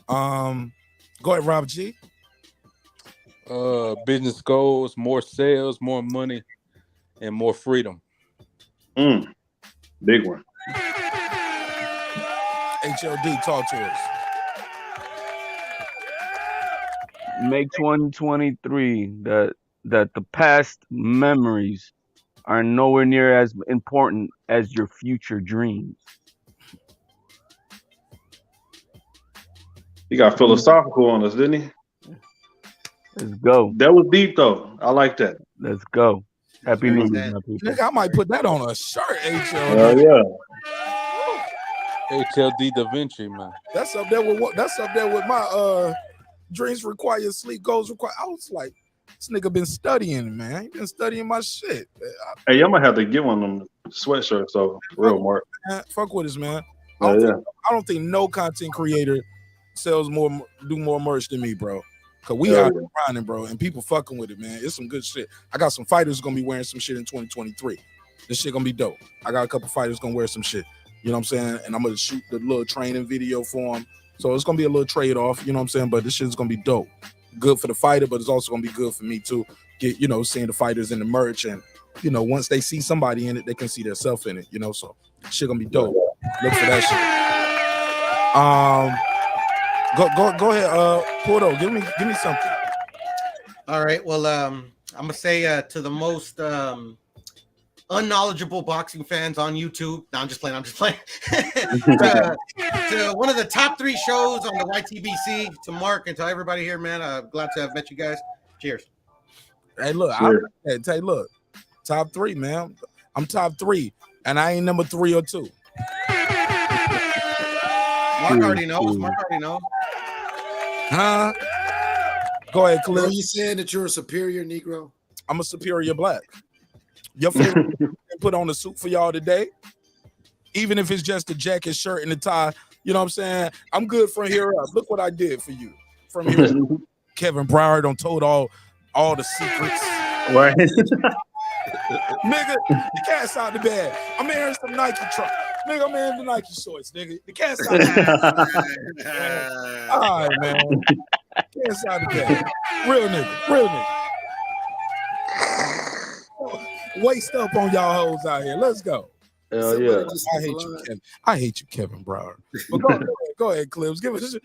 Go ahead, Rob G. Business goals, more sales, more money, and more freedom. Big one. HLD, talk to us. Make 2023 that the past memories are nowhere near as important as your future dreams. He got philosophical on us, didn't he? Let's go. That was deep though. I like that. Let's go. Happy New Year, my people. Nigga, I might put that on a shirt, HLD. Yeah. HLD Da Vinci, man. That's up there with my dreams require sleep, goals require. I was like, this nigga been studying, man. He been studying my shit. Hey, I'm gonna have to get one of them sweatshirts though. Real Mark. Fuck with us, man. Yeah, I don't think no content creator do more merch than me, bro. Cause we out here grinding, bro, and people fucking with it, man. It's some good shit. I got some fighters gonna be wearing some shit in 2023. This shit gonna be dope. I got a couple fighters gonna wear some shit. You know what I'm saying? And I'm gonna shoot the little training video for them. So it's gonna be a little trade off. You know what I'm saying? But this shit's gonna be dope. Good for the fighter, but it's also gonna be good for me too. Get seeing the fighters in the merch, and once they see somebody in it, they can see themselves in it. So shit gonna be dope. Look for that shit. Go ahead, Porto. Give me something. All right. Well, I'm gonna say to the most unknowledgeable boxing fans on YouTube. No, I'm just playing. to one of the top 3 shows on the YTBC, to Mark and to everybody here, man. Glad to have met you guys. Cheers. Hey, look, look, top 3, man. I'm top 3, and I ain't number 3 or 2. Mark already knows. Huh? Go ahead, Cliff. Are you saying that you're a superior Negro? I'm a superior black. Your favorite put on a suit for y'all today, even if it's just a jacket, shirt, and a tie. You know what I'm saying? I'm good from here up. Look what I did for you from here up. Kevin Brower done told all the secrets. Right. Nigga, the cat's out the bag. I'm wearing some Nike truck. Nigga, I'm wearing the Nike shorts, nigga. The cat's out the bag. All right, man. Cat's out the bag. Real nigga. Waist up on y'all hoes out here. Let's go. Hell yeah. I hate you, Kevin Brower. But go ahead, Clips. Give us. I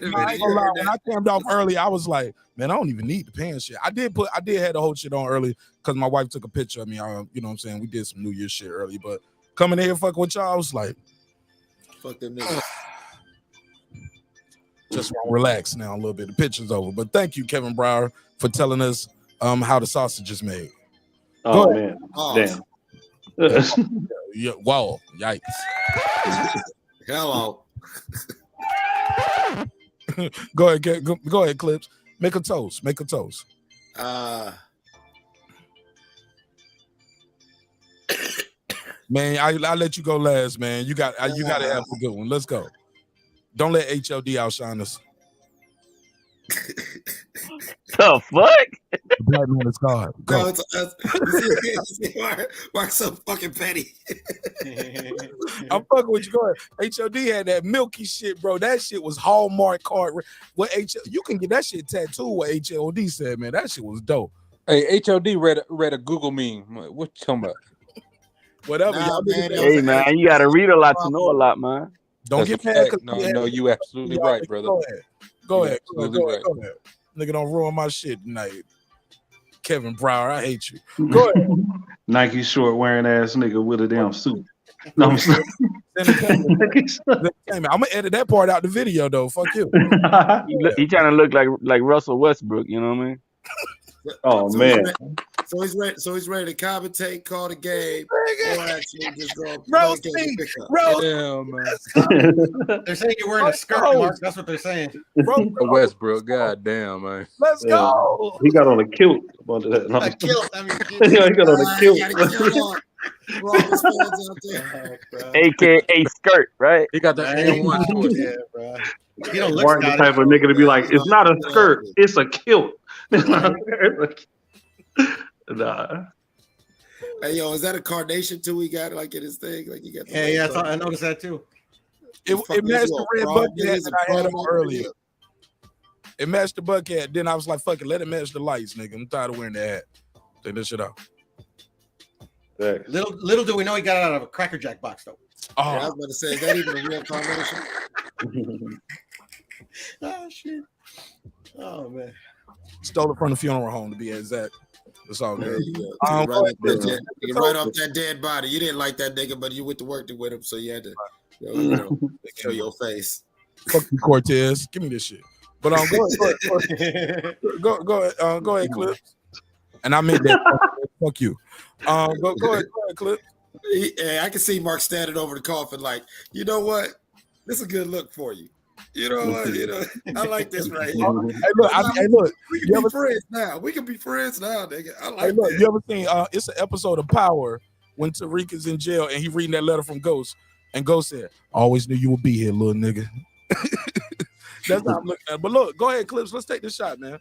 ain't gonna lie, when I came off early, I was like, man, I don't even need the pants shit. I did have the whole shit on early because my wife took a picture of me. You know what I'm saying? We did some New Year's shit early, but coming in here fucking with y'all, I was like, fuck them niggas. Just want to relax now a little bit. The picture's over. But thank you, Kevin Brower, for telling us how the sausage is made. Oh man. Damn. Yeah, wow, yikes. Hello. Go ahead, Clips. Make a toast. Man, I let you go last, man. You got to have a good one. Let's go. Don't let HLD outshine us. The fuck? The black man is God. Go. Why so fucking petty? I'm fucking with you. Go ahead. HLD had that milky shit, bro. That shit was Hallmark card. You can get that shit tattooed. What HLD said, man. That shit was dope. Hey, HLD read a Google meme. What you talking about? Whatever. Nah, Y'all man, niggas- Hey man, you gotta read a lot to know a lot, man. Don't That's get a mad. fact. No, you absolutely Y'all right, niggas, brother. Go ahead. Go You ahead. absolutely right. Go ahead. Nigga, don't ruin my shit tonight. Kevin Brower, I hate you. Go ahead. Nike short wearing ass nigga with a damn suit. No, I'm saying. I'm gonna edit that part out the video though. Fuck you. He trying to look like Russell Westbrook. You know what I mean? Oh So man. he's ready. So he's ready to commentate, call the game, or actually just go Roast play me. game pick up. Roast. Yeah, man. They're saying you're wearing a skirt, Mark. That's what they're saying. Westbrook, goddamn, man. Let's go. He got on a kilt. About that. No. A kilt. I mean, Yeah, he got on a kilt. Got a kilt on. For all his fans out there. AKA skirt, right? He got the M1 shorts. Yeah, bro. He don't look Mark the Scottish. type of nigga to be like, it's not a skirt, it's a kilt. Nah. Hey, yo, is that a carnation too? He got like in his thing, like he got. Yeah, I noticed that too. It matched the red bucket hat that I had on earlier. It matched the bucket hat. Then I was like, fuck it, let it match the lights, nigga. I'm tired of wearing that hat. Take this shit out. Little do we know he got it out of a Cracker Jack box though. Oh, Yeah, I was about to say, is that even a real carnation? Oh shit. Oh man. Stole it from the funeral home to be exact. That's all There good. you go. Um, right off that dead body. You didn't like that nigga, but you went to work with him, so you had to, show your face. Fuck you, Cortez. Give me this shit. But go ahead, Clips. And I meant that. Fuck you. Go ahead, Clips. Yeah, I can see Mark standing over the coffin, like, you know what? This is a good look for you. You know what? I like this right here. Hey, look. We can be friends now. We can be friends now, nigga. I like that. You ever seen? It's an episode of Power when Tariq is in jail and he reading that letter from Ghost, and Ghost said, "I always knew you would be here, little nigga." That's how I'm looking at it. But look, go ahead, Clips. Let's take this shot, man.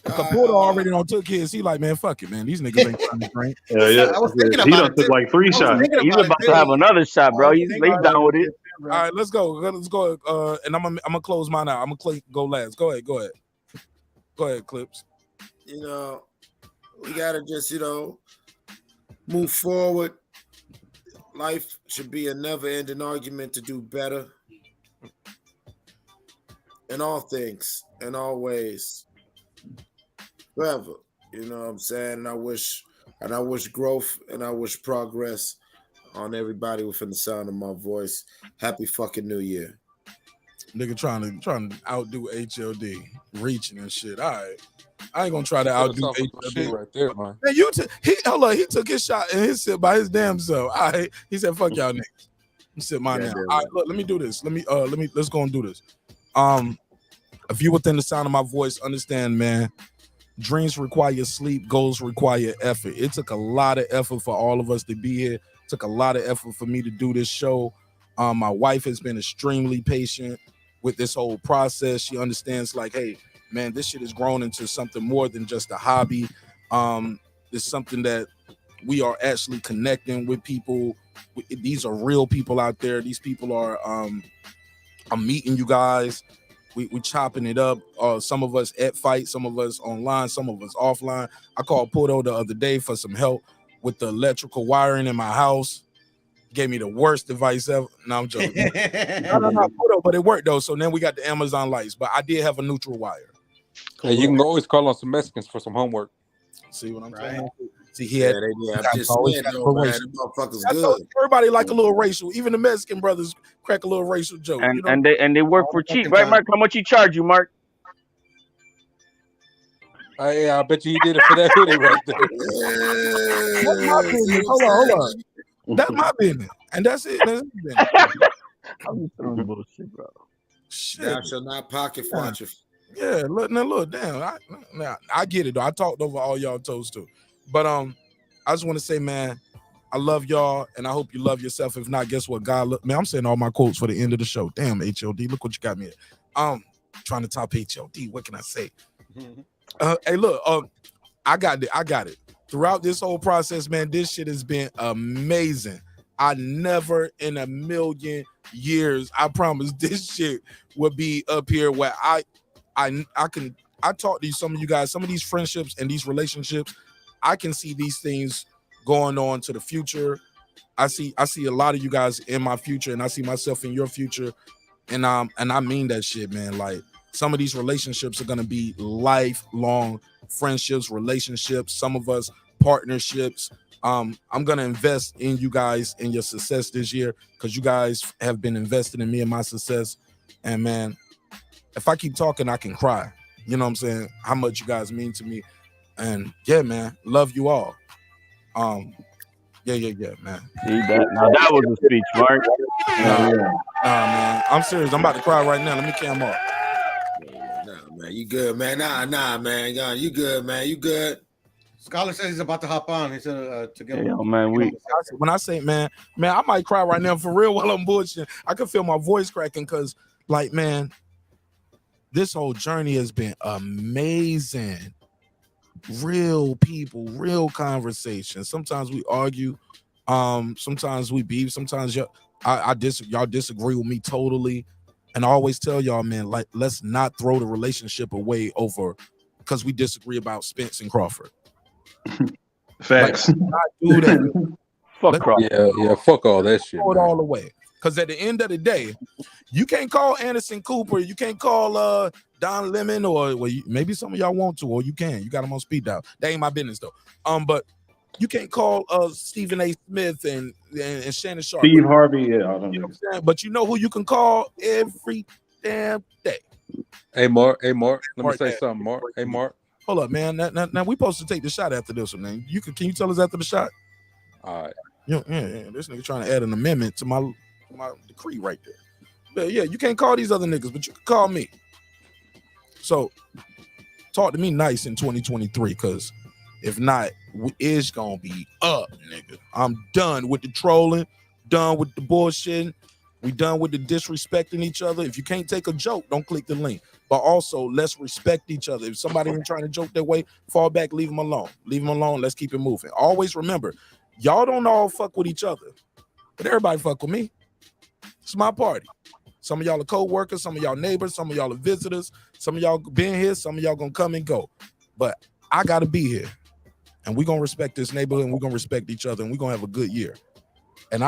Caputo already done took his. He like, man, fuck it, man. These niggas ain't trying to drink. Yeah. I was thinking He about done it, took too. like 3 shots. He's about to have another shot, bro. He's down with it. All right, let's go. Let's go. And I'm gonna close mine out. I'm gonna go last. Go ahead, Clips. You know, we gotta just, move forward. Life should be a never-ending argument to do better in all things, in all ways, forever. You know what I'm saying? And I wish growth and I wish progress on everybody within the sound of my voice. Happy fucking New Year. Nigga trying to outdo HLD, reaching and shit. All right. I ain't gonna try to outdo HLD right there, man. Man, he took his shot and his sip by his damn self. All right. He said, fuck y'all niggas. I'm sip mine now. All right, look, let me do this. Let's go and do this. If you within the sound of my voice, understand, man, dreams require sleep, goals require effort. It took a lot of effort for all of us to be here. It took a lot of effort for me to do this show. My wife has been extremely patient with this whole process. She understands, like, hey, man, this shit has grown into something more than just a hobby. It's something that we are actually connecting with people. These are real people out there. These people are, I'm meeting you guys. We chopping it up. Some of us at fight, some of us online, some of us offline. I called Puto the other day for some help with the electrical wiring in my house. Gave me the worst advice ever. No, I'm joking. no, Puto, but it worked though. So then we got the Amazon lights, but I did have a neutral wire. Hey, you can always call on some Mexicans for some homework. See what I'm saying? See, he had. I'm just saying, though, man, them motherfuckers good. Everybody like a little racial. Even the Mexican brothers crack a little racial joke. And they work for cheap, right, Mark? How much he charge you, Mark? I bet you he did it for that hoodie right there. That's my business. Hold on. That's my business, and that's it. That's it. I'm just throwing bullshit, bro. Shit. Thou shalt not pocket watch it. Yeah, look, damn. I get it though. I talked over all y'all toes too. But I just want to say, man, I love y'all, and I hope you love yourself. If not, guess what? God, man, I'm saying all my quotes for the end of the show. Damn, HLD, look what you got me at. Trying to top HLD. What can I say? Hey, look, I got it. Throughout this whole process, man, this shit has been amazing. I never in a million years, I promise, this shit would be up here where I talk to some of you guys, some of these friendships and these relationships. I can see these things going on to the future. I see a lot of you guys in my future, and I see myself in your future, and I mean that shit, man. Like some of these relationships are gonna be lifelong friendships, relationships. Some of us partnerships. I'm gonna invest in you guys in your success this year because you guys have been invested in me and my success. And man, if I keep talking, I can cry. You know what I'm saying? How much you guys mean to me. And yeah, man, love you all. Yeah, man. See that? Now that was a speech, Mark. Nah, man. I'm serious. I'm about to cry right now. Let me cam up. Nah, man, you good, man. Nah, man. You good, man. You good. Scholar says he's about to hop on. He said to get man, when I say man, I might cry right now for real while I'm bullshitting. I can feel my voice cracking because, like, man, this whole journey has been amazing. Real people, real conversations. Sometimes we argue, sometimes we beef, sometimes y'all disagree with me totally. And I always tell y'all, man, like, let's not throw the relationship away over because we disagree about Spence and Crawford. Facts. Like, not do that. Fuck Crawford. Yeah, fuck all that shit. Throw it all away. Because at the end of the day, you can't call Anderson Cooper, you can't call Don Lemon, or maybe some of y'all want to, or you can. You got them on speed dial. That ain't my business though. But you can't call Stephen A. Smith and Shannon Sharp. Steve Harvey, yeah. You know what I'm saying? But you know who you can call every damn day. Hey Mark, let me say something, Mark. Hey Mark. Hold up, man. Now we supposed to take the shot after this one, man. Can you tell us after the shot? All right. Yeah. This nigga trying to add an amendment to my decree right there. But yeah, you can't call these other niggas, but you can call me. So talk to me nice in 2023, because if not, it's gonna be up, nigga. I'm done with the trolling, done with the bullshitting. We done with the disrespecting each other. If you can't take a joke, don't click the link. But also, let's respect each other. If somebody ain't trying to joke their way, fall back, leave them alone. Leave them alone. Let's keep it moving. Always remember, y'all don't all fuck with each other, but everybody fuck with me. It's my party. Some of y'all are co-workers, some of y'all neighbors, some of y'all are visitors, some of y'all been here, some of y'all gonna come and go. But I gotta be here. And we're gonna respect this neighborhood, and we're gonna respect each other, and we're gonna have a good year. And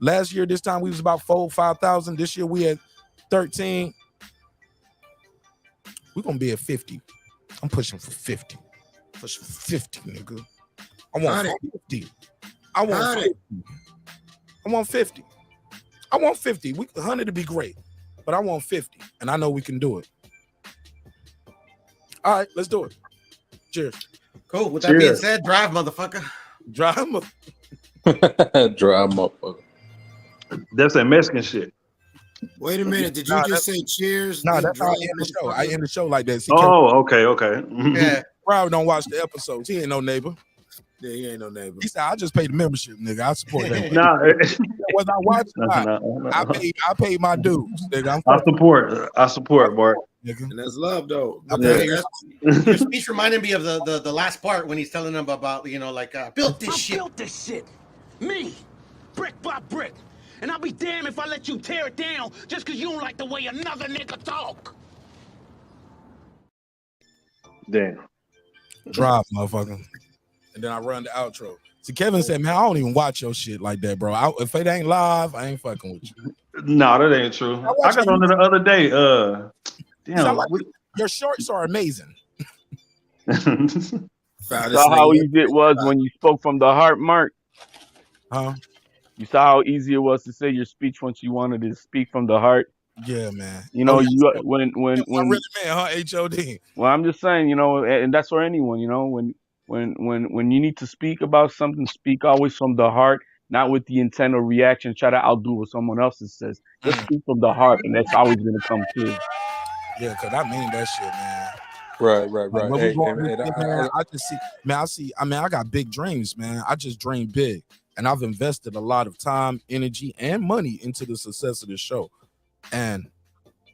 last year, this time we was about 5,000. This year we had 13. We're gonna be at 50. I'm pushing for 50. Pushing for 50, nigga. I want 50. I want 50. I want 50. I want 50. 100 to be great, but I want 50, and I know we can do it. All right, let's do it. Cheers. Cool. With that being said, drive, motherfucker. Drive, drive, motherfucker. That's that Mexican shit. Wait a minute. Did you just say cheers? No, that's how I end the show. I end the show like that. See, okay. Yeah. Crowd don't watch the episodes. He ain't no neighbor. Yeah, he ain't no neighbor. He said, I just paid the membership, nigga. I support that. Nah. Whether I watch or not, I paid my dues, nigga. I support, Bart. And that's love, though. Your speech reminded me of the last part when he's telling them about, built this shit. Built this shit. Me. Brick by brick. And I'll be damned if I let you tear it down just because you don't like the way another nigga talk. Damn. Drive, motherfucker. And then I run the outro. See, Kevin said, man, I don't even watch your shit like that, bro. If it ain't live, I ain't fucking with you. No, that ain't true. I got on it the other day. Damn. Your shorts are amazing. Saw how easy it was when you spoke from the heart, Mark? Huh? You saw how easy it was to say your speech once you wanted to speak from the heart? Yeah, man. You know, when I really meant, huh? HOD. Well, I'm just saying, and that's for anyone, when you need to speak about something, speak always from the heart, not with the intent or reaction, try to outdo what someone else says. Just speak from the heart, and that's always gonna come clear. Yeah, cause I mean that shit, man. Right. I got big dreams, man. I just dream big, and I've invested a lot of time, energy, and money into the success of this show. And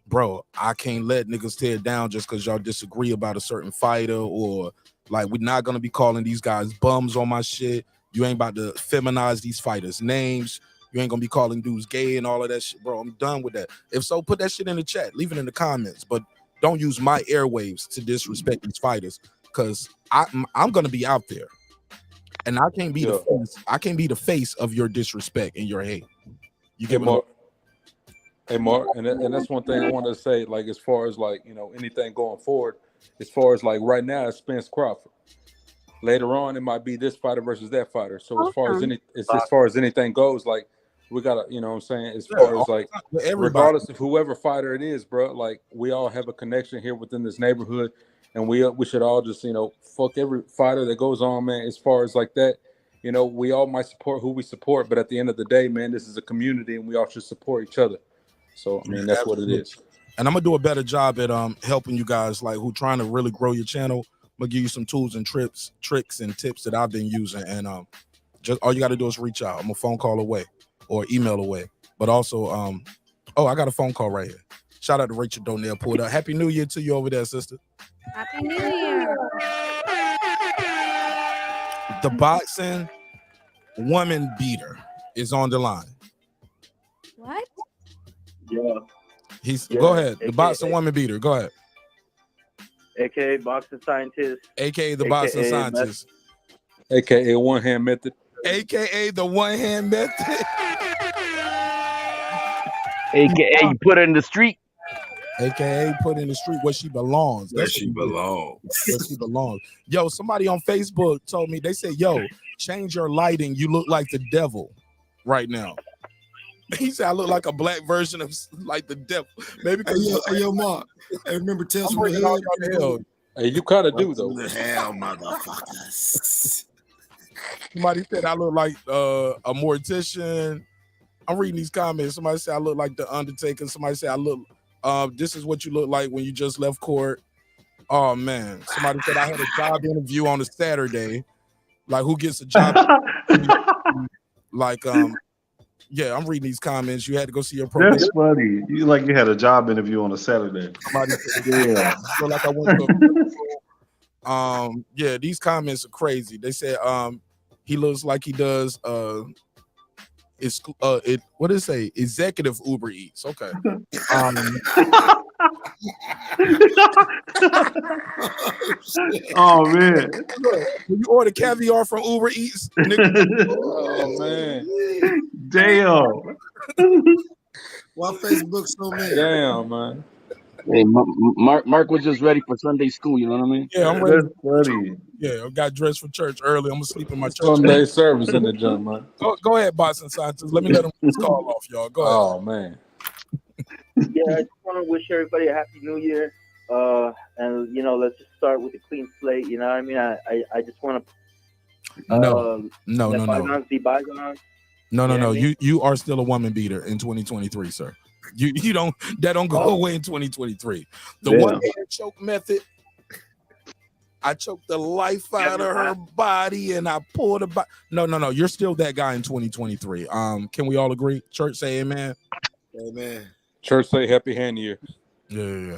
bro, I can't let niggas tear down just because y'all disagree about a certain fighter, or like, we're not gonna be calling these guys bums on my shit. You ain't about to feminize these fighters' names. You ain't gonna be calling dudes gay and all of that shit, bro. I'm done with that. If so, put that shit in the chat, leave it in the comments, but don't use my airwaves to disrespect these fighters, because I'm gonna be out there. and I can't be Yeah. the face. I can't be the face of your disrespect and your hate. You Hey, get what Mark. Hey, Mark, and that's one thing I want to say. Like, as far as like anything going forward, as far as like right now, it's Spence Crawford. Later on, it might be this fighter versus that fighter. So as far as anything goes, like we gotta, you know what I'm saying, as far as like regardless of whoever fighter it is, bro, like we all have a connection here within this neighborhood, and we should all just fuck every fighter that goes on, man. As far as like that, we all might support who we support, but at the end of the day, man, this is a community, and we all should support each other. So I mean, that's what it is. And I'm gonna do a better job at helping you guys like who trying to really grow your channel. I'm gonna give you some tools and tricks and tips that I've been using, and just all you got to do is reach out. I'm a phone call away or email away. But also, I got a phone call right here. Shout out to Rachel Donnell pulled up. Happy New Year to you over there, sister. Happy New Year. The boxing woman beater is on the line. What? Yeah. Go ahead. The AKA boxing woman beater. Go ahead. AKA boxing scientist. AKA the boxing scientist. AKA one hand method. AKA the one hand method. AKA you put her in the street. AKA put in the street where she belongs. Where she belongs. Where she belongs. Yo, somebody on Facebook told me, they said, yo, change your lighting. You look like the devil right now. He said, I look like a black version of like the devil. Maybe because yo, Mark. I remember Tales from the Hood. Hey, you kind of do though. The hell, motherfuckers. Somebody said I look like a mortician. I'm reading these comments. Somebody said I look like the Undertaker. Somebody said I look. This is what you look like when you just left court. Oh man. Somebody said I had a job interview on a Saturday. Like who gets a job? Like yeah, I'm reading these comments. You had to go see your probation. That's funny. You had a job interview on a Saturday. Somebody said, yeah. So like I went to yeah, these comments are crazy. They said he looks like he does what did it say? Executive Uber Eats. Okay. Oh man. When you order caviar from Uber Eats, nigga. Oh man. Damn. Why Facebook so mad? Damn, man. Hey, Mark was just ready for Sunday school. You know what I mean? Yeah, I'm ready. That's funny. Yeah, I got dressed for church early. I'm gonna sleep in my church. Sunday service in the gym, man. Go ahead, Boston Scientists. Let me let him get this call off, y'all. Go ahead. Oh man. Yeah, I just want to wish everybody a happy New Year. And let's just start with a clean slate. You know what I mean? I just want to. No. Bygones be bygones. No. You are still a woman beater in 2023, sir. You don't go away in 2023. The one hand choke method. I choked the life out of her body and I pulled her. No. You're still that guy in 2023. Can we all agree? Church say amen. Amen. Church say happy hand year. Yeah.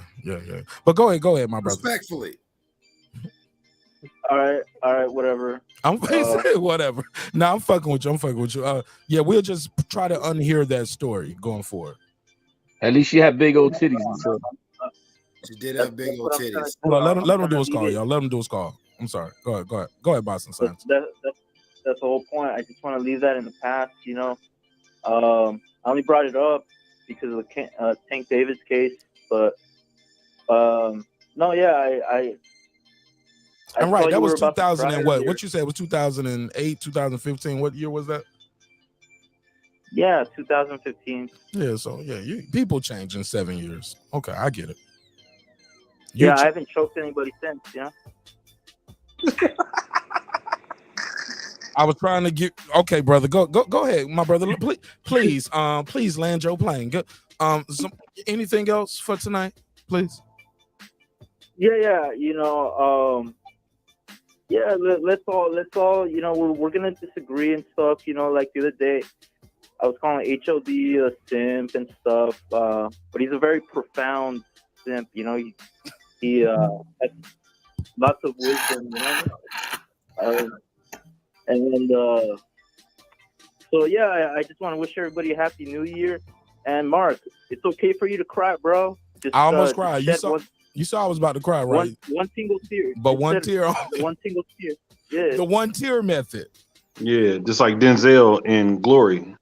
But go ahead, my brother. Respectfully. All right, whatever. I'm whatever. No, I'm fucking with you. Yeah, we'll just try to unhear that story going forward. At least she had big old titties. So. She did have big old titties. Hold on, let him do his call, y'all. Let him do his call. I'm sorry. Go ahead, Boston Science. That's the whole point. I just want to leave that in the past. I only brought it up because of the Tank Davis case, but no, yeah, And right, that was 2000 and what? What you said was 2008, 2015. What year was that? Yeah, 2015. Yeah, so yeah, people change in 7 years. Okay, I get it. I haven't choked anybody since. Yeah. I was trying to get okay, brother. Go ahead, my brother. Please land your plane. Go, anything else for tonight, please? Yeah. Let's all. We're gonna disagree and stuff. Like the other day, I was calling HOD a simp and stuff. But he's a very profound simp. He has lots of wisdom. So yeah, I just want to wish everybody a happy New Year. And Mark, it's okay for you to cry, bro. I almost cried. You saw I was about to cry, right? One single tear. But one tear. One single tear. Yeah. The 1 tier method. Yeah, just like Denzel in Glory.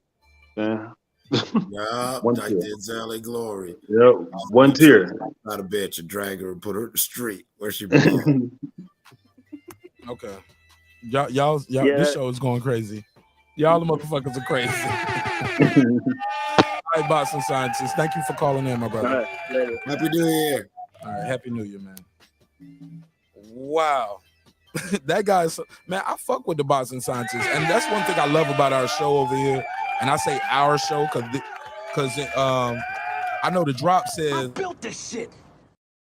Yeah. Yeah, One like tier. Denzel in Glory. Yep. 1 tier. Out of bed, you drag her and put her in the street where she belongs. Okay. Y'all, Yeah. this show is going crazy. Y'all the motherfuckers are crazy. All right, Boston Scientists. Thank you for calling in, my brother. All right, later. Happy New Year. All right, Happy New Year, man. Wow. That guy's, man, I fuck with the Boston Scientists. And that's one thing I love about our show over here. And I say our show because I know the drop says I built this shit.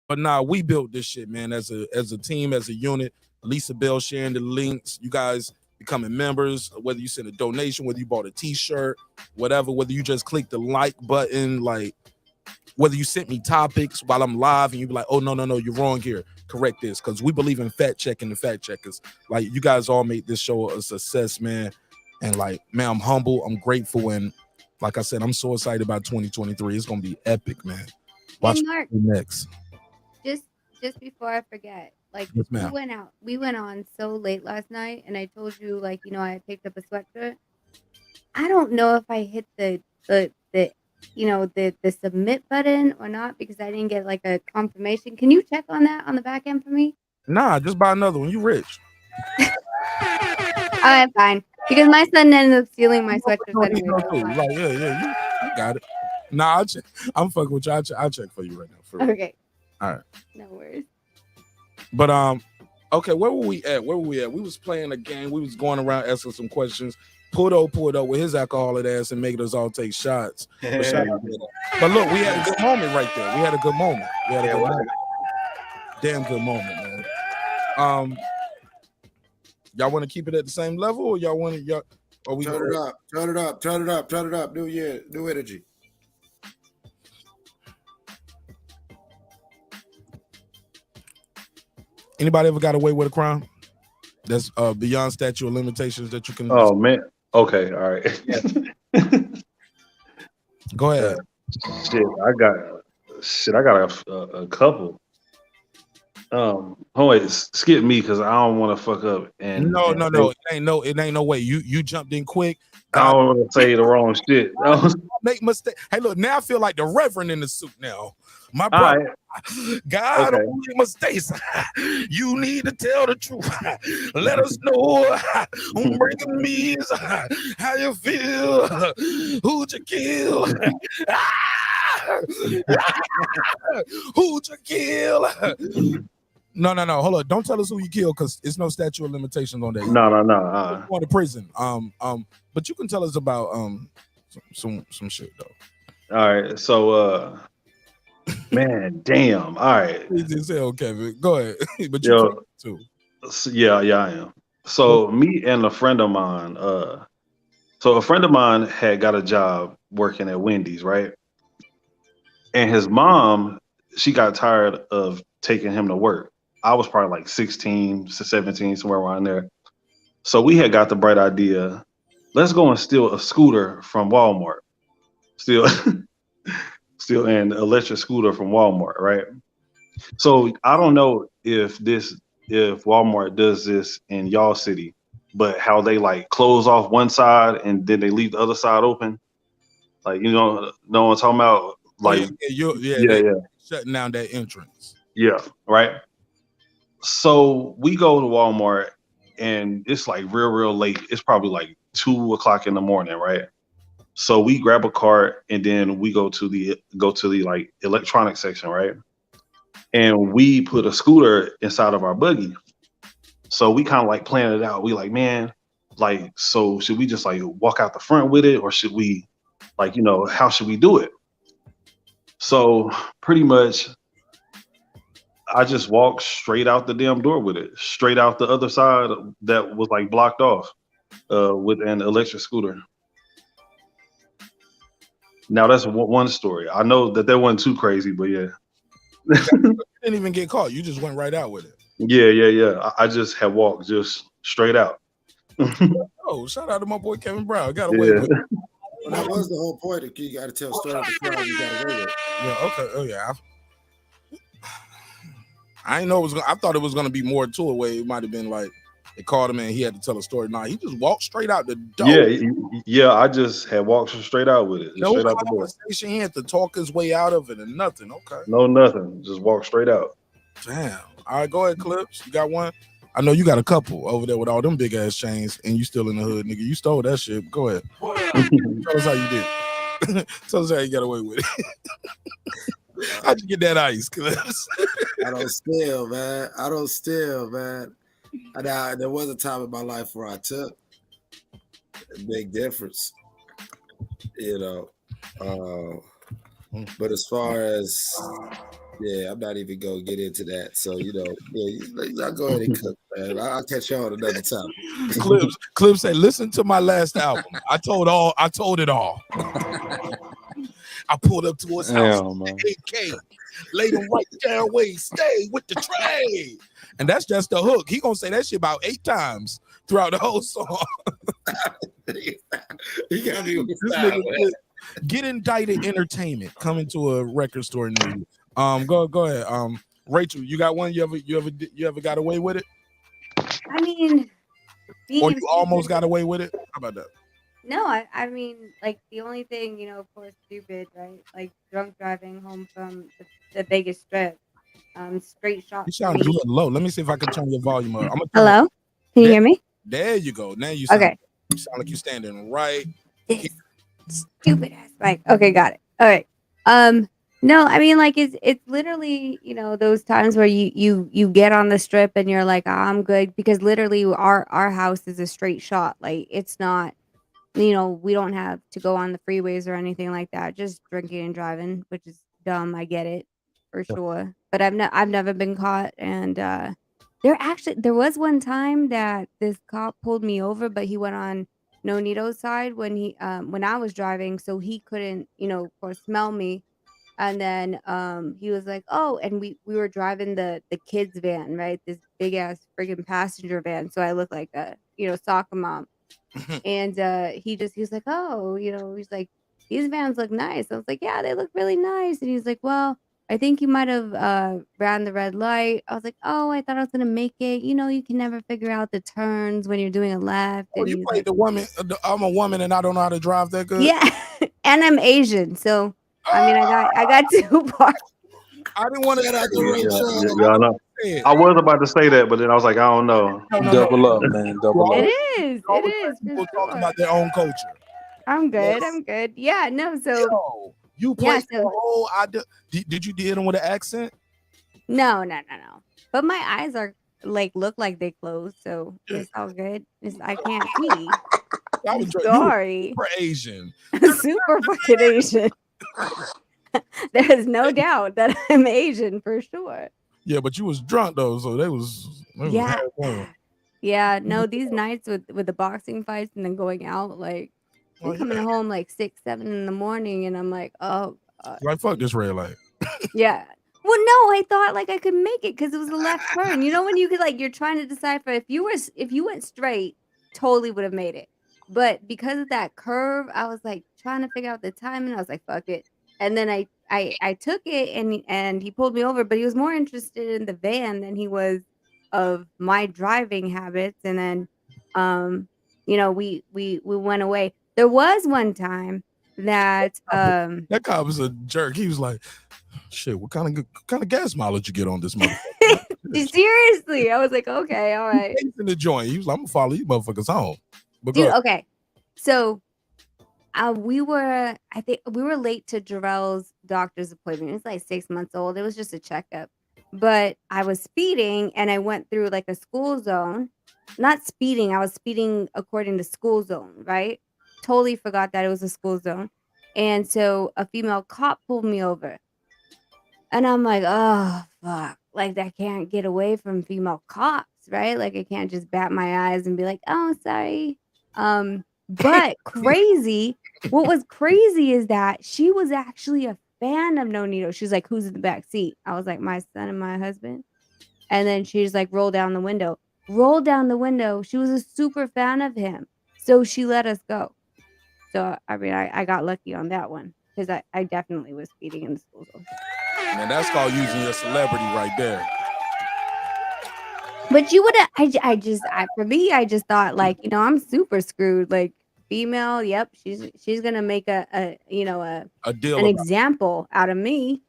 But nah, we built this shit, man, as a team, as a unit. Lisa Bell sharing the links, you guys becoming members, whether you send a donation, whether you bought a t-shirt, whatever, whether you just click the like button, like whether you sent me topics while I'm live and you be like, oh, no, you're wrong here. Correct this. Because we believe in fact checking the fact checkers. Like, you guys all made this show a success, man. And like, man, I'm humble. I'm grateful. And like I said, I'm so excited about 2023. It's going to be epic, man. Watch Hey, Mark. next. Just before I forget, like Yes, ma'am. we went on so late last night, and I told you, like, you know, I picked up a sweatshirt. I don't know if I hit the you know, the submit button or not, because I didn't get like a confirmation. Can you check on that on the back end for me? Nah, just buy another one. You rich. All right, fine. Because my son ended up stealing my sweatshirt anyway. Like, yeah, you got it. Nah, I'm fucking with you. I'll check for you right now. For real. Okay. All right. No worries. But okay, where were we at? We was playing a game. We was going around asking some questions. Pulled up with his alcoholic ass and making us all take shots. But look, we had a good moment right there. We had a good moment. Damn good moment, man. Y'all want to keep it at the same level, or y'all want to Turn it up. New year, new energy. Anybody ever got away with a crime that's beyond statute of limitations that you can? Oh man. Okay. All right. Go ahead. I got a couple. Wait, skip me because I don't want to fuck up. And No. It ain't no way. You jumped in quick. I don't want to say the wrong shit. Make mistake. Hey, look, now I feel like the Reverend in the suit now. My brother, God, don't make mistakes. You need to tell the truth. Let us know on breaking news how you feel. Who'd you kill? Who'd you kill? No. Hold on. Don't tell us who you killed, because it's no statute of limitations on that. No. Going to prison. But you can tell us about some shit though. All right. So man, damn. All right. Easy as hell, Kevin. Go ahead. But you too. Yeah, I am. So me and a friend of mine, so a friend of mine had got a job working at Wendy's, right? And his mom, she got tired of taking him to work. I was probably like 16, 17, somewhere around there. So we had got the bright idea, let's go and steal a scooter from Walmart. Steal an electric scooter from Walmart, right? So I don't know if Walmart does this in y'all city, but how they like close off one side and then they leave the other side open. Like, you know what I'm talking about? Like, yeah. Shutting down that entrance. Yeah, right. So we go to Walmart and it's like real late. It's probably like 2:00 in the morning, right? So we grab a cart and then we go to the like electronic section, right? And we put a scooter inside of our buggy. So we kind of like plan it out. We like, man, like, so should we just like walk out the front with it, or should we, like, you know, how should we do it? So pretty much I just walked straight out the damn door with it, straight out the other side that was like blocked off with an electric scooter. Now that's one story. I know that wasn't too crazy, but yeah. You didn't even get caught. You just went right out with it. Yeah. I just had walked just straight out. Oh, shout out to my boy Kevin Brown. Got away with it. Well, that was the whole point. You got to tell straight out the crowd. You got away with it. Yeah. Okay. Oh yeah. I didn't know it was. I thought it was gonna be more to it, where it might have been like They called him and he had to tell a story. Nah, he just walked straight out the door. Yeah. I just had walked straight out with it, No straight out the door. conversation. He had to talk his way out of it and nothing. Okay. No, nothing. Just walk straight out. Damn. All right, go ahead, Clips. You got one? I know you got a couple over there with all them big ass chains, and you still in the hood, nigga. You stole that shit. Go ahead. Tell us how you did. Tell us how you got away with it. How'd you get that ice, Clips? I don't steal, man. There was a time in my life where I took a big difference, you know. But as far as I'm not even gonna get into that. So y'all go ahead and cook, man. I'll catch y'all another time. Clips said, "Listen to my last album. I told it all. I pulled up to his house, AK, laid him right down where he stayed with the tray." And that's just the hook. He gonna say that shit about 8 times throughout the whole song. He got me with This style, nigga Get Indicted Entertainment coming to a record store near you. Go ahead. Rachel, you got one? You ever got away with it? I mean, Or you almost got away with it? How about that? No, I mean, like the only thing, of course, stupid, right? Like drunk driving home from the Vegas Strip, straight shot. You sound a little low. Let me see if I can turn your volume up. Hello, can you hear me? There you go. Now you sound like you're standing right. Stupid ass mic. Okay, got it. All right. No, I mean, like it's literally, those times where you get on the strip and you're like, I'm good, because literally our house is a straight shot. Like it's not, we don't have to go on the freeways or anything like that. Just drinking and driving, which is dumb. I get it for sure, but I've never been caught. And there was one time that this cop pulled me over, but he went on No Nito's side when I was driving, so he couldn't, of course, smell me. And then he was like, "Oh," and we were driving the kids van, right? This big ass friggin' passenger van. So I look like a soccer mom. And he was like, "Oh," he's like, "These vans look nice." I was like, "Yeah, they look really nice." And he's like, "Well, I think you might have ran the red light." I was like, "Oh, I thought I was gonna make it. You can never figure out the turns when you're doing a left." Oh, And you he's played like, the woman. I'm a woman and I don't know how to drive that good. "Yeah," and I'm Asian, so I mean, I got 2 parts. I didn't want to Yeah, I know. I was about to say that, but then I was like, I don't know. Double up, man. Double up. It is People for talk sure. about their own culture. I'm good. Yeah, no, so You played the whole. Did you hit him with an accent? No. But my eyes are look like they closed, so it's all good. I can't see. Sorry. Super Asian. Super fucking Asian. There is no doubt that I'm Asian for sure. Yeah, but you was drunk though, so they was Yeah. hard going. Yeah, no, these nights with the boxing fights and then going out, I'm coming home 6, 7 in the morning, and I'm like, oh, Like fuck this red light. yeah. Well, no, I thought I could make it because it was a left turn. When you could you're trying to decipher if you went straight, totally would have made it. But because of that curve, I was trying to figure out the timing. I was like, fuck it. And then I took it and he pulled me over, but he was more interested in the van than he was of my driving habits. And then we went away. There was one time that that cop was a jerk. He was like, "Shit, what kind of gas mileage you get on this motherfucker?" Seriously, I was like, okay, all right. In the joint, he was like, "I'm gonna follow you motherfuckers home." But Dude, okay. So I think we were late to Jarrell's doctor's appointment. It was 6 months old. It was just a checkup. But I was speeding and I went through a school zone. Not speeding, I was speeding according to school zone, right? Totally forgot that it was a school zone. And so a female cop pulled me over. And I'm like, oh, fuck. I can't get away from female cops, right? I can't just bat my eyes and be like, oh, sorry. But what was crazy is that she was actually a fan of No Nito. She's like, who's in the back seat? I was like, my son and my husband. And then she's like, roll down the window. She was a super fan of him. So she let us go. So, I mean, I got lucky on that one because I definitely was speeding in the school zone. Man, that's called using your celebrity right there. But you would have. For me, I just thought like, I'm super screwed. Like female, yep, she's gonna make a deal an about example out of me.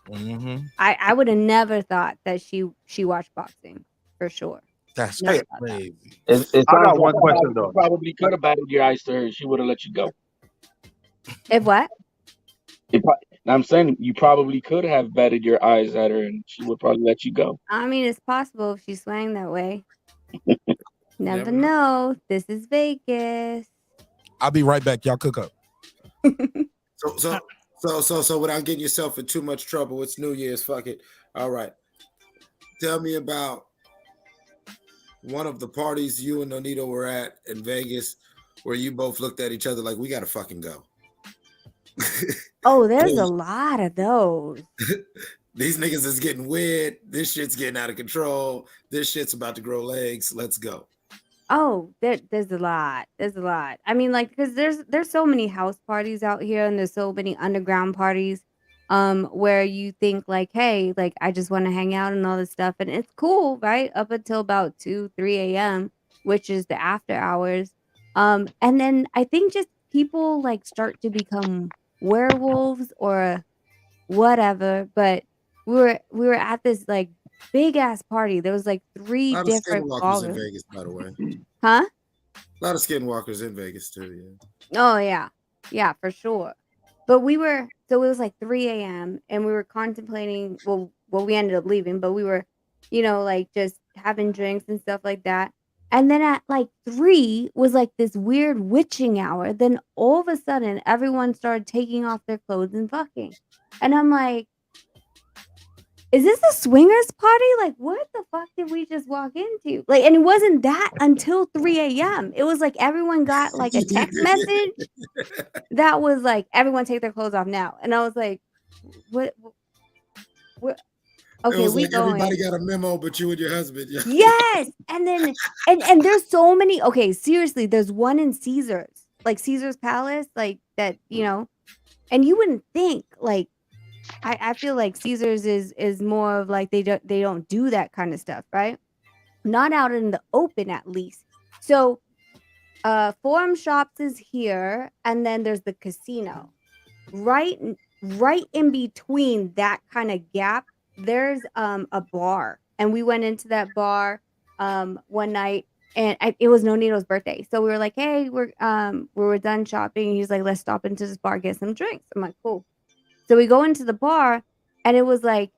Mm-hmm. I would have never thought that she watched boxing for sure. That's Never thought that. crazy. It I sounds got like one question you though. probably could have batted your eyes to her. She would have let you go. If what? I'm saying you probably could have batted your eyes at her, and she would probably let you go. I mean, it's possible if she swang that way. Never Never know. This is Vegas. I'll be right back. Y'all cook up. So without getting yourself in too much trouble, it's New Year's. Fuck it. All right. Tell me about one of the parties you and Nonito were at in Vegas where you both looked at each other like, we gotta fucking go. Oh, there's a lot of those. These niggas is getting weird. This shit's getting out of control. This shit's about to grow legs. Let's go. Oh, there's a lot. There's a lot. I mean, like, because there's so many house parties out here, and there's so many underground parties, where you think like, hey, like I just want to hang out and all this stuff, and it's cool, right? Up until about 2-3 a.m., which is the after hours. And then I think just people like start to become werewolves or whatever. But we were at this like big ass party. There was like A 3 lot of different skinwalkers in ballrooms. Vegas, by the way. Huh? A lot of skinwalkers in Vegas too. Yeah. Oh yeah. Yeah, for sure. But so it was like 3 a.m. and we were contemplating, well, we ended up leaving, but we were, like just having drinks and stuff like that. And then at like 3 was like this weird witching hour. Then all of a sudden everyone started taking off their clothes and fucking. And I'm like, is this a swingers party? Like, what the fuck did we just walk into? Like, and it wasn't that until 3 a.m. It was like everyone got like a text message that was like, everyone take their clothes off now. And I was like, what? It Okay, was we like going. everybody got a memo, but you and your husband. Yeah. Yes. And then, and there's so many. Okay, seriously, there's one in Caesars, like Caesar's Palace, like that, and you wouldn't think like, I feel like Caesars is more of like they don't do that kind of stuff, right? Not out in the open, at least. So, Forum Shops is here, and then there's the casino. Right in between that kind of gap, there's a bar, and we went into that bar one night, and it was Nonito's birthday, so we were like, hey, we were done shopping. He's like, let's stop into this bar, get some drinks. I'm like, cool. So we go into the bar, and it was like,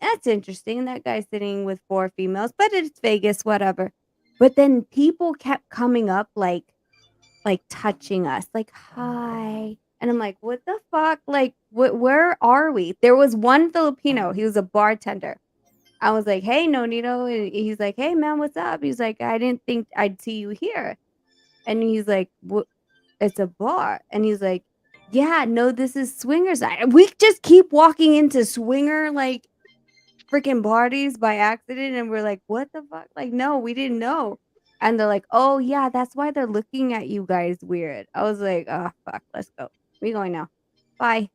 that's interesting. That guy's sitting with 4 females, but it's Vegas, whatever. But then people kept coming up, like touching us, like, hi. And I'm like, what the fuck? Like, where are we? There was one Filipino. He was a bartender. I was like, hey, Nonito. And he's like, hey, man, what's up? He's like, I didn't think I'd see you here. And he's like, what? It's a bar. And he's like, yeah, no, this is swingers. We just keep walking into swinger like freaking parties by accident, and we're like, what the fuck? Like, no, we didn't know. And they're like, oh yeah, that's why they're looking at you guys weird. I was like, oh fuck, let's go. We going now. Bye.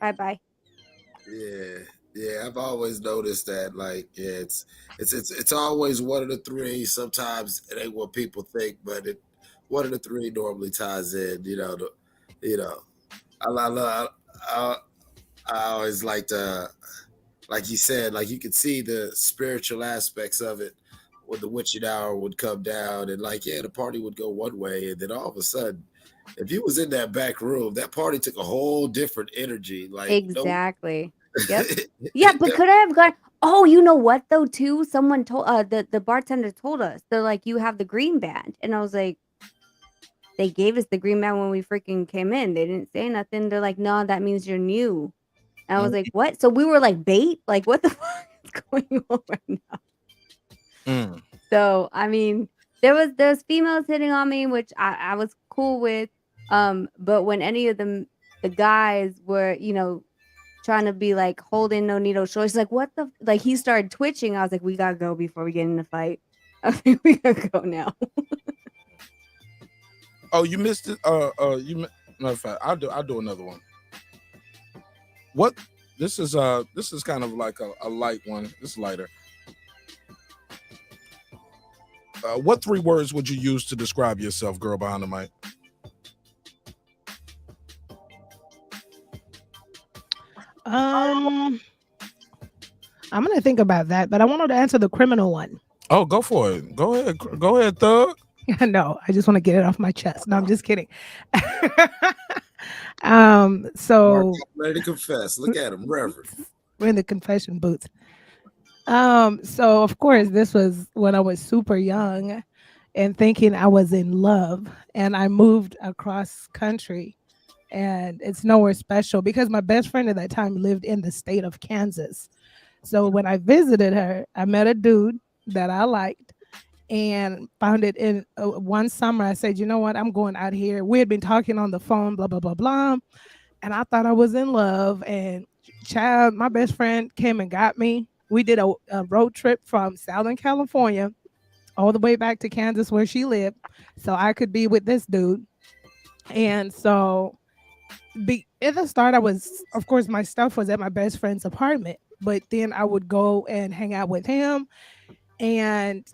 Bye. Yeah. I've always noticed that. Like, yeah, it's always one of the 3. Sometimes it ain't what people think, but one of the 3 normally ties in. I always like to, like you said, like you could see the spiritual aspects of it when the witching hour would come down, and like, yeah, the party would go one way, and then all of a sudden, if you was in that back room, that party took a whole different energy. Like, Exactly. Yep. Yeah, but could I have gone? Oh, you know what though? Too, someone told the bartender told us, they're like, you have the green band, and I was like, they gave us the green band when we freaking came in. They didn't say nothing. They're like, no, that means you're new. And I was like, what? So we were like bait? Like, what the fuck is going on right now? So I mean, there's females hitting on me, which I was cool with. But when any of them, the guys were, trying to be like holding Nonito's shoulder, he's like, what the, like he started twitching. I was like, we gotta go before we get in the fight. I think we gotta go now. Oh, you missed it. Matter of fact, I'll do another one. What? This is kind of like a light one. This is lighter. what 3 words would you use to describe yourself, girl behind the mic? I'm gonna think about that, but I wanted to answer the criminal one. Oh, go for it. Go ahead, Thug. No, I just want to get it off my chest. No, I'm just kidding. So Ready to confess. Look at him, Reverend. we're in the confession booth. So of course, this was when I was super young and thinking I was in love, and I moved across country, and it's nowhere special because my best friend at that time lived in the state of Kansas. So when I visited her, I met a dude that I liked and found it in one summer. I said, you know what? I'm going out here. We had been talking on the phone, blah, blah, blah, blah. And I thought I was in love. And child, my best friend came and got me. We did a road trip from Southern California all the way back to Kansas where she lived so I could be with this dude. And so at the start, I was, of course, my stuff was at my best friend's apartment, but then I would go and hang out with him. And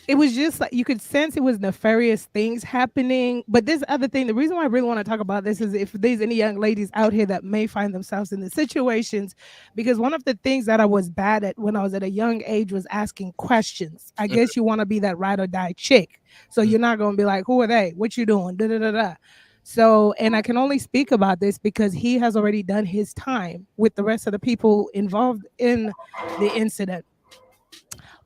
it was just like you could sense it was nefarious things happening. But this other thing, the reason why I really want to talk about this is if there's any young ladies out here that may find themselves in the situations, because one of the things that I was bad at when I was at a young age was asking questions. I guess you want to be that ride or die chick. So you're not going to be like, who are they? What you doing? Da, da, da, da. So, and I can only speak about this because he has already done his time with the rest of the people involved in the incident.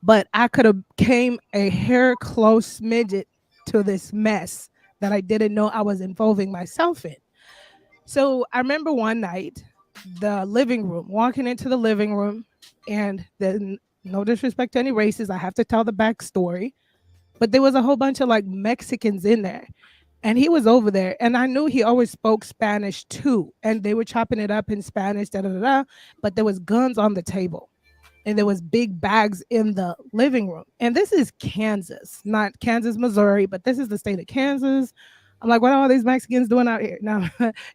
But I could have came a hair close midget to this mess that I didn't know I was involving myself in. So I remember one night, the living room, walking into the living room, and then no disrespect to any races, I have to tell the backstory, but there was a whole bunch of like Mexicans in there. And he was over there, and I knew he always spoke Spanish too. And they were chopping it up in Spanish, da da da da. But there was guns on the table. And there was big bags in the living room. And this is Kansas, not Kansas, Missouri, but this is the state of Kansas. I'm like, what are all these Mexicans doing out here? No,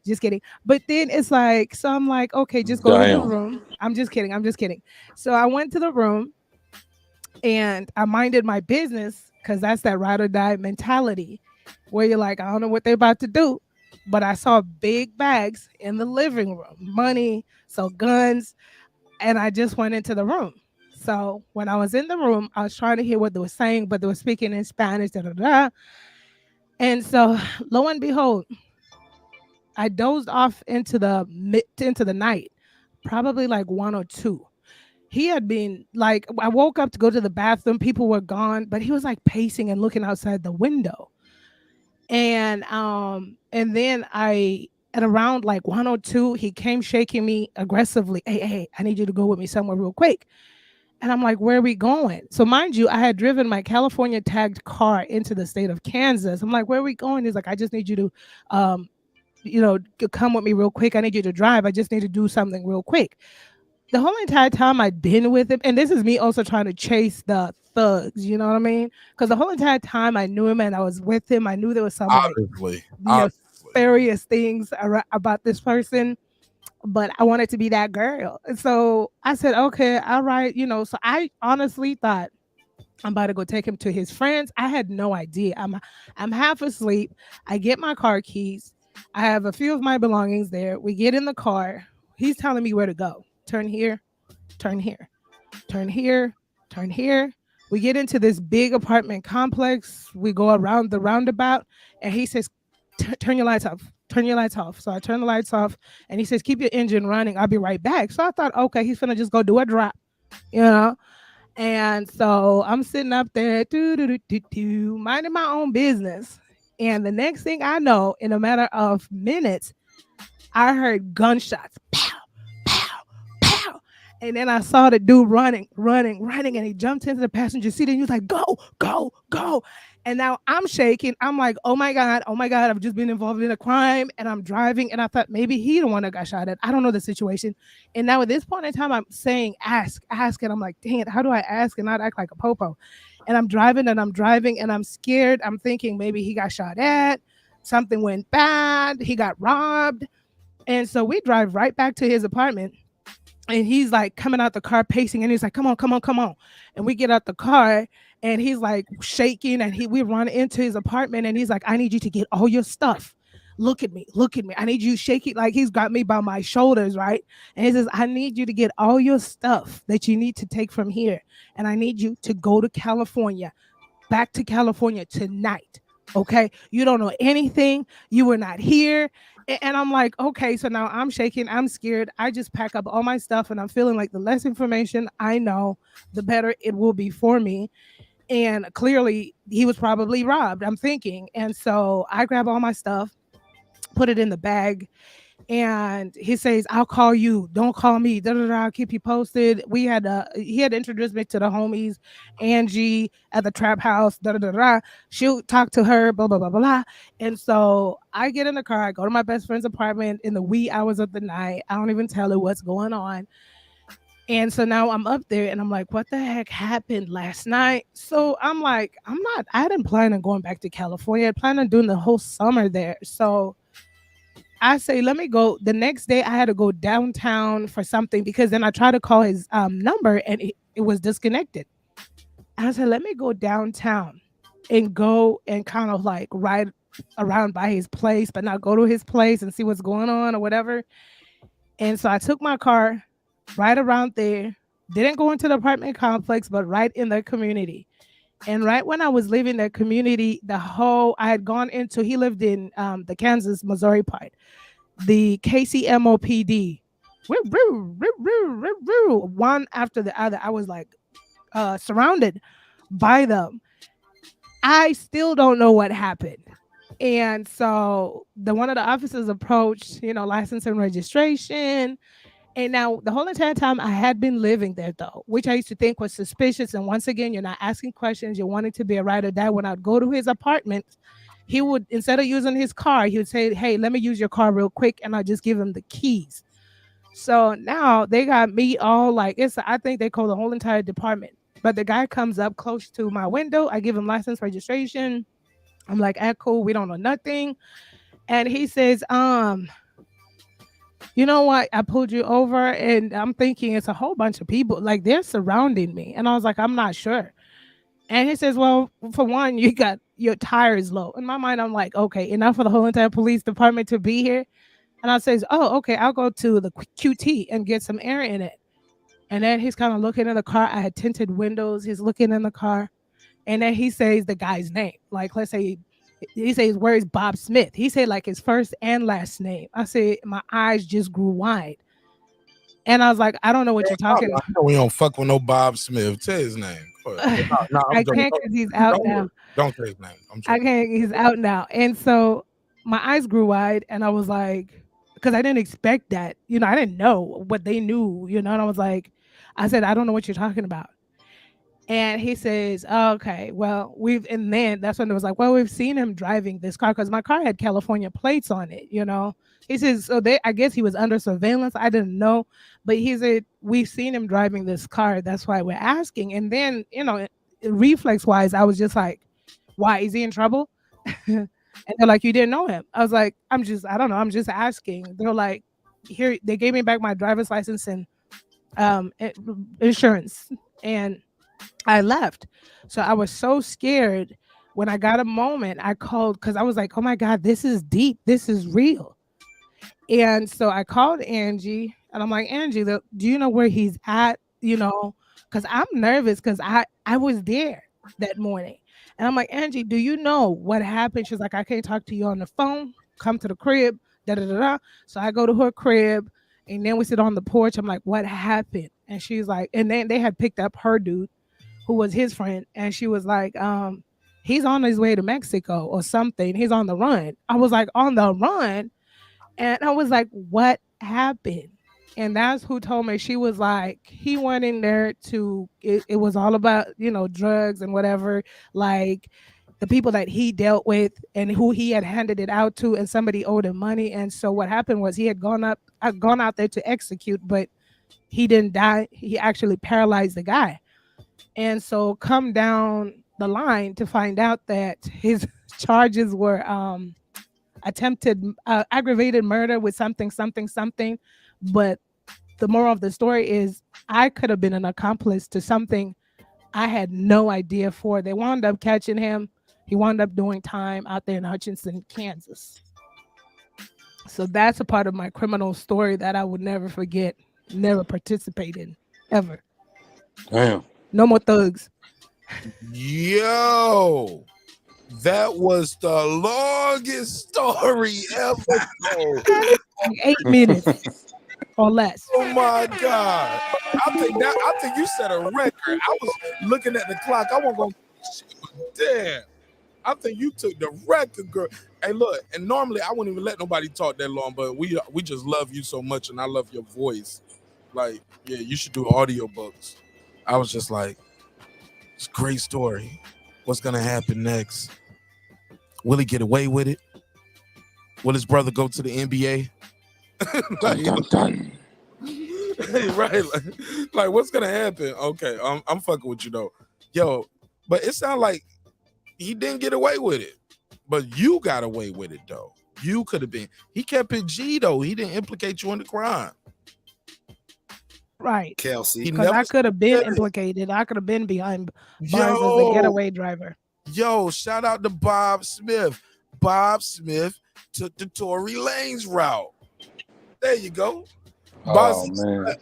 just kidding. But then it's like, so I'm like, okay, just go to the room. I'm just kidding. So I went to the room and I minded my business because that's that ride or die mentality where you're like, I don't know what they're about to do. But I saw big bags in the living room, money, so guns. And I just went into the room. So when I was in the room, I was trying to hear what they were saying, but they were speaking in Spanish, da, da, da. And so lo and behold, I dozed off into the night, probably like 1 or 2. He had been like, I woke up to go to the bathroom. People were gone, but he was like pacing and looking outside the window. And then at around like 102, he came shaking me aggressively. Hey, I need you to go with me somewhere real quick. And I'm like, where are we going? So mind you, I had driven my California tagged car into the state of Kansas. I'm like, where are we going? He's like, I just need you to, come with me real quick. I need you to drive. I just need to do something real quick. The whole entire time I'd been with him, and this is me also trying to chase the thugs, you know what I mean? Because the whole entire time I knew him and I was with him, I knew there was some nefarious things about this person, but I wanted to be that girl. And so I said, okay, all right, so I honestly thought I'm about to go take him to his friends. I had no idea. I'm half asleep. I get my car keys. I have a few of my belongings there. We get in the car. He's telling me where to go. Turn here, turn here, turn here, turn here. We get into this big apartment complex. We go around the roundabout, and he says, turn your lights off. Turn your lights off. So I turn the lights off, and he says, keep your engine running. I'll be right back. So I thought, okay, he's gonna just go do a drop, And so I'm sitting up there, minding my own business. And the next thing I know, in a matter of minutes, I heard gunshots. Pow, pow, pow. And then I saw the dude running, and he jumped into the passenger seat, and he was like, go, go, go. And now I'm shaking. I'm like, oh my God, I've just been involved in a crime, and I'm driving. And I thought maybe he the one that got shot at. I don't know the situation. And now at this point in time, I'm saying, ask. And I'm like, dang it, how do I ask and not act like a popo? And I'm driving, and I'm scared. I'm thinking maybe he got shot at. Something went bad. He got robbed. And so we drive right back to his apartment. and he's like coming out the car pacing, and he's like, come on, come on, come on. And we get out the car, and he's like shaking, and we run into his apartment, and he's like, I need you to get all your stuff. Look at me, look at me. I need you shaking, like he's got me by my shoulders, right? And he says, I need you to get all your stuff that you need to take from here, and I need you to go to California, back to California tonight. Okay, you don't know anything, you were not here. And I'm like, okay, so now I'm shaking, I'm scared. I just pack up all my stuff, and I'm feeling like the less information I know, the better it will be for me. And clearly he was probably robbed, I'm thinking. And so I grab all my stuff, put it in the bag, and he says, I'll call you, don't call me, da, da, da, I'll keep you posted. He had introduced me to the homies, Angie at the trap house, da, da, da, da. She'll talk to her, blah, blah, blah, blah. And so I get in the car, I go to my best friend's apartment in the wee hours of the night. I don't even tell her what's going on. And so now I'm up there, and I'm like, what the heck happened last night? So I'm like, I didn't plan on going back to California. I planned on doing the whole summer there. So I say, let me go. The next day, I had to go downtown for something, because then I tried to call his number, and it was disconnected. I said, let me go downtown and go and kind of like ride around by his place, but not go to his place and see what's going on or whatever. And so I took my car right around there, didn't go into the apartment complex, but right in the community. And right when I was leaving that community, I had gone into, he lived in the Kansas, Missouri part, the KCMOPD, one after the other. I was like surrounded by them. I still don't know what happened. And so one of the officers approached, license and registration. And now the whole entire time I had been living there, though, which I used to think was suspicious. And once again, you're not asking questions. You're wanting to be a ride or die. When I'd go to his apartment, he would, instead of using his car, he would say, hey, let me use your car real quick. And I'll just give him the keys. So now they got me all like, I think they call the whole entire department. But the guy comes up close to my window. I give him license, registration. I'm like, cool. We don't know nothing. And he says, you know what? I pulled you over, and I'm thinking it's a whole bunch of people. Like, they're surrounding me. And I was like, I'm not sure. And he says, well, for one, you got your tires low. In my mind, I'm like, okay, enough for the whole entire police department to be here. And I says, oh, okay, I'll go to the QT and get some air in it. And then he's kind of looking in the car. I had tinted windows. He's looking in the car. And then he says the guy's name. Like, let's say he says, where is Bob Smith? He said like his first and last name. I said, my eyes just grew wide. And I was like, I don't know what you're talking about. We don't fuck with no Bob Smith. Tell his name. I can't, because he's out now. Don't say his name. I can't, he's out now. And so my eyes grew wide, and I was like, because I didn't expect that. I didn't know what they knew, and I was like, I said, I don't know what you're talking about. And he says, oh, okay, well, and then that's when it was like, well, we've seen him driving this car, because my car had California plates on it, He says, so I guess he was under surveillance. I didn't know, but he said, we've seen him driving this car. That's why we're asking. And then, reflex wise, I was just like, why, is he in trouble? And they're like, you didn't know him. I was like, I don't know. I'm just asking. They're like, here, they gave me back my driver's license and insurance. And I left. So I was so scared. When I got a moment, I called, because I was like, oh my God, this is deep. This is real. And so I called Angie, and I'm like, Angie, do you know where he's at? Because I'm nervous, because I was there that morning. And I'm like, Angie, do you know what happened? She's like, I can't talk to you on the phone. Come to the crib. Da, da, da, da. So I go to her crib, and then we sit on the porch. I'm like, what happened? And she's like, and then they had picked up her dude, who was his friend. And she was like, he's on his way to Mexico or something. He's on the run. I was like, on the run? And I was like, what happened? And that's who told me. She was like, he went in there it was all about, drugs and whatever, like the people that he dealt with and who he had handed it out to, and somebody owed him money. And so what happened was he had gone out there to execute, but he didn't die. He actually paralyzed the guy. And so come down the line to find out that his charges were attempted aggravated murder with something, but the moral of the story is I could have been an accomplice to something I had no idea for. They wound up catching him. He wound up doing time out there in Hutchinson, Kansas. So that's a part of my criminal story that I would never forget, never participate in, ever. Damn. No more thugs. Yo, that was the longest story ever. Like 8 minutes or less. Oh my God. I think you set a record. I was looking at the clock. I wasn't gonna damn. I think you took the record, girl. Hey, look, and normally I wouldn't even let nobody talk that long, but we just love you so much, and I love your voice. Like, yeah, you should do audiobooks. I was just like, it's a great story. What's gonna happen next? Will he get away with it? Will his brother go to the NBA? Right, like what's gonna happen? Okay, I'm fucking with you though, yo. But it sounds like he didn't get away with it, but you got away with it though. You could have been. He kept it G though. He didn't implicate you in the crime. Right. Kelsey. Because I could have been implicated. I could have been behind bars as the getaway driver. Yo, shout out to Bob Smith. Bob Smith took the Tory Lanez route. There you go. Oh, man.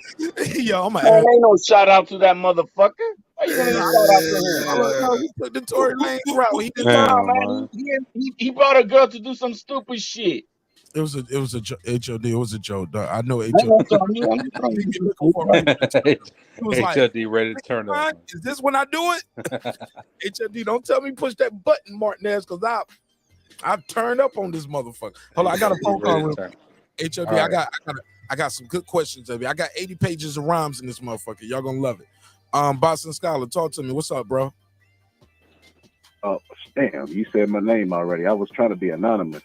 Yo, I'm Man, ain't no shout out to that motherfucker. How you gonna shout out to him? He took the Tory Lanez route. He did Nah, man. He brought a girl to do some stupid shit. It was a HOD. It was a joke. Dog. I know I HOD. know, Tony. I'm just trying to- It was like, HOD ready to turn up. is this when I do it? HOD, don't tell me push that button, Martinez, because I turned up on this motherfucker. Hold on, I got a phone call. Real quick. HOD, All I got some good questions of you. I got 80 pages of rhymes in this motherfucker. Y'all gonna love it. Boston Scholar, talk to me. What's up, bro? Oh, damn, you said my name already. I was trying to be anonymous.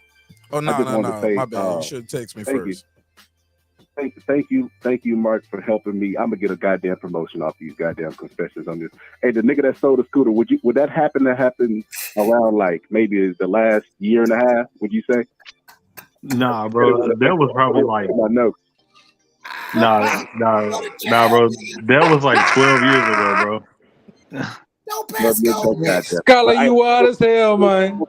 Oh, no. Say, My bad. You should text me first. Thank you, Mark, for helping me. I'm gonna get a goddamn promotion off these goddamn confessions on this. Hey, the nigga that sold the scooter, would that happen around like maybe the last year and a half? Would you say? Nah, bro. That was probably like nah, bro. That was like 12 years ago, bro. Don't pass go. Scholar, you wild as hell, man.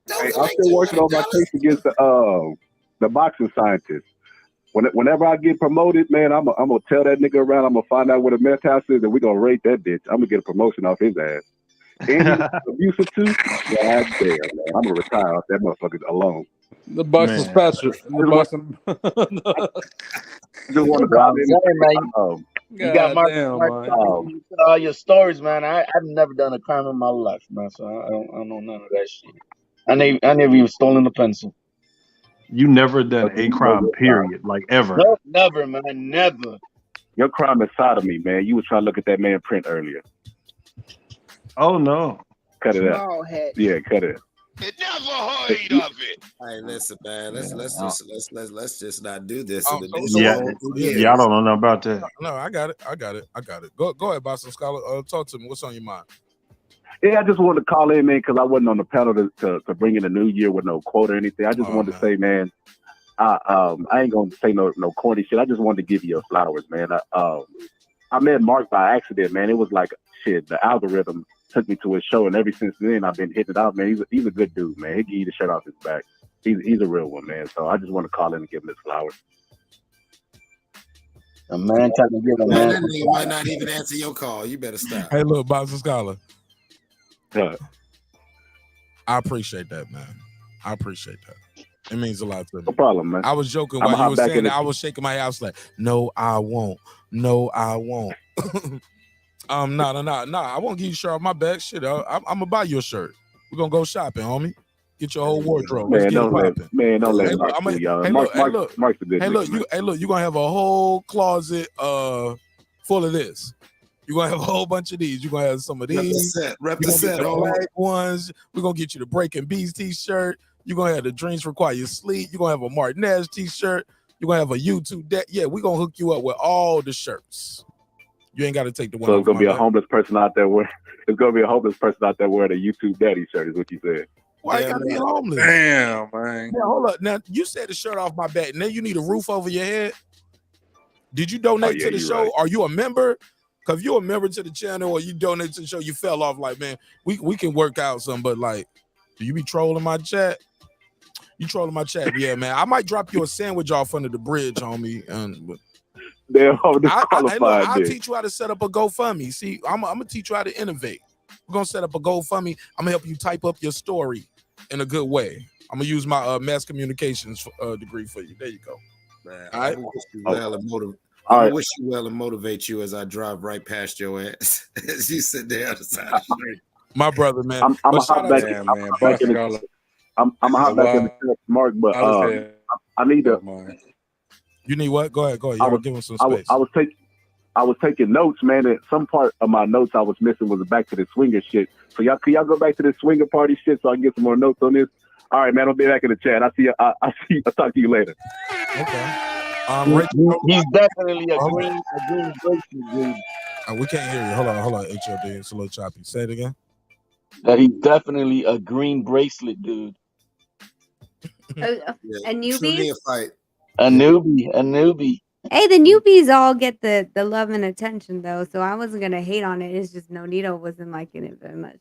Hey, I'm still working on my case against the boxing scientist. Whenever I get promoted, man, I'm gonna tell that nigga around. I'm gonna find out where the meth house is, and we're gonna raid that bitch. I'm gonna get a promotion off his ass. And he's abusive too. God damn, man. I'm gonna retire off that motherfucker alone. The boxing special. The boxing. Just want to call in. You got Mark, damn, all your stories, man. I've never done a crime in my life, man. So I don't know none of that shit. I never even stolen a pencil. You never done a crime, period, like ever. No, never, man, never. Your crime is sodomy, man. You was trying to look at that man print earlier. Oh no. Cut it out. Small head. Yeah, cut it. Never heard of it. Hey, listen, man. Let's just not do this. Y'all don't know nothing about that. No, I got it. Go ahead, Boston Scholar. Talk to me. What's on your mind? Yeah, I just wanted to call in, man, because I wasn't on the panel to bring in a new year with no quote or anything. I just wanted to say, man, I ain't gonna say no corny shit. I just wanted to give you your flowers, man. I met Mark by accident, man. It was like shit. The algorithm took me to his show, and ever since then, I've been hitting it out, man. He's a good dude, man. He'll give you the shirt off his back. He's a real one, man. So I just want to call in and give him his flowers. A man trying to get a man. man. That nigga might not even answer your call. You better stop. Hey, look, Boston Scholar. Yeah. I appreciate that, man. I appreciate that. It means a lot to me. No problem, man. I was joking while you were saying that. I was shaking my head. I was like, no, I won't. No, I won't. No. I won't give you a shirt off my back. Shit, I'm gonna buy you a shirt. We're gonna go shopping, homie. Get your whole wardrobe. Man, don't let Mark fool y'all. Mark's a good nigga, look, you're gonna have a whole closet full of this. You're gonna have a whole bunch of these. You're gonna have some of these. Rep the set. The black ones. We're gonna get you the Breaking Bees t-shirt. You're gonna have the Dreams Require Sleep. You're gonna have a Martinez t-shirt. You're gonna have a YouTube deck. Yeah, we're gonna hook you up with all the shirts. You ain't gotta take the one. So it's gonna be a homeless person out there wearing a YouTube daddy shirt, is what you said. Why you gotta be homeless? Damn, man. Yeah, hold up. Now you said the shirt off my back. Now you need a roof over your head. Did you donate yeah, to the you're show? right. Are you a member? Because if you're a member to the channel or you donate to the show, you fell off. Like, man, we can work out some, but like, do you be trolling my chat? You trolling my chat? Yeah, man. I might drop you a sandwich off under the bridge, homie. And They're all hey, look, disqualified I'll then. teach you how to set up a GoFundMe. See, I'm gonna teach you how to innovate. We're gonna set up a GoFundMe. I'm gonna help you type up your story in a good way. I'm gonna use my mass communications degree for you. There you go. Man, All right. I'm gonna wish you well and motivate. All I'm right. gonna wish you well and motivate you as I drive right past your ass as you sit there on the side of the street. My brother, man. I'm But gonna shout hop out back. to I'm gonna hop back in the. I'm gonna hop back in the chat, Mark. But I need to. You need what? Go ahead. I Y'all was give him some I space. was taking notes, man. And some part of my notes I was missing was back to the swinger shit. So can y'all go back to the swinger party shit so I can get some more notes on this? All right, man. I'll be back in the chat. I see you. I see. I'll talk to you later. Okay. He's definitely a green bracelet dude. We can't hear you. Hold on, HLD. It's a little choppy. Say it again. That he's definitely a green bracelet dude. A True newbie? neophyte. A newbie. Hey, the newbies all get the love and attention though, so I wasn't gonna hate on it. It's just Nonito wasn't liking it very much.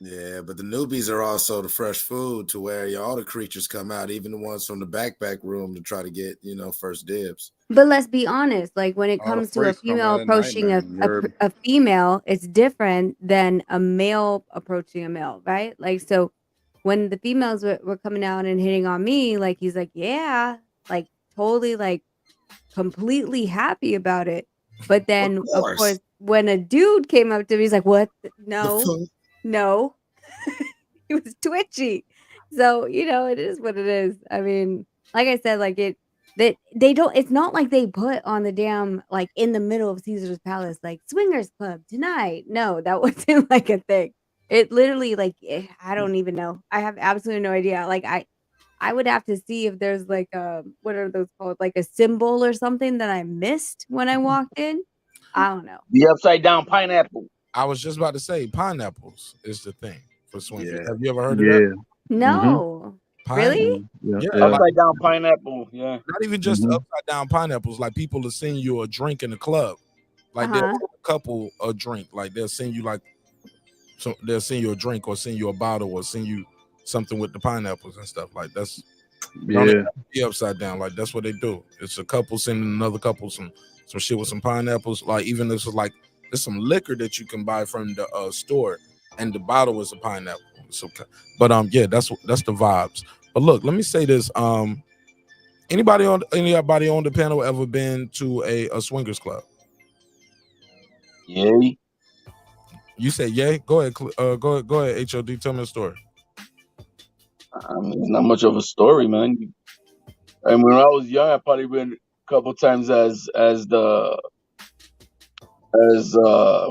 Yeah, but the newbies are also the fresh food to where all the creatures come out, even the ones from the back room to try to get first dibs. But let's be honest, like when it All the comes to a freaks come female out at night, approaching man. a female, it's different than a male approaching a male, right? Like so when the females were coming out and hitting on me, like he's like, yeah, like totally like completely happy about it. But then of course when a dude came up to me, he's like, what? No. He was twitchy. So, it is what it is. I mean, like I said, like they don't, it's not like they put on the damn, like in the middle of Caesar's Palace, like swingers club tonight. No, that wasn't like a thing. It literally like, I don't even know. I have absolutely no idea. Like I would have to see if there's like what are those called? Like a symbol or something that I missed when I walked in. I don't know. The upside down pineapple. I was just about to say pineapples is the thing for swingers. Yeah. Have you ever heard of that? No. Really? Yeah. Upside down pineapple. Yeah. Not even just upside down pineapples. Like people will send you a drink in the club. Like they'll send a couple a drink. Like they'll send you they'll send you a drink or send you a bottle or send you something with the pineapples and stuff. Like that's don't even have to be upside down. Like that's what they do. It's a couple sending another couple some shit with some pineapples. Like even this is like there's some liquor that you can buy from the store, and the bottle is a pineapple. So, but yeah, that's the vibes. But look, let me say this. Anybody on the panel ever been to a swingers club? Yay. You say yay? Go ahead. Go ahead. HOD, tell me a story. I mean, it's not much of a story, man. And when I was young, I probably went a couple times as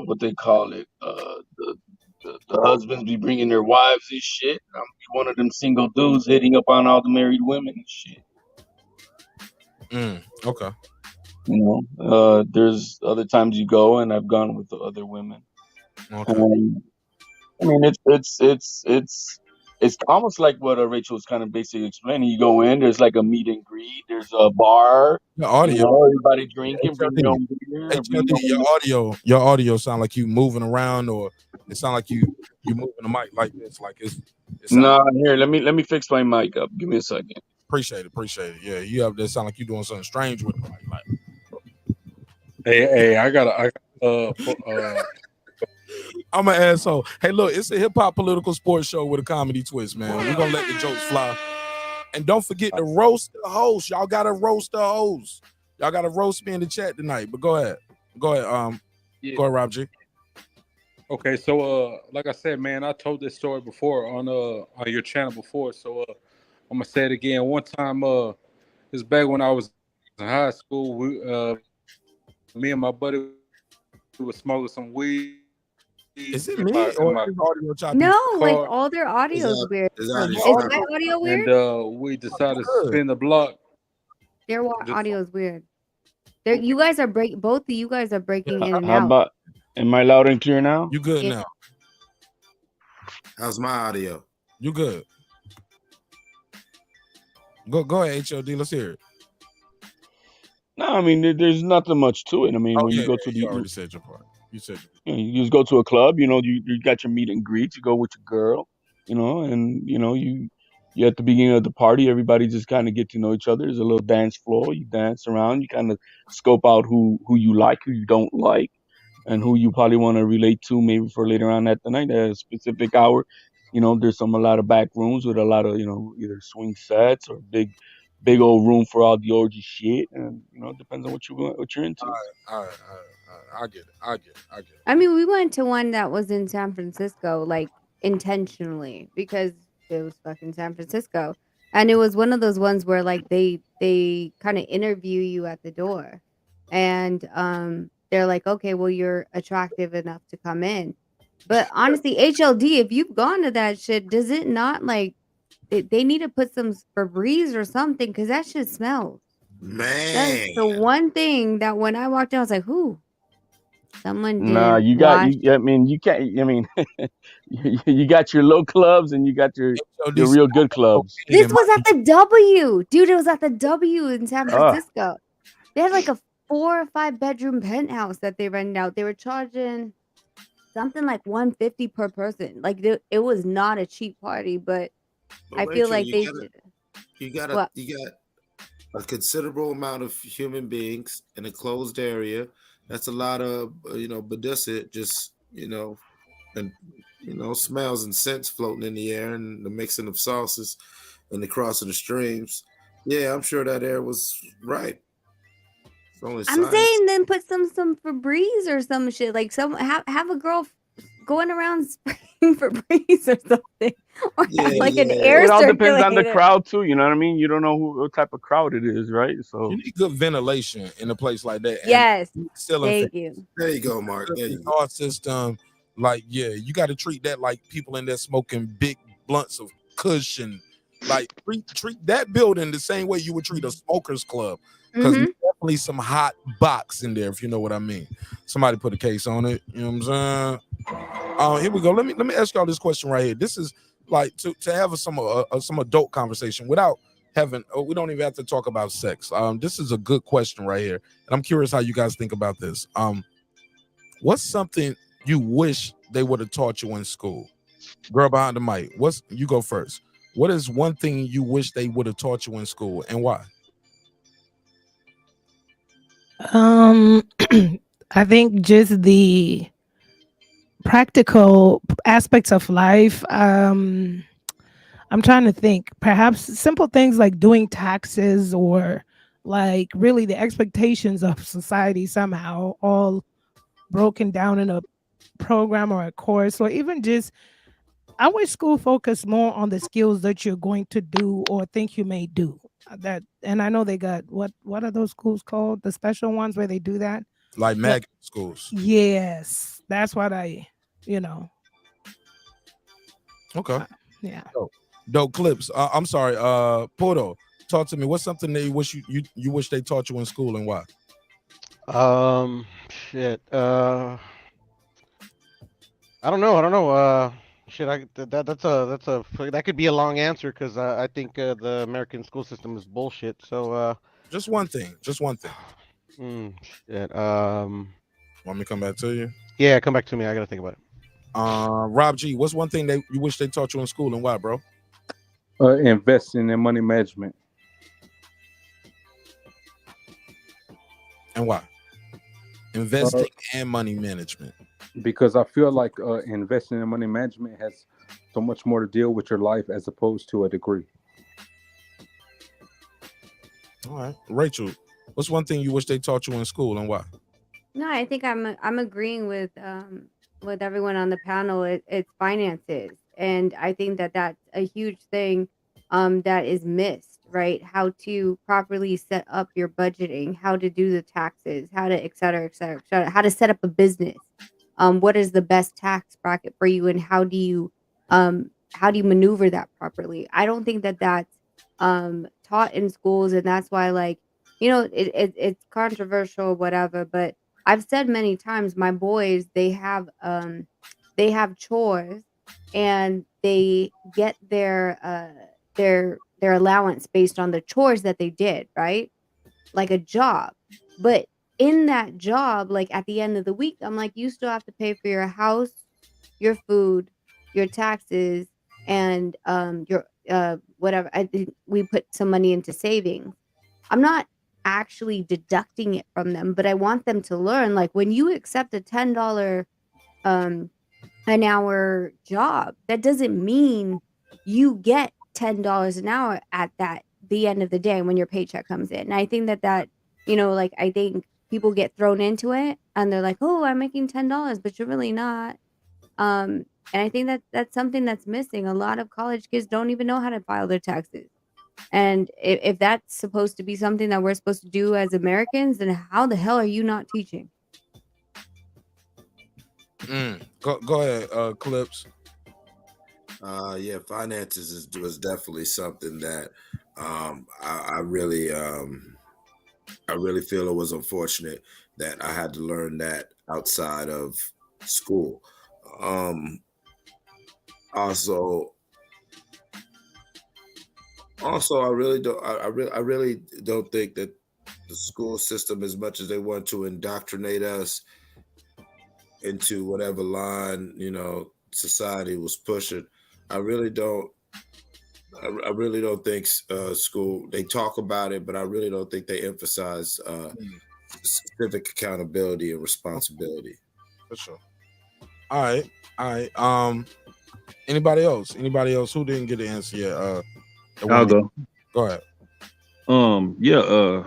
what they call it, the husbands be bringing their wives and shit. I'm one of them single dudes hitting up on all the married women and shit. Okay. There's other times you go, and I've gone with the other women. Okay. I mean, it's almost like what Rachel was kind of basically explaining. You go in, there's like a meet and greet, there's a bar, the audio, everybody drinking, bring your own beer. HLD, your audio sound like you moving around, or it sound like you moving the mic like this, like it's No, here, let me fix my mic up. Give me a second. Appreciate it. Yeah, you have that sound like you doing something strange with the mic. Like, Hey, I'm an asshole. Hey, look, it's a hip hop political sports show with a comedy twist, man. We're gonna let the jokes fly. And don't forget to roast the host. Y'all gotta roast the host. Y'all gotta roast me in the chat tonight. But go ahead. Go ahead, Rob G. Okay, so like I said, man, I told this story before on your channel before. So I'm gonna say it again. One time, it's back when I was in high school. Me and my buddy were smoking some weed. Is it me or is audio choppy? No, like all their audio is weird. Is that audio weird? And we decided to spin the block. Their audio is weird. You guys are both of you guys are breaking in and How out. about? Am I loud and clear now? You good now? How's my audio? You good? Go ahead, HOD. Let's hear it. No, I mean there's nothing much to it. I mean, Oh when you yeah, go to you the already said your part. You said you just go to a club, you got your meet and greet, you go with your girl, and you at the beginning of the party, everybody just kind of get to know each other. There's a little dance floor, you dance around, you kind of scope out who you like, who you don't like, and who you probably want to relate to maybe for later on at the night at a specific hour. There's a lot of back rooms with a lot of either swing sets or big old room for all the orgy shit, and it depends on what you're into. all right. I get it. I get it. I get it. I mean, we went to one that was in San Francisco, like intentionally because it was fucking San Francisco. And it was one of those ones where like they kind of interview you at the door. And they're like, "Okay, well you're attractive enough to come in." But honestly, HLD, if you've gone to that shit, does it not like they need to put some Febreze or something cuz that shit smells. That's Man. the one thing that when I walked in I was like, "Who? Someone Nah, didn't you got wash." you. I mean, you can't. I mean, you got your low clubs and you got your HLDC real good clubs. This was at the W. Dude, it was at the W in San Ah, Francisco. They had like a 4 or 5 bedroom penthouse that they rented out. They were charging something like 150 per person. Like it was not a cheap party, but But I feel Rachel, like they should. What? you got a considerable amount of human beings in a closed area. That's a lot of badusset, just and smells and scents floating in the air, and the mixing of sauces and the crossing of streams. Yeah, I'm sure that air was right. It's only I'm science. saying then put some Febreze or some shit. Like have a girl going around spraying Febreze or something. Or Yeah, have like an yeah. air it all depends on the circulator. crowd too. You know what I mean? You don't know what type of crowd it is, right? You So need good ventilation in a place like that, and Yes. ceiling fan, Thank you. There you go, Mark. There you go. exhaust system. Like, yeah, you got to treat that like people in there smoking big blunts of cushion. Like, treat that building the same way you would treat a smokers club, because Mhm. definitely some hot box in there, if you know what I mean. Somebody put a case on it. You know what I'm saying? Here we go. Let me ask y'all this question right here. This is like to have some adult conversation without having. We don't even have to talk about sex. This is a good question right here, and I'm curious how you guys think about this. What's something you wish they would have taught you in school? Girl behind the mic. You go first. What is one thing you wish they would have taught you in school, and why? I think just the practical aspects of life. I'm trying to think. Perhaps simple things like doing taxes or like really the expectations of society somehow all broken down in a program or a course, or even just I wish school focused more on the skills that you're going to do or think you may do. That and I know they got what are those schools called? The special ones where they do that. Like But magnet schools. yes, that's what I, you know, Okay. yeah. Dope clips. I'm sorry. Porto, talk to me. What's something that you wish you wish they taught you in school, and why? Shit. I don't know. I don't know. Shit. That could be a long answer because I think the American school system is bullshit. So Just one thing. Just one thing. shit. Want me to come back to you? Yeah, come back to me. I gotta think about it. Rob G, what's one thing that you wish they taught you in school, and why, bro? Investing in money management. And why? Investing and money management. Because I feel like investing in money management has so much more to deal with your life as opposed to a degree. All right, Rachel, what's one thing you wish they taught you in school, and why? No, I think I'm agreeing with everyone on the panel. It's finances, and I think that that's a huge thing that is missed, right? How to properly set up your budgeting, how to do the taxes, how to et cetera, et cetera, et cetera, how to set up a business. What is the best tax bracket for you, and how do you maneuver that properly? I don't think that that's taught in schools, and that's why it's controversial, whatever, but I've said many times, my boys, they have chores and they get their allowance based on the chores that they did, right? like a job. But in that job, like at the end of the week, I'm like, you still have to pay for your house, your food, your taxes, and your whatever. I think we put some money into savings. I'm not actually deducting it from them, but I want them to learn. Like when you accept a $10 um an hour job, that doesn't mean you get $10 an hour at that the end of the day when your paycheck comes in. And I think that like I think people get thrown into it and they're like, "Oh, I'm making $10," but you're really not. And I think that that's something that's missing. A lot of college kids don't even know how to file their taxes. And if that's supposed to be something that we're supposed to do as Americans, then how the hell are you not teaching? Go ahead, Clips. Yeah, finances was definitely something that I really feel it was unfortunate that I had to learn that outside of school. Also, I really don't. I really don't think that the school system, as much as they want to indoctrinate us into whatever line society was pushing, I really don't. I really don't think school. They talk about it, but I really don't think they emphasize civic accountability and responsibility. For sure. All right. Anybody else? Anybody else who didn't get the answer yet? I'll go. Go ahead. Yeah.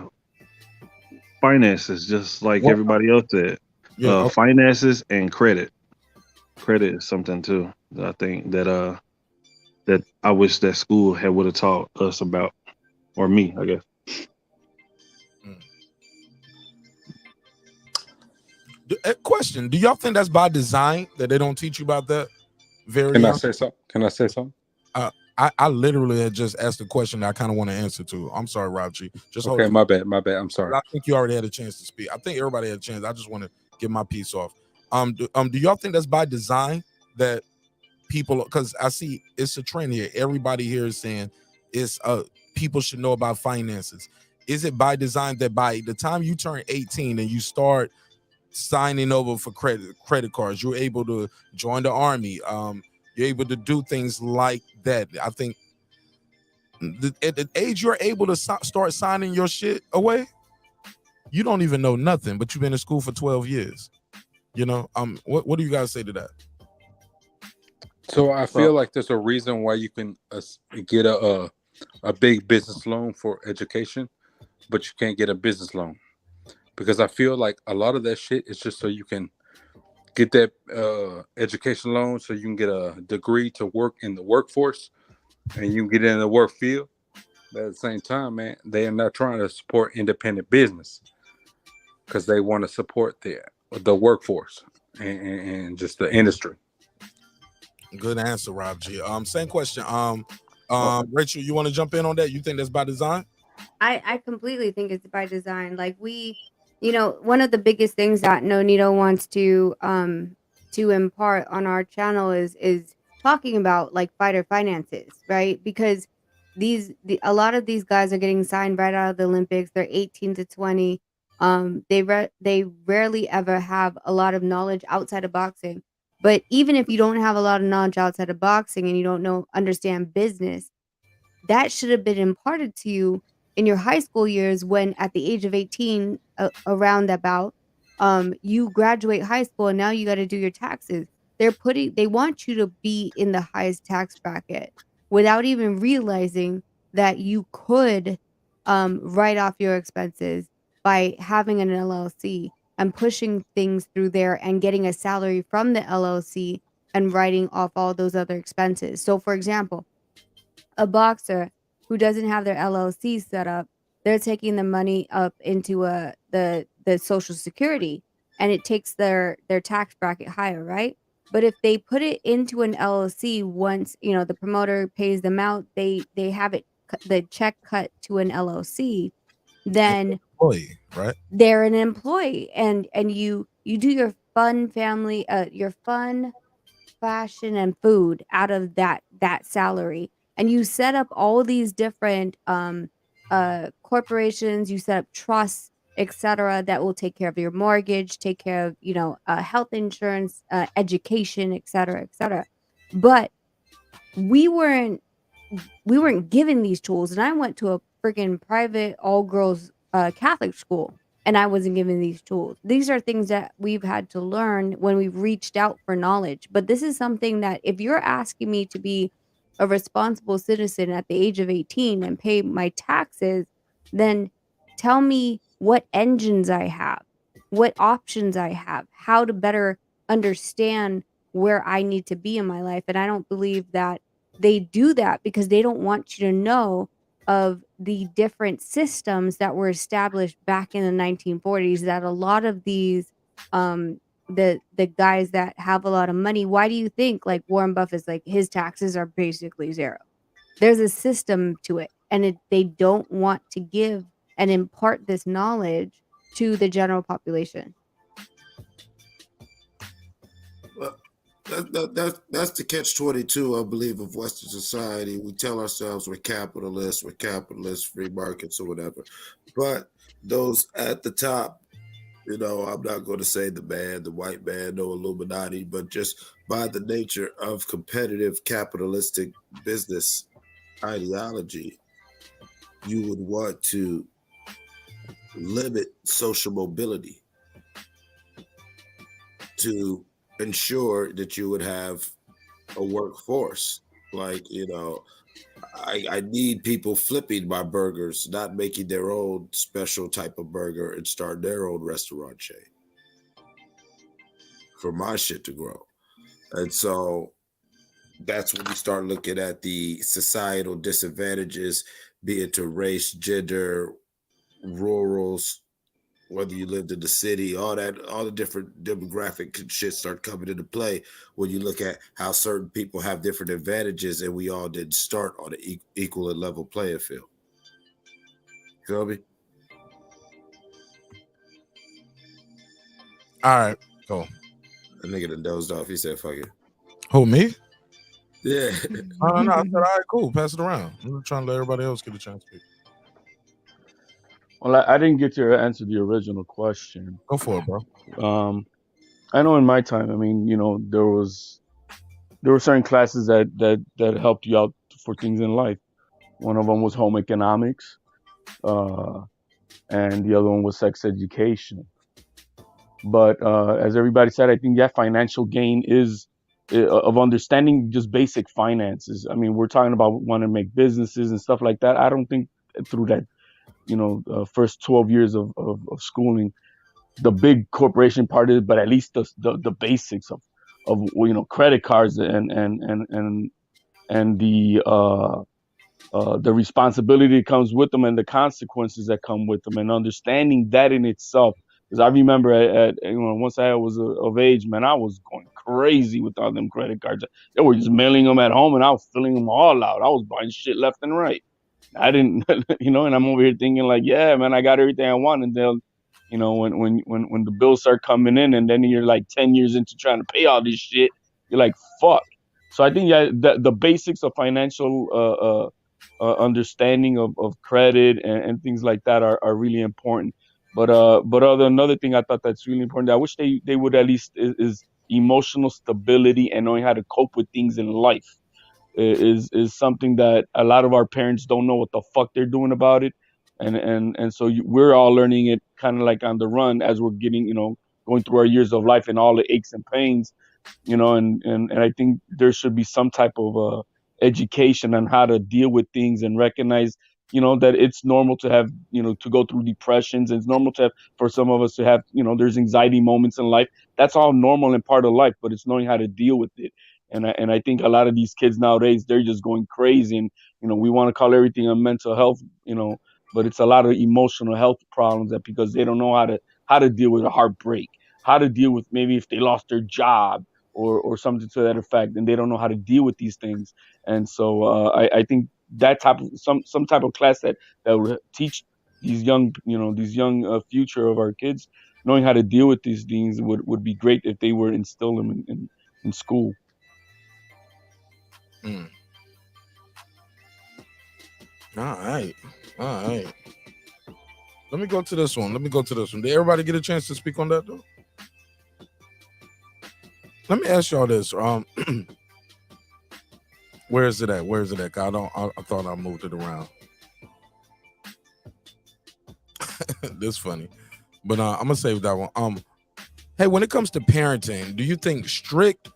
Finances, just like What? everybody else said. Yeah. Okay. Finances and credit. Credit is something too that I think that I wish that school would have taught us about, or me, I guess. Question: do y'all think that's by design that they don't teach you about that? Very Can I young? say something? Can I say something? I literally had just asked a question that I kind of want to answer to. I'm sorry, Rob G. Just hold Okay, on. my bad. I'm sorry. I think you already had a chance to speak. I think everybody had a chance. I just want to get my piece off. Do y'all think that's by design that people? Because I see it's a trend here. Everybody here is saying it's people should know about finances. Is it by design that by the time you turn 18 and you start signing over for credit cards, you're able to join the army? You're able to do things like that. I think at the age you're able to start signing your shit away, you don't even know nothing, but you've been in school for 12 years. What do you guys say to that? So I feel like there's a reason why you can get a big business loan for education, but you can't get a business loan, because I feel like a lot of that shit is just so you can get that education loan, so you can get a degree to work in the workforce, and you can get in the work field. But at the same time, man, they are not trying to support independent business because they want to support the workforce and just the industry. Good answer, Rob G. Same question. Rachel, you want to jump in on that? You think that's by design? I completely think it's by design. Like one of the biggest things that Nonito wants to impart on our channel is talking about like fighter finances, right? Because a lot of these guys are getting signed right out of the Olympics. They're 18 to 20. They rarely ever have a lot of knowledge outside of boxing. But even if you don't have a lot of knowledge outside of boxing and you don't understand business, that should have been imparted to you in your high school years, when at the age of 18, around about, you graduate high school and now you got to do your taxes. They want you to be in the highest tax bracket without even realizing that you could write off your expenses by having an LLC and pushing things through there and getting a salary from the LLC and writing off all those other expenses. So for example, a boxer who doesn't have their LLC set up, they're taking the money up into the Social Security, and it takes their tax bracket higher, right? But if they put it into an LLC, once the promoter pays them out, they have the check cut to an LLC, then employee, right? They're an employee, and you do your fun family, your fun, fashion, and food out of that salary, and you set up all these different corporations, you set up trusts, etc., that will take care of your mortgage, take care of health insurance, education, etc., etc. But we weren't given these tools, and I went to a freaking private all girls Catholic school, and I wasn't given these tools. These are things that we've had to learn when we've reached out for knowledge. But this is something that if you're asking me to be a responsible citizen at the age of 18 and pay my taxes, then tell me what engines I have, what options I have, how to better understand where I need to be in my life. And I don't believe that they do that because they don't want you to know of the different systems that were established back in the 1940s, that a lot of these the guys that have a lot of money, why do you think like Warren Buffett's, like, his taxes are basically zero? There's a system to it, and they don't want to give and impart this knowledge to the general population. That's the catch-22, I believe, of Western society. We tell ourselves we're capitalists, free markets or whatever. But those at the top, I'm not going to say the white man, no Illuminati, but just by the nature of competitive capitalistic business ideology, you would want to limit social mobility to ensure that you would have a workforce. Like, I need people flipping my burgers, not making their own special type of burger and start their own restaurant chain for my shit to grow. And so that's when you start looking at the societal disadvantages, be it to race, gender, rurals, whether you lived in the city, all the different demographic shit start coming into play when you look at how certain people have different advantages and we all didn't start on an equal and level playing field. Feel me? All right, cool. The nigga that dozed off, he said, fuck it. Who, me? Yeah. No. I said, all right, cool. Pass it around. I'm trying to let everybody else get a chance to speak. Well, I didn't get to answer the original question. Go for it, bro. I know in my time, I mean, there were certain classes that helped you out for things in life. One of them was home economics, and the other one was sex education. But as everybody said, I think financial gain is of understanding just basic finances. I mean, we're talking about wanting to make businesses and stuff like that. I don't think through that, first 12 years of schooling, the big corporation part of it, but at least the basics of credit cards and the responsibility that comes with them and the consequences that come with them, and understanding that in itself. Because I remember once I was of age, man, I was going crazy with all them credit cards. They were just mailing them at home, and I was filling them all out. I was buying shit left and right. I didn't, and I'm over here thinking like, yeah, man, I got everything I want, and they'll, when the bills start coming in, and then you're like 10 years into trying to pay all this shit, you're like, fuck. So I think the basics of financial understanding of credit and things like that are really important. But another thing I thought that's really important, I wish they would at least is emotional stability and knowing how to cope with things in life is something that a lot of our parents don't know what the fuck they're doing about it. And so we're all learning it kind of like on the run as we're getting, going through our years of life and all the aches and pains, and I think there should be some type of education on how to deal with things and recognize, that it's normal to have, to go through depressions. It's normal for some of us to have, there's anxiety moments in life. That's all normal and part of life, but it's knowing how to deal with it. And I think a lot of these kids nowadays, they're just going crazy. And, we want to call everything a mental health, but it's a lot of emotional health problems because they don't know how to deal with a heartbreak, how to deal with maybe if they lost their job or something to that effect, and they don't know how to deal with these things. And so I think that type of some type of class that would teach these young, future of our kids, knowing how to deal with these things would be great if they were instilled them in school. All right. All right. Let me go to this one. Did everybody get a chance to speak on that though? Let me ask y'all this. Where is it at? I thought I moved it around. This funny. But I'm gonna save that one. Hey, when it comes to parenting, do you think strict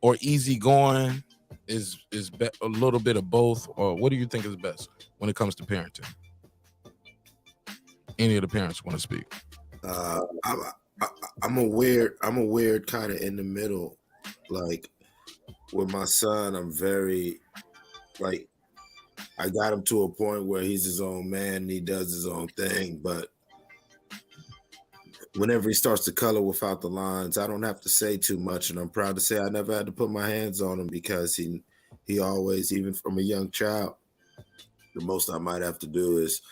or easygoing is a little bit of both, or what do you think is best when it comes to parenting? Any of the parents want to speak? I'm a weird kind of in the middle. Like with my son, I'm very like I got him to a point where he's his own man and he does his own thing, but whenever he starts to color without the lines, I don't have to say too much, and I'm proud to say I never had to put my hands on him because he always, even from a young child, the most I might have to do is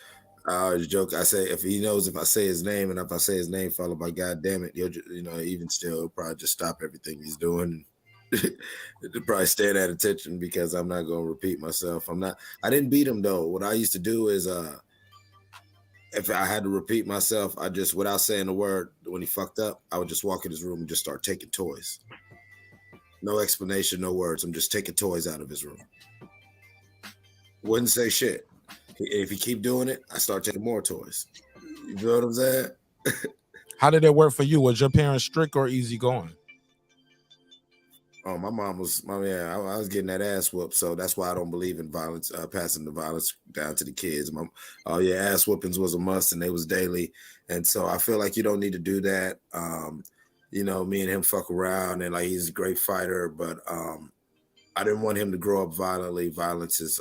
I always joke. I say if he knows if I say his name, and if I say his name followed by God damn it, he'll even still he'll probably just stop everything he's doing. To probably stand at attention because I'm not going to repeat myself. I didn't beat him though. What I used to do is if I had to repeat myself, I just, without saying a word, when he fucked up, I would just walk in his room and just start taking toys. No explanation, no words. I'm just taking toys out of his room. Wouldn't say shit. If he keep doing it, I start taking more toys. You feel what I'm saying? How did that work for you? Was your parents strict or easygoing? Oh, my mom was, I was getting that ass whooped, so that's why I don't believe in violence, passing the violence down to the kids. Ass whoopings was a must, and they was daily, and so I feel like you don't need to do that. Me and him fuck around, and like he's a great fighter, but I didn't want him to grow up violently. Violence is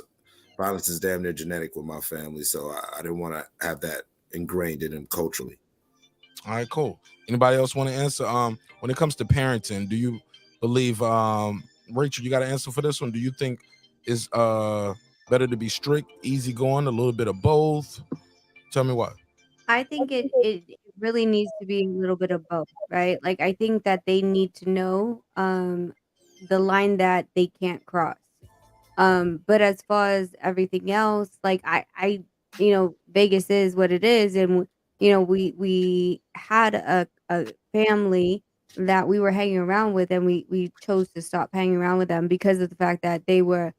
damn near genetic with my family, so I didn't want to have that ingrained in him culturally. All right, cool. Anybody else want to answer? When it comes to parenting, do you believe, Rachel, you got an answer for this one? Do you think it's better to be strict, easygoing, a little bit of both? Tell me what. I think it really needs to be a little bit of both, right? Like I think that they need to know the line that they can't cross. But as far as everything else, like I Vegas is what it is, and we had a family that we were hanging around with, and we chose to stop hanging around with them because of the fact that they were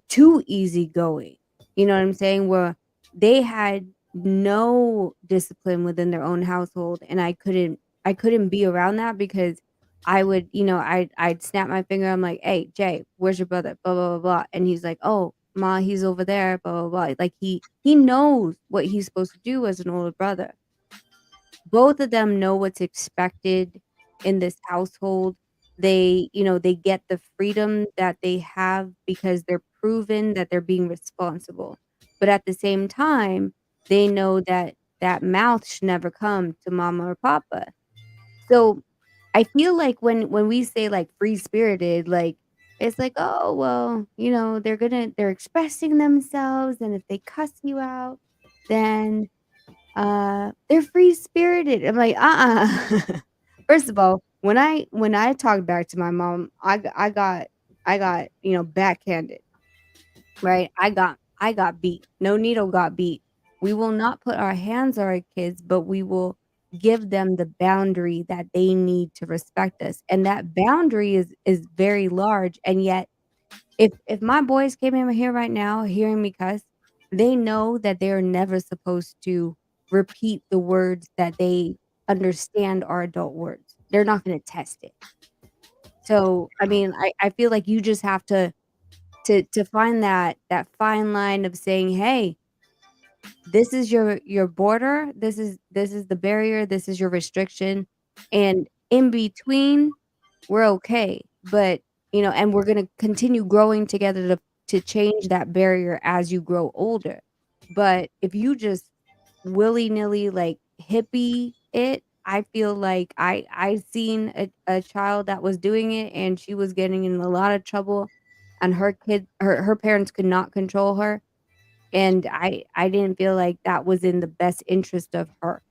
too easygoing. You know what I'm saying? Where they had no discipline within their own household, and I couldn't be around that because I would, I'd snap my finger. I'm like, "Hey, Jay, where's your brother?" Blah blah blah blah, and he's like, "Oh, ma, he's over there." Blah blah blah. Like he knows what he's supposed to do as an older brother. Both of them know what's expected in this household. They get the freedom that they have because they're proven that they're being responsible. But at the same time, they know that that mouth should never come to mama or papa. So I feel like when we say like free spirited, like it's like, oh well, they're expressing themselves, and if they cuss you out, then they're free spirited. I'm like, First of all, when I talked back to my mom, I got backhanded. Right? I got beat. No needle got beat. We will not put our hands on our kids, but we will give them the boundary that they need to respect us. And that boundary is very large. And yet, if my boys came in here right now hearing me cuss, they know that they're never supposed to repeat the words that they understand are adult words. They're not going to test it. So, I mean, I feel like you just have to find that fine line of saying, "Hey, this is your border. This is the barrier. This is your restriction, and in between, we're okay. But and we're gonna continue growing together to change that barrier as you grow older. But if you just willy nilly like hippie it, I feel like I seen a child that was doing it, and she was getting in a lot of trouble, and her parents could not control her, and I didn't feel like that was in the best interest of her.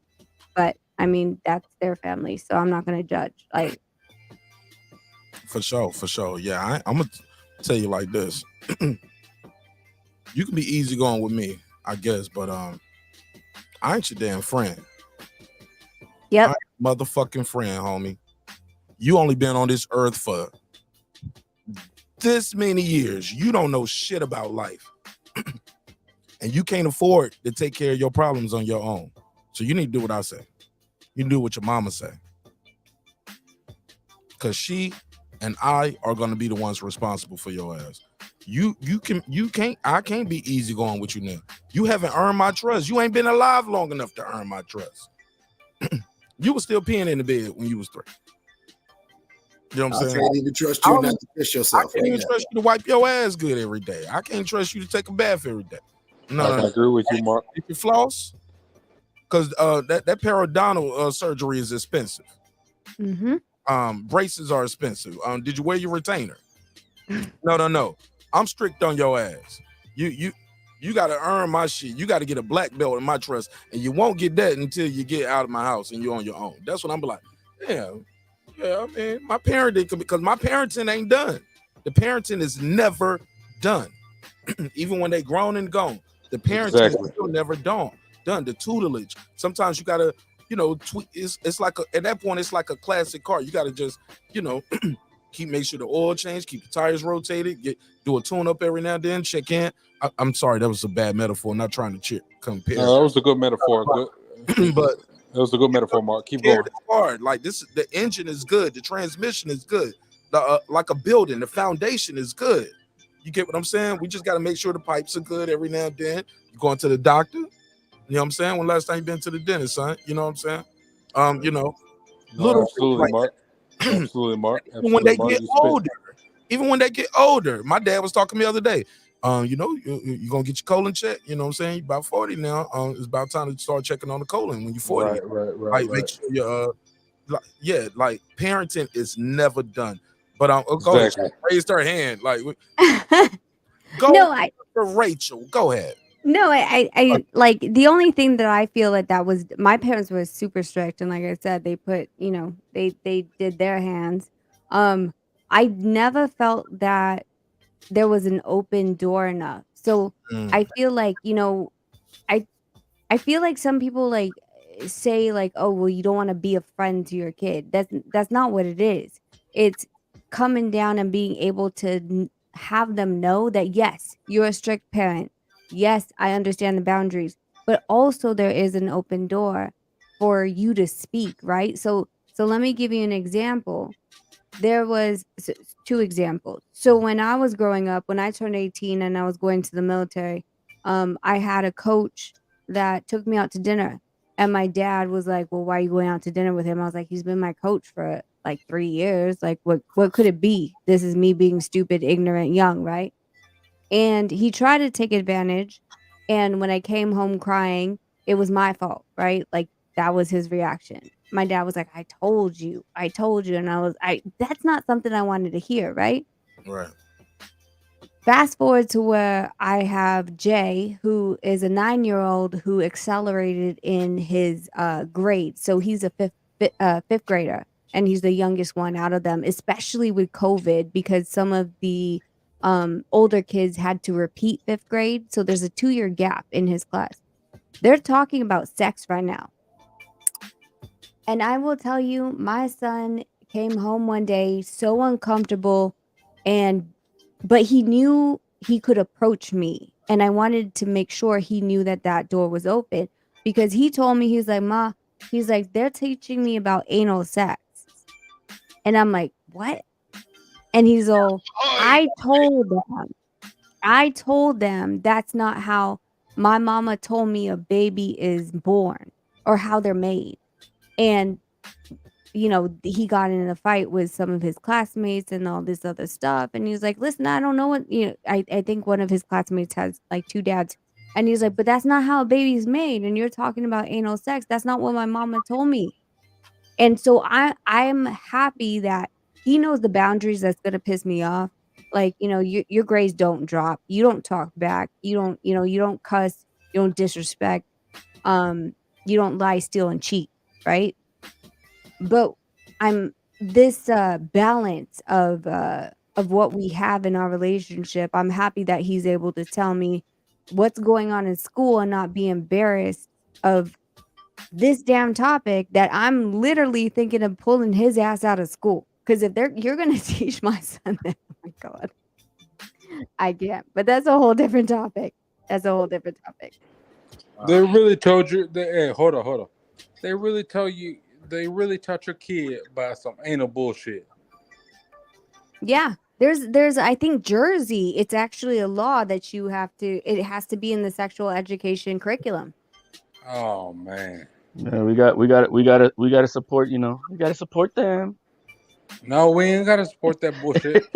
But I mean, that's their family, so I'm not gonna judge. Like, For sure. Yeah, I'm gonna tell you like this. You can be easygoing with me. I guess, but I ain't your damn friend. Yep. I ain't your motherfucking friend, homie. You only been on this earth for this many years. You don't know shit about life. And you can't afford to take care of your problems on your own. So you need to do what I say. You do what your mama say. Because she and I are going to be the ones responsible for your ass. I can't be easy going with you now. You haven't earned my trust. You ain't been alive long enough to earn my trust. You were still peeing in the bed when you was 3. You know what I'm I saying? can't even trust you not to piss yourself. I can't even trust you to wipe your ass good every day. I can't trust you to take a bath every day. I agree with you, Mark. If you floss, because that periodontal surgery is expensive. Braces are expensive. Did you wear your retainer? No. I'm strict on your ass. You got to earn my shit. You got to get a black belt in my trust, and you won't get that until you get out of my house and you're on your own. That's what I'm like. Yeah. I mean, my parenting, because my parenting ain't done. The parenting is never done. Even when they grown and gone, the parenting is still never done. The tutelage. Sometimes you gotta, tweak. It's like at that point, it's like a classic car. You gotta just, make sure the oil change, keep the tires rotated, do a tune up every now and then, check in. I'm sorry, that was a bad metaphor. I'm not trying to compare. No, that was a good metaphor. But that was a good metaphor, Mark. Keep going. It's hard. Like the engine is good, the transmission is good. Like a building, the foundation is good. You get what I'm saying? We just got to make sure the pipes are good every now and then. You're going to the doctor. You know what I'm saying? When last time you been to the dentist, son? You know what I'm saying? No, absolutely, Mark. Absolutely, Mark. Even when they get older, my dad was talking to me the other day. You're gonna get your colon checked. You know what I'm saying? You're about 40 now. It's about time to start checking on the colon when you're 40. Right. Make sure you're like parenting is never done. But go ahead. Raised her hand. Like Rachel. Go ahead. No, I like the only thing that I feel that was my parents were super strict, and like I said, they put they did their hands. I never felt that there was an open door enough. So I feel like I feel like some people say oh well, you don't want to be a friend to your kid. That's not what it is. It's coming down and being able to have them know that yes, you're a strict parent. Yes, I understand the boundaries, but also there is an open door for you to speak, right? So let me give you an example. There was 2 examples. So when I was growing up, when I turned 18 and I was going to the military, I had a coach that took me out to dinner. And my dad was like, well, why are you going out to dinner with him? I was like, he's been my coach for like 3 years. Like, what could it be? This is me being stupid, ignorant, young, right? And he tried to take advantage. And when I came home crying, it was my fault, right? Like, that was his reaction. My dad was like, I told you. And that's not something I wanted to hear, right? Right. Fast forward to where I have Jay, who is a 9-year-old who accelerated in his grade. So he's a fifth grader, and he's the youngest one out of them, especially with COVID, because some of the older kids had to repeat 5th grade. So there's a 2-year gap in his class. They're talking about sex right now. And I will tell you, my son came home one day so uncomfortable, but he knew he could approach me. And I wanted to make sure he knew that door was open, because he told me, he's like, Ma, he's like, they're teaching me about anal sex. And I'm like, what? And he's all, I told them that's not how my mama told me a baby is born or how they're made. And he got in a fight with some of his classmates and all this other stuff. And he was like, listen, I don't know what, I think one of his classmates has like 2 dads. And he's like, but that's not how a baby's made. And you're talking about anal sex. That's not what my mama told me. And so I'm happy that he knows the boundaries that's going to piss me off. Like, your grades don't drop. You don't talk back. You don't cuss. You don't disrespect. You don't lie, steal, and cheat. Right. But this balance of what we have in our relationship. I'm happy that he's able to tell me, what's going on in school and not be embarrassed of this damn topic that I'm literally thinking of pulling his ass out of school. Because if you're gonna teach my son that, oh my God, I can't. But that's a whole different topic. That's a whole different topic. They really told you. Hey, hold on. They really tell you. They really taught your kid by some anal bullshit. Yeah. There's I think Jersey, it's actually a law that it has to be in the sexual education curriculum. Oh man. Yeah, we gotta support. We gotta support them. No, we ain't gotta support that bullshit.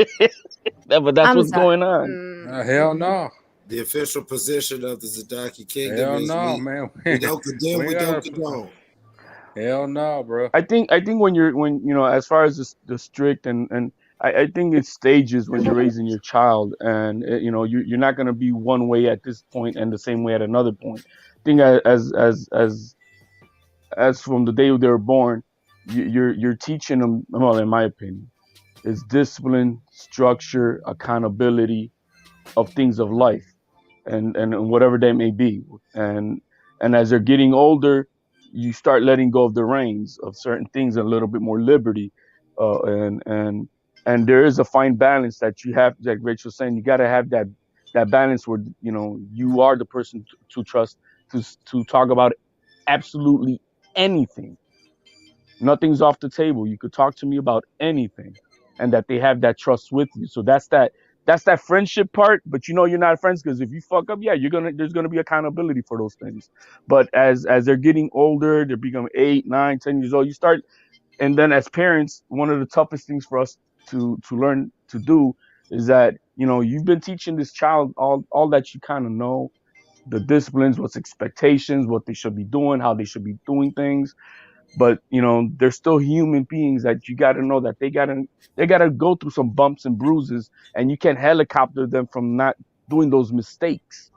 But that's I'm what's sorry. going on. Hell no. The official position of the Zadaki Kingdom Hell is no, man. we don't condemn, we don't condone. Hell no, bro. I think when as far as the strict and I think it's stages when you're raising your child, and you're not gonna be one way at this point and the same way at another point. I think as from the day they were born, you're teaching them. Well, in my opinion, is discipline, structure, accountability of things of life, and whatever they may be, and as they're getting older, you start letting go of the reins of certain things, a little bit more liberty, and there is a fine balance that you have, like Rachel's saying, you got to have that balance where you are the person to trust to talk about absolutely anything. Nothing's off the table. You could talk to me about anything, and that they have that trust with you. So that's that friendship part. But you're not friends, because if you fuck up, yeah, there's gonna be accountability for those things. But as they're getting older, they become 8, 9, 10 years old. You start, and then as parents, one of the toughest things for us to learn to do is that you've been teaching this child all that you kind of know, the disciplines, what's expectations, what they should be doing, how they should be doing things. But they're still human beings that you got to know that they got to go through some bumps and bruises, and you can't helicopter them from not doing those mistakes.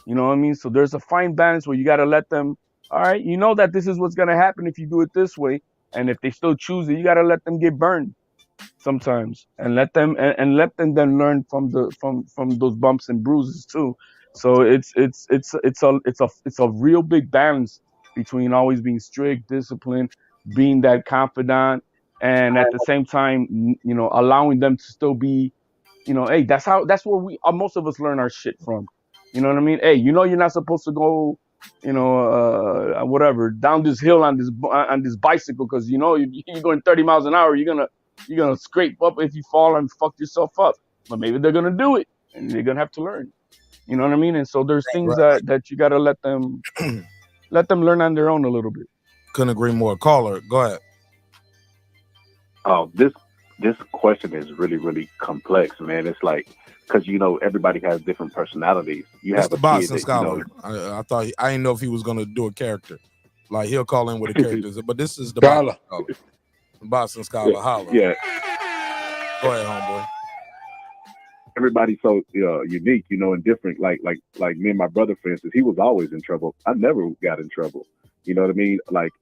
You know what I mean? So there's a fine balance where you got to let them, all right, that this is what's going to happen if you do it this way, and if they still choose it, you got to let them get burned sometimes, and let them then learn from those bumps and bruises too. So it's a real big balance between always being strict, disciplined, being that confidant, and at the same time, allowing them to still be, hey, that's where most of us learn our shit from. You know what I mean? Hey, you're not supposed to go, whatever, down this hill on this bicycle, because you're going 30 miles an hour. You're gonna scrape up if you fall and fuck yourself up. But maybe they're gonna do it, and they're gonna have to learn. You know what I mean? And so there's things that you gotta let them learn on their own a little bit. Couldn't agree more. Caller, go ahead. Oh, this question is really, really complex, man. It's like, because everybody has different personalities. You It's have the a Boston kid Scholar. that, I thought I didn't know if he was gonna do a character. Like he'll call in with a character, but this is the Boston Scholar. Boston Scholar, holler. Yeah. Go ahead, homeboy. Everybody's so unique, and different. Like me and my brother, for instance, he was always in trouble. I never got in trouble. You know what I mean? Like,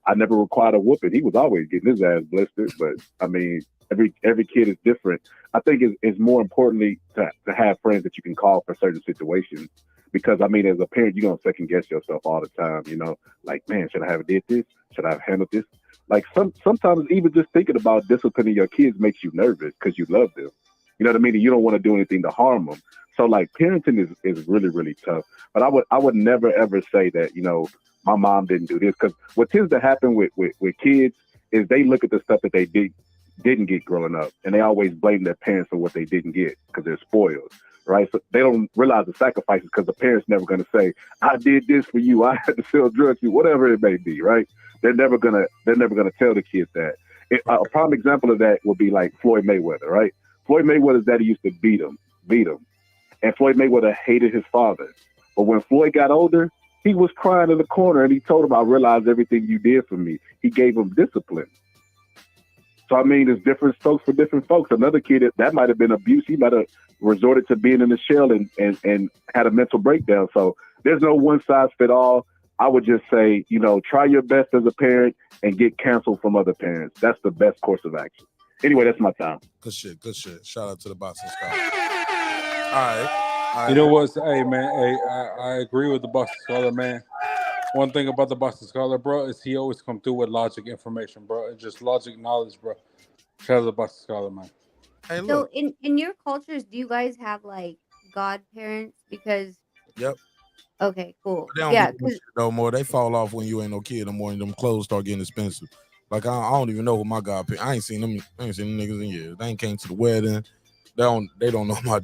I never required a whooping. He was always getting his ass blistered. But I mean, every kid is different. I think it's more importantly to have friends that you can call for certain situations. Because I mean, as a parent, you're gonna second guess yourself all the time. Like, man, should I have did this? Should I have handled this? Like sometimes even just thinking about disciplining your kids makes you nervous because you love them. You know what I mean? And you don't want to do anything to harm them. So like parenting is really, really tough. But I would never ever say that, my mom didn't do this, because what tends to happen with kids is they look at the stuff that they didn't get growing up, and they always blame their parents for what they didn't get because they're spoiled, right? So they don't realize the sacrifices because the parents never going to say, I did this for you, I had to sell drugs for you, whatever it may be, right? They're never gonna tell the kids that. A prime example of that would be like Floyd Mayweather, right? Floyd Mayweather's daddy used to beat him, and Floyd Mayweather hated his father. But when Floyd got older, he was crying in the corner, and he told him, I realized everything you did for me. He gave him discipline. So, I mean, there's different strokes for different folks. Another kid, that might have been abuse. He might have resorted to being in the shell and had a mental breakdown. So there's no one size fit all. I would just say, try your best as a parent and get canceled from other parents. That's the best course of action. Anyway, that's my time. Good shit. Shout out to the Boston Scholar. All right. You know what? Hey man, hey, I agree with the Boston Scholar, man. One thing about the Boston Scholar, bro, is he always come through with logic information, bro. It's just logic knowledge, bro. Shout out to the Boston Scholar, man. Hey, So look. in your cultures, do you guys have like godparents? Because Yep. okay, cool. They don't be Yeah, doing because shit no more. They fall off when you ain't no kid no more, and them clothes start getting expensive. Like I don't even know who my godparents. I ain't seen them. I ain't seen them niggas in years. They ain't came to the wedding. They don't know my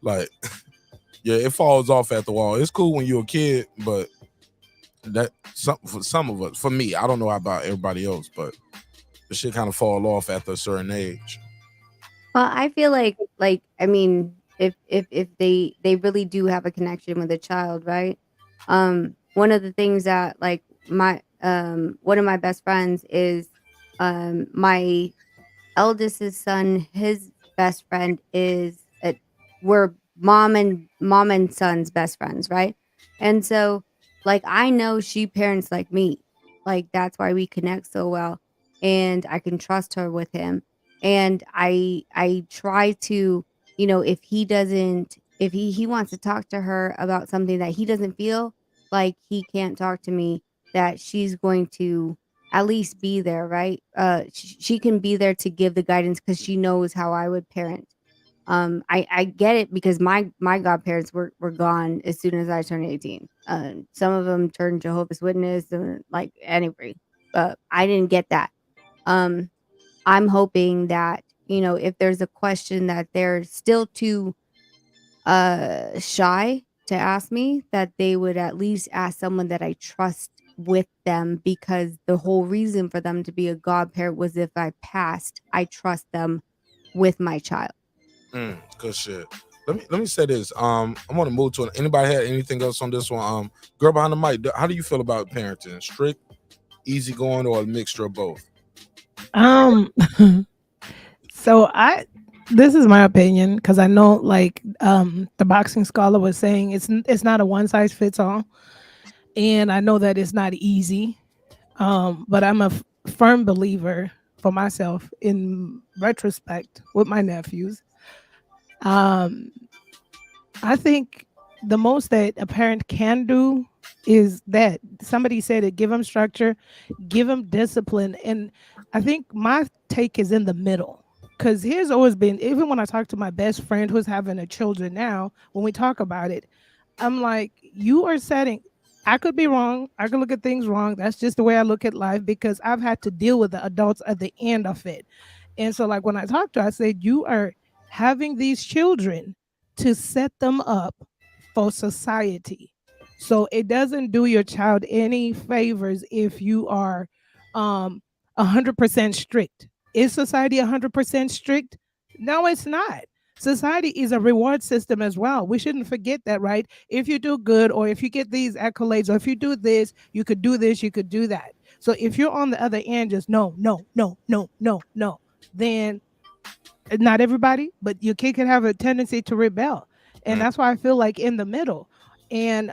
like. Yeah, it falls off at the wall. It's cool when you're a kid, but that for some of us, for me, I don't know about everybody else, but the shit kind of fall off after a certain age. well, I feel like I mean, if they really do have a connection with a child, right? One of the things that like my one of my best friends is my eldest's son, his best friend is we're mom and son's best friends, right? And so like I know she parents like me. Like that's why we connect so well and I can trust her with him. And I try to, you know, if he doesn't if he wants to talk to her about something that he doesn't feel like he can't talk to me, that she's going to at least be there, right? She can be there to give the guidance because she knows how I would parent. I get it because my godparents were gone as soon as I turned 18. Some of them turned Jehovah's Witness, and like anyway, I didn't get that. Um, I'm hoping that you know if there's a question that they're still too shy to ask me, that they would at least ask someone that I trust with them, because the whole reason for them to be a godparent was if I passed, I trust them with my child. Good shit. Let me say this. I want to move to anybody had anything else on this one? Girl behind the mic. How do you feel about parenting? Strict, easygoing, or a mixture of both? Um, so this is my opinion because I know like the boxing scholar was saying it's not a one size fits all, and I know that it's not easy. But I'm a firm believer for myself in retrospect with my nephews. Um, I think the most that a parent can do is that somebody said it, give them structure, give them discipline. And I think my take is in the middle. Because here's always been, even when I talk to my best friend who's having a children now, when we talk about it, I'm like, you are setting, I could be wrong. I could look at things wrong. That's just the way I look at life because I've had to deal with the adults at the end of it. And so, like, when I talked to her, I said, you are having these children to set them up for society. So it doesn't do your child any favors if you are 100% strict. Is society 100% strict? No, it's not. Society is a reward system as well. We shouldn't forget that, right? If you do good or if you get these accolades or if you do this, you could do this, you could do that. So if you're on the other end, just no, no, no, no, no, no, then not everybody, but your kid can have a tendency to rebel. And that's why I feel like in the middle. And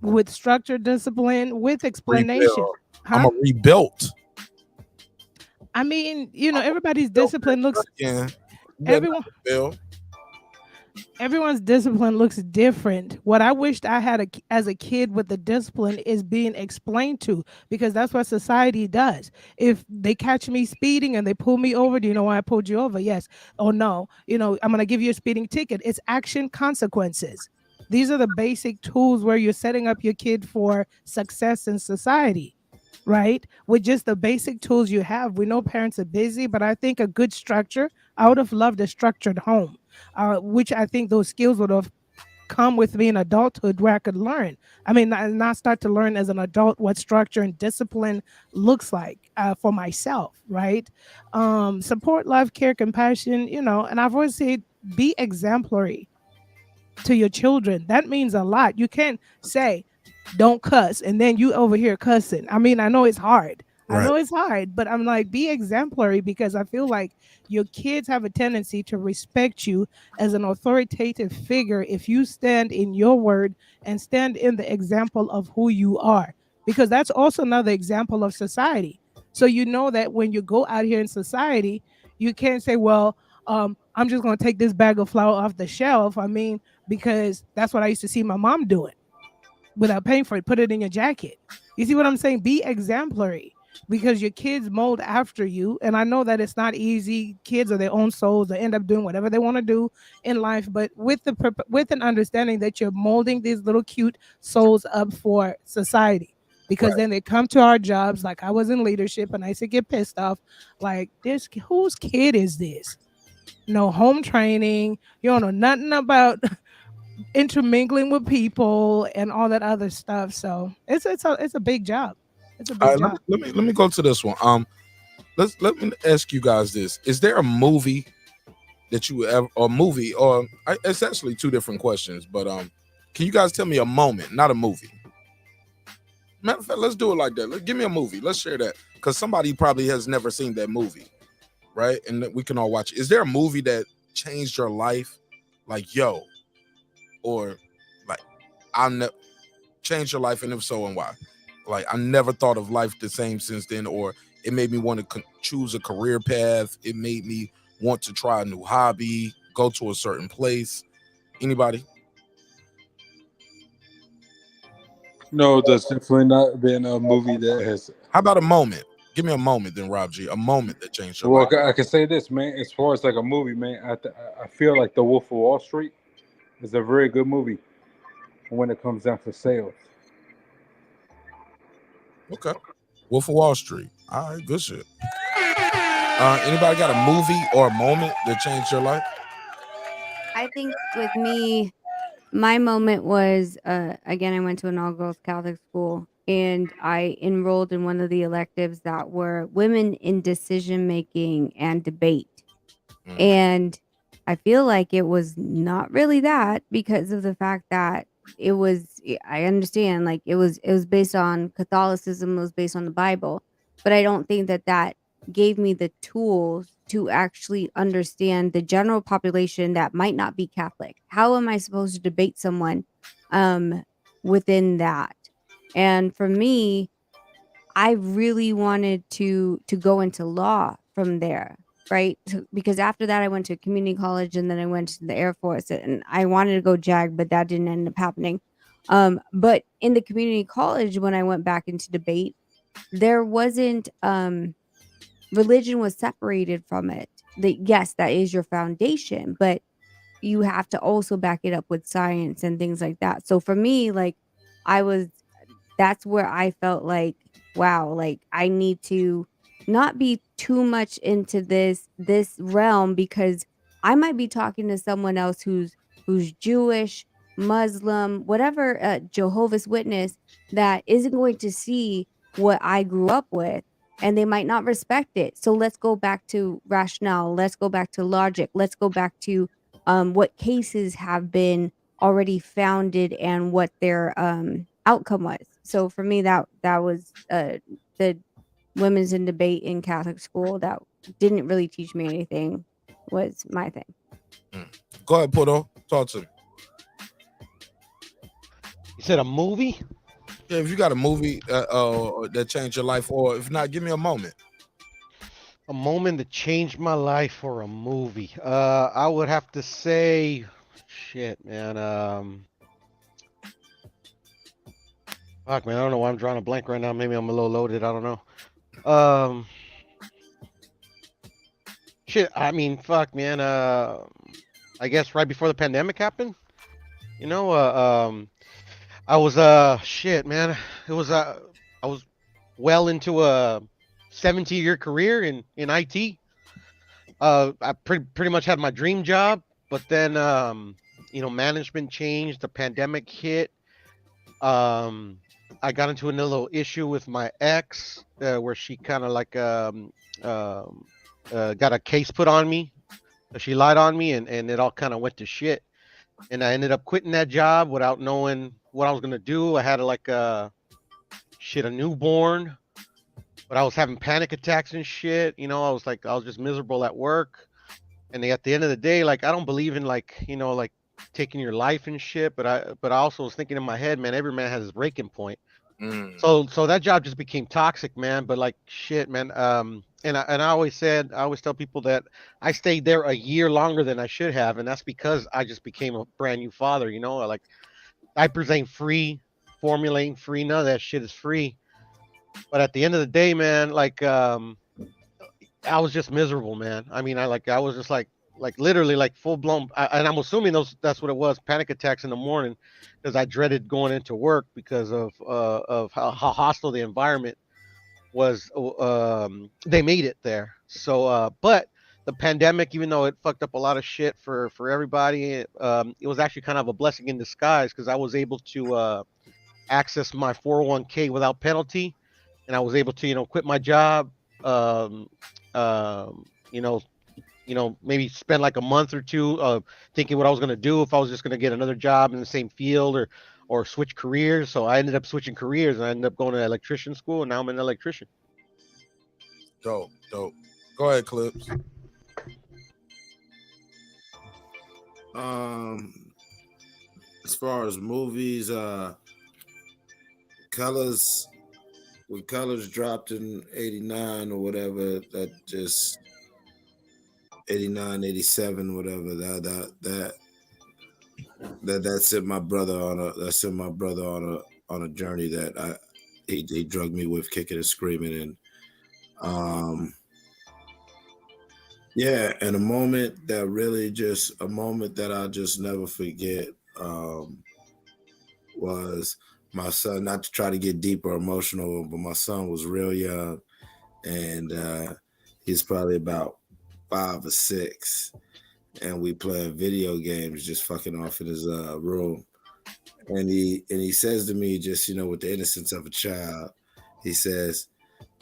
with structure, discipline, with explanation. Rebuild. I'm Huh? a rebuilt. I mean, you know, everybody's discipline looks Yeah. everyone everyone's discipline looks different. What I wished I had as a kid with the discipline is being explained to, because that's what society does. If they catch me speeding and they pull me over, do you know why I pulled you over? Yes. Oh no, you know, I'm going to give you a speeding ticket. It's action consequences. These are the basic tools where you're setting up your kid for success in society, right? With just the basic tools you have. We know parents are busy, but I think a good structure, I would have loved a structured home, which I think those skills would have come with me in adulthood where I could learn. I mean, not start to learn as an adult what structure and discipline looks like for myself, right? Support, love, care, compassion, you know, and I've always said be exemplary to your children. That means a lot. You can't say, don't cuss, and then you over here cussing. I mean, I know it's hard. I Right. know it's hard, but I'm like, be exemplary, because I feel like your kids have a tendency to respect you as an authoritative figure if you stand in your word and stand in the example of who you are, because that's also another example of society. So you know that when you go out here in society, you can't say, well, I'm just going to take this bag of flour off the shelf. I mean, because that's what I used to see my mom doing without paying for it. Put it in your jacket. You see what I'm saying? Be exemplary, because your kids mold after you. And I know that it's not easy. Kids are their own souls. They end up doing whatever they want to do in life, but with an understanding that you're molding these little cute souls up for society. Because then they come to our jobs, like I was in leadership and I used to get pissed off. Like, this, whose kid is this? No home training. You don't know nothing about intermingling with people and all that other stuff. So it's a big job. It's a All big right, job. let me go to this one. Let me ask you guys this: is there a movie that you ever, or movie, or it's actually two different questions, but can you guys tell me a moment, not a movie? Matter of fact, let's do it like that. Give me a movie. Let's share that, because somebody probably has never seen that movie, right? And we can all watch it. Is there a movie that changed your life, like yo, or like changed your life, and if so, and why? Like, I never thought of life the same since then, or it made me want to choose a career path. It made me want to try a new hobby, go to a certain place. Anybody? No, there's definitely not been a movie that has. How about a moment? Give me a moment, then, Rob G. A moment that changed your Well, life. I can say this, man. As far as like a movie, man, I feel like The Wolf of Wall Street is a very good movie when it comes down to sales. Okay. Wolf of Wall Street. All right, good shit. Anybody got a movie or a moment that changed your life? I think with me, my moment was again, I went to an all-girls Catholic school and I enrolled in one of the electives that were women in decision making and debate. And I feel like it was not really that, because of the fact that it was, I understand, like it was based on Catholicism, it was based on the Bible, but I don't think that gave me the tools to actually understand the general population that might not be Catholic. How am I supposed to debate someone within that? And for me, I really wanted to go into law from there, right? Because after that, I went to community college and then I went to the Air Force, and I wanted to go JAG, but that didn't end up happening. But in the community college, when I went back into debate, there wasn't religion was separated from it. Yes, that is your foundation, but you have to also back it up with science and things like that. So for me, like that's where I felt like, wow, like I need to not be too much into this realm, because I might be talking to someone else who's Jewish, Muslim, whatever, Jehovah's Witness, that isn't going to see what I grew up with, and they might not respect it. So let's go back to rationale. Let's go back to logic. Let's go back to what cases have been already founded and what their outcome was. So for me, that was the women's in debate in Catholic school that didn't really teach me anything, was my thing. Go ahead, Puto. Talk to me. You said a movie? Yeah, if you got a movie that changed your life, or if not, give me a moment. A moment that changed my life, or a movie? I would have to say, shit, man. Fuck, man. I don't know why I'm drawing a blank right now. Maybe I'm a little loaded. I don't know. Shit. I mean, fuck, man. I guess right before the pandemic happened. You know, I was shit, man. It was I was well into a 17-year career in IT. I pretty much had my dream job, but then you know, management changed, the pandemic hit. I got into a little issue with my ex, where she kind of like got a case put on me. She lied on me, and it all kind of went to shit. And I ended up quitting that job without knowing what I was gonna do. I had a newborn, but I was having panic attacks and shit. You know, I was just miserable at work. And at the end of the day, like, I don't believe in, like, you know, like taking your life and shit. But I also was thinking in my head, man, every man has his breaking point. So that job just became toxic, man. But like, shit, man. I always tell people that I stayed there a year longer than I should have, and that's because I just became a brand new father. You know, like diapers ain't free, formula ain't free, none of that shit is free. But at the end of the day, man, like I was just miserable, man. I mean, I was just like literally like full blown, and I'm assuming that's what it was, panic attacks in the morning, because I dreaded going into work because of how hostile the environment was. They made it there. So, but the pandemic, even though it fucked up a lot of shit for everybody, it was actually kind of a blessing in disguise because I was able to access my 401k without penalty, and I was able to quit my job. Um, you know, maybe spend like a month or two thinking what I was going to do if I was just going to get another job in the same field or switch careers. So I ended up switching careers and I ended up going to electrician school, and now I'm an electrician. Dope. Go ahead, Clips. As far as movies, Colors, when Colors dropped in 89 or whatever, that just 89, 87, whatever, that sent my brother on a journey that he drugged me with, kicking and screaming. And yeah, and a moment that I'll just never forget was my son, not to try to get deep or emotional, but my son was real young, and he's probably about 5 or 6, and we playing video games, just fucking off in his room. And he says to me, just with the innocence of a child, he says,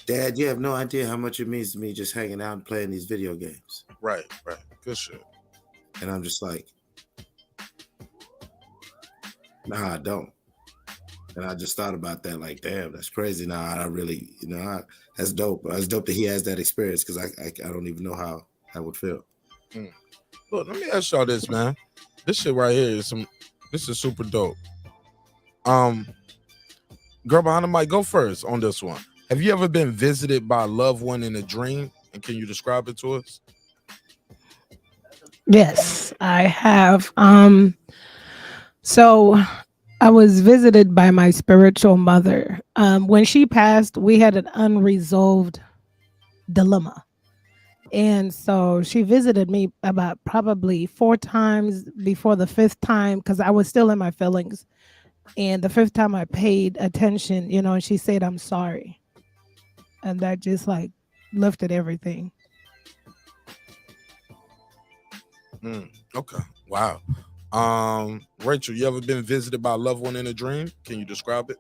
"Dad, you have no idea how much it means to me just hanging out and playing these video games." Right. Good shit. And I'm just like, nah, I don't. And I just thought about that, like, damn, that's crazy. Nah, I really, that's dope. That's dope that he has that experience, because I don't even know how I would feel. Look, let me ask y'all this, man. This shit right here this is super dope. Girl behind the mic, go first on this one. Have you ever been visited by a loved one in a dream? And can you describe it to us? Yes, I have. So I was visited by my spiritual mother. When she passed, we had an unresolved dilemma. And so she visited me about probably 4 times. Before the 5th time, because I was still in my feelings. And the 5th time I paid attention, and she said, "I'm sorry." And that just like lifted everything. Okay. Wow. Rachel, you ever been visited by a loved one in a dream? Can you describe it?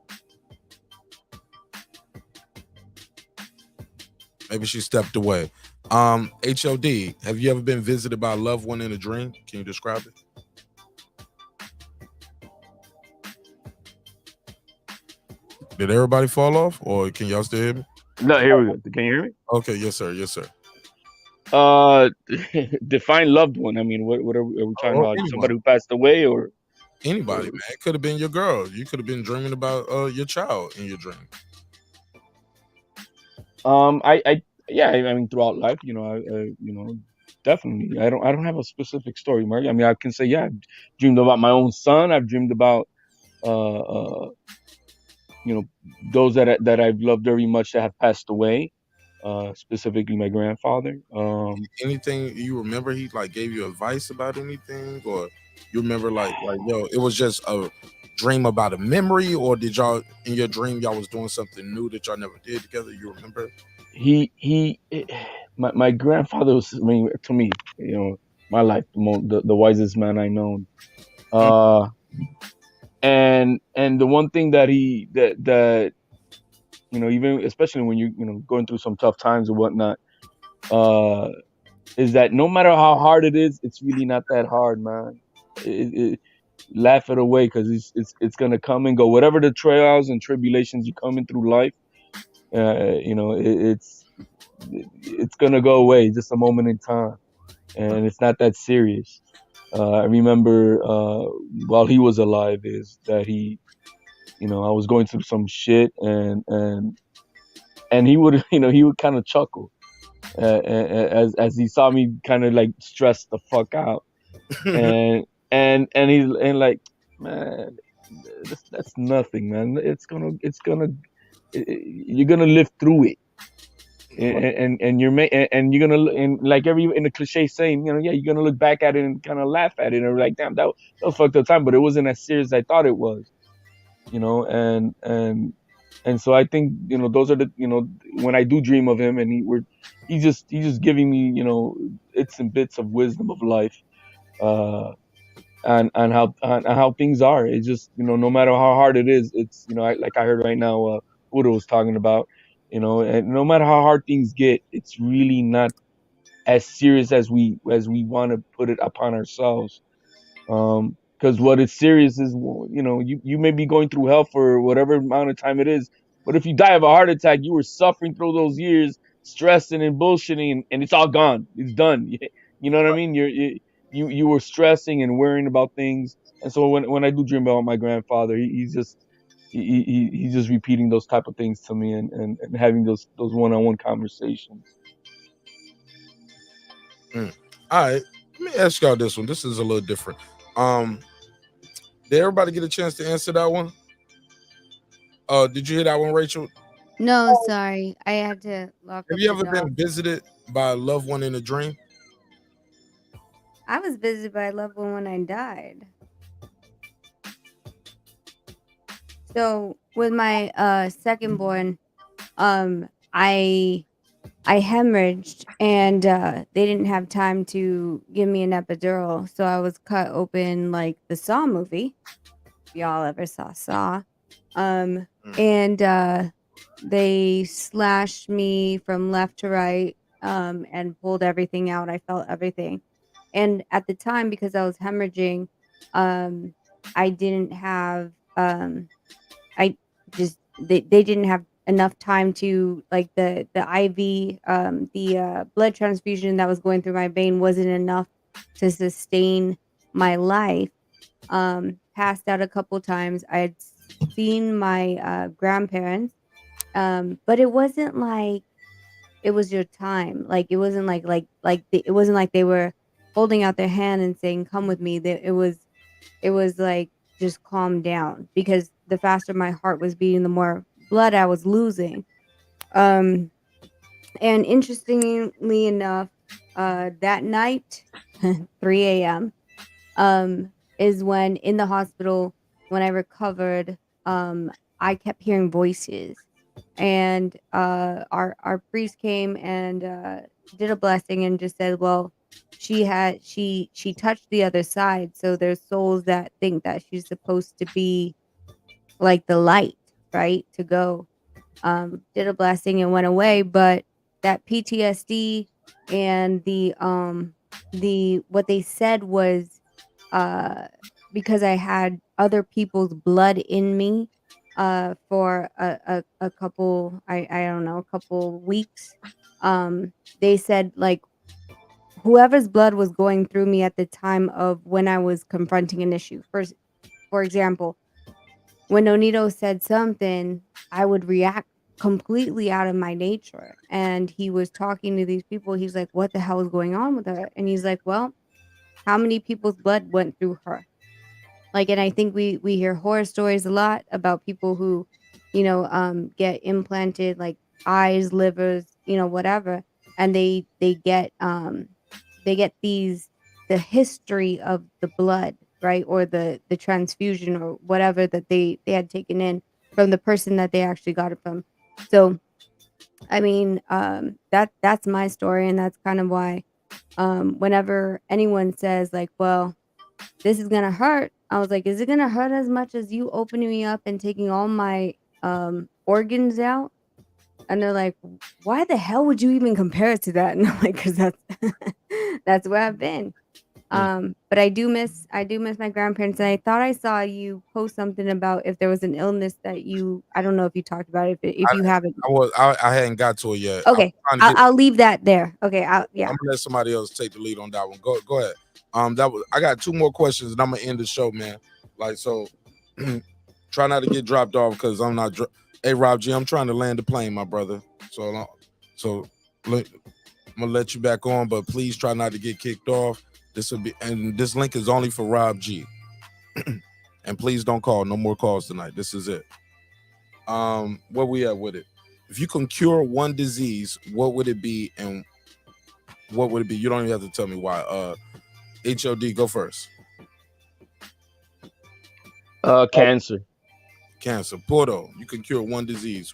Maybe she stepped away. HOD, have you ever been visited by a loved one in a dream? Can you describe it? Did everybody fall off, or can y'all still hear me? No, here we go. Can you hear me? Okay, yes, sir. Define loved one. I mean, what are we talking about? Anyone. Somebody who passed away, or Anybody, man. It could have been your girl. You could have been dreaming about your child in your dream. I mean, throughout life, definitely. I don't have a specific story, Mark. I mean, I can say, yeah, I've dreamed about my own son. I've dreamed about those that I've loved very much that have passed away, specifically my grandfather. Anything you remember he like gave you advice about anything, or you remember like yo, it was just a dream about a memory, or did y'all in your dream y'all was doing something new that y'all never did together? You remember? My grandfather was, I mean, to me, my life, the wisest man I known. And the one thing that even especially when you going through some tough times or whatnot, is that no matter how hard it is, it's really not that hard, man. Laugh it away, because it's gonna come and go. Whatever the trials and tribulations you coming through life, it's gonna go away. Just a moment in time, and it's not that serious. I remember while he was alive, is that he, I was going through some shit, and he would, he would kind of chuckle, as he saw me kind of like stressed the fuck out, and he's and like, man, that's nothing, man. You're gonna live through it. And you're and you're gonna, and like every in the cliche saying, yeah, you're gonna look back at it and kind of laugh at it and like, damn, that was fucked up time, but it wasn't as serious as I thought it was, and so I think, those are the, when I do dream of him and he's just giving me, bits and bits of wisdom of life, and how things are. It's just, no matter how hard it is, it's, like I heard right now, Udo was talking about, and no matter how hard things get, it's really not as serious as we want to put it upon ourselves. Because what is serious is, you may be going through hell for whatever amount of time it is, but if you die of a heart attack, you were suffering through those years, stressing and bullshitting, and it's all gone. It's done. You know what I mean? You were stressing and worrying about things, and so when I do dream about my grandfather, he's just repeating those type of things to me, and having those one-on-one conversations. All right, let me ask y'all this one. This is a little different. Did everybody get a chance to answer that one? Did you hear that one, Rachel? No, sorry. I had to lock Have up you the ever been dog. visited by a loved one in a dream? I was visited by a loved one when I died. So with my second born, I hemorrhaged, and they didn't have time to give me an epidural, so I was cut open like the Saw movie. If y'all ever saw Saw. And they slashed me from left to right, and pulled everything out. I felt everything. And at the time, because I was hemorrhaging, I didn't have they didn't have enough time to, like, the IV, the blood transfusion that was going through my vein wasn't enough to sustain my life. Passed out a couple times. I had seen my grandparents, but it wasn't like it was your time. Like, it wasn't it wasn't like they were holding out their hand and saying, "Come with me." It was like, just calm down, because the faster my heart was beating, the more blood I was losing. And interestingly enough, that night, 3 a.m., is when in the hospital, when I recovered, I kept hearing voices. And our priest came and did a blessing and just said, well, she touched the other side, so there's souls that think that she's supposed to be like the light, right, to go. Did a blessing and went away, but that PTSD and the what they said was, because I had other people's blood in me for a couple, I don't know, a couple weeks. They said, like, whoever's blood was going through me at the time of when I was confronting an issue. For example, when Onito said something, I would react completely out of my nature. And he was talking to these people. He's like, what the hell is going on with her? And he's like, well, how many people's blood went through her? Like, and I think we hear horror stories a lot about people who, get implanted, like, eyes, livers, whatever. And they get the history of the blood, right? Or the transfusion or whatever that they had taken in from the person that they actually got it from. So, I mean, that's my story. And that's kind of why, whenever anyone says, like, well, this is gonna hurt, I was like, is it gonna hurt as much as you opening me up and taking all my organs out? And they're like, why the hell would you even compare it to that? And I'm like, because that's where I've been. But I do miss my grandparents. And I thought I saw you post something about if there was an illness that I don't know if you talked about it, if you haven't. I hadn't got to it yet. Okay, I'll leave that there. Okay, yeah. I'm gonna let somebody else take the lead on that one. Go ahead. I got 2 more questions and I'm gonna end the show, man. Like, so try not to get dropped off because I'm not. Hey, Rob G, I'm trying to land the plane, my brother. So I'm gonna let you back on, but please try not to get kicked off. This link is only for Rob G. And please don't call. No more calls tonight. This is it. Where we at with it? If you can cure one disease, what would it be, and what would it be? You don't even have to tell me why. HOD, go first. Cancer. Cancer. Porto, you can cure one disease.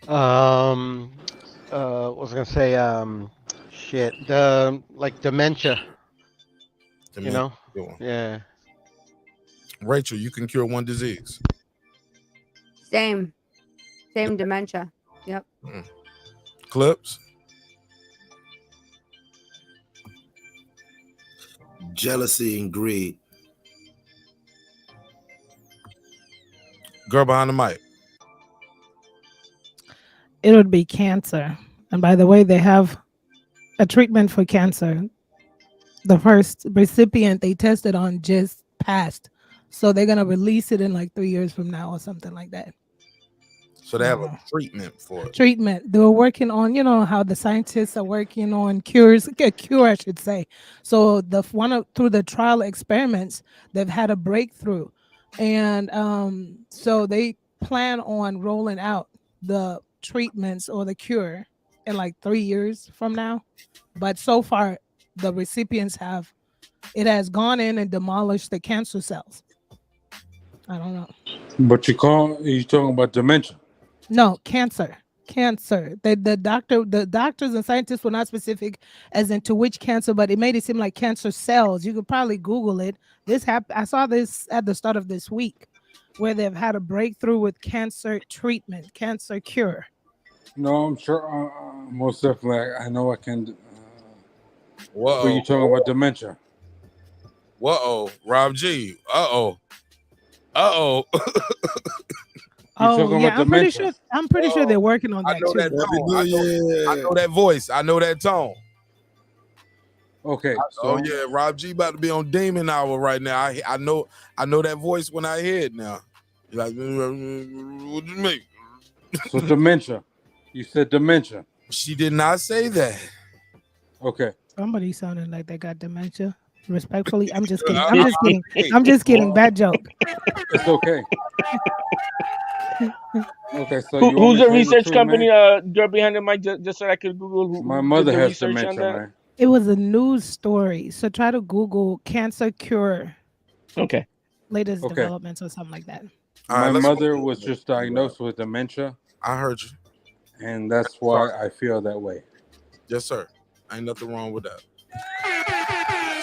What was I gonna say? Shit. Like dementia. You know? Yeah. Rachel, you can cure one disease. Same dementia. Yep. Clips. Jealousy and greed. Girl behind the mic. It would be cancer. And by the way, they have a treatment for cancer. The first recipient they tested on just passed. So they're going to release it in like 3 years from now or something like that. So they have a treatment for it. Treatment. They were working on, you know, how the scientists are working on cures, a cure, I should say. So through the trial experiments, they've had a breakthrough. And so they plan on rolling out the treatments or the cure in like 3 years from now. But so far, the recipients it has gone in and demolished the cancer cells. I don't know. But you talking about dementia? No, cancer. The doctors and scientists were not specific as into which cancer, but it made it seem like cancer cells. You could probably Google it. I saw this at the start of this week, where they've had a breakthrough with cancer treatment, cancer cure. No, I'm sure. Most definitely, I know I can. Whoa. But you talking about dementia? Whoa, Rob G. Uh-oh. Oh yeah, I'm pretty sure they're working on that I know too. that tone. I know that voice. I know that tone. Okay. Oh yeah, Rob G about to be on Demon Hour right now. I know that voice when I hear it now. You're like, what do you mean? So dementia. You said dementia. She did not say that. Okay. Somebody sounded like they got dementia. Respectfully, I'm just kidding. I'm just kidding. Bad joke. It's okay. Okay, so who's the research company? Girl behind the mic, just so I could Google. My mother has dementia, man. It was a news story, so try to Google cancer cure. Okay. Latest developments or something like that. My mother was just diagnosed with dementia. I heard you. And that's why I feel that way. Yes, sir. Ain't nothing wrong with that.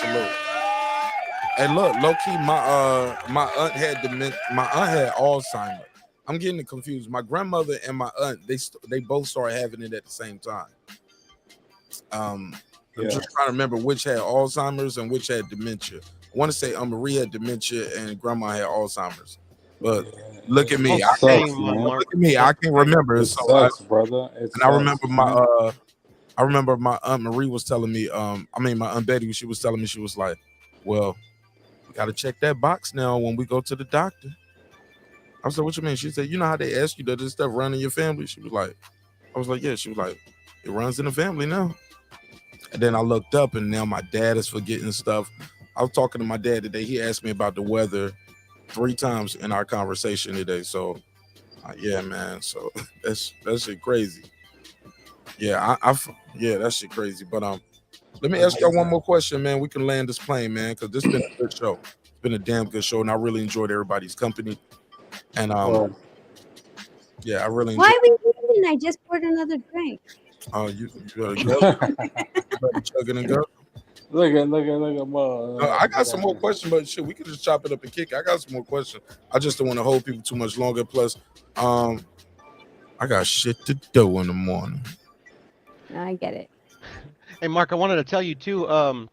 Salute. Hey, look, low key, my aunt had dementia. My aunt had Alzheimer's. I'm getting it confused. My grandmother and my aunt, they both started having it at the same time. I'm just trying to remember which had Alzheimer's and which had dementia. I want to say Marie had dementia and grandma had Alzheimer's. But look at me. Look at me. I can't remember. It sucks, brother. I remember my Aunt Marie was telling me, my Aunt Betty, she was telling me, she was like, well, we got to check that box now when we go to the doctor. I was like, what you mean? She said, you know how they ask you, does this stuff run in your family? She was like, I was like, yeah. She was like, it runs in the family now. And then I looked up and now my dad is forgetting stuff. I was talking to my dad today. He asked me about the weather 3 times in our conversation today. So, yeah, man. So that's shit crazy. Yeah, that shit crazy. But let me ask y'all one more question, man. We can land this plane, man, because this has been a good show. It's been a damn good show, and I really enjoyed everybody's company. And yeah, I really enjoyed. Why are we leaving? I just poured another drink. Oh, you better go. Chug it and go. Look at I got some more questions, but shit, we could just chop it up and kick it. I got some more questions. I just don't want to hold people too much longer. Plus, I got shit to do in the morning. I get it. Hey, Mark, I wanted to tell you too,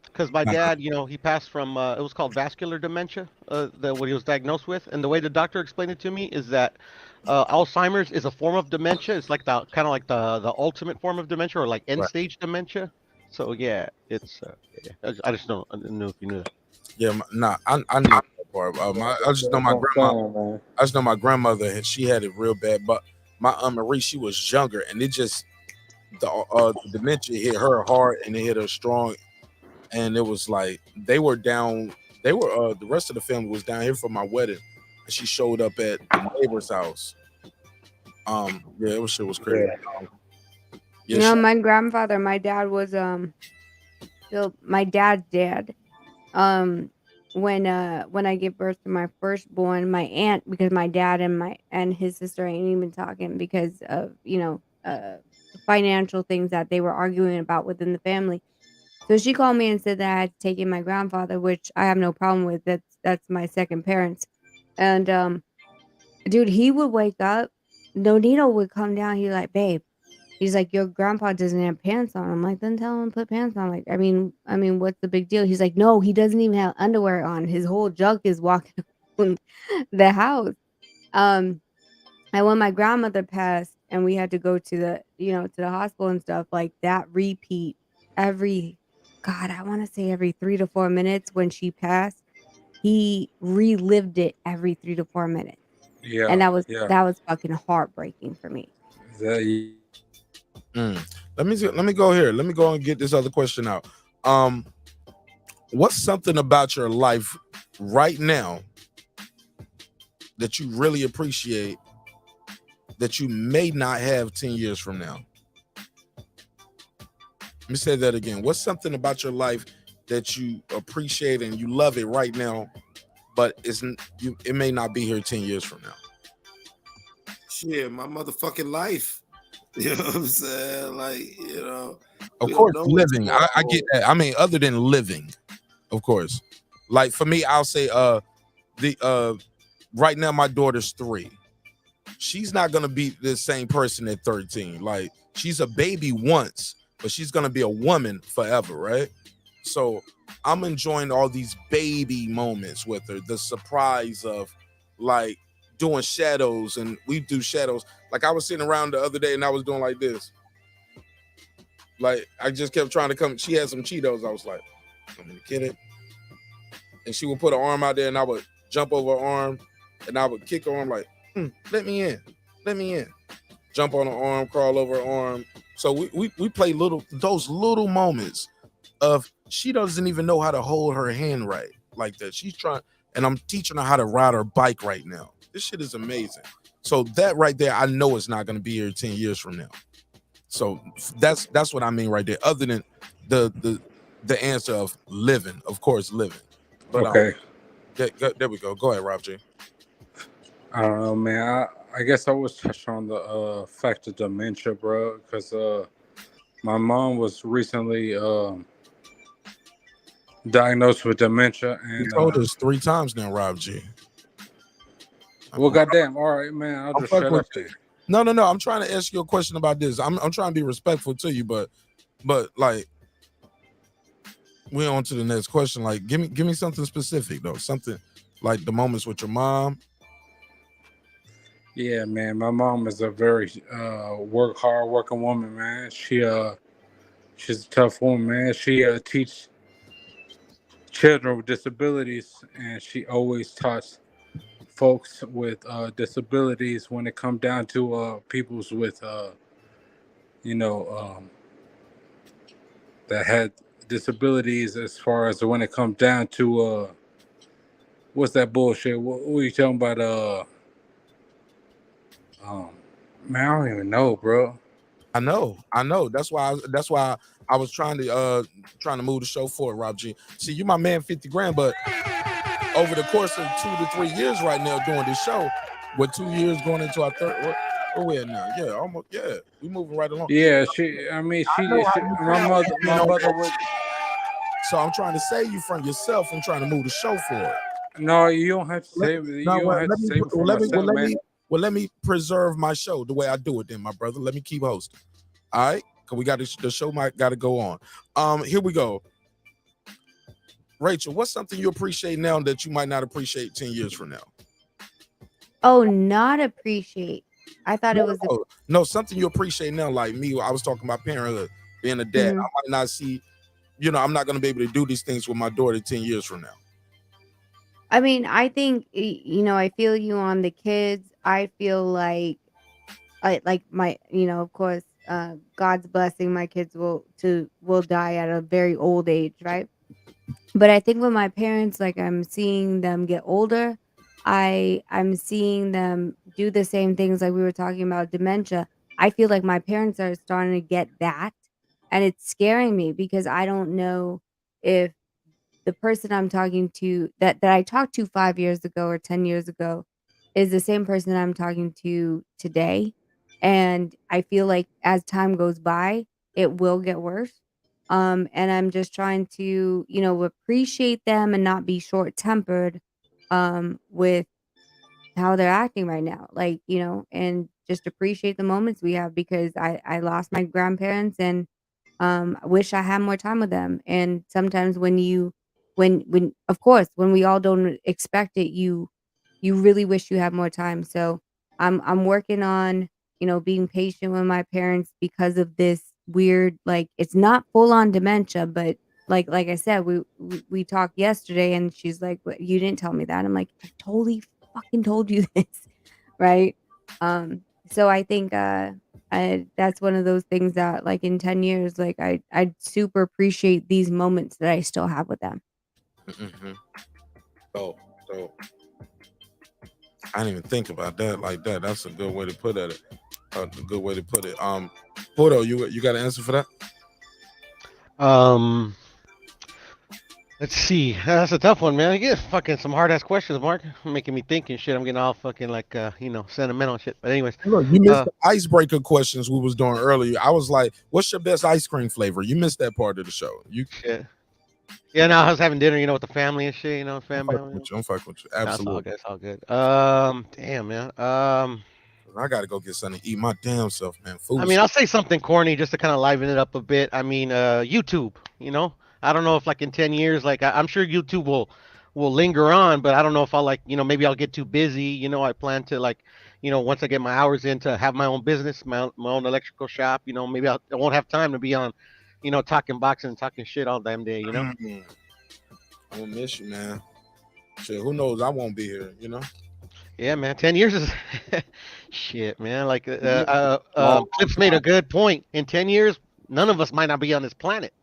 because my dad, he passed from it was called vascular dementia, what he was diagnosed with, and the way the doctor explained it to me is that Alzheimer's is a form of dementia. It's like the kind of like the ultimate form of dementia, or like end stage dementia. So yeah, it's I just don't know if you knew that. Yeah, I know that part. I just know my grandma. I just know my grandmother, and she had it real bad. But my Aunt Marie, she was younger, and it just the dementia hit her hard and it hit her strong, and it was like they were down. They were the rest of the family was down here for my wedding, and she showed up at the neighbor's house. Yeah, it was shit was crazy. Yeah. Yeah, You know, my grandfather, my dad was still my dad's dad. When I gave birth to my firstborn, my aunt, because my dad and his sister ain't even talking because of, financial things that they were arguing about within the family. So she called me and said that I had to take in my grandfather, which I have no problem with. That's my second parents. And dude, he would wake up, Nonito would come down, he's like, babe. He's like, your grandpa doesn't have pants on. I'm like, then tell him to put pants on. Like, I mean, what's the big deal? He's like, no, he doesn't even have underwear on. His whole junk is walking around the house. Um, and when my grandmother passed and we had to go to the hospital and stuff, like that repeat every, God, I want to say every 3 to 4 minutes when she passed, he relived it every 3 to 4 minutes. Yeah, And that was yeah. that was fucking heartbreaking for me. Let me go here. Let me go and get this other question out. What's something about your life right now that you really appreciate that you may not have 10 years from now? Let me say that again. What's something about your life that you appreciate and you love it right now, but it may not be here 10 years from now? Shit, my motherfucking life. You know what I'm saying? Like, Of we course, don't know what's living. going I get that. I mean, other than living, of course. Like for me, I'll say right now my daughter's 3. She's not gonna be the same person at 13. Like she's a baby once, but she's gonna be a woman forever, right? So I'm enjoying all these baby moments with her. The surprise of like doing shadows, and we do shadows. Like I was sitting around the other day and I was doing like this. Like I just kept trying to come. She had some Cheetos. I was like, I'm gonna get it. And she would put her arm out there and I would jump over her arm and I would kick her arm like, let me in. Let me in. Jump on her arm, crawl over her arm. So we play those little moments of she doesn't even know how to hold her hand right like that. She's trying, and I'm teaching her how to ride her bike right now. This shit is amazing. So that right there, I know it's not going to be here 10 years from now. So that's what I mean right there. Other than the answer of living, of course, living. But Okay. There we go. Go ahead, Rob G. I don't know, man. I guess I was touching on the fact of dementia, bro, because my mom was recently diagnosed with dementia, and You told us 3 times now, Rob G. Well, goddamn. All right, man. I'll just shut up then. No. I'm trying to ask you a question about this. I'm trying to be respectful to you, but like we're on to the next question. Like, give me something specific though. Something like the moments with your mom. Yeah, man. My mom is a very hard working woman, man. She's a tough woman, man. She teach children with disabilities, and she always taught folks with disabilities when it come down to peoples with that had disabilities, as far as when it comes down to what's that bullshit? What are you talking about? Man, I don't even know, bro. I know. That's why I was trying to move the show forward, Rob G. See, you my man 50 grand, but over the course of 2 to 3 years right now doing this show, with 2 years going into our third, where we at now? Yeah, almost. Yeah, we moving right along. Yeah, my mother would. So I'm trying to save you from yourself. I'm trying to move the show forward. No, you don't have to save it. You don't have to save it for myself, man. Let me preserve my show the way I do it, then, my brother. Let me keep hosting. All right, because we got the show might got to go on. Here we go. Rachel, what's something you appreciate now that you might not appreciate 10 years from now? Oh, not appreciate. I thought it was no, something you appreciate now, like me. I was talking about parenthood, being a dad. I might not see, I'm not going to be able to do these things with my daughter 10 years from now. I mean, I think I feel you on the kids. I feel like my, of course, God's blessing, my kids will die at a very old age, right? But I think with my parents, like I'm seeing them get older. I'm seeing them do the same things like we were talking about dementia. I feel like my parents are starting to get that, and it's scaring me because I don't know if the person I'm talking to that I talked to 5 years ago or 10 years ago is the same person I'm talking to today. And I feel like as time goes by, it will get worse. And I'm just trying to, appreciate them and not be short-tempered with how they're acting right now. Like, and just appreciate the moments we have because I lost my grandparents and I wish I had more time with them. And sometimes when of course when we all don't expect it, you really wish you had more time. So I'm working on, being patient with my parents because of this weird, like it's not full on dementia, but like I said, we talked yesterday and she's like, "What, you didn't tell me that." I'm like, "I totally fucking told you this." Right? So I think that's one of those things that like in 10 years, like I'd super appreciate these moments that I still have with them. Mm-hmm. So I didn't even think about that like that. That's a good way to put it. A good way to put it. Porto, you got an answer for that? Let's see. That's a tough one, man. I get fucking some hard ass questions, Mark. Making me think and shit. I'm getting all fucking like sentimental and shit. But anyways, Look, you missed the icebreaker questions we was doing earlier. I was like, "What's your best ice cream flavor?" You missed that part of the show. You shit. Yeah, no, I was having dinner, with the family and shit, I'm family. fucking with you. I'm fucking with you. No, it's all Absolutely. good. It's all good. Damn, man. I gotta go get something to eat my damn self, man. I Food. mean, I'll say something corny just to kind of liven it up a bit. I mean, YouTube. I don't know if like in 10 years, like I'm sure YouTube will linger on, but I don't know if I'll like, maybe I'll get too busy. I plan to like, once I get my hours in to have my own business, my own electrical shop. Maybe I won't have time to be on, talking boxing and talking shit all damn day. I'm gonna miss you, man. Shit, who knows? I won't be here. Yeah, man. 10 years is shit, man. Like Clips made a good point. In 10 years, none of us might not be on this planet.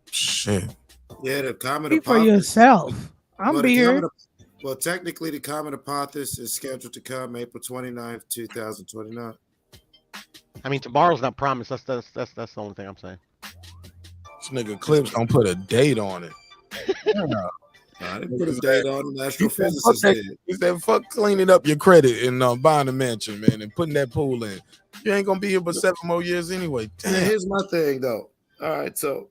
Shit. Yeah, the comet Speak for apocalypse. yourself. I'm Well, beard. well, technically, the comet apocalypse is scheduled to come April 29th, 2029. I mean, tomorrow's not promised. That's the only thing I'm saying. This nigga Clips don't put a date on it. Yeah. I didn't put a date on it. Astrophysicist did. He said, "Fuck cleaning up your credit and buying a mansion, man, and putting that pool in. You ain't gonna be here but 7 more years anyway." Damn. Yeah, here's my thing, though. All right, so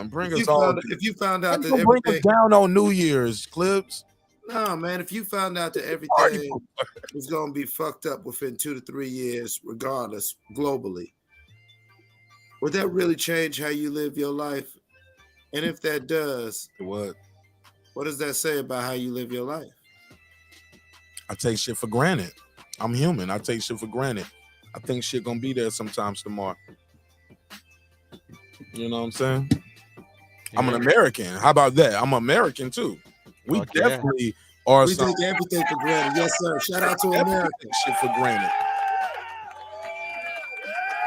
bring us all. If you found out that bring us everything down on New Year's, Clips. No, man, if you found out that everything was going to be fucked up within 2 to 3 years, regardless, globally, would that really change how you live your life? And if that does, what does that say about how you live your life? I take shit for granted. I'm human. I take shit for granted. I think shit gonna be there sometimes tomorrow. You know what I'm saying? Yeah. I'm an American. How about that? I'm American too. We definitely are. We take everything for granted. Yes, sir. Shout out to America. Shit for granted.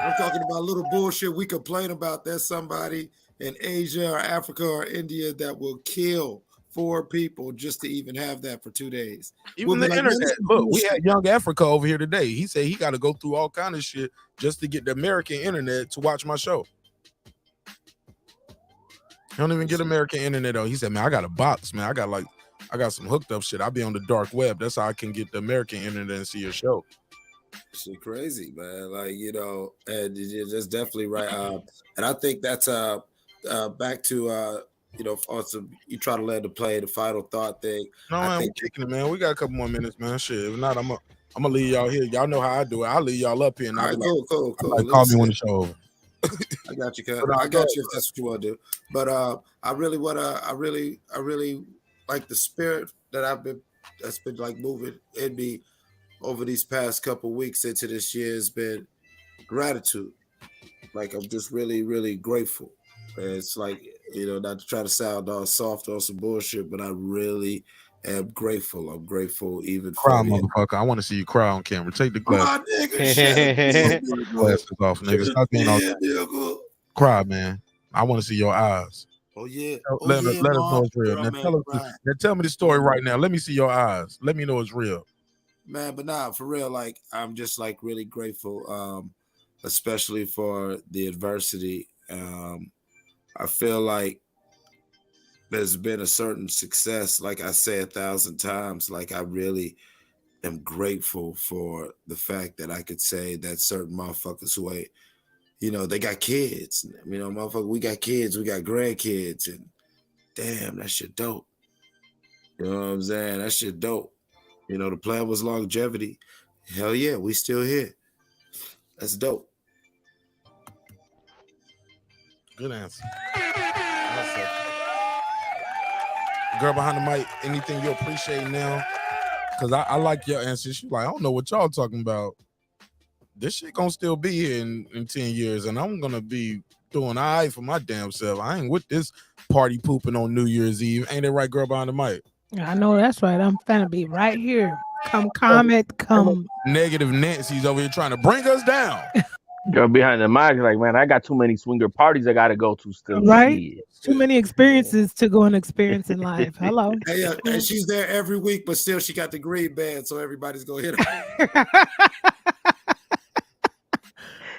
I'm talking about little bullshit we complain about. There's somebody in Asia or Africa or India that will kill 4 people just to even have that for 2 days. Even the internet. Look, we had Young Africa over here today. He said he got to go through all kind of shit just to get the American internet to watch my show. He don't even get American internet though. He said, "Man, I got a box, man. I got some hooked up shit. I'll be on the dark web. That's how I can get the American internet and see your show." Shit crazy, man. Like, and that's definitely right. And I think that's back to also you try to let it play the final thought thing. No, man, we're kicking it, man. We got a couple more minutes, man. Shit. If not, I'm gonna leave y'all here. Y'all know how I do it. I'll leave y'all up here and All right, cool. Like, call me when the show over. I got you, I got you if that's what you want to do. But I really like the spirit that's been like moving in me over these past couple weeks into this year has been gratitude. Like I'm just really, really grateful. And it's like, not to try to sound all soft or some bullshit, but I really am grateful. I'm grateful even Cry, for the motherfucker. I want to see you cry on camera. Take the Come glasses. on, nigga. Shut Glasses off, nigga. Stop being all up, nigga. cry, man. I want to see your eyes. Oh yeah. Let us know Mom, it's real. girl, Now man, tell me the story right now. Let me see your eyes. Let me know it's real. man, but nah, for real, like I'm just like really grateful, especially for the adversity. I feel like there's been a certain success, like I say 1,000 times. Like I really am grateful for the fact that I could say that certain motherfuckers who ain't, they got kids. Motherfucker, we got kids, we got grandkids, and damn, that shit dope. You know what I'm saying? That shit dope. The plan was longevity. Hell yeah, we still here. That's dope. Good answer. Girl behind the mic, anything you appreciate now? Because I like your answer. She's like, I don't know what y'all talking about. This shit gonna still be here in 10 years, and I'm gonna be doing all right for my damn self. I ain't with this party pooping on New Year's Eve. Ain't it right, girl behind the mic? I know that's right. I'm finna be right here. Come comment, come. Negative Nancy's over here trying to bring us down. Girl behind the mic, like, man, I got too many swinger parties I gotta go to still. Right? Shit. Too many experiences to go and experience in life. Hello. Hey, and she's there every week, but still she got the green band, so everybody's gonna hit her.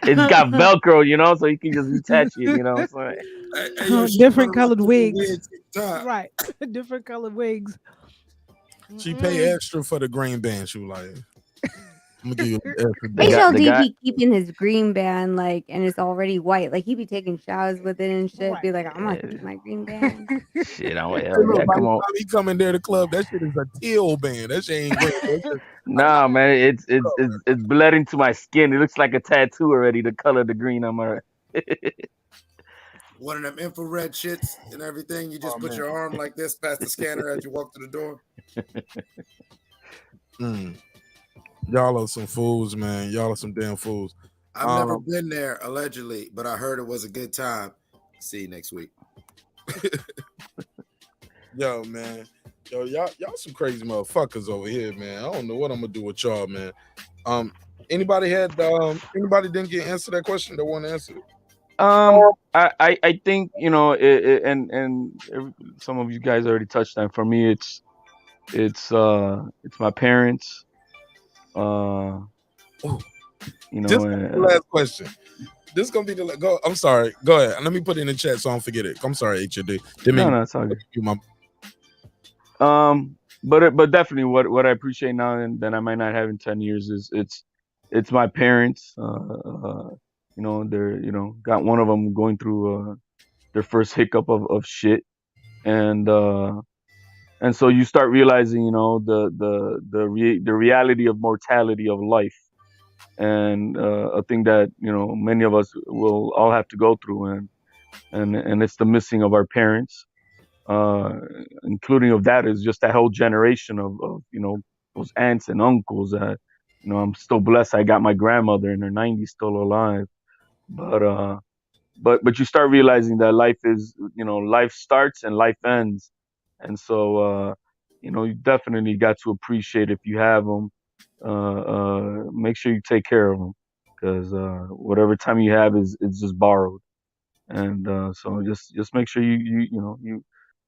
It's got Velcro, so you can just attach it, what I'm saying? Different colored wigs. Right. Different colored wigs. She pay extra for the green band. She was like, I'm gonna give you extra. HLD be keeping his green band and it's already white. Like he be taking showers with it and shit. Be like, I'm gonna keep my green band. Shit, I'm Hey, yeah, look, come on. he coming there to the club. That shit is a teal band. That shit ain't green. Nah, man, it's bled into my skin. It looks like a tattoo already. The color, the green on my. One of them infrared shits and everything. You just put your arm like this past the scanner as you walk through the door. Y'all are some fools, man. Y'all are some damn fools. I've never been there, allegedly, but I heard it was a good time. See you next week. Yo, man. Yo, y'all some crazy motherfuckers over here, man. I don't know what I'm gonna do with y'all, man. Anybody didn't get answer that question that want to answer it? I think and some of you guys already touched on. For me, it's my parents. Last question. This is gonna be the go. I'm sorry. Go ahead. Let me put it in the chat so I don't forget it. I'm sorry, HOD. No, it's all good. But definitely what I appreciate now and that I might not have in 10 years is it's my parents. They're got one of them going through their first hiccup of shit, and so you start realizing the reality of mortality of life, and a thing that many of us will all have to go through, and it's the missing of our parents, including of that is just that whole generation of those aunts and uncles that I'm still blessed I got my grandmother in her 90s still alive, but you start realizing that life is life starts and life ends, and so you definitely got to appreciate if you have them. Make sure you take care of them, because whatever time you have it's just borrowed, and so just make sure you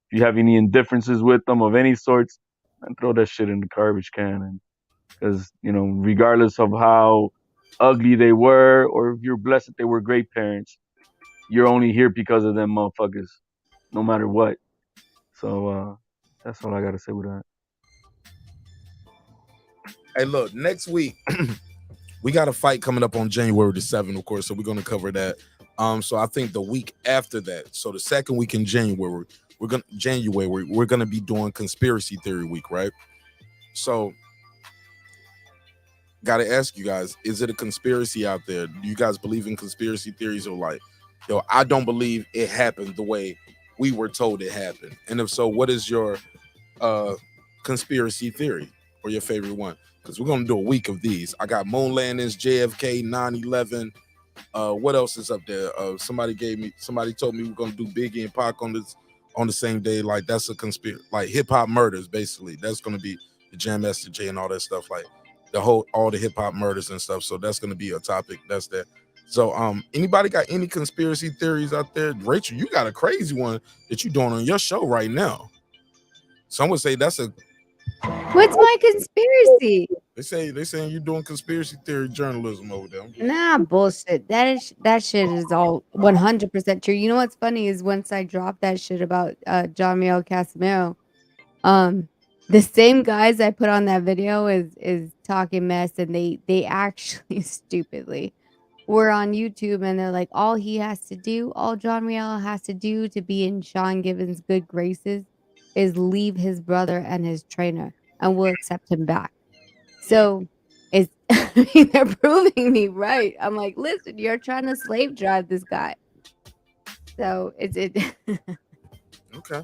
if you have any indifferences with them of any sorts, and throw that shit in the garbage can, and because regardless of how ugly they were, or if you're blessed that they were great parents, you're only here because of them motherfuckers, no matter what. So that's all I gotta say with that. Hey, look, next week we got a fight coming up on January the 7th, of course, so we're gonna cover that. So I think the week after that, so the second week in January, we're gonna be doing conspiracy theory week, right? So gotta ask you guys, is it a conspiracy out there? Do you guys believe in conspiracy theories, or like, yo, I don't believe it happened the way we were told it happened? And if so, what is your conspiracy theory or your favorite one? Because we're gonna do a week of these. I got moon landings, JFK, 9/11. What else is up there? Somebody told me we're gonna do Biggie and Pac on on the same day. Like that's a conspiracy. Like hip hop murders, basically. That's gonna be the Jam Master Jay and all that stuff. Like all the hip hop murders and stuff. So that's gonna be a topic. That's that. So anybody got any conspiracy theories out there? Rachel, you got a crazy one that you're doing on your show right now. Some would say that's a What's my conspiracy? they saying you're doing conspiracy theory journalism over there. Nah, bullshit. That shit is all 100% true. You know what's funny is once I dropped that shit about John Mayo Casimiro, the same guys I put on that video is talking mess, and they actually stupidly were on YouTube, and they're like, all John Mayo has to do to be in Sean Gibbons' good graces is leave his brother and his trainer, and we'll accept him back. So it's I mean, they're proving me right. I'm like, listen, you're trying to slave drive this guy. So it's Okay.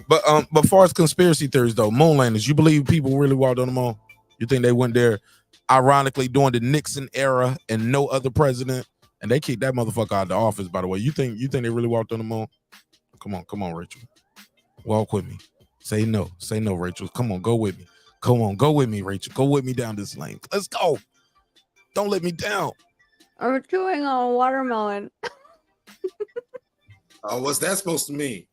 But far as conspiracy theories though, moonlanders, you believe people really walked on the moon? You think they went there ironically during the Nixon era and no other president, and they kicked that motherfucker out of the office, by the way? You think they really walked on the moon? Come on, Rachel. Walk with me. Say no, Rachel. Come on, go with me. Come on, go with me, Rachel. Go with me down this lane. Let's go. Don't let me down. I'm chewing on a watermelon. Oh, what's that supposed to mean?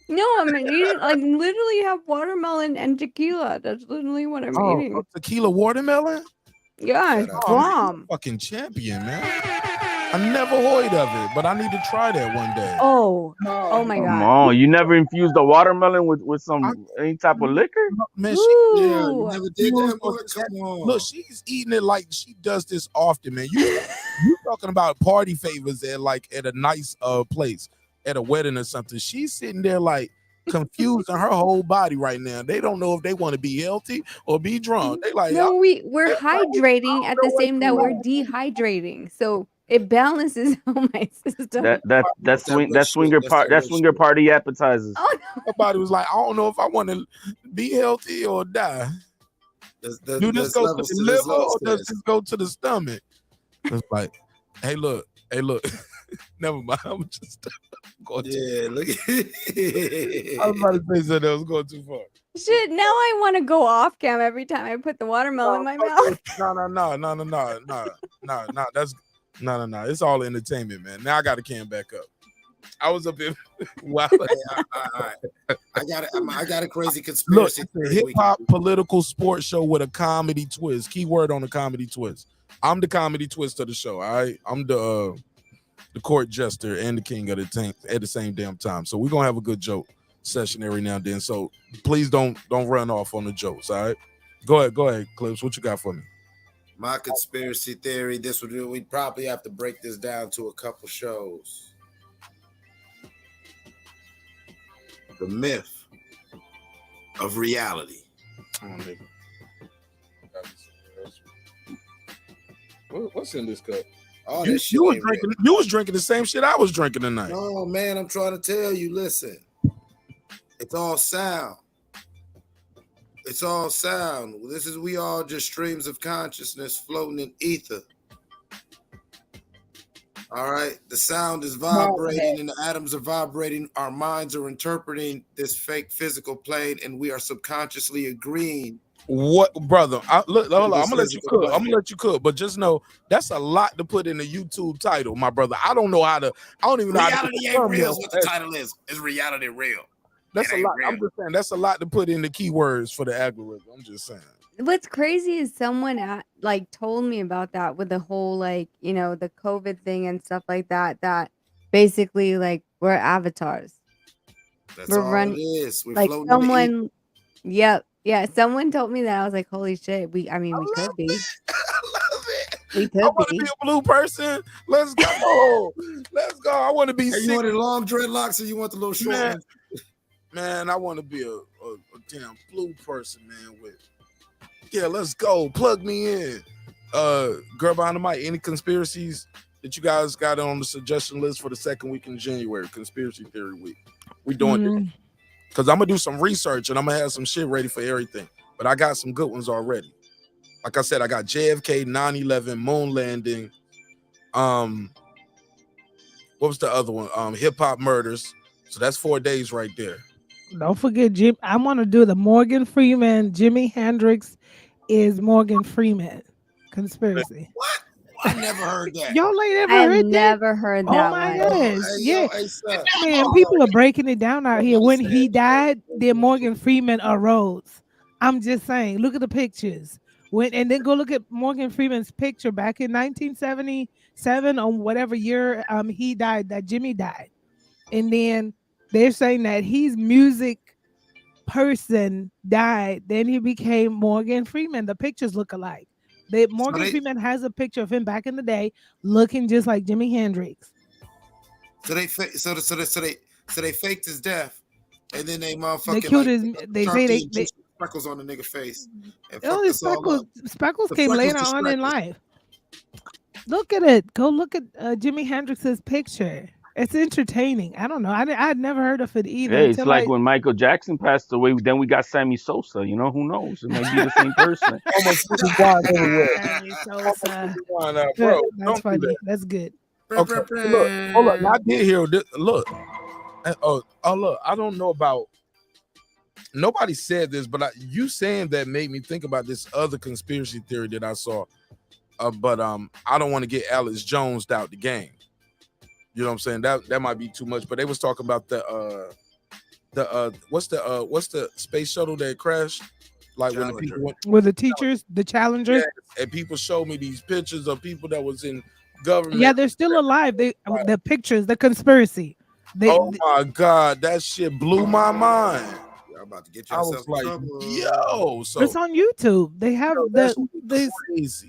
No, I'm eating like literally have watermelon and tequila. That's literally what I'm eating. Tequila watermelon? Yeah, it's bomb. Fucking champion, man. I never heard of it, but I need to try that one day. Oh my Come god. on, you never infused a watermelon with any type of liquor? Man, Ooh. Never did that, boy. Come on. Look, she's eating it like she does this often, man. You talking about party favors at a nice place, at a wedding or something. She's sitting there like confused in her whole body right now. They don't know if they want to be healthy or be drunk. They like, No, we're hydrating at the same that we're dehydrating. So it balances out my system. That swinger party appetizers. Oh, her body was like, I don't know if I want to be healthy or die. Do this go to the liver or does this go to the stomach? It's like, hey, look. Never mind. I'm just going look at I was about to say something that was going too far. Shit, now I want to go off cam every time I put the watermelon in my mouth. No. That's no. It's all entertainment, man. Now I got to can back up. I was up in wow. I got a crazy conspiracy. Look, hip hop political sports show with a comedy twist. Keyword on the comedy twist. I'm the comedy twist of the show. All right, I'm the court jester and the king of the tank at the same damn time. So we're gonna have a good joke session every now and then. So please don't run off on the jokes. All right, go ahead, Clips. What you got for me? My conspiracy theory. We'd probably have to break this down to a couple shows. The myth of reality. What's in this cup? Oh, you was drinking the same shit I was drinking tonight. No, man, I'm trying to tell you. Listen, it's all sound. It's all sound. We all just streams of consciousness floating in ether. All right, the sound is vibrating and the atoms are vibrating. Our minds are interpreting this fake physical plane, and we are subconsciously agreeing. What, brother? Hold on. I'm gonna let you cook. But just know that's a lot to put in the YouTube title, my brother. I don't even know how to. Reality ain't real. Is what the title is. Is reality real? That's a lot. I'm just saying that's a lot to put in the keywords for the algorithm. I'm just saying. What's crazy is someone told me about that with the whole the COVID thing and stuff like that. That basically we're avatars. That's all it is. We're floating someone. Yep. Yeah. Someone told me that. I was like, holy shit. We could be. I love it. We could I want to be a blue person. Let's go. Let's go. I want to be. You want the long dreadlocks or you want the little short ones? Man, I want to be a damn blue person, man. Yeah, let's go. Plug me in. Girl behind the mic, any conspiracies that you guys got on the suggestion list for the second week in January? Conspiracy theory week. We doing it. Because I'm going to do some research and I'm going to have some shit ready for everything. But I got some good ones already. Like I said, I got JFK, 9/11, moon landing. What was the other one? Hip hop murders. So that's 4 days right there. Don't forget, Jim. I want to do the Morgan Freeman. Jimi Hendrix is Morgan Freeman conspiracy. What? I never heard that. Y'all ain't ever I've heard that? never heard Oh that my one. goodness. Hey, Yeah. yo, hey, son. Man, people are breaking it down out here. When he died, then Morgan Freeman arose. I'm just saying, look at the pictures. And then go look at Morgan Freeman's picture back in 1977 or whatever year he died, that Jimmy died. And then they're saying that he's music person died, then he became Morgan Freeman. The pictures look alike. Morgan Freeman has a picture of him back in the day looking just like Jimi Hendrix. So they faked his death, and then they motherfucking They killed his. They say they freckles on the nigga face. And oh, fucked us all up. Speckles The came freckles later to on in Speckles. life. Look at it. Go look at Jimi Hendrix's picture. It's entertaining. I don't know. I'd never heard of it either. Hey, it's until like when Michael Jackson passed away. Then we got Sammy Sosa. You know, who knows? It might be the same person. Sammy Sosa. Bro, That's don't do funny. that. That's good. Okay, look, hold up. I did hear this. Look, look. I don't know about. Nobody said this, but you saying that made me think about this other conspiracy theory that I saw. But I don't want to get Alex Jones out the game. You know what I'm saying? That might be too much. But they was talking about what's the space shuttle that crashed? Like when the people went with the teachers, the challengers. Yeah, and people showed me these pictures of people that was in government. Yeah, they're still alive. The pictures, the conspiracy. Oh my God, that shit blew my mind. Y'all about to get I yourself was like, in trouble. yo, so it's on YouTube. They have this crazy.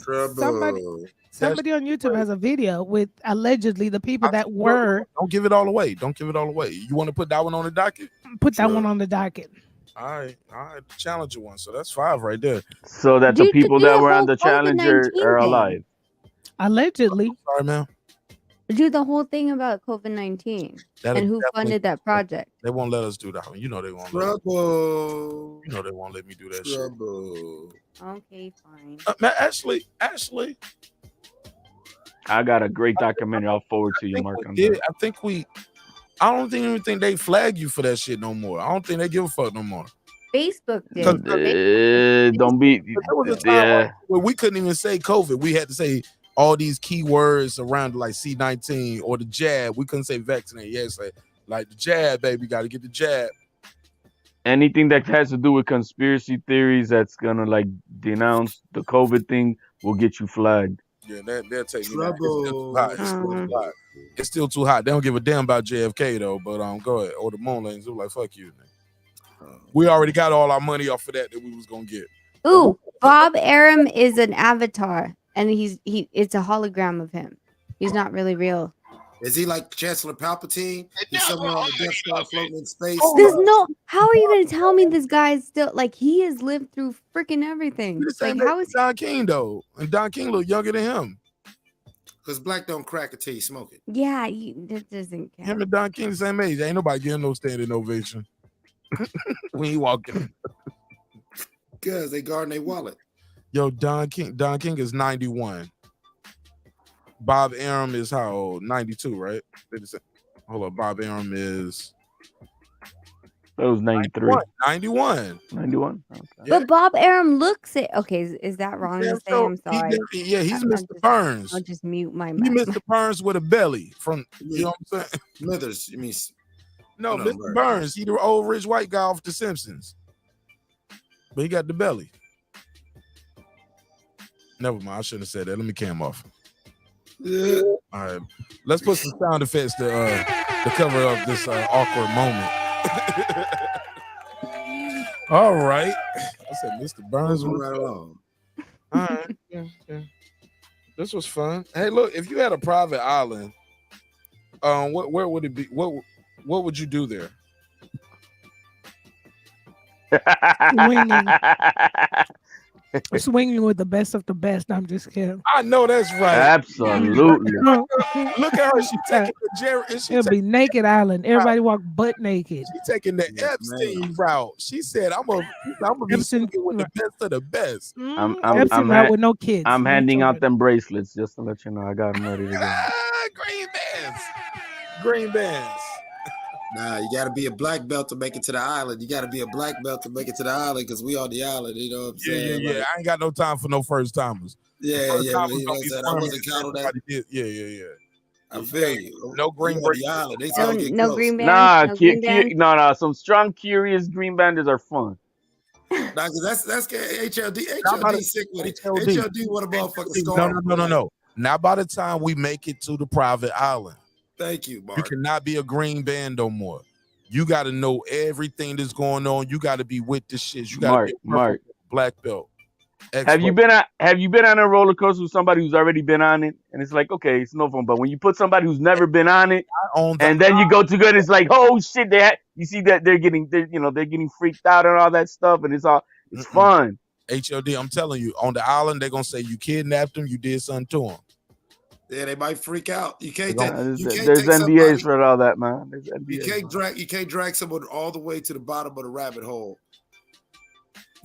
somebody on YouTube has a video with allegedly the people that were. Don't give it all away. Don't give it all away. You want to put that one on the docket? Put that one on the docket. All right, challenge one. So that's 5 right there. So that the people that were on the Challenger are thing. alive. Allegedly. Sorry, man. Do the whole thing about COVID-19 and who funded that project. They won't let us do that one. You know they won't. Trouble. You know they won't let me do that Trouble. Okay, fine. Man, Ashley. I got a great documentary. I'll forward to you, Mark. On that. I don't even think they flag you for that shit no more. I don't think they give a fuck no more. Facebook did. Don't be. There was a time where we couldn't even say COVID. We had to say all these keywords around like C19 or the jab. We couldn't say vaccinate. Yes, like the jab, baby. Got to get the jab. Anything that has to do with conspiracy theories that's gonna like denounce the COVID thing will get you flagged. Yeah, they'll take me back. It's still too hot. It's still too hot. They don't give a damn about JFK though. But go ahead. Or the moon lanes. They're like, fuck you. We already got all our money off of that we was gonna get. Ooh, Bob Arum is an avatar, and it's a hologram of him. He's not really real. Is he like Chancellor Palpatine? He's somewhere on the Death Star floating in space. How are you going to tell me this guy is still like he has lived through freaking everything? Like how is Don King though? And Don King look younger than him. Because black don't crack until you smoke it. Yeah, that doesn't count. Him and Don King the same age. Ain't nobody getting no standing ovation when he walking. Because they guarding their wallet. Yo, Don King is 91. Bob Arum is how old? 92, right? Hold up, Bob Arum is. That was 93. 91. 91. Okay. But Bob Arum looks it. Okay, is that wrong to say? I'm sorry. He's Mr. Burns. I'll just mute my He Mr. Burns with a belly from, you know what I'm saying? Smithers, you mean? No, Mr. Burns. He the old rich white guy off The Simpsons. But he got the belly. Never mind. I shouldn't have said that. Let me cam off. Yeah. All right. Let's put some sound effects to cover up this awkward moment. All right. I said Mr. Burns. Right along. All right. Yeah. This was fun. Hey, look, if you had a private island, where would it be? What would you do there? Swinging with the best of the best. I'm just kidding. I know that's right. Absolutely. Look at her. She taking the Jerry. It'll be naked island. Everybody walk butt naked. She taking the Epstein route. She said, "I'm gonna be swinging with the best of the best." Epstein route with no kids. I'm handing out them bracelets just to let you know I got them ready to go. Green bands. Nah, you got to be a black belt to make it to the island. You got to be a black belt to make it to the island because we on the island. You know what I'm saying? Yeah. Like, I ain't got no time for no first timers. yeah. First You know timers what gonna I'm be saying? I squirming wasn't and counting that. somebody did. Yeah. I feel you. No green We on the island. They No, all get no close. green band. Nah, No green band. no. Some strong, curious green banders are fun. Nah, cause that's HLD. Not by HLD the sick with it. HLD. HLD want a motherfucking No. star. No. Not by the time we make it to the private island. Thank you, You Mark. cannot be a green band no more. You got to know everything that's going on. You got to be with the shit. You got to be a Mark. black belt. Have you been on a roller coaster with somebody who's already been on it? And it's like, okay, it's no fun. But when you put somebody who's never been on it, and then you go to good, it's like, oh shit, you see that they're getting freaked out and all that stuff, and it's fun. HLD, I'm telling you, on the island, they're gonna say you kidnapped them, you did something to them. Yeah, they might freak out. You can't There's take NDAs somebody. for all that, man. There's You NDAs. can't drag someone all the way to the bottom of the rabbit hole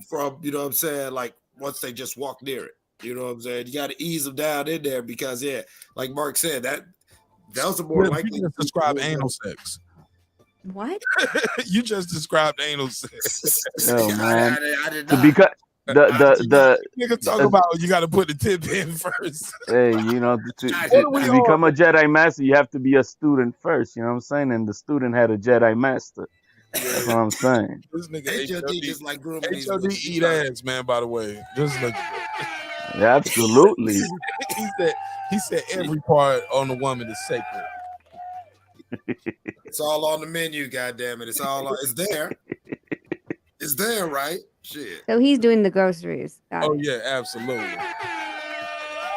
from, you know what I'm saying, like once they just walk near it. You know what I'm saying? You got to ease them down in there because, yeah, like Mark said, that was a more likely. You just described anal sex. What? You just described anal sex. Oh man, I did to not. become the nigga talk about you got to put the tip in first. hey, to become a Jedi Master, you have to be a student first. You know what I'm saying? And the student had a Jedi Master. That's what I'm saying. This nigga HLD just like grooming these HLD women. eat ass, man. By the way, just look. Yeah, absolutely. he said every part on the woman is sacred. It's all on the menu, goddamn it! It's there. It's there, right? Shit. So he's doing the groceries. Got it. Yeah, absolutely.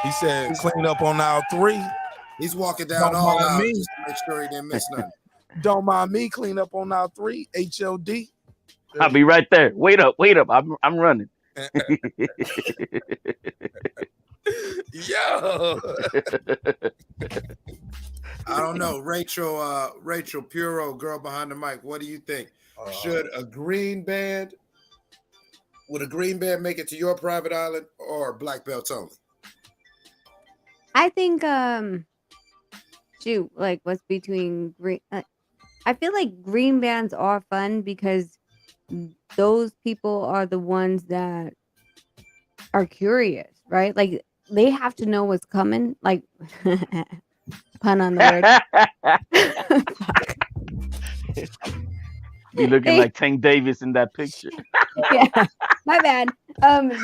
He said clean up on aisle 3. He's walking down all aisles just to make sure he didn't miss nothing. Don't mind me, clean up on aisle 3. HLD. I'll be right there. Wait up. I'm running. Yo. I don't know, Rachel Puro, girl behind the mic. What do you think? Would a green band make it to your private island or black belts only? I think like what's between green I feel like green bands are fun because those people are the ones that are curious, right? Like they have to know what's coming, like pun on the word. Be looking like Tank Davis in that picture. Yeah, my bad.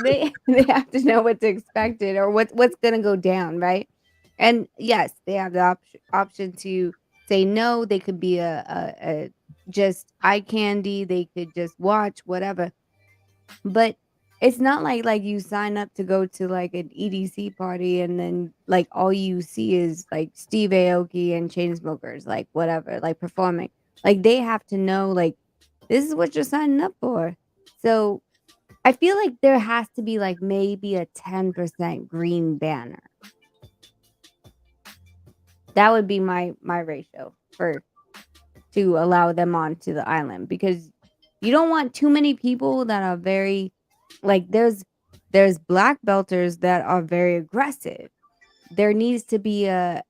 They have to know what's expected or what's gonna go down, right? And yes, they have the option to say no. They could be a just eye candy. They could just watch whatever. But it's not like you sign up to go to like an EDC party and then like all you see is like Steve Aoki and Chainsmokers, like whatever, like performing. Like they have to know like this is what you're signing up for. So I feel like there has to be like maybe a 10% green banner. That would be my ratio to allow them onto the island because you don't want too many people that are very like there's black belters that are very aggressive. There needs to be a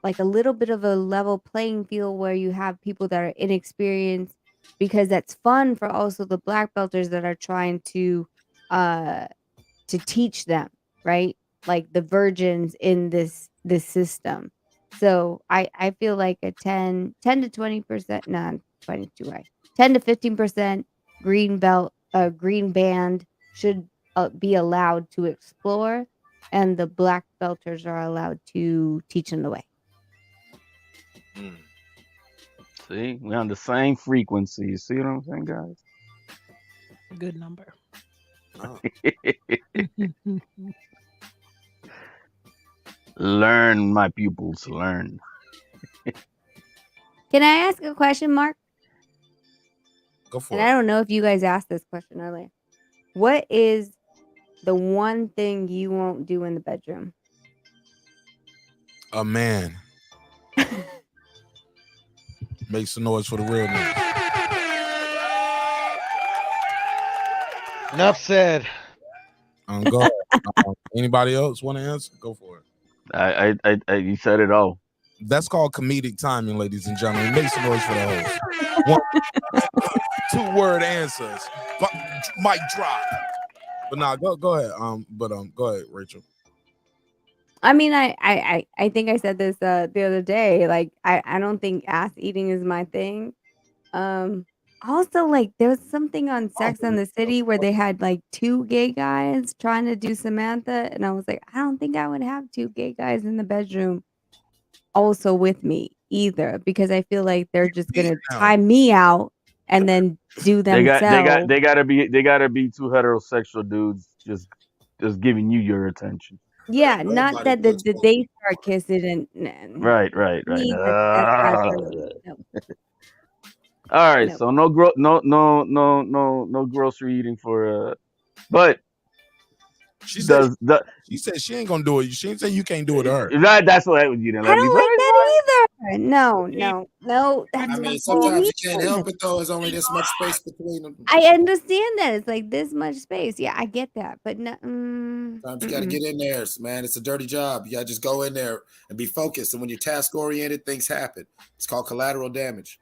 like a little bit of a level playing field where you have people that are inexperienced because that's fun for also the black belters that are trying to teach them, right? Like the virgins in this system. So I feel like a 10 to 20%, not 22, right? 10 to 15% green band should be allowed to explore, and the black belters are allowed to teach them the way. See, we're on the same frequency. You see what I'm saying, guys? Good number. Learn, my pupils, learn. Can I ask a question, Mark? Go for and it. I don't know if you guys asked this question earlier. What is the one thing you won't do in the bedroom? A man. Make some noise for the real man. Enough said. Go ahead. Anybody else want to answer? Go for it. You said it all. That's called comedic timing, ladies and gentlemen. Make some noise for the host. 2-word answers. Mic drop. But nah, go ahead. Go ahead, Rachel. I mean, I think I said this the other day. Like, I don't think ass eating is my thing. Also, like, there was something on Sex and the City where they had like 2 gay guys trying to do Samantha, and I was like, I don't think I would have 2 gay guys in the bedroom also with me either, because I feel like they're just gonna tie me out and then do They themselves. gotta be 2 heterosexual dudes just giving you your attention. Yeah, not that they start kissing and Right. me, that's for me. No. All right, No. so no grocery eating for but she said she ain't gonna do it. She ain't say you can't do it to her. Right, that's what you didn't I let me don't finish. like that either. No. I That's mean, not sometimes you cool can't either. help it though. There's only this much space between them. I understand that it's like this much space. Yeah, I get that, but no. Sometimes you got to get in there, man. It's a dirty job. You got to just go in there and be focused. And when you're task oriented, things happen. It's called collateral damage.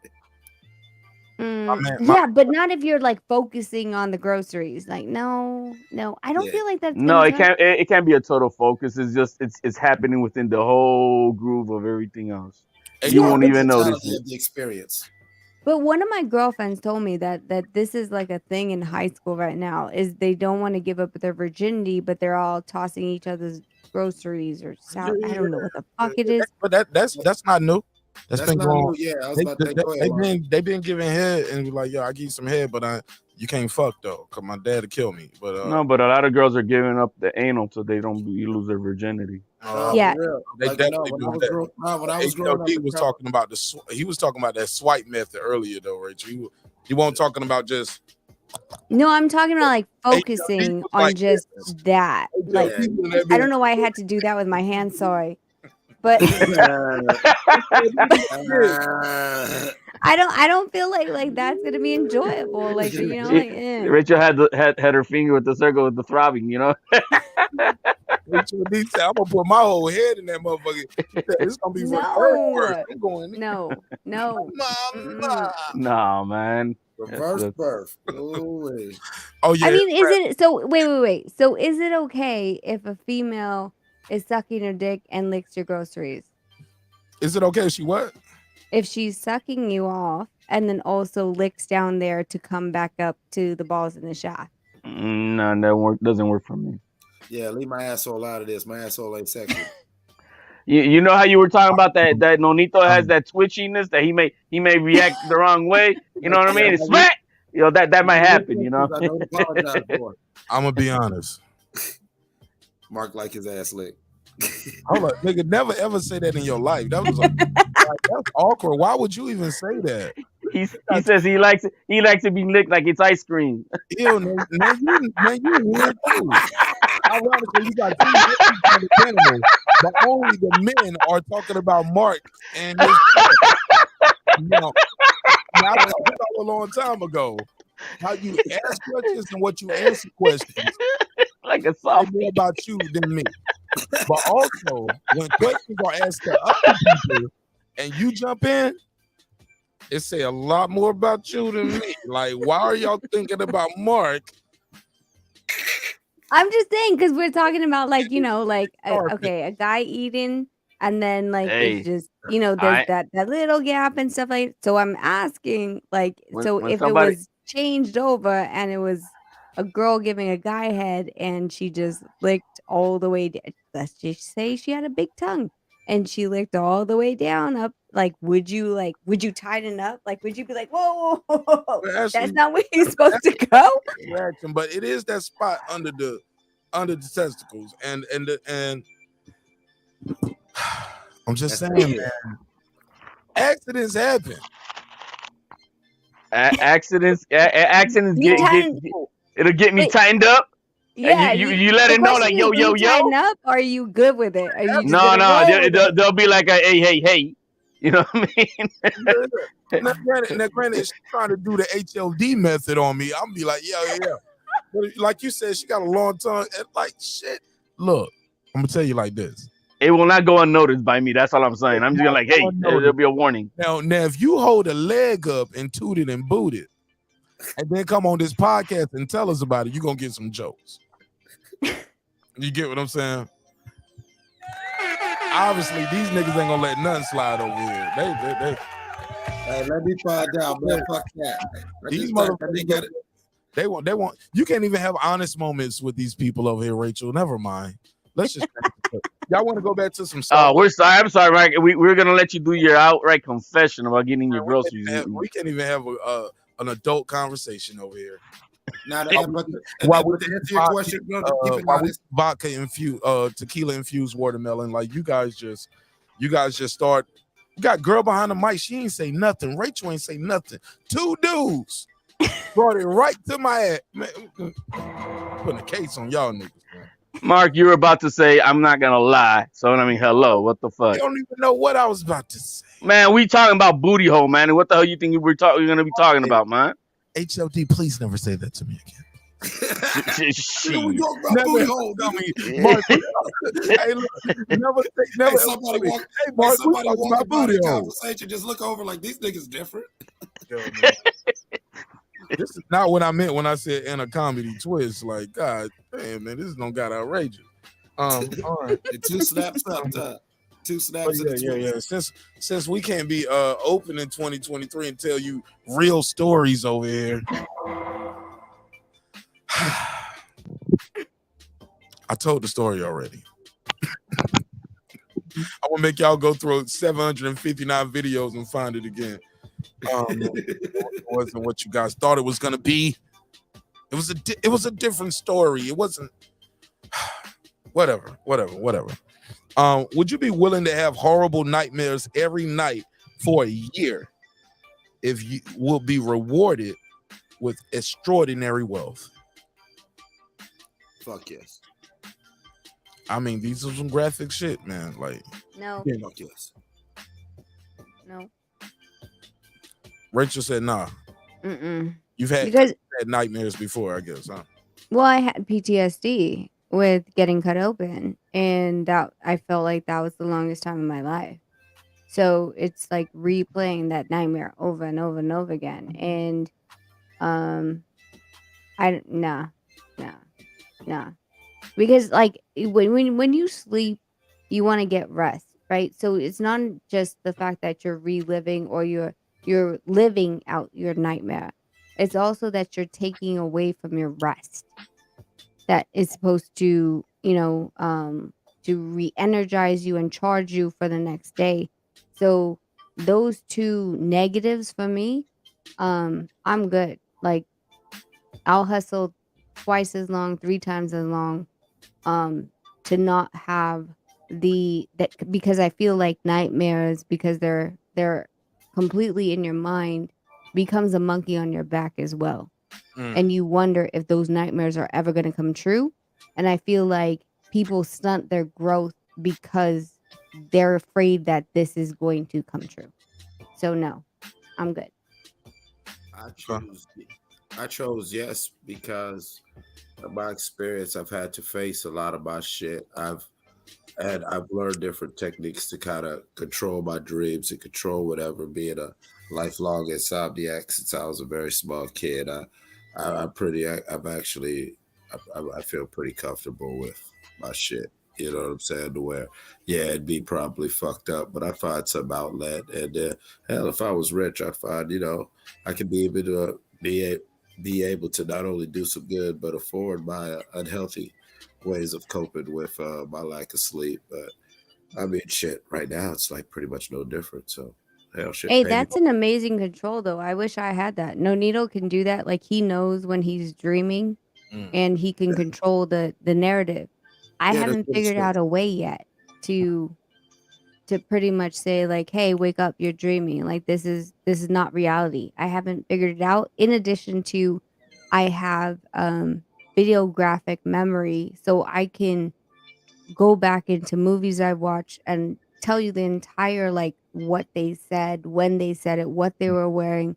Yeah, but not if you're like focusing on the groceries. Like, no, I don't feel like that's No, gonna turn. it can't be a total focus. It's just it's happening within the whole groove of everything else. It's You part won't of the even notice totality it. of the experience. But one of my girlfriends told me that this is like a thing in high school right now. Is they don't want to give up their virginity, but they're all tossing each other's groceries or salad. I don't know what the fuck it is. But that's not new. That's been not going. new. Yeah, I was about to say, go ahead, They've been giving head and be like, yo, I give you some head, but you can't fuck though, cause my dad will kill me. But No, but a lot of girls are giving up the anal so they don't lose their virginity. Yeah. For real. They Like, definitely when do I was that. growing up, He was talking about he was talking about that swipe method earlier though, Rachel. He wasn't talking about just. No, I'm talking about like focusing on just that. Like, I don't know why I had to do that with my hand. Sorry, but I don't feel like that's gonna be enjoyable. Like, you know, like Rachel had her finger with the circle with the throbbing, you know. Rachel D said, I'm gonna put my whole head in that motherfucker. It's gonna be reverse. I'm going in. No. No, man. Reverse birth. Oh yeah. I mean, is it so? Wait. So, is it okay if a female is sucking her dick and licks your groceries? Is it okay if she what? If she's sucking you off and then also licks down there to come back up to the balls in the shaft? No, that doesn't work for me. Yeah, leave my asshole out of this. My asshole ain't sexual. You know how you were talking about that Nonito has that twitchiness that he may react the wrong way. You know what I mean? It's smack. You know that might happen. You know. I don't apologize for it. I'm gonna be honest. Mark like his ass licked. Hold up, nigga. Never ever say that in your life. That was like, that's awkward. Why would you even say that? He says he likes to be licked like it's ice cream. Ew, man, you weird too. Ironically, you got two animals, but only the men are talking about Mark and his. You know, now, I thought a long time ago how you ask questions and what you answer questions. Like a soft more about you than me. But also, when questions are asked to other people and you jump in, it say a lot more about you than me. Like, why are y'all thinking about Mark? I'm just saying, because we're talking about like, you know, like okay, a guy eating, and then like it's just, you know, there's that little gap and stuff like. So I'm asking, like, so if it was changed over and it was a girl giving a guy head and she just licked all the way down, let's just say she had a big tongue and she licked all the way down up, like would you tighten up? Like, would you be like, whoa, that's not where you're supposed to go? Reaction, but it is that spot under the testicles, and I'm just saying, man, accidents happen. Accidents it'll get me tightened up. Yeah, and you let it know, like, yo. Tighten up, or are you good with it? Are you no, they'll be like, hey. You know what I mean? Now, granted, she's trying to do the HLD method on me. I'm be like, yeah. But like you said, she got a long tongue. And like, shit. Look, I'm gonna tell you like this. It will not go unnoticed by me. That's all I'm saying. I'm just gonna like, hey, there'll be a warning. Now, if you hold a leg up and toot it and boot it, and then come on this podcast and tell us about it, you're gonna get some jokes. You get what I'm saying? Obviously, these niggas ain't gonna let nothing slide over here. They Hey, let me find out, man. Fuck that. these motherfuckers, they want. You can't even have honest moments with these people over here, Rachel. Never mind. Let's just. Y'all want to go back to some stuff? I'm sorry, Mike. We're gonna let you do your outright confession about getting your groceries. We can't even have an adult conversation over here. Now, While we to answer your question, brother, keep in mind this. Vodka infused, tequila infused watermelon. Like you guys just start. You got girl behind the mic. She ain't say nothing. Rachel ain't say nothing. Two dudes brought it right to my head. Man, putting a case on y'all niggas. Man. Mark, you were about to say, I'm not gonna lie. So I mean, hello, what the fuck? You don't even know what I was about to say. Man, we talking about booty hole, man. And what the hell you think we're gonna be talking about, man? HLD, please never say that to me again. Booty hole, Mark, hey, look, never. Somebody walk my booty the hole. conversation, just look over like these niggas different. This is not what I meant when I said in a comedy twist. Like, God damn, man, this don't got outrageous. All right, two snaps up, two snaps. Yeah. Since we can't be open in 2023 and tell you real stories over here. I told the story already. I want to make y'all go through 759 videos and find it again. It wasn't what you guys thought it was going to be. It was a different story. It wasn't. Whatever. Would you be willing to have horrible nightmares every night for a year if you will be rewarded with extraordinary wealth? Fuck yes. I mean, these are some graphic shit, man. Like, no. Fuck yes. No. Rachel said, nah. You've had nightmares before, I guess, huh? Well, I had PTSD with getting cut open, and that I felt like that was the longest time in my life. So it's like replaying that nightmare over and over and over again. And nah. Because like when you sleep, you want to get rest, right? So it's not just the fact that you're reliving or you're living out your nightmare. It's also that you're taking away from your rest that is supposed to, to re-energize you and charge you for the next day. So those two negatives for me, I'm good. Like I'll hustle twice as long, 3 times as long, to not have that because I feel like nightmares, because they're completely in your mind, becomes a monkey on your back as well. And you wonder if those nightmares are ever going to come true. And I feel like people stunt their growth because they're afraid that this is going to come true. So no, I'm good. I chose yes because of my experience. I've had to face a lot of my shit. I've learned different techniques to kind of control my dreams and control whatever. Being a lifelong insomniac since I was a very small kid, I feel pretty comfortable with my shit. You know what I'm saying? To where, yeah, it'd be probably fucked up, but I find some outlet. And hell, if I was rich, I'd find, I could be able to be able to not only do some good, but afford my unhealthy ways of coping with my lack of sleep. But I mean, shit, right now it's like pretty much no different. So hell, shit. Hey, that's an amazing control, though. I wish I had that. Nonito can do that. Like he knows when he's dreaming, and he can control the narrative. I haven't figured out a way yet to pretty much say like, hey, wake up, you're dreaming. Like this is not reality. I haven't figured it out. In addition to, I have videographic memory, so I can go back into movies I've watched and tell you the entire, like, what they said, when they said it, what they were wearing.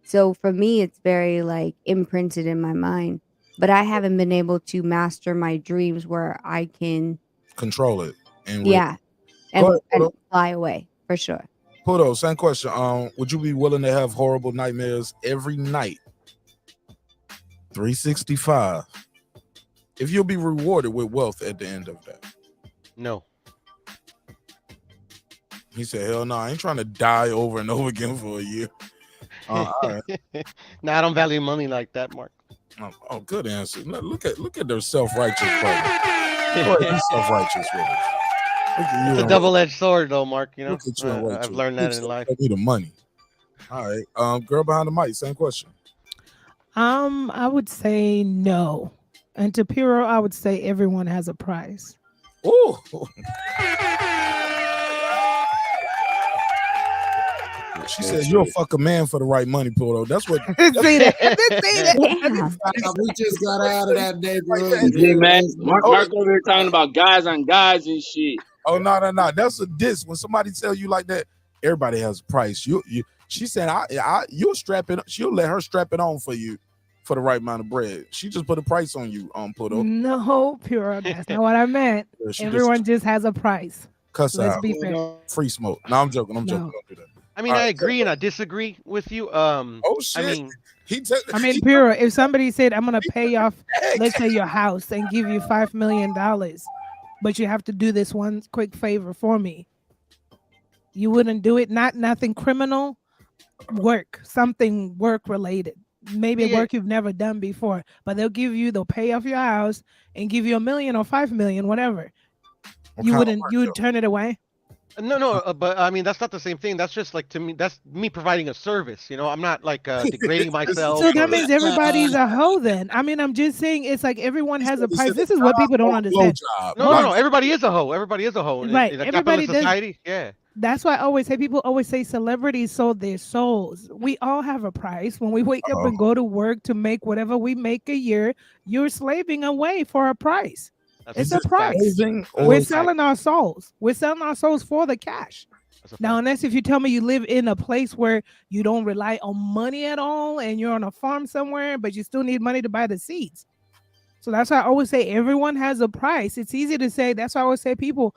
So for me, it's very like imprinted in my mind. But I haven't been able to master my dreams where I can control it. And yeah, and Pudo. fly away for sure. Pudo, same question. Would you be willing to have horrible nightmares every night? 365. If you'll be rewarded with wealth at the end of that. No. He said, hell no, I ain't trying to die over and over again for a year. All right. No, I don't value money like that, Mark. Oh, good answer. Look at their self-righteous brother. Go ahead, be self-righteous with us. It's a double-edged sword, though, Mark. You know, Look at you and Rachel. I've learned that in life. Show me the money. All right, girl behind the mic, same question. I would say no, and to Piro, I would say everyone has a price. Oh. She said, "You'll fuck a man for the right money, Pudo." That's what. See that? We just got out of that neighborhood. Yeah, man. Mark over here talking about guys on guys and shit. Oh no. That's a diss. When somebody tell you like that, everybody has a price. She said, you'll strap it. She'll let her strap it on for you for the right amount of bread. She just put a price on you, Pudo. No, Piro, that's not what I meant. Yeah, Everyone just has a price. Cuss Let's out. be fair. Free smoke. No, I'm joking. I'm joking. Don't do that. I mean, I agree and I disagree with you. Oh shit! I mean, Piro, if somebody said, "I'm gonna pay off, let's say your house, and give you $5 million, but you have to do this one quick favor for me," you wouldn't do it. Nothing criminal, something work related. Maybe work you've never done before, but they'll pay off your house and give you $1 million or $5 million, whatever. You would turn it away. No, but I mean that's not the same thing. That's just like, to me, that's me providing a service. You know, I'm not like degrading myself. So that means everybody's a hoe then. I mean, I'm just saying it's like everyone has a price. This is what people don't understand. No. Everybody is a hoe. Everybody is a hoe. Right. In a Everybody capitalist does. society. Yeah. That's why I always say, people always say celebrities sold their souls. We all have a price. When we wake up and go to work to make whatever we make a year, you're slaving away for a price. It's a price. We're selling our souls. We're selling our souls for the cash. Now, unless if you tell me you live in a place where you don't rely on money at all and you're on a farm somewhere, but you still need money to buy the seeds. So that's why I always say everyone has a price. It's easy to say. That's why I always say, people,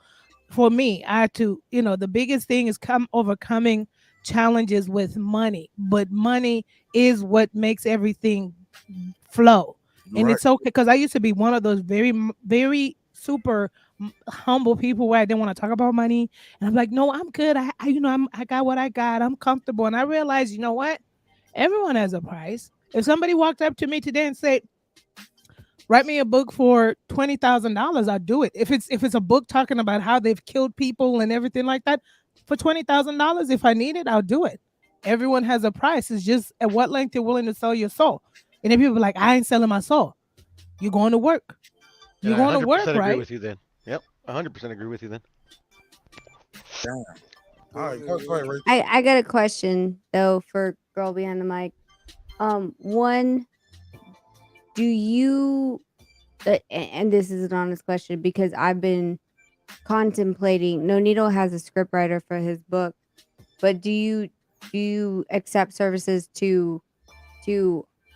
for me, I had to, the biggest thing is overcoming challenges with money. But money is what makes everything flow. And it's okay, because I used to be one of those very, very super humble people where I didn't want to talk about money. And I'm like, no, I'm good. I got what I got. I'm comfortable. And I realized, you know what? Everyone has a price. If somebody walked up to me today and said, write me a book for $20,000, I'll do it. If it's a book talking about how they've killed people and everything like that, for $20,000, if I need it, I'll do it. Everyone has a price. It's just at what length you're willing to sell your soul. And then people are like, I ain't selling my soul. You're going to work. You're going to work, right? Agree with you then. Yep, 100% agree with you then. Damn. All right, go ahead, Rachel. I got a question though for girl behind the mic. One, do you? And this is an honest question because I've been contemplating. Nonito has a scriptwriter for his book, but do you accept services to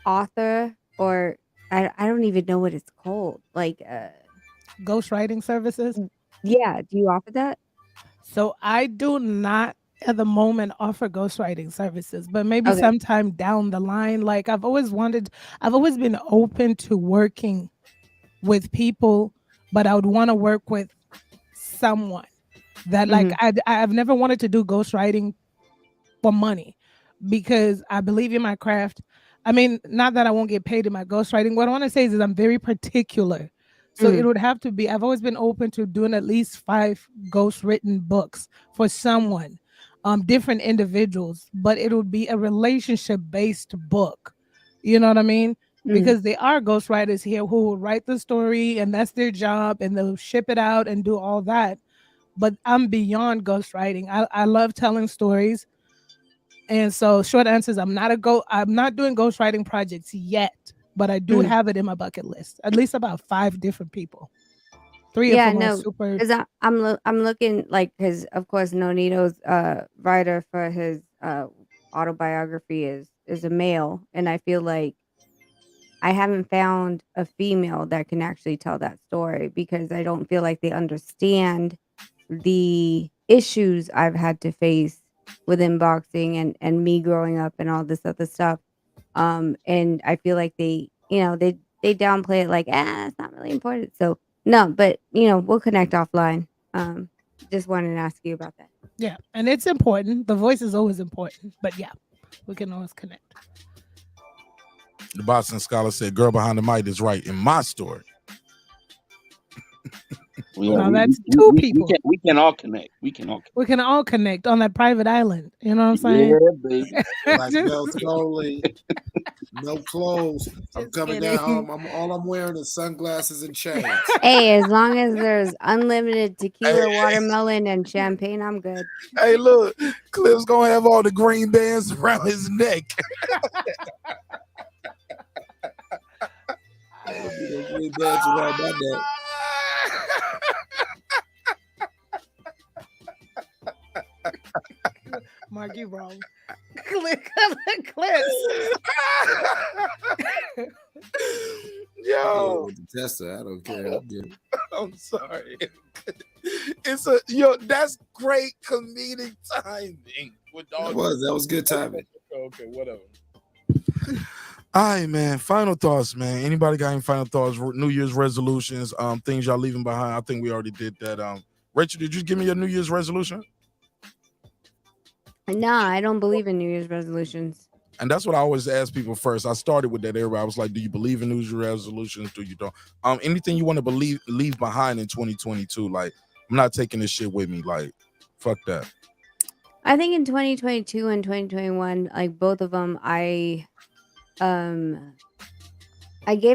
author, or I don't even know what it's called, like ghostwriting services? Yeah, do you offer that? So I do not at the moment offer ghostwriting services, but maybe sometime down the line. Like I've always been open to working with people, but I would want to work with someone that I've never wanted to do ghostwriting for money, because I believe in my craft. I mean, not that I won't get paid in my ghostwriting. What I want to say is I'm very particular. So it would have to be, I've always been open to doing at least 5 ghostwritten books for someone, different individuals, but it would be a relationship-based book. You know what I mean? Because there are ghostwriters here who will write the story and that's their job and they'll ship it out and do all that. But I'm beyond ghostwriting. I love telling stories. And so short answer is I'm not doing ghostwriting projects yet, but I do have it in my bucket list. At least about 5 different people. 3 of them are super. Because I'm looking, like, because of course Nonito's writer for his autobiography is a male, and I feel like I haven't found a female that can actually tell that story, because I don't feel like they understand the issues I've had to face within boxing and me growing up and all this other stuff. And I feel like they downplay it like, it's not really important. So no, but we'll connect offline. Just wanted to ask you about that. Yeah, and it's important. The voice is always important, but yeah, we can always connect. The Boston Scholar said, "Girl behind the mic is right in my story." Now that's two people. We can all connect. We can all connect on that private island. You know what I'm saying? Yeah, baby. Black Just belts only. No clothes. I'm coming kidding. down. All I'm wearing is sunglasses and chains. Hey, as long as there's unlimited tequila, watermelon, and champagne, I'm good. Hey, look, Cliff's gonna have all the green bands around his neck. Green bands around my neck. Mark, you wrong. Click. Yo, with the tester, I don't care. I'm good. I'm sorry. That's great comedic timing. That was good timing. Okay, whatever. All right, man. Final thoughts, man. Anybody got any final thoughts? New Year's resolutions, things y'all leaving behind. I think we already did that. Rachel, did you give me your New Year's resolution? Nah, I don't believe in New Year's resolutions. And that's what I always ask people first. I started with that. Everybody was like, "Do you believe in New Year's resolutions? Do you don't?" Anything you want to leave behind in 2022? Like, I'm not taking this shit with me. Like, fuck that. I think in 2022 and 2021, like both of them, I gave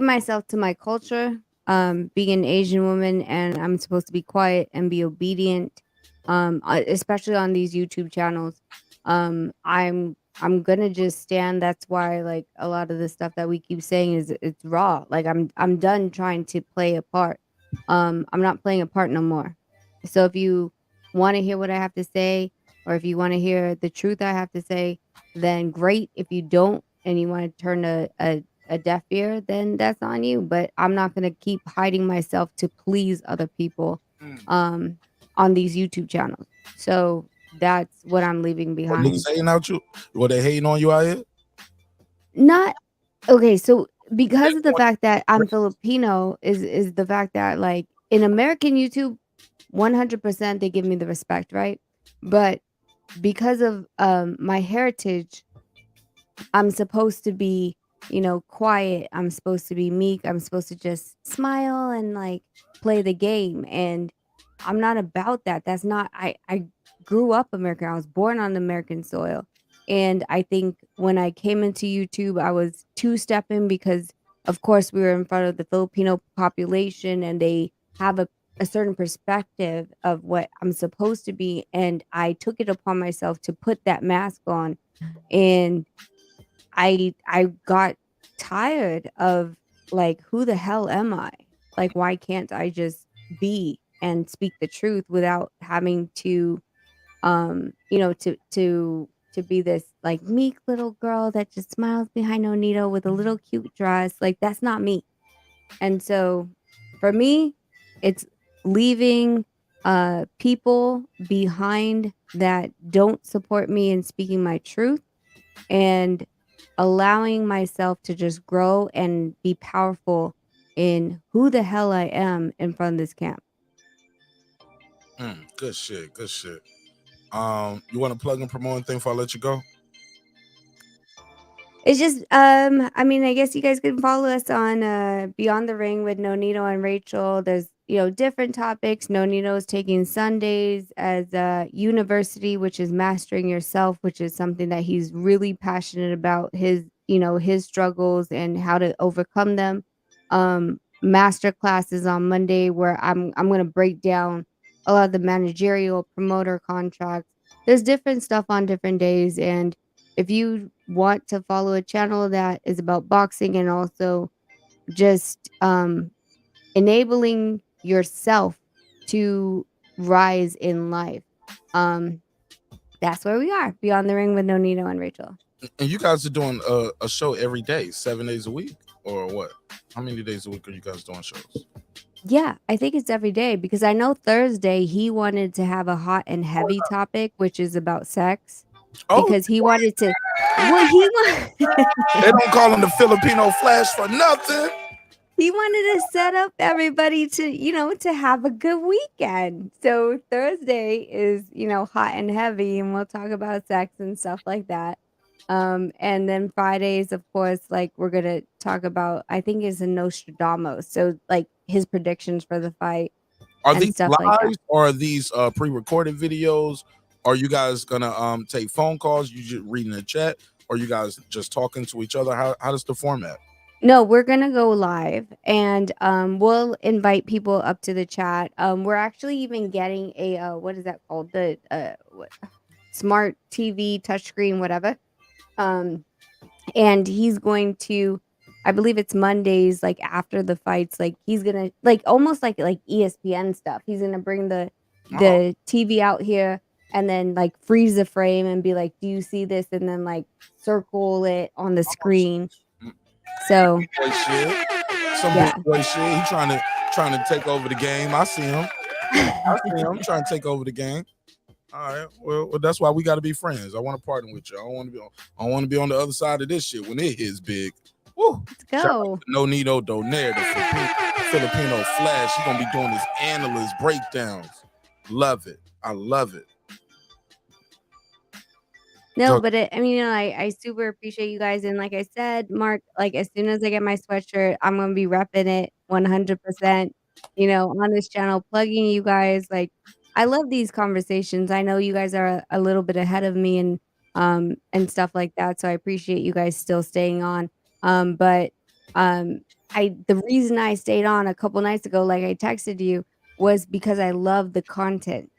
myself to my culture, being an Asian woman, and I'm supposed to be quiet and be obedient, especially on these YouTube channels. I'm gonna just stand. That's why, like, a lot of the stuff that we keep saying is it's raw. Like, I'm done trying to play a part. I'm not playing a part no more. So if you want to hear what I have to say, or if you want to hear the truth I have to say, then great. If you don't and you want to turn a deaf ear, then that's on you. But I'm not gonna keep hiding myself to please other people on these YouTube channels. So that's what I'm leaving behind. Niggas hating out you? What, they hating on you out here? Not okay. So because of the fact that I'm Filipino, is the fact that, like, in American YouTube, 100% they give me the respect, right? But because of my heritage, I'm supposed to be, quiet. I'm supposed to be meek. I'm supposed to just smile and, like, play the game. And I'm not about that. That's not. I grew up American. I was born on American soil. And I think when I came into YouTube, I was two-stepping because, of course, we were in front of the Filipino population and they have a certain perspective of what I'm supposed to be. And I took it upon myself to put that mask on. And I got tired of, like, who the hell am I? Like, why can't I just be and speak the truth without having to to be this, like, meek little girl that just smiles behind Nonito with a little cute dress. Like, that's not me. And so for me, it's leaving people behind that don't support me in speaking my truth, and allowing myself to just grow and be powerful in who the hell I am in front of this camp. Good shit. Good shit. You want to plug and promote anything before I let you go? It's just, I mean, I guess you guys can follow us on Beyond the Ring with Nonito and Rachel. There's, different topics. Nonito is taking Sundays as university, which is mastering yourself, which is something that he's really passionate about, his struggles and how to overcome them. Master classes on Monday where I'm going to break down a lot of the managerial promoter contracts. There's different stuff on different days. And if you want to follow a channel that is about boxing and also just enabling yourself to rise in life, that's where we are. Beyond the Ring with Nonito and Rachel. And you guys are doing a show every day, 7 days a week, or what? How many days a week are you guys doing shows? Yeah, I think it's every day because I know Thursday he wanted to have a hot and heavy topic, which is about sex. Oh, Because he wanted to, well, they don't call him the Filipino Flash for nothing. He wanted to set up everybody to, to have a good weekend. So Thursday is, hot and heavy, and we'll talk about sex and stuff like that. And then Fridays, of course, like we're gonna talk about, I think it's a Nostradamus. So like his predictions for the fight Are and these stuff like that. live or are these pre-recorded videos? Are you guys gonna take phone calls? You just reading the chat, or you guys just talking to each other? How does the format? No, we're gonna go live, and we'll invite people up to the chat. We're actually even getting a what is that called? The smart TV touchscreen, whatever. And he's going to, I believe it's Mondays, like after the fights, like he's gonna like almost like ESPN stuff. He's gonna bring the TV out here and then like freeze the frame and be like, "Do you see this?" And then like circle it on the screen. So boy shit. Some big boy shit. He trying to take over the game. I see him. Trying to take over the game. All right. Well, that's why we got to be friends. I want to partner with you. I want to be on the other side of this shit when it hits big. Woo. Let's go. No Nito Donaire, the Filipino Flash. He's gonna be doing his analyst breakdowns. Love it. I love it. No, but I super appreciate you guys. And like I said, Mark, like as soon as I get my sweatshirt, I'm going to be repping it 100%, on this channel, plugging you guys. Like, I love these conversations. I know you guys are a little bit ahead of me and stuff like that. So I appreciate you guys still staying on. The reason I stayed on a couple nights ago, like I texted you, was because I love the content.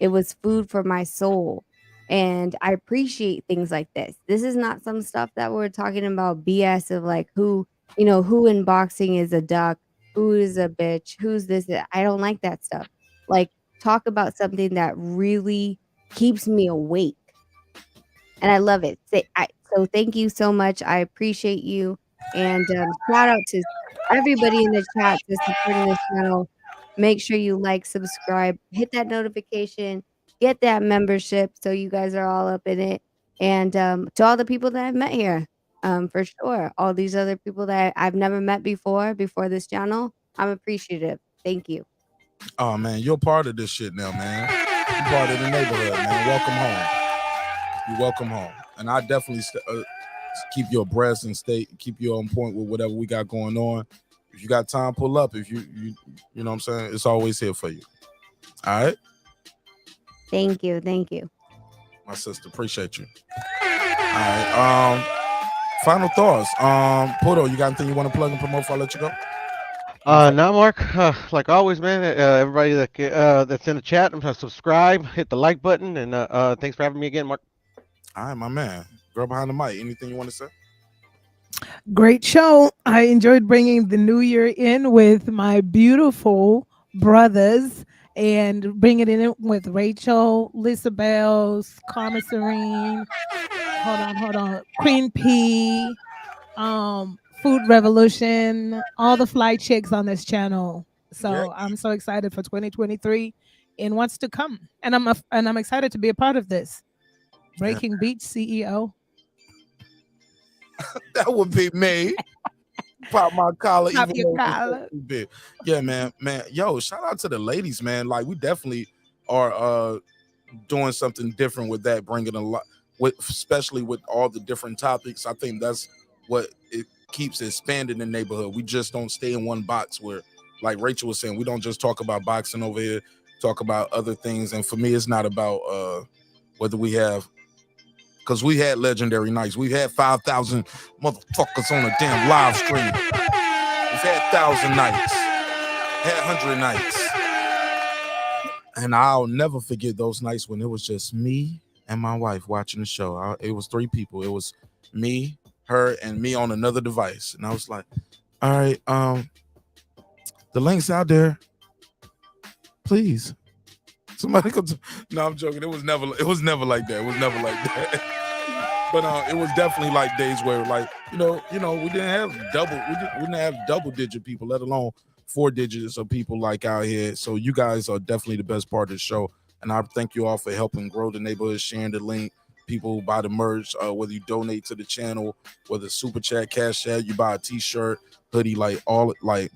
It was food for my soul. And I appreciate things like this. This is not some stuff that we're talking about BS of like who in boxing is a duck, who is a bitch, who's this. I don't like that stuff. Like talk about something that really keeps me awake. And I love it. So thank you so much. I appreciate you. And shout out to everybody in the chat that's supporting this channel. Make sure you like, subscribe, hit that notification. Get that membership so you guys are all up in it. And to all the people that I've met here, for sure. All these other people that I've never met before this channel, I'm appreciative. Thank you. Oh, man, you're part of this shit now, man. You're part of the neighborhood, man. Welcome home. You're welcome home. And I definitely keep you abreast and keep you on point with whatever we got going on. If you got time, pull up. If you know what I'm saying? It's always here for you. All right? Thank you. My sister, appreciate you. All right. Final thoughts. Pudo, you got anything you want to plug and promote before I let you go? No, Mark. Like always, man. Everybody that's in the chat, subscribe, hit the like button, and thanks for having me again, Mark. All right, my man. Girl behind the mic. Anything you want to say? Great show. I enjoyed bringing the new year in with my beautiful brothers. And bring it in with Rachel, Lisa Bells, Karma Serene, hold on, Queen P, Food Revolution, all the fly chicks on this channel. So I'm so excited for 2023 and what's to come. And I'm excited to be a part of this. Breaking Beach CEO. That would be me. Pop my collar. Pop your collar. Yeah, man. Yo, shout out to the ladies, man. Like we definitely are doing something different with that, bringing a lot, especially with all the different topics. I think that's what it keeps expanding the neighborhood. We just don't stay in one box where, like Rachel was saying, we don't just talk about boxing over here, talk about other things. And for me, it's not about whether we have, because we had legendary nights. We've had 5,000 motherfuckers on a damn live stream. We've had 1,000 nights, had 100 nights. And I'll never forget those nights when it was just me and my wife watching the show. It was 3 people. It was me, her, and me on another device. And I was like, all right, the link's out there. Please. Somebody go no, I'm joking. It was never like that. It was never like that. But it was definitely like days where, like, we didn't have double digit people, let alone 4 digits of people like out here. So you guys are definitely the best part of the show. And I thank you all for helping grow the neighborhood, sharing the link. People who buy the merch, whether you donate to the channel, whether super chat, cash out, you buy a t-shirt, hoodie, like all like,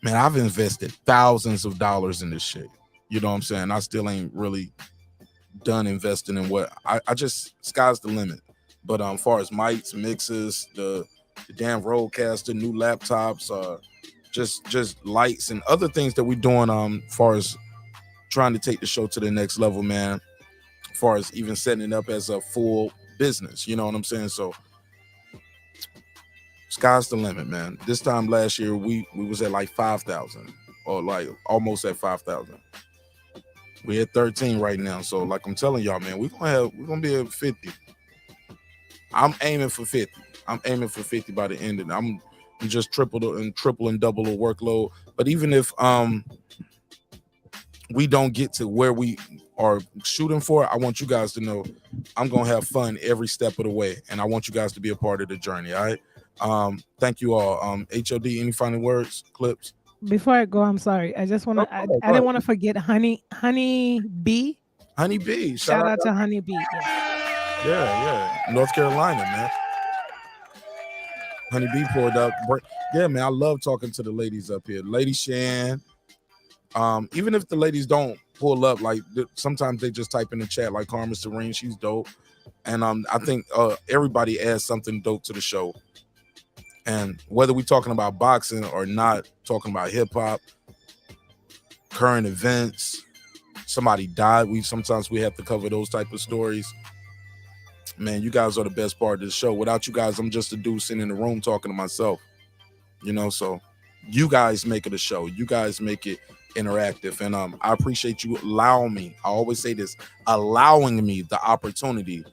man, I've invested thousands of dollars in this shit. You know what I'm saying? I still ain't really done investing in what I just, sky's the limit. But as far as mics, mixes, the damn roadcaster, new laptops, just lights and other things that we're doing as far as trying to take the show to the next level, man, as far as even setting it up as a full business, you know what I'm saying? So sky's the limit, man. This time last year we was at like 5,000 or like almost at 5,000. We're at 13 right now. So like I'm telling y'all, man, we're gonna be at 50. I'm aiming for 50. I'm aiming for 50 by the end of it. I'm just triple and double the workload. But even if we don't get to where we are shooting for, I want you guys to know I'm gonna have fun every step of the way, and I want you guys to be a part of the journey. All right. Thank you all. HOD, any final words, clips? Before I go, I'm sorry. I just want to. I didn't want to forget Honey B. Honey B. Shout out to Honey B. Yeah. North Carolina, man. Honey B pulled up. Yeah, man. I love talking to the ladies up here. Lady Shan. Even if the ladies don't pull up, like sometimes they just type in the chat, like Karma Serene, she's dope. And I think everybody adds something dope to the show. And whether we're talking about boxing or not, talking about hip hop, current events, somebody died, sometimes we have to cover those type of stories. Man, you guys are the best part of the show. Without you guys, I'm just a dude sitting in the room talking to myself. You know, so you guys make it a show. You guys make it interactive. And I appreciate you allowing me. I always say this, allowing me the opportunity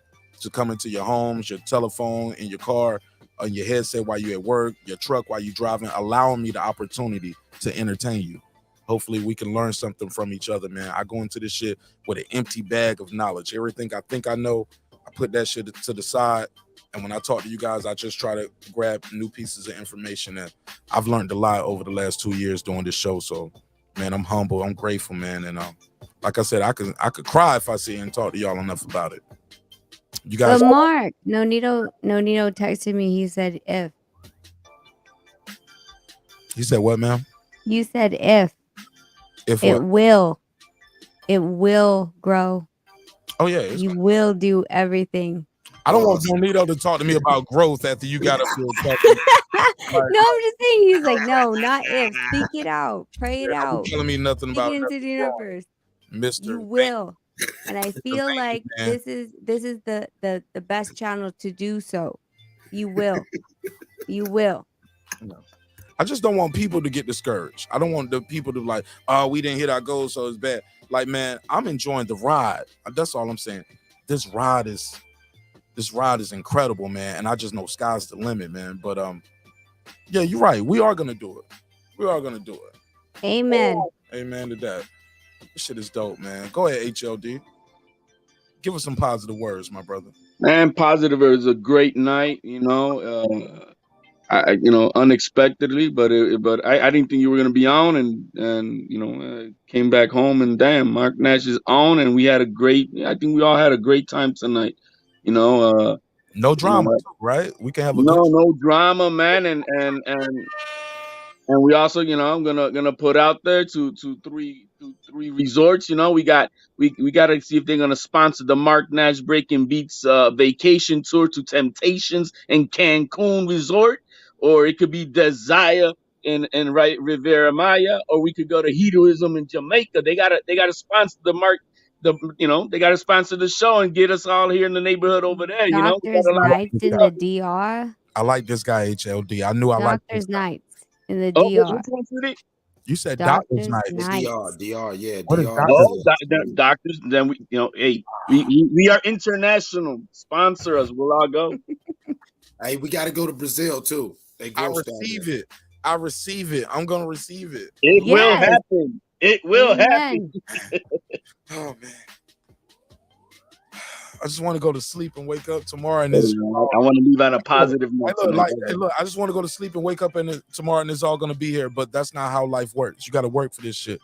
to come into your homes, your telephone, in your car, on your headset while you're at work, your truck while you're driving, allowing me the opportunity to entertain you. Hopefully we can learn something from each other, man. I go into this shit with an empty bag of knowledge. Everything I think I know, I put that shit to the side. And when I talk to you guys, I just try to grab new pieces of information. And I've learned a lot over the last 2 years doing this show. So, man, I'm humble. I'm grateful, man. And like I said, I could cry if I sit and talk to y'all enough about it. You guys. But Mark, Nonito texted me. He said if. You said what, ma'am? You said if. If it what? will grow. Oh yeah, you will do everything. I don't want Nonito to talk to me about growth after you got up here talking. No, I'm just saying. He's like, no, not if. Speak it out. Pray it out. Telling me nothing Speak about it into the universe. Mister. You will. And I feel like this is the best channel to do so. You will. You will. I just don't want people to get discouraged. I don't want the people to like, oh, we didn't hit our goals, so it's bad. Like, man, I'm enjoying the ride. That's all I'm saying. This ride is incredible, man. And I just know sky's the limit, man. But yeah, you're right. We are gonna do it. We are gonna do it. Amen. Amen to that. This shit is dope, man. Go ahead, HLD. Give us some positive words, my brother. Man, positive. It was a great night, unexpectedly, but I didn't think you were gonna be on, and came back home, and damn, Mark Nash is on, and we had I think we all had a great time tonight. No drama, right? We can have a no drama, man, and we also, I'm gonna put out there to three resorts. We got to see if they're gonna sponsor the Mark Nash Breaking Beats vacation tour to Temptations in Cancun Resort, or it could be Desire in Riviera Maya, or we could go to Hedoism in Jamaica. They gotta sponsor they gotta sponsor the show and get us all here in the neighborhood over there. Doctor's Nights in the DR. I like this guy HLD. I knew I liked Doctor's Nights in the DR. You said Doctor's Nights. DR, yeah. What is Doctors. Then we are international. Sponsor us. We'll all go. Hey, we got to go to Brazil too. I receive it. I'm gonna receive it. It will happen. It will happen. Oh man. I just want to go to sleep and wake up tomorrow. And I this, want to leave on a positive note. look, I just want to go to sleep and wake up tomorrow, and it's all gonna be here. But that's not how life works. You got to work for this shit.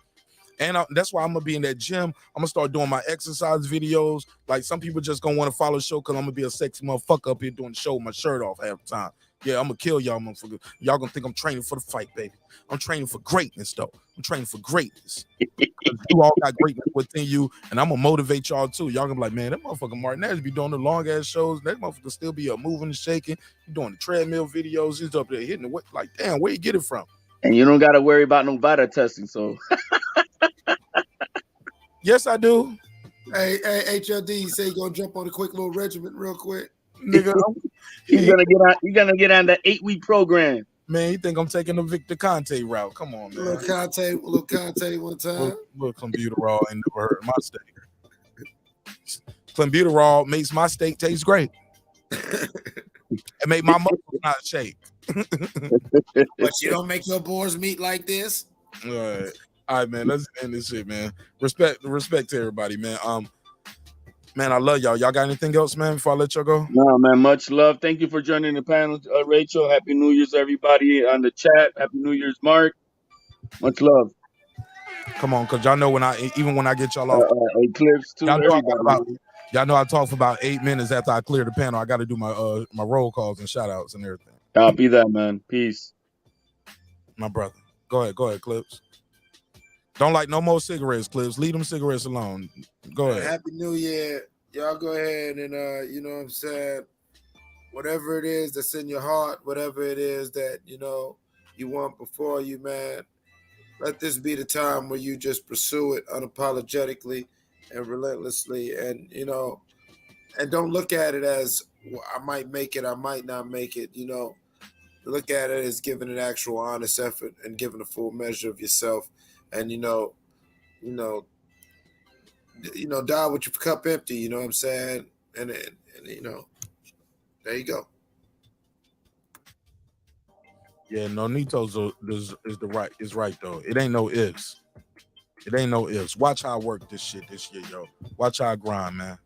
And that's why I'm gonna be in that gym. I'm gonna start doing my exercise videos. Like some people just gonna want to follow the show because I'm gonna be a sexy motherfucker up here doing the show with my shirt off half the time. Yeah, I'm gonna kill y'all motherfuckers. Y'all gonna think I'm training for the fight, baby. I'm training for greatness, though. I'm training for greatness. You all got greatness within you, and I'm gonna motivate y'all too. Y'all gonna be like, man, that motherfucker Martinez be doing the long ass shows. That motherfucker still be moving and shaking. He doing the treadmill videos. He's up there hitting the weight. Like, damn, where you get it from? And you don't got to worry about no Vita testing. So, yes, I do. Hey, HLD, say you gonna jump on a quick little regiment real quick, nigga. You're gonna get on the 8-week program. Man, you think I'm taking the Victor Conte route? Come on, man. Little Conte one time. Little clenbuterol ain't never hurt my steak. Clenbuterol makes my steak taste great. It make my muscles not shake. But you don't make your boars meat like this. All right, man. Let's end this shit, man. Respect to everybody, man. Man, I love y'all. Y'all got anything else, man, before I let y'all go? No, man. Much love. Thank you for joining the panel, Rachel. Happy New Year's, everybody on the chat. Happy New Year's, Mark. Much love. Come on, because y'all know when I get y'all off. Eclipse too. Y'all know I talk for about 8 minutes after I clear the panel. I got to do my my roll calls and shout outs and everything. Copy that, man. Peace. My brother. Go ahead, Clips. Don't light no more cigarettes, Clips. Leave them cigarettes alone. Go ahead. Happy New Year. Y'all go ahead and you know what I'm saying? Whatever it is that's in your heart, whatever it is that, you know, you want before you, man, let this be the time where you just pursue it unapologetically and relentlessly, and, you know, and don't look at it as, well, I might make it, I might not make it, you know. Look at it as giving an actual honest effort and giving a full measure of yourself. And, you know, die with your cup empty, you know what I'm saying? And you know, there you go. Yeah, Nonitos is right though. It ain't no ifs. It ain't no ifs. Watch how I work this shit this year, yo. Watch how I grind, man.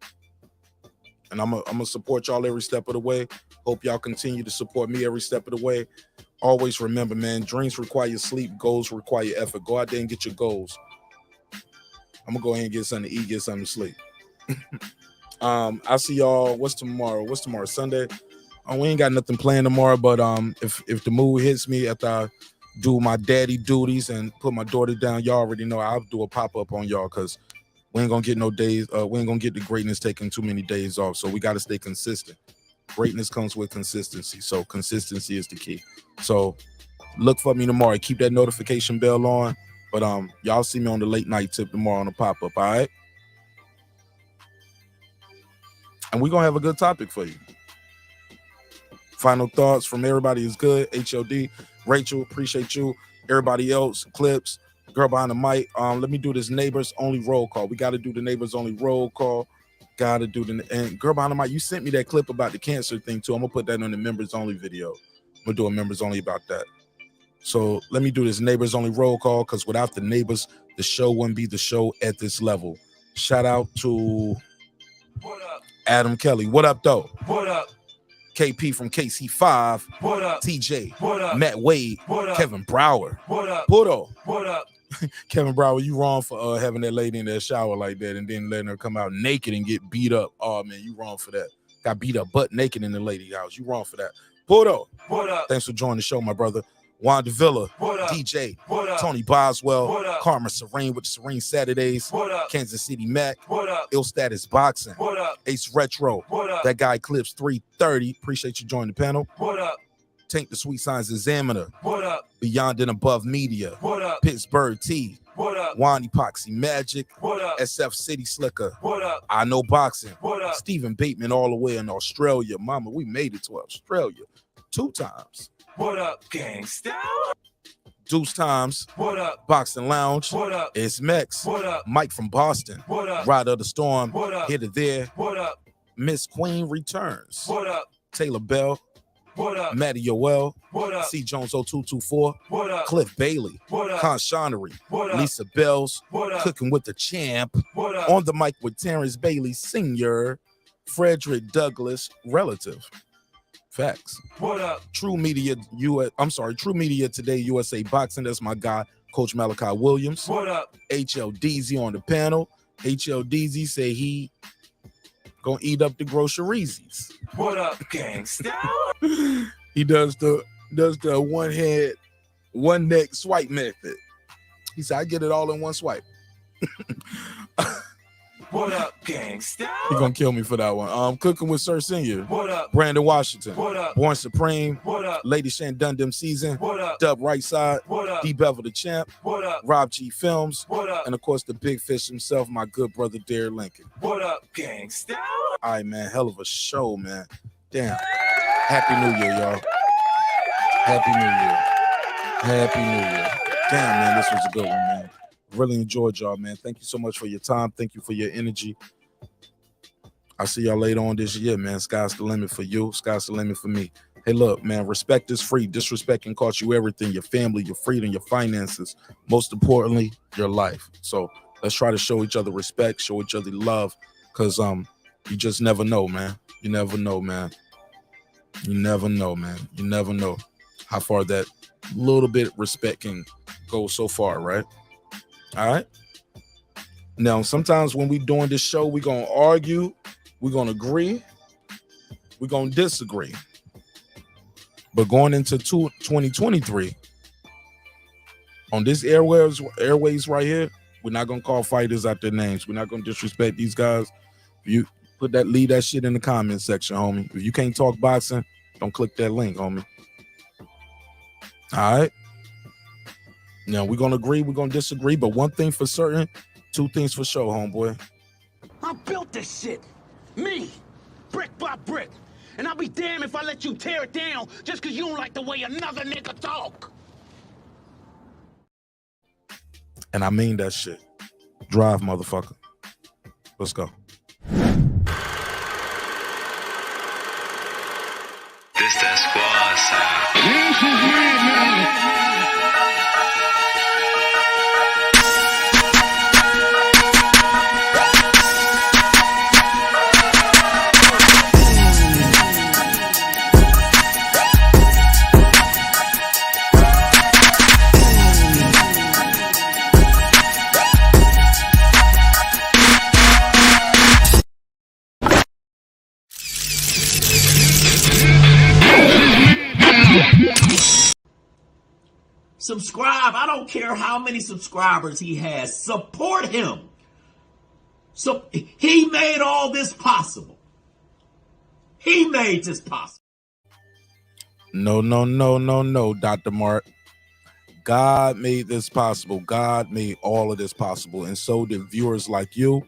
And I'm gonna support y'all every step of the way. Hope y'all continue to support me every step of the way. Always remember, man, dreams require sleep, goals require effort. Go out there and get your goals. I'm gonna go ahead and get something to eat, get something to sleep. I'll see y'all. What's tomorrow? Sunday. We ain't got nothing planned tomorrow, but if the mood hits me after I do my daddy duties and put my daughter down, y'all already know I'll do a pop-up on y'all, because we ain't gonna get no days, we ain't gonna get the greatness taking too many days off. So we gotta stay consistent. Greatness comes with consistency. So consistency is the key. So look for me tomorrow. Keep that notification bell on. But y'all see me on the late night tip tomorrow on the pop-up, all right? And we're gonna have a good topic for you. Final thoughts from everybody is good. HLD, Rachel, appreciate you. Everybody else, Clips, girl behind the mic. Let me do this neighbors only roll call. We got to do the neighbors only roll call. Got to do and girl behind the mic. You sent me that clip about the cancer thing too. I'm gonna put that on the members only video. I'm gonna do a members only about that. So let me do this neighbors only roll call, because without the neighbors, the show wouldn't be the show at this level. Shout out to Adam Kelly. What up, though? What up? KP from KC5. What up? TJ. What up? Matt Wade. What up? Kevin Brower. What up? Puto. What up? Kevin Brower, you wrong for having that lady in that shower like that and then letting her come out naked and get beat up. Oh, man, you wrong for that. Got beat up butt naked in the lady house. You wrong for that. Puto. What up? Thanks for joining the show, my brother. Wanda Villa, DJ, Tony Boswell, Karma Serene with the Serene Saturdays, Kansas City Mac, Ill Status Boxing, Ace Retro, that guy Clips 330. Appreciate you joining the panel. Tank the Sweet Signs Examiner, Beyond and Above Media, Pittsburgh T, Wani Poxy Magic, SF City Slicker, I Know Boxing, Stephen Bateman all the way in Australia. Mama, we made it to Australia 2 times. What up, gangsta? Deuce Times. What up? Boxing Lounge. What up? It's Mex. What up? Mike from Boston. What up? Rider of the Storm. What up? Here to There. What up? Miss Queen returns. What up? Taylor Bell. What up? Matty Yoel. What up? C. Jones 0224. What up? Cliff Bailey. What up? Con Shonery. What up? Lisa Bells. What up? Cooking with the Champ. What up? On the mic with Terrence Bailey Sr. Frederick Douglass relative. Facts. What up? True Media Today USA Boxing. That's my guy, Coach Malachi Williams. What up? HLDZ on the panel. HLDZ say he gonna eat up the groceries. What up, gangsta? He does the one head, one neck swipe method. He said, I get it all in one swipe. What up, gangsta? He gonna kill me for that one. Cooking with Sir Senior. What up? Brandon Washington. What up? Born Supreme. What up? Lady Shandundum Season. What up? Dub Right Side. What up? D Bevel the Champ. What up? Rob G Films. What up? And of course the big fish himself, my good brother Derek Lincoln. What up, gangsta? All right, man. Hell of a show, man. Damn. Happy New Year, y'all. Happy New Year. Happy New Year. Damn, man, this was a good one, man. Really enjoyed y'all, man. Thank you so much for your time. Thank you for your energy. I'll see y'all later on this year, man. Sky's the limit for you. Sky's the limit for me. Hey, look, man, respect is free. Disrespect can cost you everything, your family, your freedom, your finances. Most importantly, your life. So let's try to show each other respect, show each other love, because you just never know, man. You never know, man. You never know, man. You never know how far that little bit of respect can go so far, right? All right? Now, sometimes when we doing this show, we're going to argue, we're going to agree, we're going to disagree. But going into 2023, on this airways right here, we're not going to call fighters out their names. We're not going to disrespect these guys. You leave that shit in the comment section, homie. If you can't talk boxing, don't click that link, homie. All right? Now, we're going to agree, we're going to disagree, but one thing for certain, two things for sure, homeboy. I built this shit. Me. Brick by brick. And I'll be damned if I let you tear it down just because you don't like the way another nigga talk. And I mean that shit. Drive, motherfucker. Let's go. This that squad sound. Subscribe. I don't care how many subscribers he has. Support him. So he made all this possible. He made this possible. No, Dr. Mark. God made this possible. God made all of this possible. And so did viewers like you.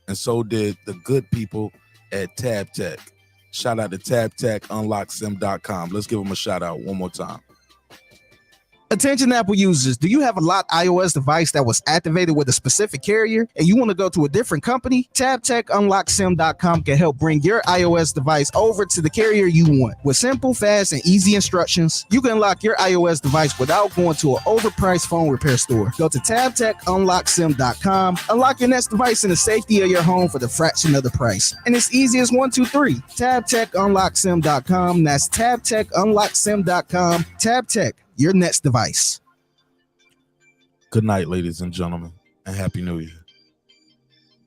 And so did the good people at Tab Tech. Shout out to Tab Tech, unlocksim.com. Let's give them a shout out one more time. Attention Apple users, do you have a locked iOS device that was activated with a specific carrier and you want to go to a different company? TabTech UnlockSim.com can help bring your iOS device over to the carrier you want. With simple, fast, and easy instructions, you can unlock your iOS device without going to an overpriced phone repair store. Go to TabTech UnlockSim.com, unlock your next device in the safety of your home for the fraction of the price. And it's easy as 1, 2, 3. TabTech UnlockSim.com. That's TabTech UnlockSim.com. TabTech, your next device. Good night, ladies and gentlemen, and Happy New Year.